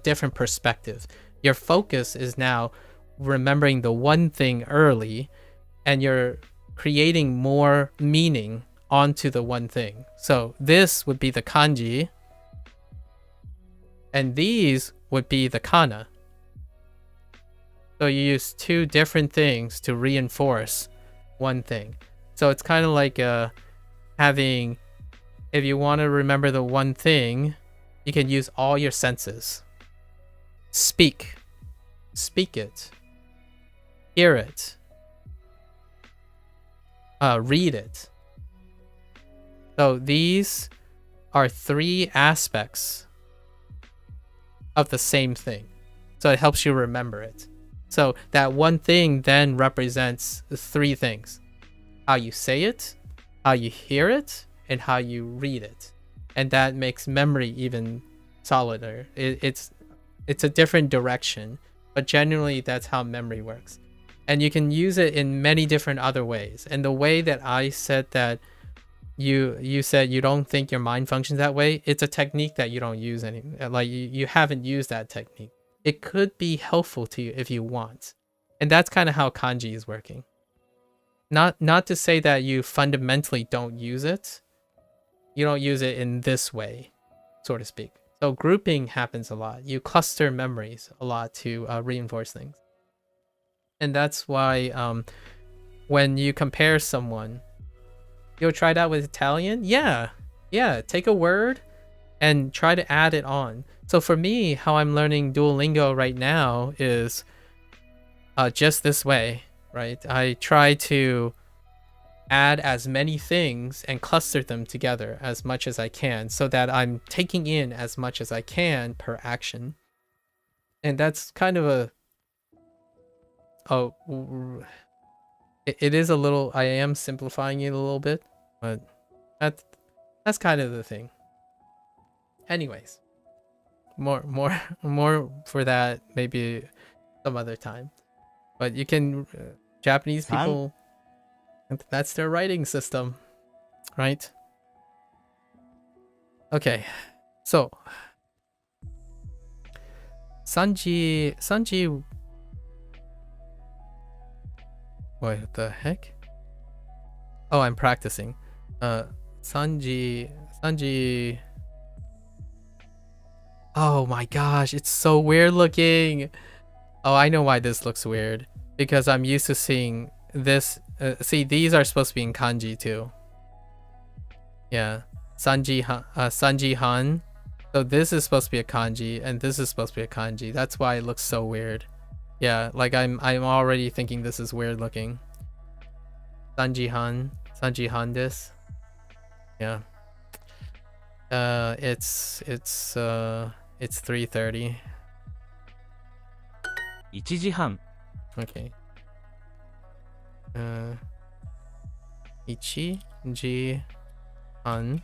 different perspective. Your focus is now remembering the one thing early, and you're creating more meaning onto the one thing. So this would be the kanji, and these would be the kana. So you use 2 different things to reinforce one thing. So it's kind of like having, if you want to remember the one thing, you can use all your senses. Speak it, hear it, read it. So these are 3 aspects of the same thing. So it helps you remember it. So that one thing then represents 3 things. How you say it, how you hear it, and how you read it. And that makes memory even solider. It's a different direction, but generally that's how memory works. And you can use it in many different other ways. And the way that I said that you said you don't think your mind functions that way, it's a technique that you don't use anymore. Like you haven't used that technique. It could be helpful to you if you want. And that's kind of how kanji is working. Not to say that you fundamentally don't use it. You don't use it in this way, so to speak. So grouping happens a lot. You cluster memories a lot to reinforce things. And that's why when you compare someone, you'll try that with Italian. Yeah. Take a word and try to add it on. So for me, how I'm learning Duolingo right now is just this way, right? I try to add as many things and cluster them together as much as I can so that I'm taking in as much as I can per action. And that's kind of it is a little, I am simplifying it a little bit, but that's kind of the thing. Anyways, more for that maybe some other time. But you can Japanese people, that's their writing system, right? Okay, so Sanji, what the heck? Oh, I'm practicing. Sanji. Oh my gosh, it's so weird looking. Oh, I know why this looks weird. Because I'm used to seeing this. See, these are supposed to be in kanji too. Yeah. Sanji Han. So this is supposed to be a kanji, and this is supposed to be a kanji. That's why it looks so weird. Yeah, like I'm already thinking this is weird looking. Sanji Han this. Yeah. It's It's 3:30. 1時半 Okay. Ichi, ji, han.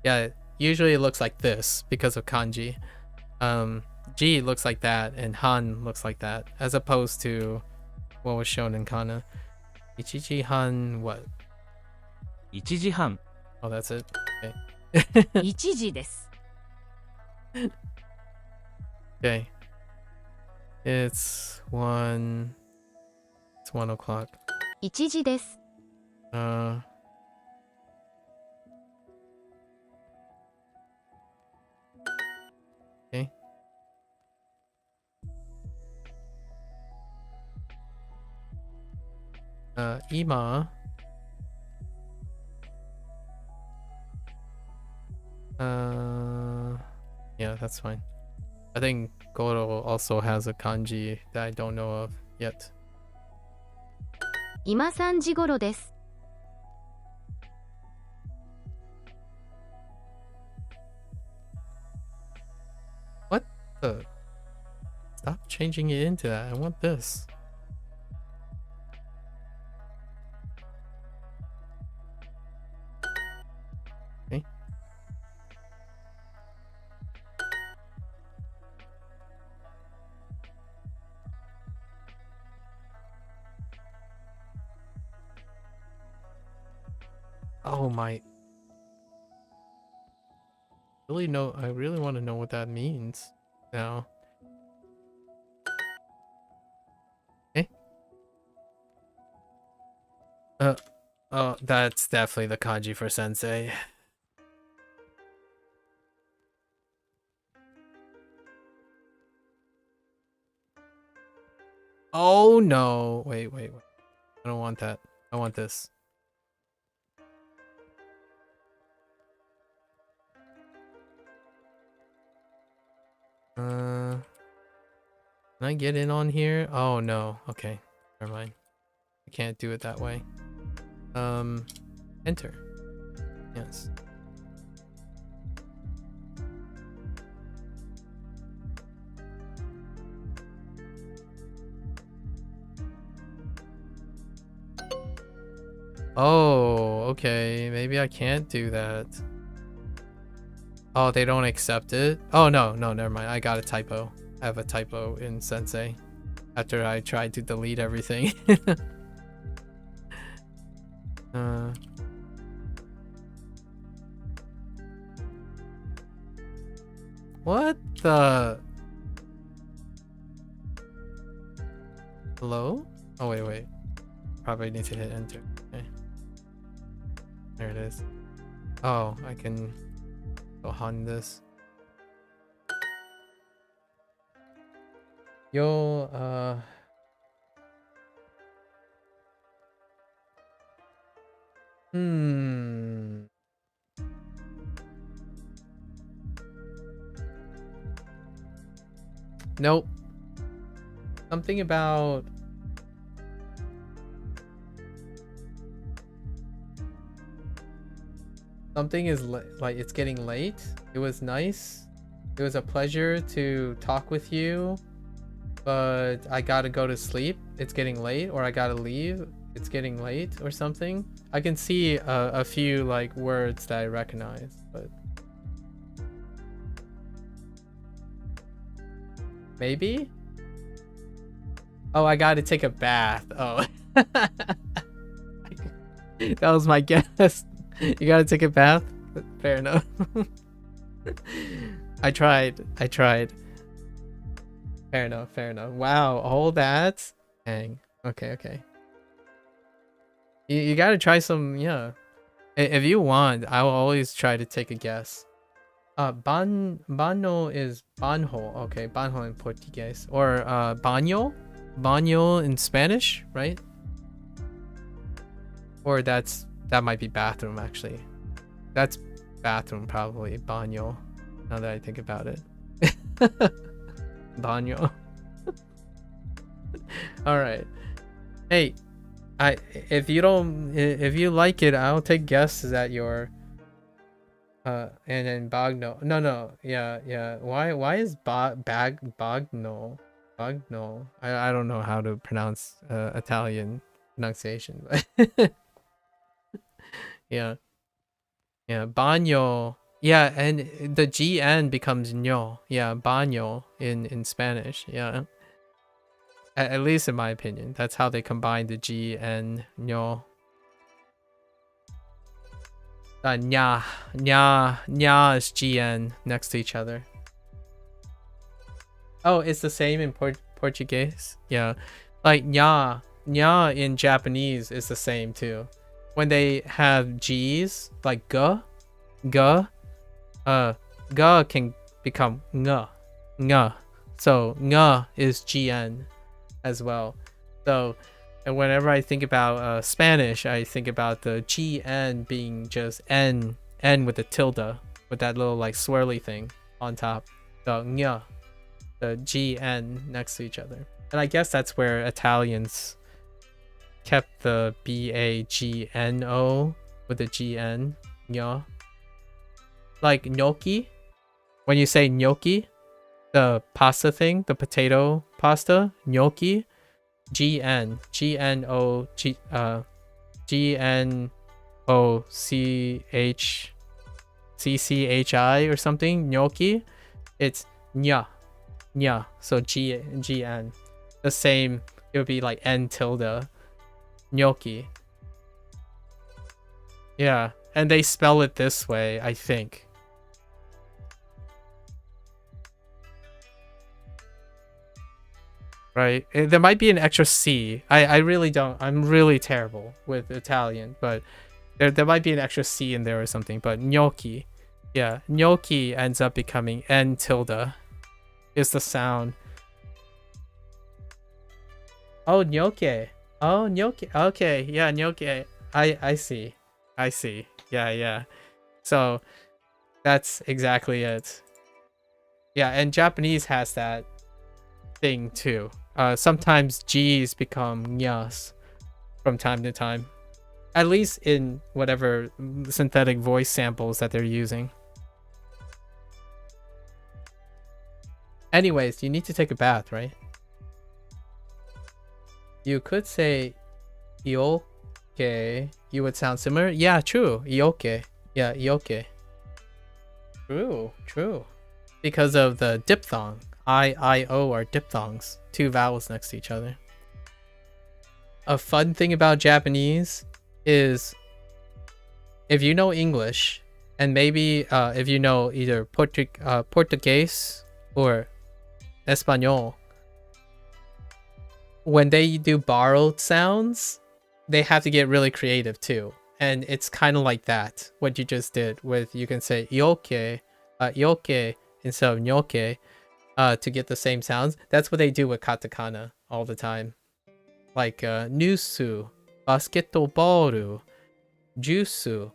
Yeah, usually it looks like this because of kanji. Ji looks like that, and han looks like that, as opposed to what was shown in kana. Ichi, ji, han, what? 1時半 Oh, that's it. Okay. 1時です。 Okay. It's 1 o'clock. 1時です。 Okay. Ima. Yeah, that's fine. I think Goro also has a kanji that I don't know of yet. 今3時頃です。 What the? Stop changing it into that. I want this. Okay. Oh my. I really want to know what that means now. Okay. Oh, that's definitely the kanji for sensei. Oh no. Wait. I don't want that. I want this. Can I get in on here? Oh no. Okay. Never mind. I can't do it that way. Enter. Yes. Oh, okay. Maybe I can't do that. Oh, they don't accept it? Oh, no, never mind. I got a typo. I have a typo in Sensei after I tried to delete everything. What the? Hello? Oh, wait. Probably need to hit enter. Okay. There it is. Oh, I can go on this. Yo, Nope. Something about something is like it's getting late. It was nice. It was a pleasure to talk with you, but I gotta go to sleep. It's getting late, or I gotta leave. It's getting late, or something. I can see a few like words that I recognize, but maybe. Oh, I gotta take a bath. Oh, that was my guess. You gotta take a bath? Fair enough. I tried. Fair enough. Wow, all that? Dang. Okay. You gotta try some, yeah. If you want, I will always try to take a guess. Baño is banho. Okay, banho in Portuguese. Or baño? Baño in Spanish, right? Or that might be bathroom, actually. That's bathroom, probably. Baño. Now that I think about it. Baño. Alright. Hey, if you like it, I'll take guesses at your And then bagno. No. Yeah. Why is bagno? Bagno. I don't know how to pronounce Italian pronunciation, but yeah. Yeah, bagno. Yeah, and the GN becomes ño. Yeah, baño in Spanish. Yeah. At least in my opinion. That's how they combine the G and ño. Nya is GN next to each other. Oh, it's the same in Portuguese? Yeah. Like nya in Japanese is the same too. When they have G's, like g, g can become ng. So ng is GN as well. So, and whenever I think about Spanish, I think about the GN being just N with the tilde, with that little like swirly thing on top. So ng, the GN next to each other. And I guess that's where Italians kept the BAGNO with the GN, ño. Like gnocchi. When you say gnocchi, the pasta thing, the potato pasta, gnocchi, GN, GNOCHCCHI or something, gnocchi, it's nya, so GN. The same, it would be like N tilde, gnocchi. Yeah, and they spell it this way, I think. Right, there might be an extra C. I really don't. I'm really terrible with Italian, but there might be an extra C in there or something. But gnocchi, yeah, gnocchi ends up becoming N tilde. Is the sound. Oh, gnocchi. Oh, gnocchi. Okay, yeah, gnocchi. I see. Yeah. So that's exactly it. Yeah, and Japanese has that thing too. Sometimes G's become nyas from time to time. At least in whatever synthetic voice samples that they're using. Anyways, you need to take a bath, right? You could say ioke. You would sound similar. Yeah, true. Ioke. Yeah, ioke. True. Because of the diphthong. I-O are diphthongs. Two vowels next to each other. A fun thing about Japanese is if you know English, and maybe if you know either Portuguese or Espanol, when they do borrowed sounds, they have to get really creative too. And it's kind of like that, what you just did with, you can say ioke instead of nyoke. To get the same sounds. That's what they do with katakana all the time. Like nusu, basketball, jusu,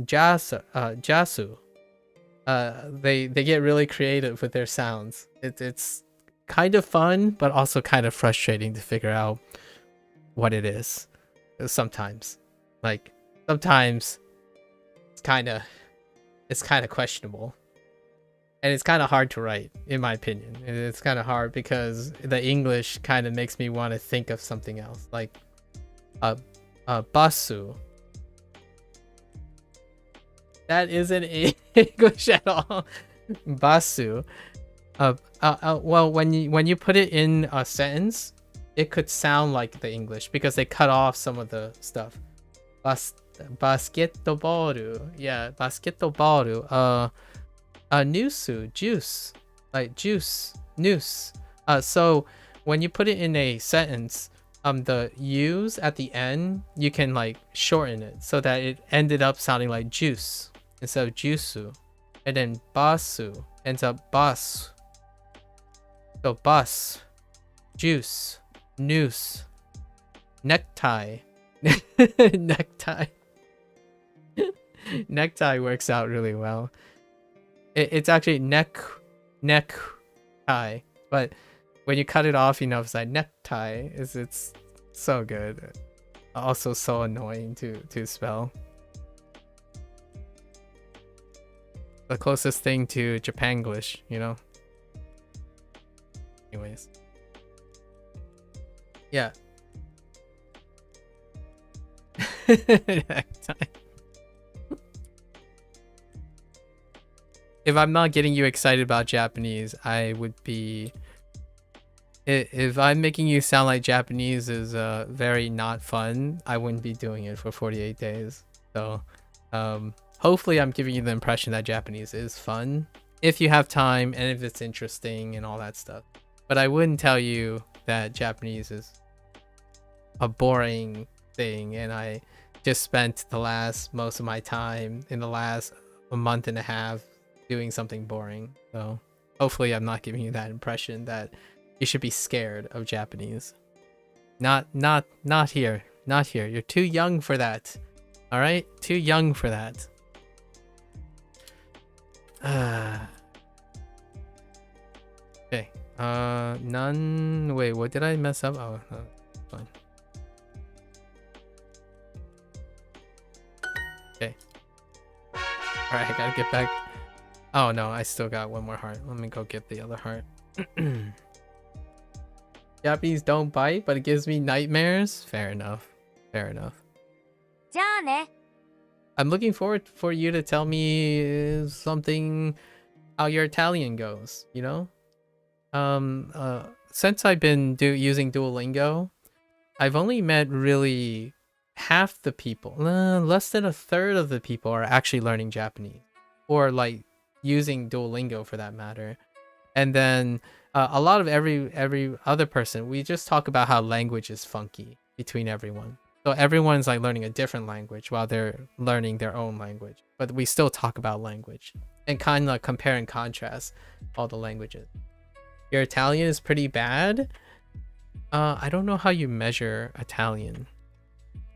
jasu. They get really creative with their sounds. It's kind of fun, but also kind of frustrating to figure out what it is. Sometimes, like sometimes, it's kind of questionable. And it's kind of hard to write, in my opinion. It's kind of hard because the English kind of makes me want to think of something else. Like, basu. That isn't English at all. Basu. Well, when you put it in a sentence, it could sound like the English because they cut off some of the stuff. Basketball. Yeah, basketball. Nusu, juice, like juice, noose. So when you put it in a sentence, the U's at the end, you can like shorten it so that it ended up sounding like juice instead of juicu. And then basu ends up bus. So bus, juice, noose, necktie. Necktie. Necktie works out really well. It's actually necktie, but when you cut it off, you know, it's like necktie. It's so good. Also so annoying to spell. the closest thing to Japanglish, you know? Anyways. Yeah. Next time. If I'm not getting you excited about Japanese, I would be... If I'm making you sound like Japanese is very not fun, I wouldn't be doing it for 48 days. So, hopefully I'm giving you the impression that Japanese is fun, if you have time and if it's interesting and all that stuff. But I wouldn't tell you that Japanese is a boring thing, and I just spent most of my time in the last a month and a half doing something boring. So hopefully I'm not giving you that impression that you should be scared of Japanese. Not here. Not here. You're too young for that. All right? Too young for that. Okay. None. Wait, what did I mess up? Oh, no, fine. Okay. All right, I gotta get back. Oh no, I still got one more heart. Let me go get the other heart. Japanese don't bite, but it gives me nightmares. Fair enough. Fair enough. じゃあね。 I'm looking forward for you to tell me something how your Italian goes, you know? Since I've been using Duolingo, I've only met really half the people, less than a third of the people are actually learning Japanese, or like using Duolingo for that matter. And then a lot of every other person, we just talk about how language is funky between everyone. So everyone's like learning a different language while they're learning their own language, but we still talk about language and kind of compare and contrast all the languages. Your Italian is pretty bad. I don't know how you measure Italian,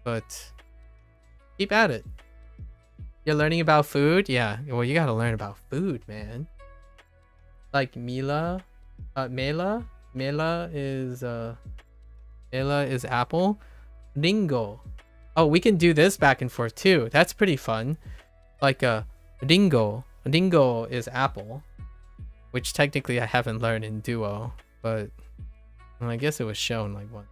but keep at it. You're learning about food? Yeah, well, you gotta learn about food, man. Like Mela is apple. Ringo. Oh, we can do this back and forth too. That's pretty fun. Like Ringo. Ringo is apple, which technically I haven't learned in Duo, but well, I guess it was shown like one.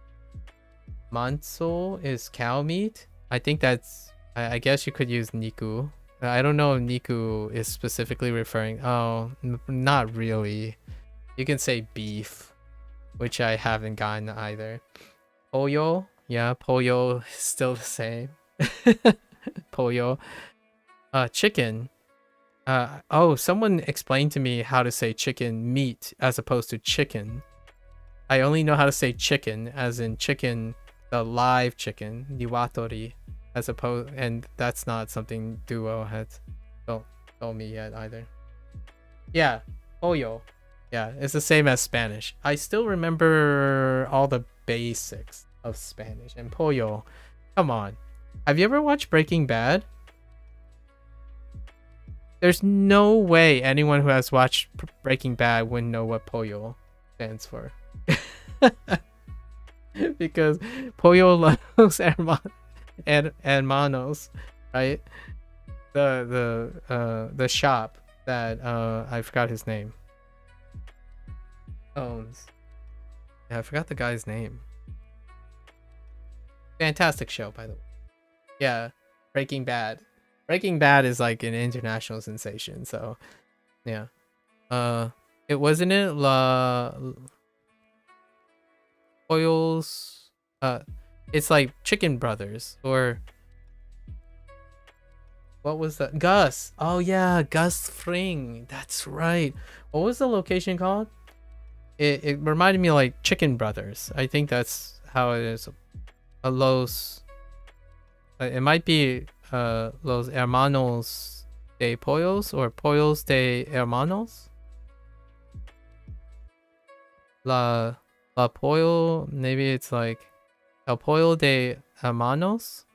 Manso is cow meat. I think that's. I guess you could use Niku. I don't know if Niku is specifically referring. Oh, not really. You can say beef, which I haven't gotten either. Pollo. Yeah, pollo is still the same. Pollo. Chicken. Oh, someone explained to me how to say chicken meat as opposed to chicken. I only know how to say chicken as in chicken, the live chicken, niwatori, as opposed, and that's not something Duo has told me yet either. Yeah, pollo. Yeah, it's the same as Spanish. I still remember all the basics of Spanish. And pollo, come on. Have you ever watched Breaking Bad? There's no way anyone who has watched Breaking Bad wouldn't know what pollo stands for. Because pollo los hermanos, right? The shop that I forgot his name owns. Yeah, I forgot the guy's name. Fantastic show, by the way. Yeah, Breaking Bad. Breaking Bad is like an international sensation, so yeah. It wasn't it Oils. It's like Chicken Brothers, or what was that? Gus. Oh yeah, Gus Fring. That's right. What was the location called? It reminded me of like Chicken Brothers. I think that's how it is. Los. It might be Los Hermanos de Pollos or Pollos de Hermanos. La Pollo. Maybe it's like El Pollo de Hermanos.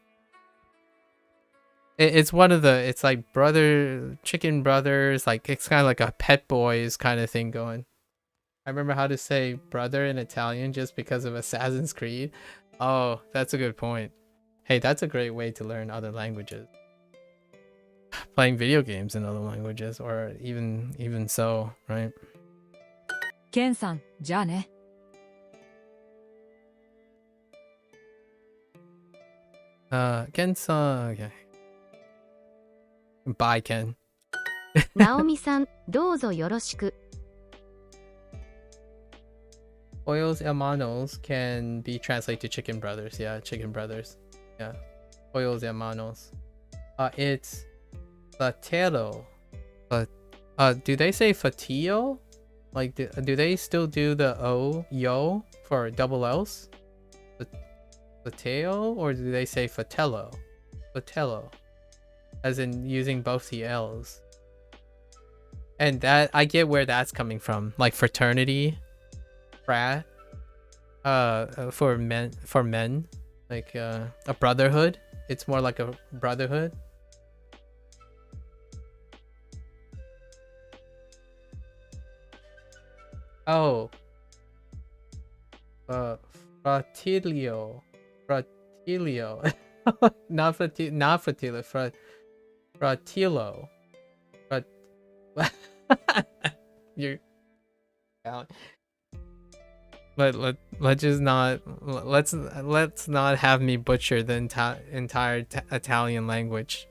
It's one of the. It's like Chicken Brothers. Like it's kind of like a Pet Boys kind of thing going. I remember how to say brother in Italian just because of Assassin's Creed. Oh, that's a good point. Hey, that's a great way to learn other languages. playing video games in other languages, or even so, right? ケンさん、じゃあね。Ken-san, okay. Bye, Ken. ナオミさん、どうぞよろしく。Pollos hermanos can be translated to chicken brothers. Yeah, chicken brothers. Yeah. Pollos hermanos. It's fatero. But do they say fatillo? Like, do they still do the O, yo, for double L's? Fateo? Or do they say fatello? Fatello. As in using both the L's. And that, I get where that's coming from. Like fraternity, frat, for men, like a brotherhood. It's more like a brotherhood. Oh. Fratilio. Not fratilio. Fratilo. You're out. Let's just not let's not have me butcher the entire Italian language.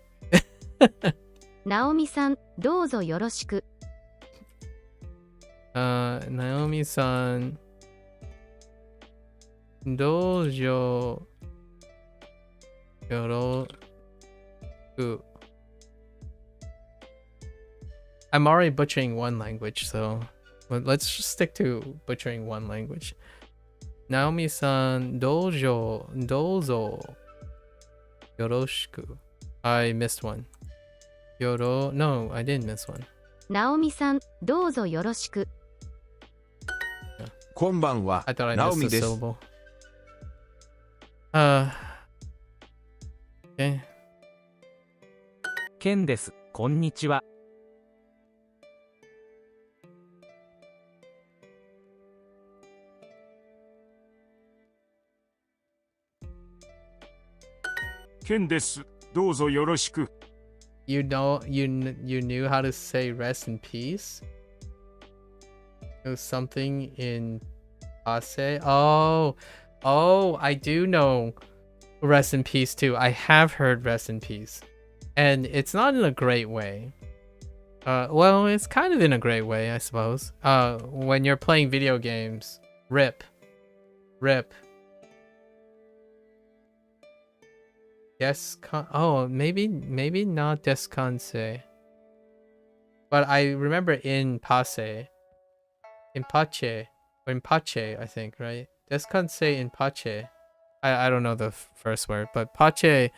ナオミさん、どうぞよろしく。Naomi-san, どうぞよろしく. I'm already butchering one language, so let's just stick to butchering one language. Naomi-san, どうぞよろしく. I missed one. No, I didn't miss one. ナオミさん、どうぞよろしく。こんばんは。 I thought I ナオ missed ミ a です。 syllable. Okay. ケンです。こんにちは。ケンです。どうぞよろしく。You know, you knew how to say rest in peace? It was something in Pase. Oh, I do know rest in peace too. I have heard rest in peace. And it's not in a great way. Well, it's kind of in a great way, I suppose. When you're playing video games, rip. Maybe not descanse. But I remember in pace, I think, right? Descanse in pace. I don't know the first word, but pace,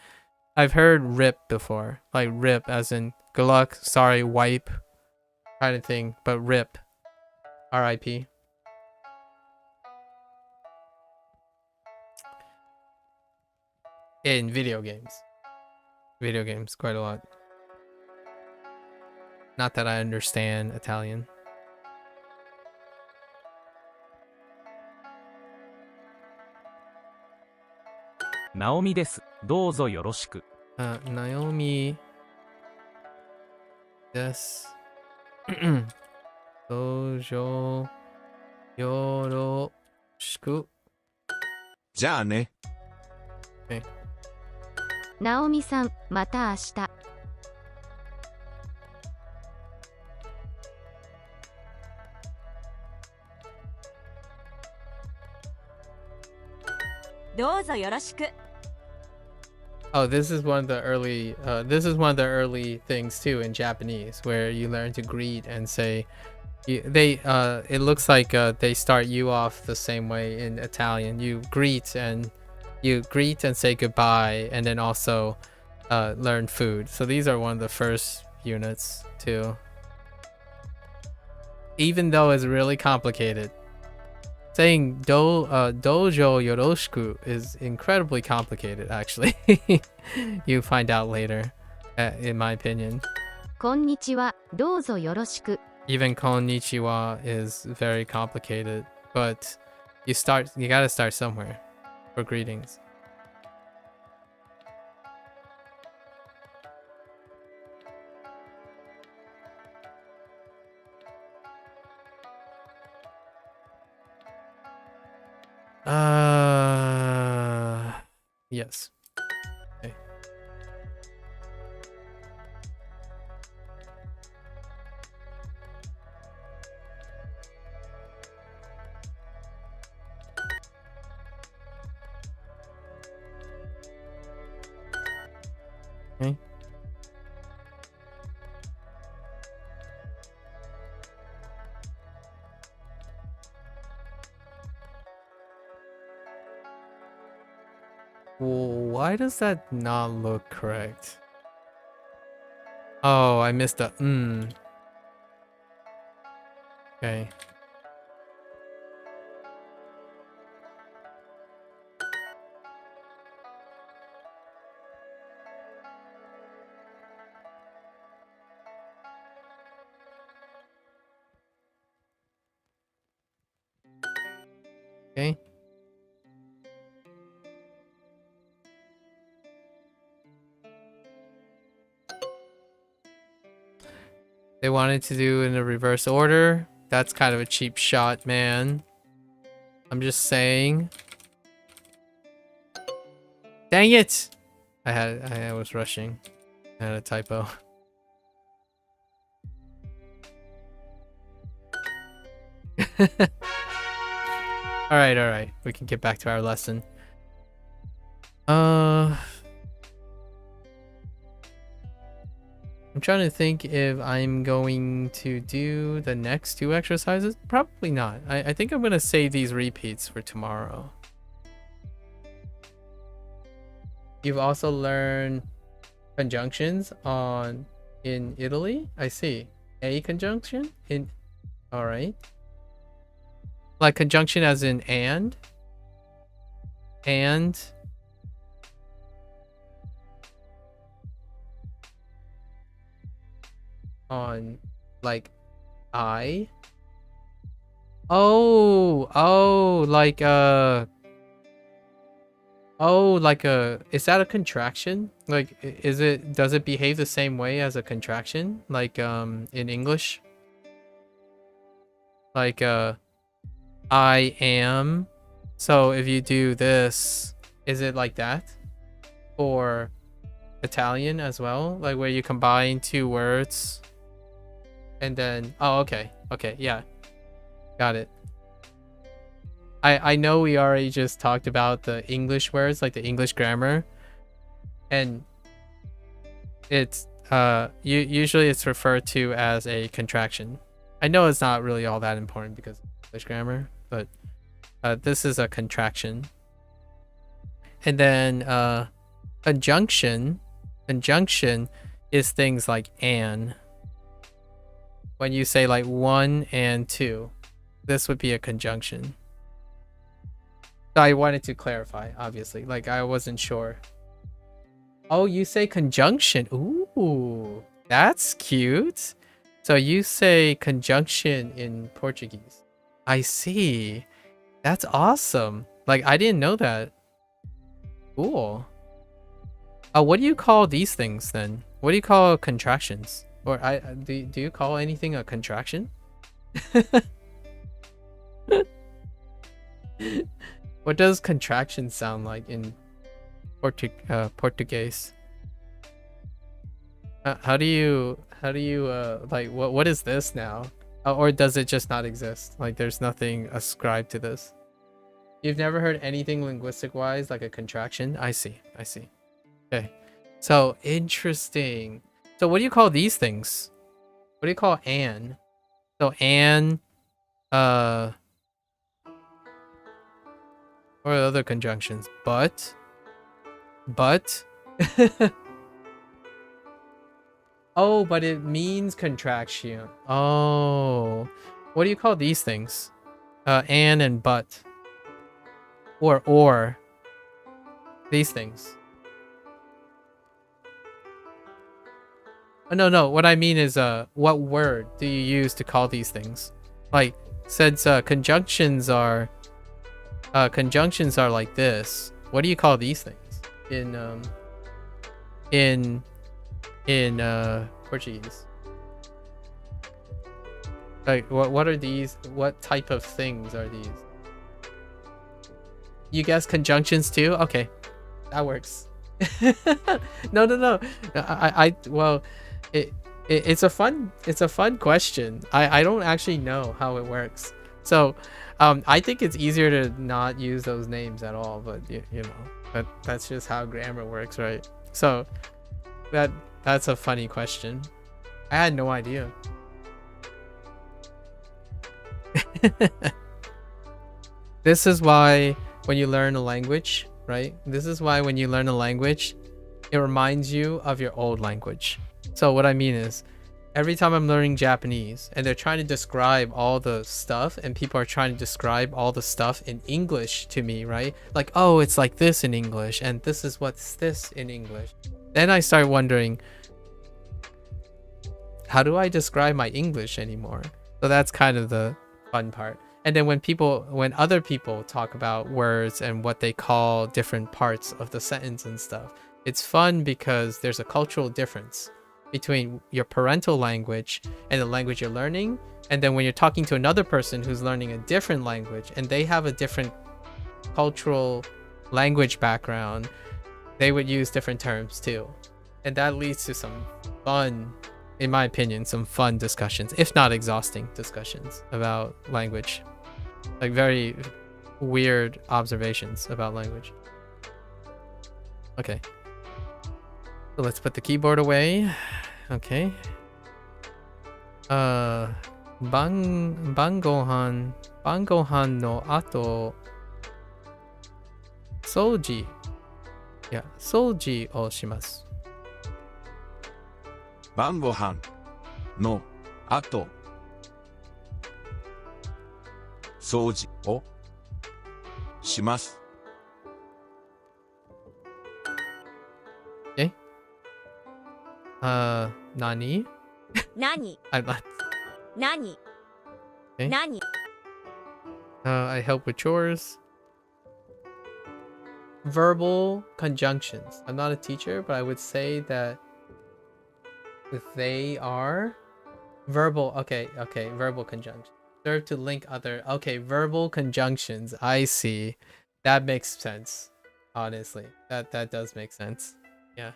I've heard rip before. Like rip as in good luck, sorry, wipe kind of thing, but rip. R.I.P. In video games. Video games, quite a lot. Not that I understand Italian. Naomi です。どうぞよろしく。Naomi です。どうぞよろしく。じゃあね。ナオミさん、また明日。どうぞよろしく。Oh, this is one of the early things too in Japanese, where you learn to greet and say it looks like they start you off the same way in Italian. You greet and say goodbye, and then also learn food. So these are one of the first units too. Even though it's really complicated, saying dojo yoroshiku is incredibly complicated, actually. You find out later, in my opinion. こんにちは、どうぞよろしく。 Even konnichiwa is very complicated, but you gotta start somewhere for greetings. Yes. Okay. Okay. Why does that not look correct? Oh, I missed a Okay. Okay. They wanted to do in a reverse order. That's kind of a cheap shot, man. I'm just saying. Dang it! I was rushing. I had a typo. Alright. We can get back to our lesson. I'm trying to think if I'm going to do the next 2 exercises. Probably not. I think I'm gonna save these repeats for tomorrow. You've also learned conjunctions in Italy. I see. A conjunction in. All right. Like conjunction as in and. On like I. Oh, like is that a contraction? Like does it behave the same way as a contraction? Like in English? Like I am. So if you do this, is it like that? Or Italian as well? Like where you combine 2 words and then okay, yeah. Got it. I know we already just talked about the English words, like the English grammar, and it's usually it's referred to as a contraction. I know it's not really all that important because of English grammar, but this is a contraction. And then conjunction is things like and. When you say like 1 and 2, this would be a conjunction. I wanted to clarify, obviously. Like, I wasn't sure. Oh, you say conjunction. Ooh, that's cute. So you say conjunction in Portuguese. I see. That's awesome. Like, I didn't know that. Cool. What do you call these things then? What do you call contractions? Or do you call anything a contraction? What does contraction sound like in Portuguese? How do you like what is this now? Or does it just not exist? Like there's nothing ascribed to this. You've never heard anything linguistic wise like a contraction? I see. Okay. So interesting. So what do you call these things? What do you call an? So an or other conjunctions? But oh, but it means contraction. Oh. What do you call these things? An and but. Or these things. No. What I mean is, what word do you use to call these things? Like, since conjunctions are like this. What do you call these things in Portuguese? Like, what are these? What type of things are these? You guess conjunctions too? Okay, that works. No. Well, it's a fun question. I don't actually know how it works. So, I think it's easier to not use those names at all. But you know, that's just how grammar works, right? So, that's a funny question. I had no idea. This is why when you learn a language, right? This is why when you learn a language, it reminds you of your old language. So what I mean is, every time I'm learning Japanese and they're trying to describe all the stuff and people are trying to describe all the stuff in English to me, right? Like, oh, it's like this in English and this is what's this in English. Then I start wondering, how do I describe my English anymore? So that's kind of the fun part. And then when other people talk about words and what they call different parts of the sentence and stuff, it's fun because there's a cultural difference between your parental language and the language you're learning. And then when you're talking to another person who's learning a different language and they have a different cultural language background, they would use different terms too. And that leads to some fun, in my opinion, some fun discussions, if not exhausting discussions about language. Like very weird observations about language. Okay. So let's put the keyboard away. Okay. Bangohan no ato soji. Yeah, soji o shimasu. 晩ご飯の後掃除をします。Okay. Nani? 何 I like. 何 Okay. 何 I help with chores. Verbal conjunctions. I'm not a teacher, but I would say that they are verbal. Okay, verbal conjunctions. Serve to link other. Okay, verbal conjunctions. I see. That makes sense. Honestly, that does make sense. Yeah,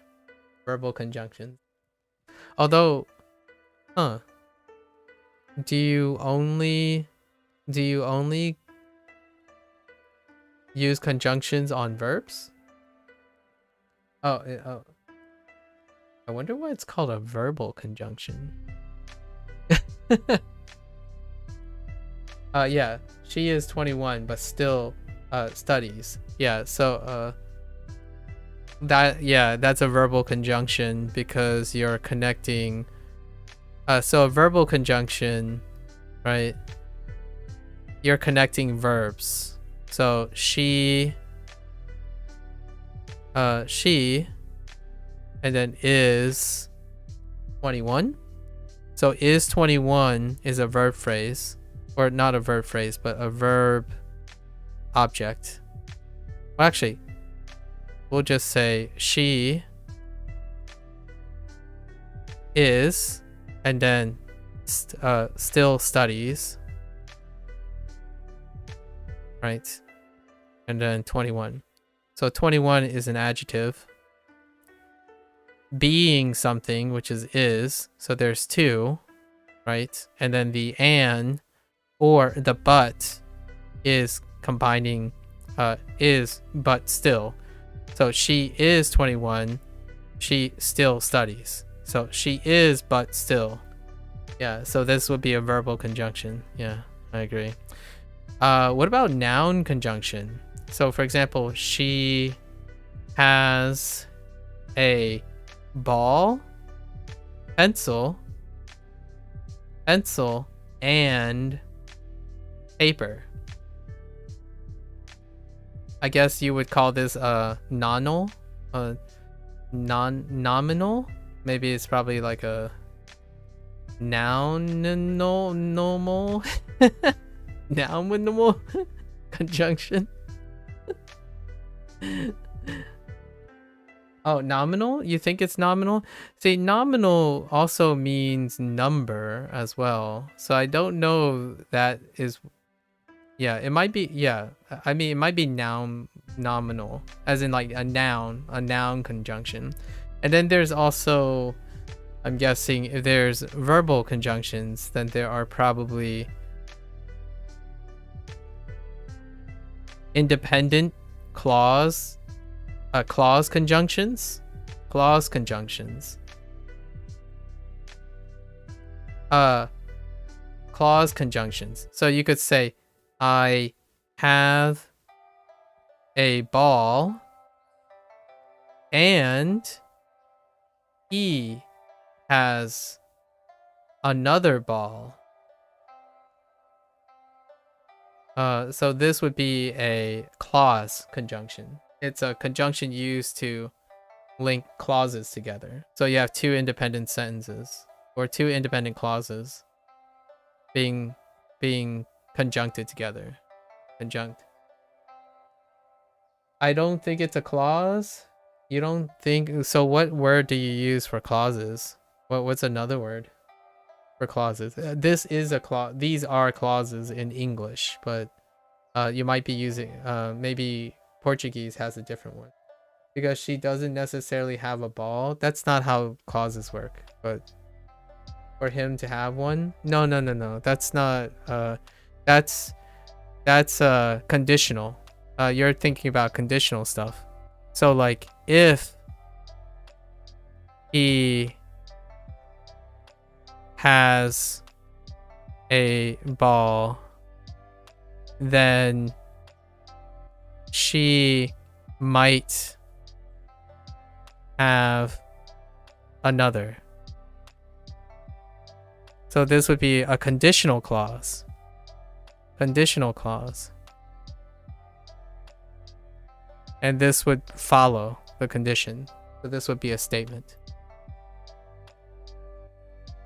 verbal conjunctions. Although, do you only use conjunctions on verbs? Oh. I wonder why it's called a verbal conjunction. Yeah, she is 21 but still studies. Yeah, so that's a verbal conjunction because you're connecting. So a verbal conjunction, right? You're connecting verbs. So she, and then is 21. So is 21 is a verb phrase, or not a verb phrase, but a verb object. Well, actually, we'll just say she is, and then still studies, right? And then 21. So 21 is an adjective. Being something, which is, so there's two, right? And then the and or the but is combining is but still. So she is 21, she still studies. So she is but still. Yeah, so this would be a verbal conjunction. Yeah, I agree. What about noun conjunction? So for example, she has a ball, pencil, and paper. I guess you would call this nominal. Maybe it's probably like a nominal conjunction. Oh, nominal? You think it's nominal? See, nominal also means number as well. So I don't know that is Yeah, it might be, yeah. I mean, it might be nominal, as in like a noun conjunction. And then there's also, I'm guessing, if there's verbal conjunctions, then there are probably independent clause conjunctions. Clause conjunctions. Clause conjunctions. So you could say, I have a ball and he has another ball. So this would be a clause conjunction. It's a conjunction used to link clauses together. So you have two independent sentences or two independent clauses being conjuncted together. Conjunct. I don't think it's a clause. You don't think so? What word do you use for clauses? What's another word for clauses? This is a clause. These are clauses in English, but you might be using maybe Portuguese has a different one because she doesn't necessarily have a ball. That's not how clauses work. But for him to have one, no. That's not. That's conditional. You're thinking about conditional stuff. So like if he has a ball, then she might have another. So this would be a conditional clause. Conditional clause. And this would follow the condition. So this would be a statement.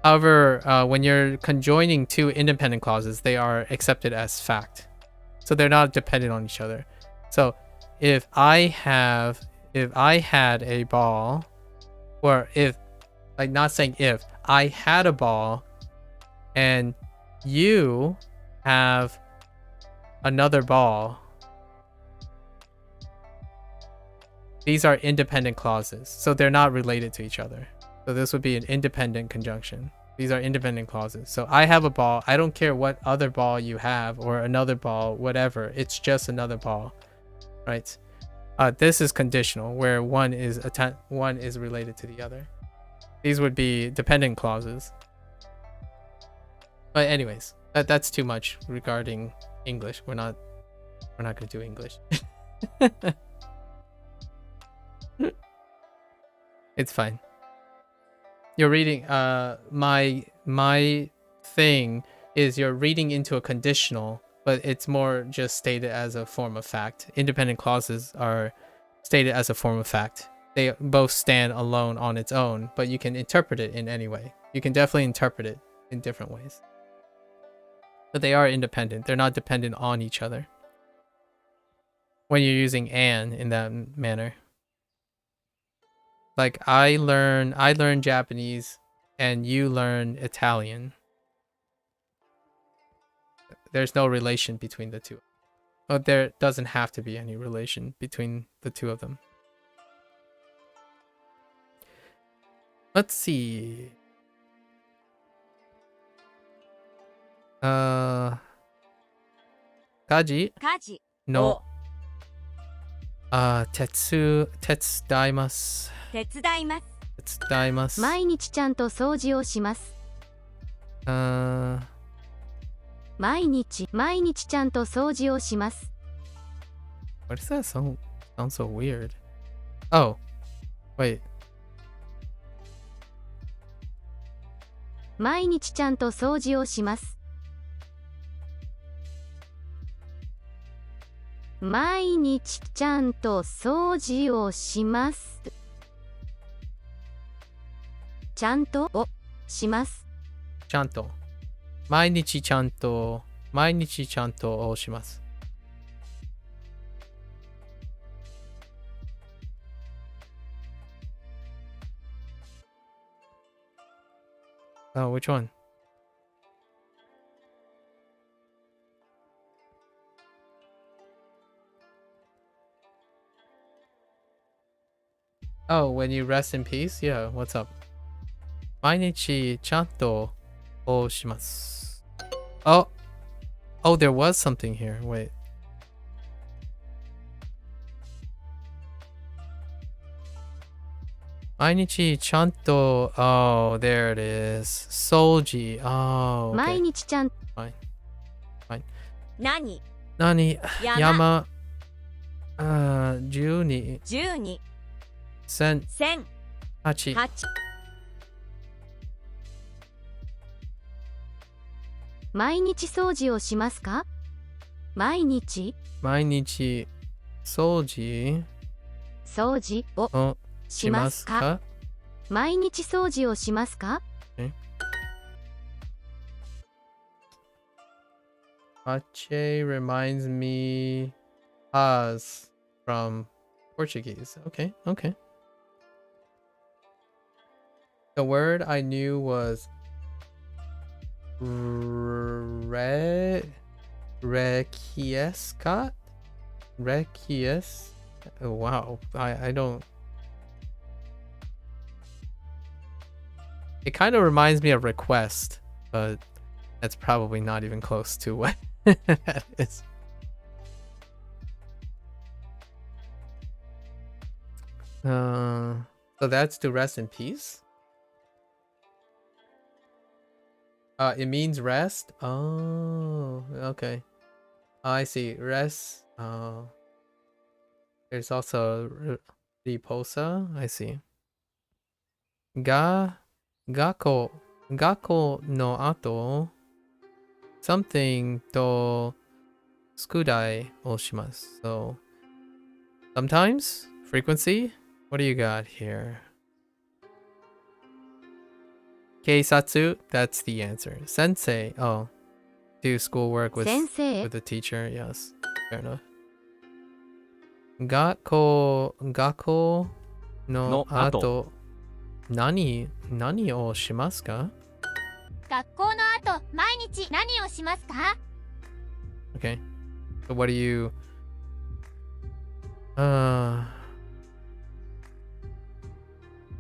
However, when you're conjoining two independent clauses, they are accepted as fact. So they're not dependent on each other. So if I had a ball, or if, like not saying if, I had a ball and you have another ball, these are independent clauses, so they're not related to each other. So this would be an independent conjunction. These are independent clauses. So I have a ball. I don't care what other ball you have or another ball, whatever. It's just another ball, right? This is conditional, where one is related to the other. These would be dependent clauses. But anyways, that's too much regarding English. We're not gonna do English. It's fine. You're reading my thing is you're reading into a conditional, but it's more just stated as a form of fact. Independent clauses are stated as a form of fact. They both stand alone on its own, but you can interpret it in any way. You can definitely interpret it in different ways. But they are independent. They're not dependent on each other. When you're using "and" in that manner. Like I learn Japanese and you learn Italian. There's no relation between the two. Well, there doesn't have to be any relation between the two of them. Let's see. Kaji 家事 no 手伝います。手伝います。手伝います。毎日ちゃんと掃除をします。毎日ちゃんと掃除をします。What does that sound so weird? Oh, wait. 毎日ちゃんと掃除をします。毎日ちゃんと掃除をします。ちゃんとをします。ちゃんと。毎日ちゃんとをします。Oh, which one? Oh, when you rest in peace? Yeah, what's up? 毎日ちゃんとをします。Oh, oh, there was something here. Wait. 毎日ちゃんと oh, there it is. 掃除 oh, 毎 okay. 日ちゃん Fine. Fine. 何何山12 12 1000 1000 8 8毎日掃除をしますか？毎日毎日掃除掃除ををししまますすか？か？毎日掃除をしますか？ Pache reminds me Paz from Portuguese. Okay, okay. The word I knew was requiescat? Requies? Oh, wow. I don't. It kind of reminds me of request, but that's probably not even close to what that is. So that's to rest in peace. It means rest. Oh, okay. I see. Rest. There's also riposa. I see. Gakko no ato something to skudai o shimasu. So sometimes frequency. What do you got here? Keisatsu, that's the answer. Sensei, oh, do schoolwork with 先生 with the teacher. Yes, fair enough. Gakko no の ato 後 nani o shimasu ka? 学校の後毎日何をしますか？ Okay. So what do you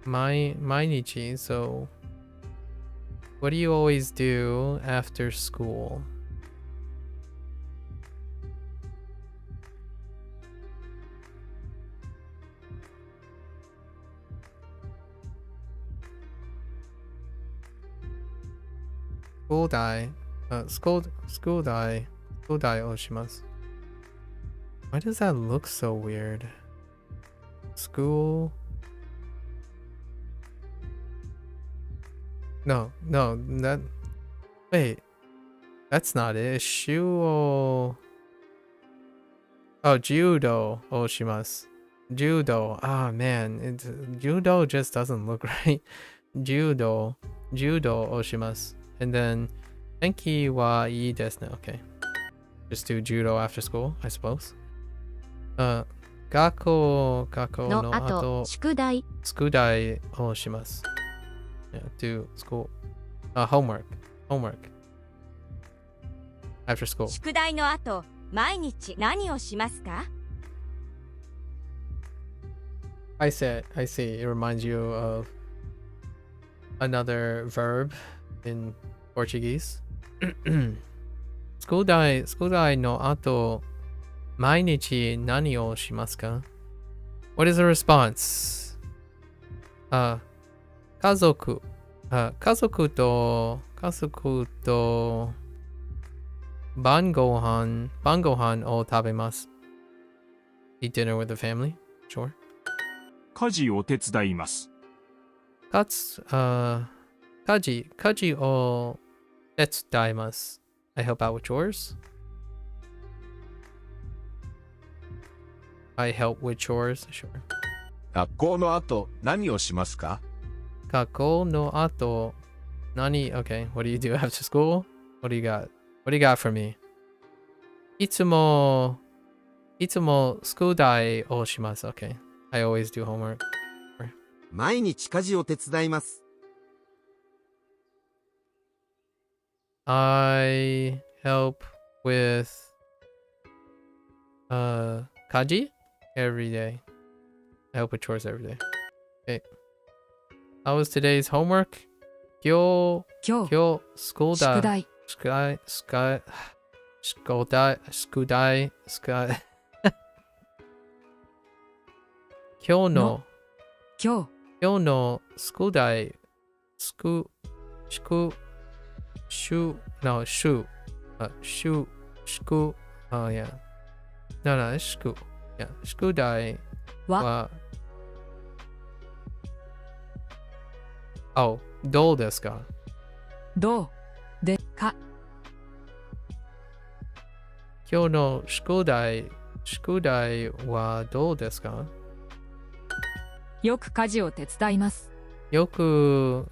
mainichi, so what do you always do after school? School dai school dai o shimasu. Why does that look so weird? School. No, that. Wait, that's not it. Shuo. Oh, judo o shimasu. Judo. Ah, man, judo just doesn't look right. Judo o shimasu. And then Enki wa ii desu ne. Okay. Just do judo after school, I suppose. Gakko の no 後 ato 宿題 skudai o shimasu. Yeah, do school. Homework. After school. 宿題の後毎日何をしますか？ I see. It reminds you of another verb in Portuguese. Skudai no ato mainichi nani o shimasu ka? What is the response? Kazoku. Kazoku to bangohan o tabemasu. Eat dinner with the family. Sure. 家事を手伝います Kaji o tetsudaimasu. I help out with chores. I help with chores. Sure. 学校の後何をしますか？ Kako no ato nani. Okay, what do you do after school? What do you got? What do you got for me? Itsumo skudai o shimasu. Okay, I always do homework. 毎日家事を手伝います。 I help with kaji every day. I help with chores every day. Okay. How was today's homework? 今日school 宿題今日の今宿題宿 yeah. No, 宿題はどうですか？どうでか今日の宿題はどうですか？よく家事を手伝います。よく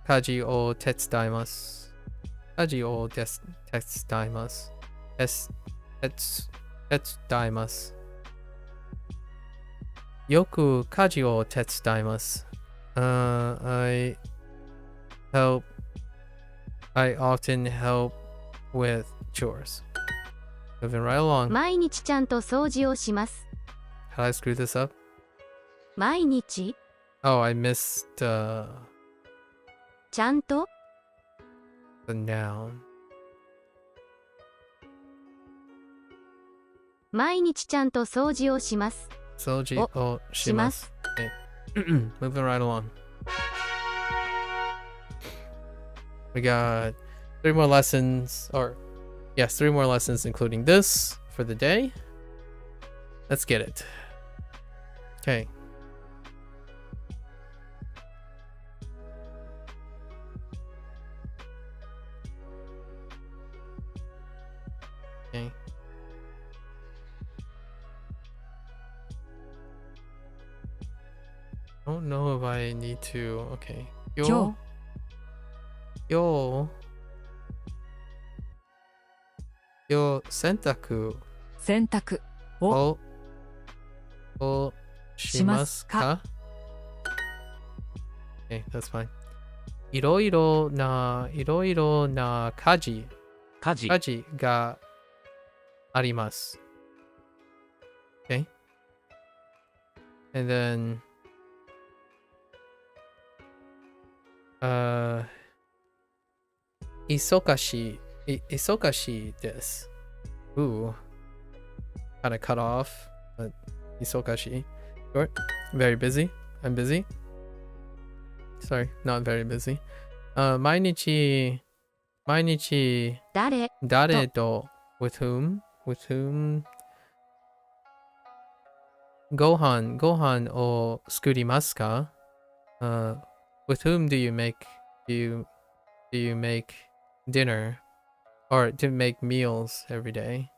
家事を手伝います。家事を手伝います。手伝います。よく家事を手伝います。I often help with chores. Moving right along. 毎日ちゃんと掃除をします。 How did I screw this up? 毎日 Oh, I missedちゃんと the noun. 毎日ちゃんと掃除をします。掃除をします。Okay. Moving right along. We got 3 more lessons, or yes, 3 more lessons, including this for the day. Let's get it. Okay. Okay. I don't know if I need to. Okay. 今洗濯ををしますか？ Okay, that's fine. いろいろな家事があります。Okay. And then忙しいです。Ooh. Kind of cut off. But 忙しい. Short. Very busy. I'm busy. Sorry, not very busy. 毎日誰と with whom ご飯を作りますか？ With whom do you make dinner or to make meals every day?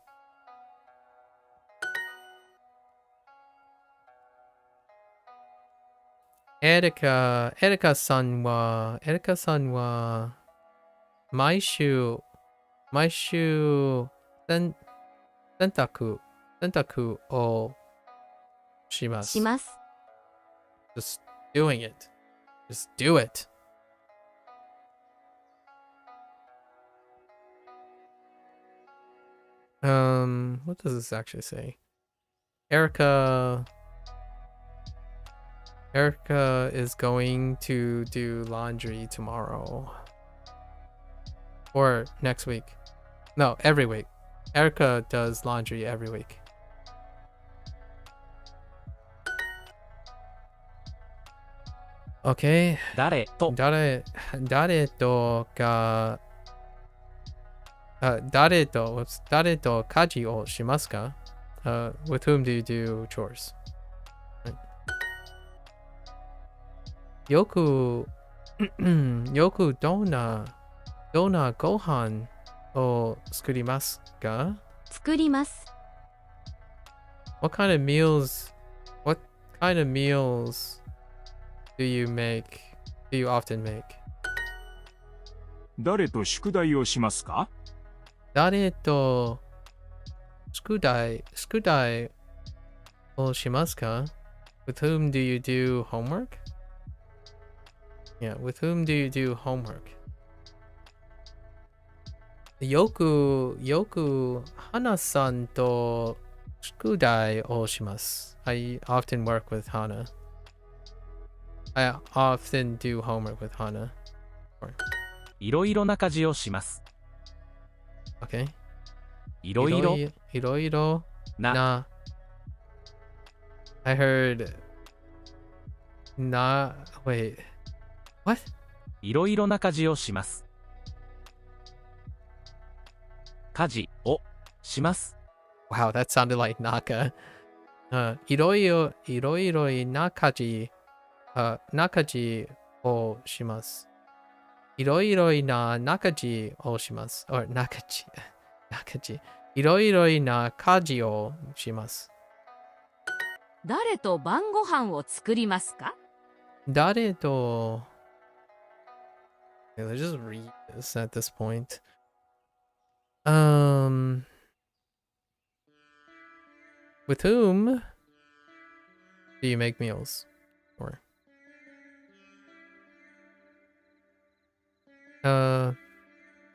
Erikaさんは毎週洗濯をします。Just doing it. Just do it. What does this actually say? Erica is going to do laundry tomorrow. Or next week. No, every week. Erica does laundry every week. Okay. 誰と家事をしますか？ With whom do you do chores? よくどんなご飯を作りますか？作ります。 What kind of meals do you often make? 誰と宿題をしますか？誰と宿題をしますか？ With whom do you do homework? Yeah, with whom do you do homework? よく花さんと宿題をします。I often work with Hana. I often do homework with Hana. いろいろな家事をします。 Okay. いろいろ Iroiro な na. I heard na. Wait. What? いろいろな家事をします。家事をします。 Wow, that sounded like Naka. Iroiro nakaji. Nakaji o shimasu. Iroiro na nakaji o shimasu. Or nakaji. Nakaji. Iroiro na kaji o shimasu. 誰と晩ご飯を作りますか？ Dare to. Okay, let's just read this at this point. With whom do you make meals? Or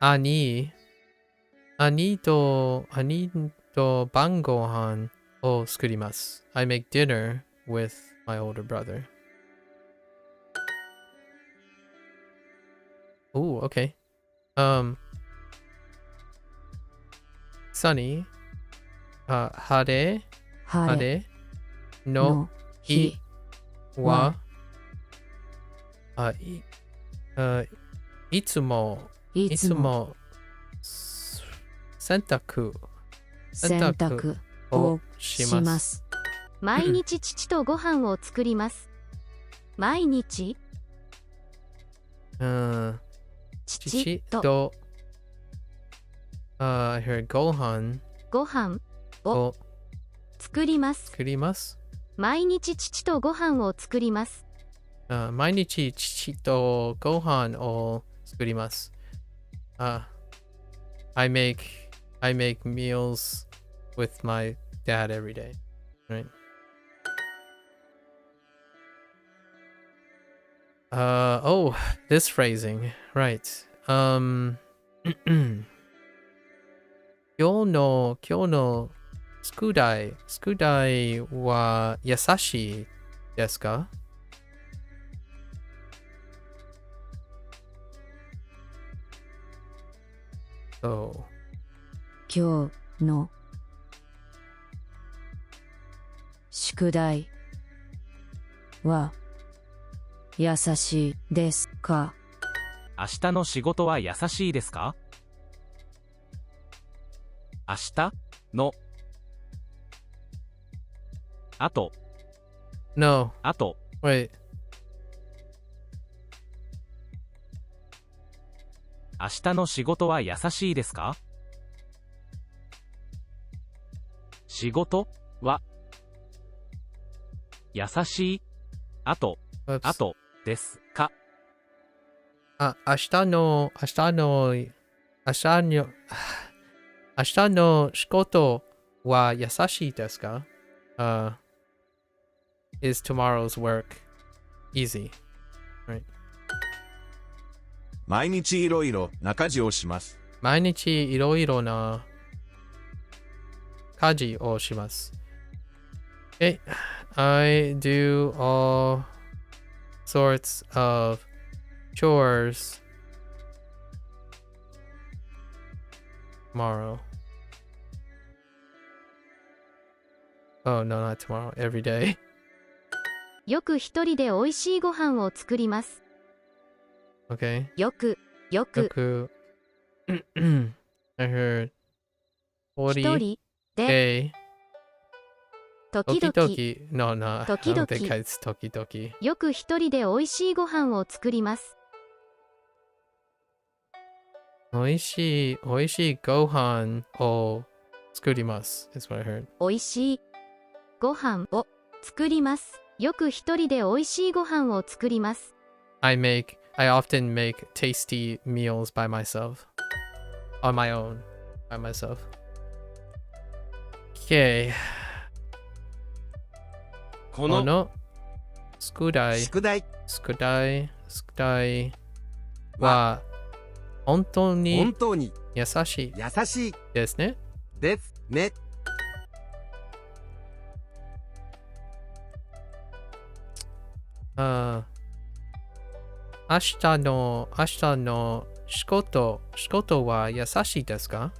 ani to bangohan o sukurimasu. I make dinner with my older brother. Ooh, okay. Sunny. Hare 晴れ no の日 wa. Itsumo いつも sentaku 洗濯 o をし shimasu. ます。毎日父とご飯を作ります。毎日 Chichi 父と to I heard gohan ご飯 o 作ります。 kurimasu. 毎日父とご飯を作ります。Mainichi chichi to gohan o sukurimasu. I make meals with my dad every day. Right? Oh, this phrasing. Right. 今日の宿題は優しいですか? So, 今日の宿題は優しいですか？明日の仕事は優しいですか？明日のあと no. あと Wait. 明日の仕事は優しいですか？仕事は優しいあと Oops. あとですか？明日の仕事は優しいですか? Is tomorrow's work easy? Right. 毎日いろいろな家事をします。毎日いろいろな家事をします。Okay. I do all sorts of chores tomorrow. Oh, no, not tomorrow. Every day. よく一人で美味しいご飯を作ります。 Okay. よく Yoku. I heard 一 40人で day. 時々 Toki-toki. No, no. I don't think Toki-toki. it's toki-toki. よく一人で美味しいご飯を作ります。 Oishiご飯を作ります is what I heard. 美味しいご飯を作ります。よく一人で美味しいご飯を作ります。 I often make tasty meals by myself. On my own. By myself. Okay. このこの宿題は本当本に当に優しい優しいですね。ですね。明日の仕事は優しいですか？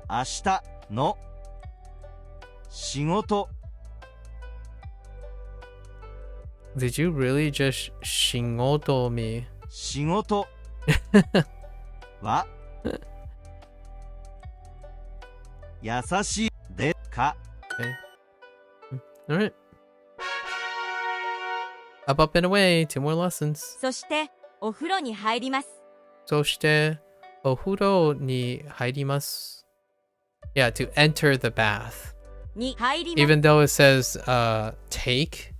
明日の仕事 Did you really just 仕事 me? 仕事は優しいでか Alright. Up and away. 2 more lessons. そしてお風呂に入ります。そしてお風呂に入ります。Yeah, to enter the bath. に入ります。 Even though it says take,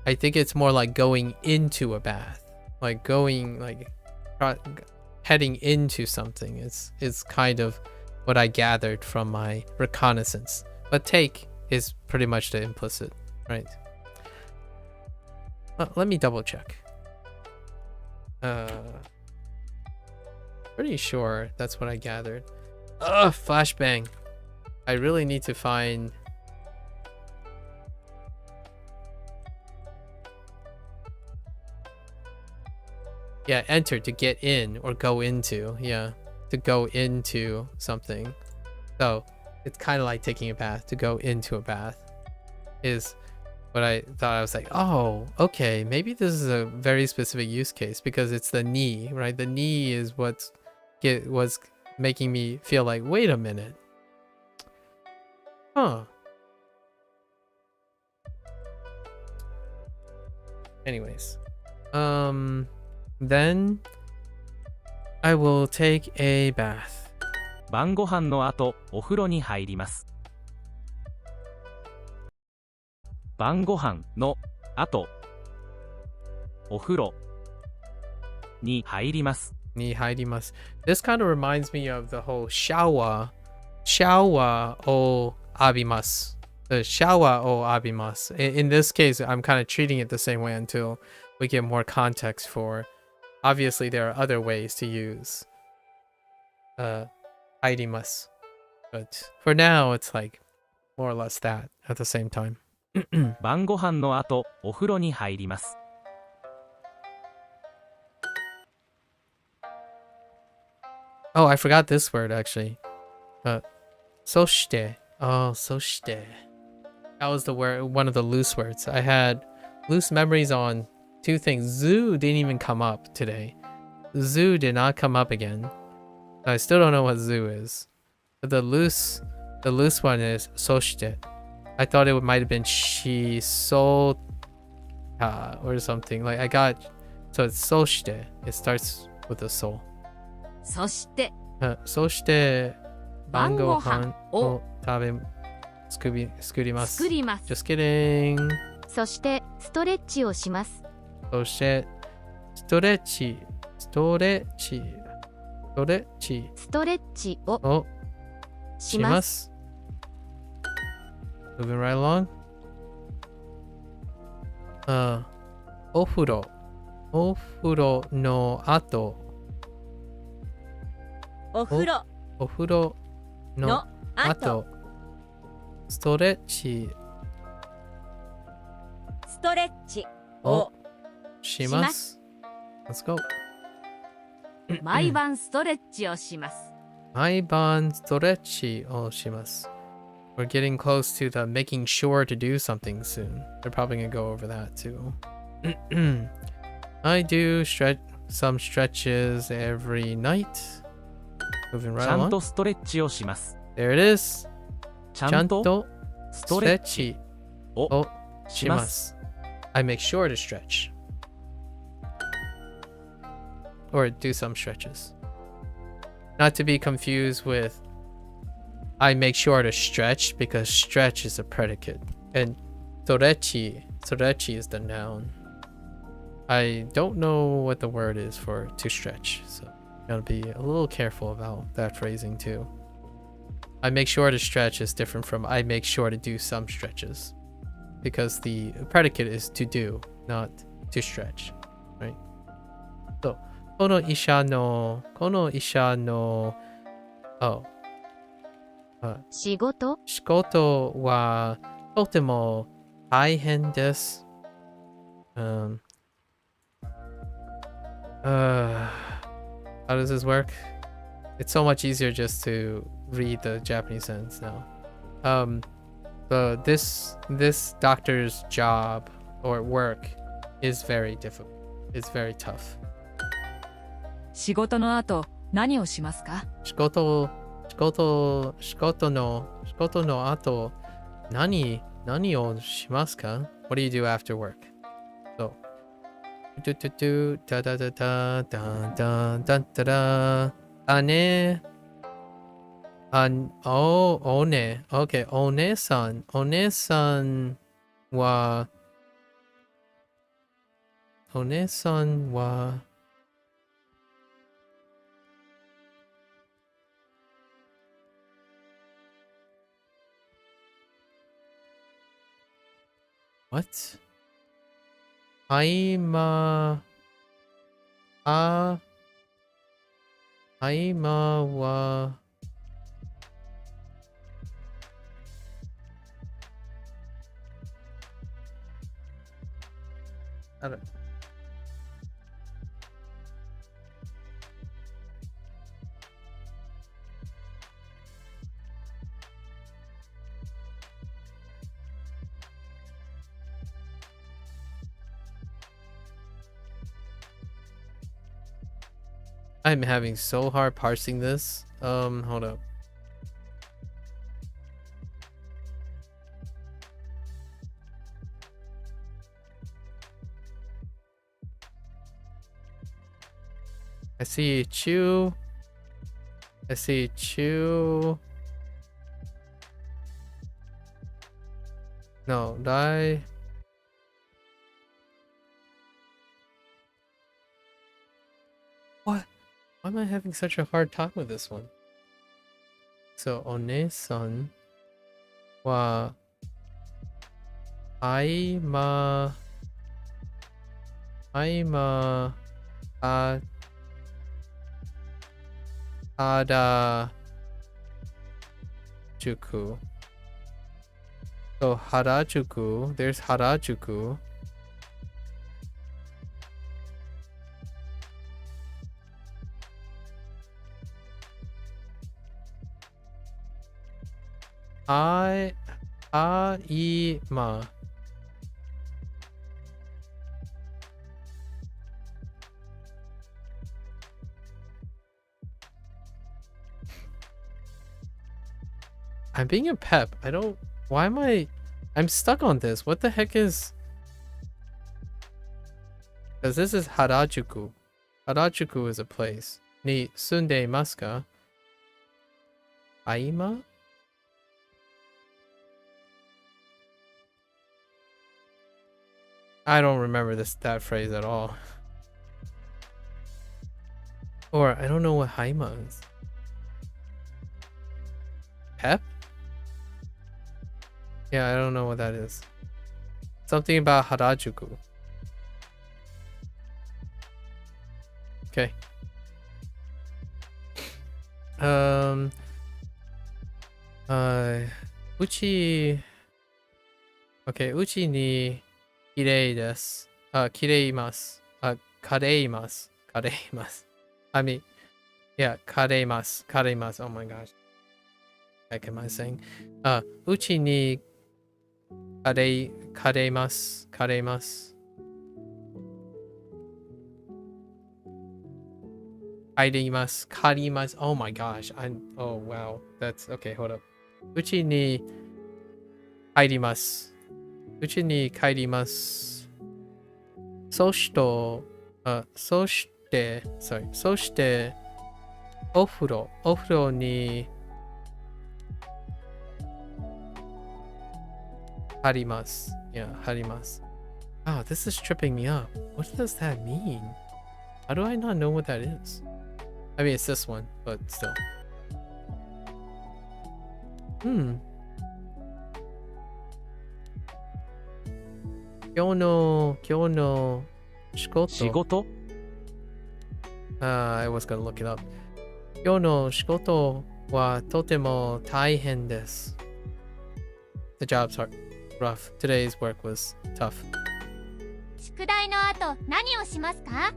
I think it's more like going into a bath. Like going, like heading into something. It's kind of what I gathered from my reconnaissance. But take is pretty much the implicit, right? Let me double check. Pretty sure that's what I gathered. Ugh, flashbang. I really need to find... Yeah, enter to get in or go into. Yeah, to go into something. So it's kind of like taking a bath. To go into a bath is what I thought. I was like, oh, okay, maybe this is a very specific use case because it's the knee, right? The knee is was making me feel like, wait a minute. Huh. Anyways. Then I will take a bath. 晩ご飯の後、お風呂に入ります。晩ご飯の後、お風呂に入ります。に入ります。This kind of reminds me of the whole showerを浴びます。The shower を浴びます。In this case, I'm kind of treating it the same way until we get more context for. Obviously, there are other ways to use 入ります。But for now, it's like more or less that at the same time. 晩ご飯の後、お風呂に入ります。Oh, I forgot this word actually. そして。Oh, そして。That was the word, one of the loose words. I had loose memories on 2 things. Zoo didn't even come up today. Zoo did not come up again. I still don't know what zoo is. But the loose one is そして. I thought it might have been しそた or something. Like I got, so it's そして. It starts with a soul. そしてそして晩ご飯を作ります。作ります。 Just kidding. そしてストレッチをします。そしてストレッチをします。Moving right along. お風呂の後。お風呂の後。ストレッチをします。Let's go. 毎晩ストレッチをします。毎晩ストレッチをします。We're getting close to the making sure to do something soon. They're probably going to go over that too. I do some stretches every night. Moving ち right ゃん along. とストレッチをします。 There it is. ちゃんとストレッチをしま。します I make sure to stretch. Or do some stretches. Not to be confused with I make sure to stretch because stretch is a predicate. And torechi is the noun. I don't know what the word is for to stretch. So I'm going to be a little careful about that phrasing too. I make sure to stretch is different from I make sure to do some stretches. Because the predicate is to do, not to stretch. Right? So, この医者の、oh. 仕事仕事はとても大変です。How does this work? It's so much easier just to read the Japanese sentence now. So this doctor's job or work is very difficult. It's very tough. 仕事の後、何をしますか？仕事の後、何をしますか？ What do you do after work? So, da da da da da da da da da. Okay, お姉さんは What? 合間はI don't I'm having so hard parsing this. Hold up. I see chew. No, die. What? Why am I having such a hard time with this one? So, One-san wa Aima Harajuku. So Harajuku, there's Harajuku. Aima. I'm being a pep. Why am I'm stuck on this. What the heck is... Because this is Harajuku. Harajuku is a place. Ni sundeimasu ka? Aima? I don't remember that phrase at all. Or I don't know what Haima is. Pep? Yeah, I don't know what that is. Something about Harajuku. Okay. Uchi. Okay, uchi ni kirei desu. Kireimasu. Kareimasu. I mean, yeah, kareimasu. Oh my gosh. What am I saying? Uchi ni kareimasu. Karimasu. Oh my gosh. Oh wow. That's okay. Hold up. Uchi ni kairimasu. Uchi ni kairimasu. Soshite, ofuro ni harimasu. Yeah, harimasu. Wow, this is tripping me up. What does that mean? How do I not know what that is? I mean, it's this one, but still. Kyono shikoto. I was gonna look it up. Kyono shikoto wa totemo taihen desu. The job's rough. Today's work was tough. 宿題の後何をしますか？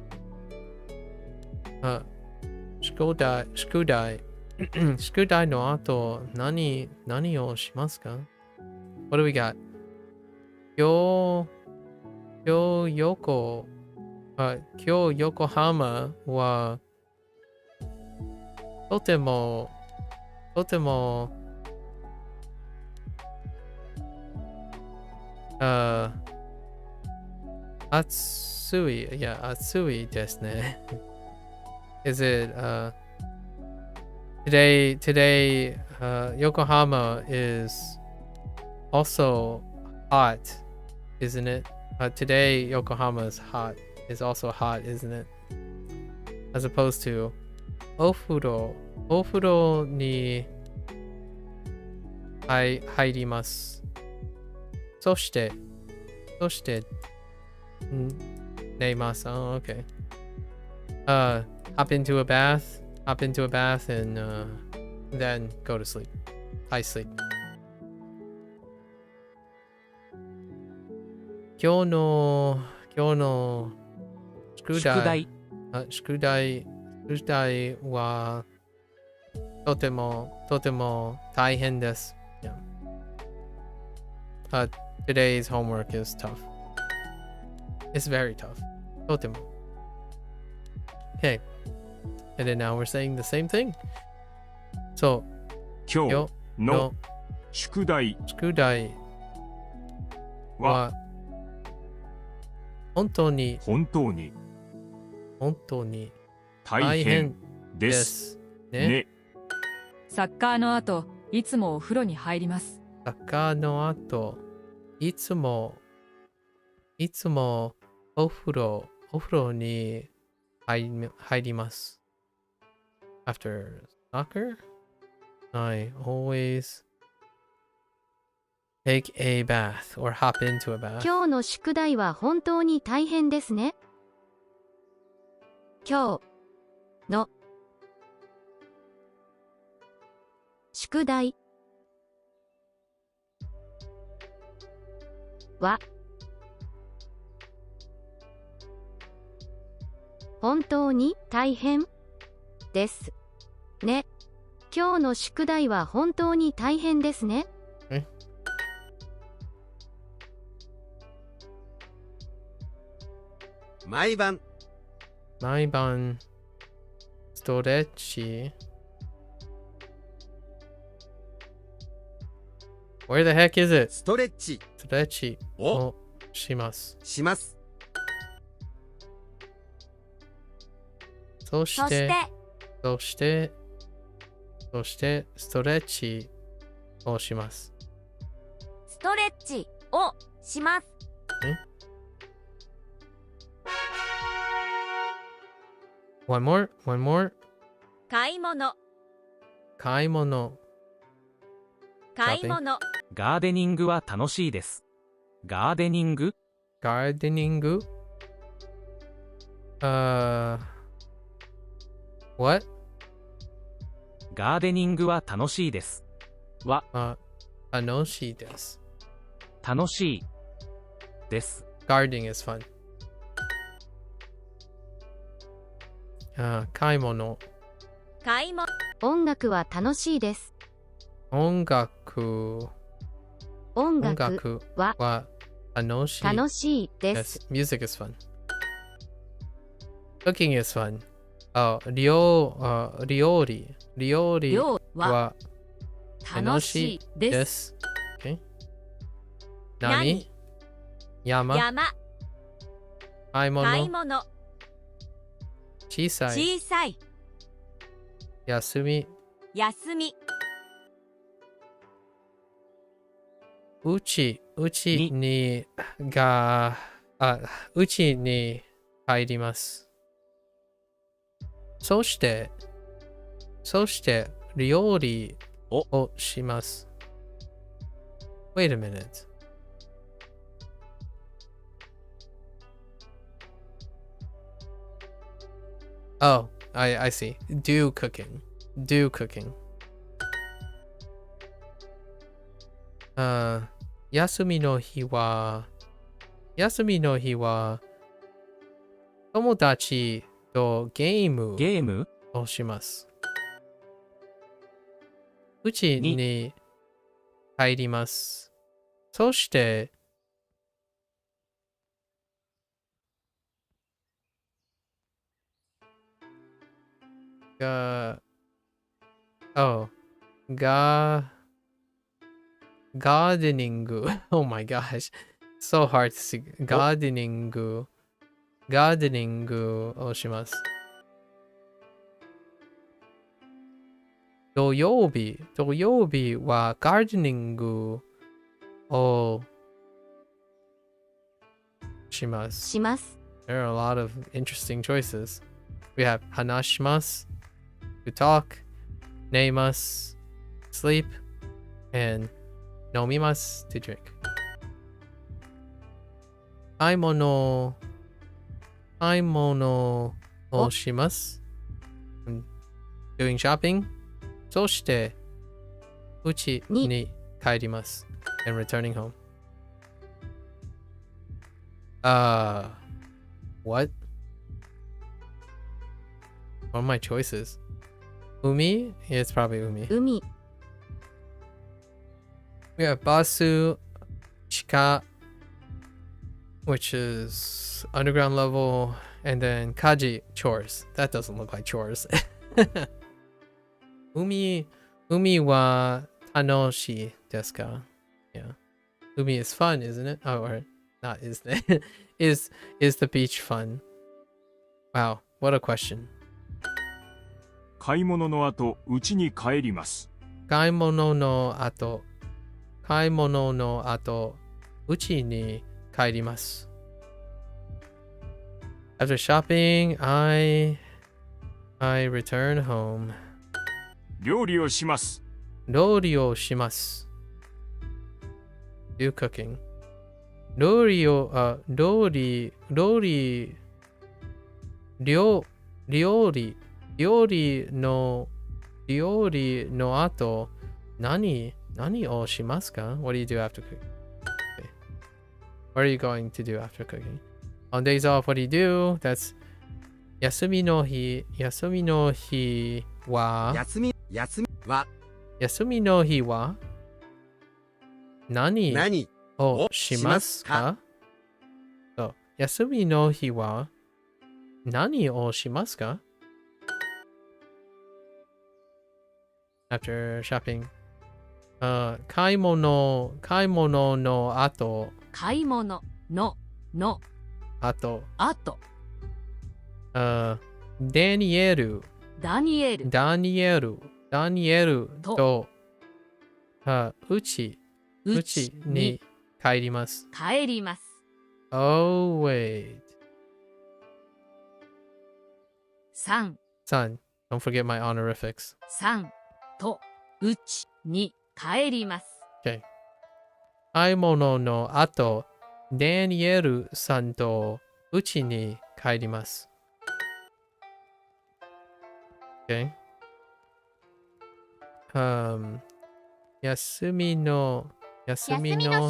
あ、宿題、宿題。宿題の後、何をしますか？ What do we got? 今日横浜はとても暑いですね。Is it today Yokohama is also hot, isn't it? Today Yokohama is also hot, isn't it? As opposed to お風呂に入ります。そして寝ます。Oh, okay. Hop into a bath and then go to sleep. I sleep. 今日の宿題はとても大変です。Yeah. Today's homework is tough. It's very tough. とても。Okay. And then now we're saying the same thing. So, 今日の宿題は本当に大変ですね。サッカーの後、いつもお風呂に入ります。サッカーの後、いつもお風呂に入ります。After soccer, I always take a bath or hop into a bath. 今日の宿題は本当に大変ですね。今日の宿題は本当に大変ですね。今日の宿題は本当に大変ですね。毎晩ストレッチ。Where the heck is it? ストレッチをします。そしてストレッチをします。ストレッチをします。One more. 買い物。ガーデニングは楽しいです。ガーデニング What? ガーデニングは楽しいです。楽しいです。楽しいです。Gardening is fun. 買い物。音楽は楽しいです。音楽は楽しいです。Music is fun. Cooking is fun. 料理は楽しいです。Okay. 何？山。買い物。小さい。休み。うちに入ります。そして料理をします。Wait a minute. Oh, I see. Do cooking. 休みの日は友達とゲームゲームをします。うちに帰ります。そして、ガーデニング。Oh my gosh. So hard to see. ガーデニングをします。土曜日はガーデニングをします。There are a lot of interesting choices. We have 話します to talk, 寝ます sleep, and 飲みます to drink. 買い物をします。Doing shopping. そして、うちに帰ります。And returning home. What? What are my choices? Umi? Yeah, it's probably Umi. 海 We have Basu, Chika, which is underground level, and then Kaji, chores. That doesn't look like chores. Umi wa tanoshi desu ka? Yeah. Umi is fun, isn't it? Oh, or not isn't it? is the beach fun? Wow, what a question. 買い物の後、家に帰ります。買い物の後、家に帰ります。After shopping, I return home. 料理をします。料理をします。Do cooking. 料理の後、何をしますか? What do you do after cooking? Okay. What are you going to do after cooking? On days off, what do you do? That's 休みの日は何をしますか? So, 休みの日は何をしますか? After shopping. 買い物の後。買い物の後。ダニエルとうちに帰ります。Oh, wait. 3 Don't forget my honorifics. とうちに帰ります。 Okay. 買い物の後、ダニエルさんとうちに帰ります。Okay. 休みの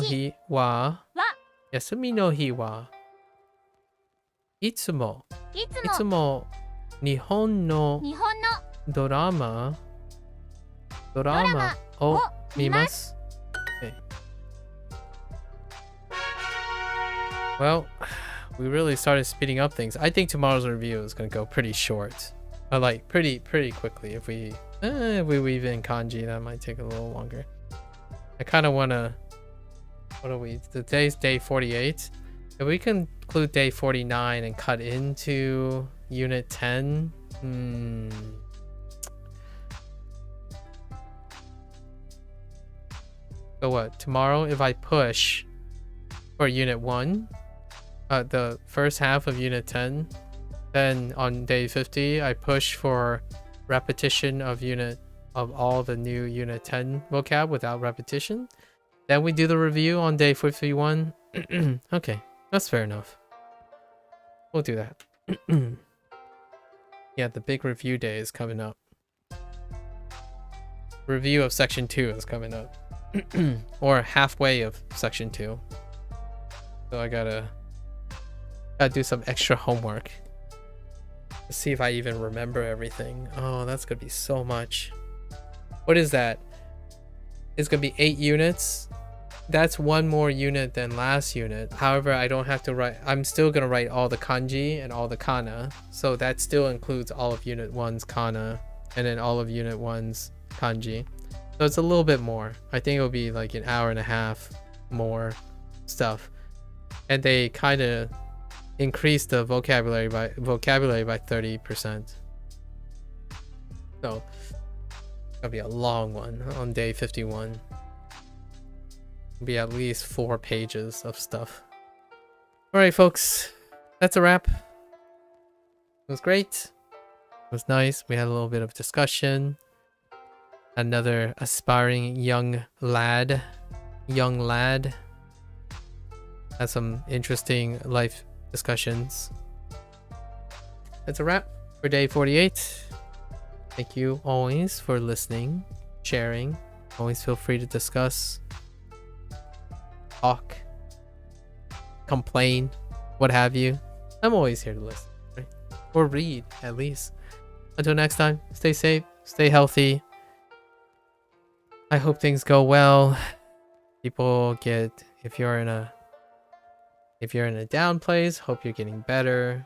日はいつも日本のドラマを見ます。Okay. Well, we really started speeding up things. I think tomorrow's review is going to go pretty short. Like pretty quickly. If we weave in kanji, that might take a little longer. I kind of want to. What are we? Today's day 48. If we can include day 49 and cut into unit 10. So what? Tomorrow, if I push for unit 1, the first half of unit 10, then on day 50, I push for repetition of all the new unit 10 vocab without repetition. Then we do the review on day 51. Okay, that's fair enough. We'll do that. Yeah, the big review day is coming up. Review of section 2 is coming up. Or halfway of section 2. So I gotta do some extra homework. Let's see if I even remember everything. Oh, that's gonna be so much. What is that? It's gonna be 8 units. That's one more unit than last unit. However, I don't have to write. I'm still gonna write all the kanji and all the kana. So that still includes all of unit 1's kana and then all of unit 1's kanji. So it's a little bit more. I think it'll be like an hour and a half more stuff. And they kind of increased the vocabulary by 30%. So it'll be a long one on day 51. It'll be at least 4 pages of stuff. All right, folks, that's a wrap. It was great. It was nice. We had a little bit of discussion. Another aspiring young lad had some interesting life discussions. That's a wrap for day 48. Thank you always for listening, sharing. Always feel free to discuss, talk, complain, what have you. I'm always here to listen, right? Or read, at least. Until next time, stay safe, stay healthy. I hope things go well. People get, if you're in a down place, hope you're getting better.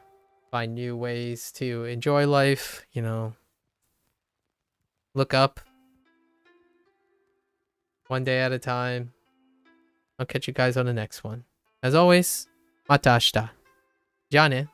Find new ways to enjoy life, you know. Look up. One day at a time. I'll catch you guys on the next one. As always, mata ashita. Ja ne.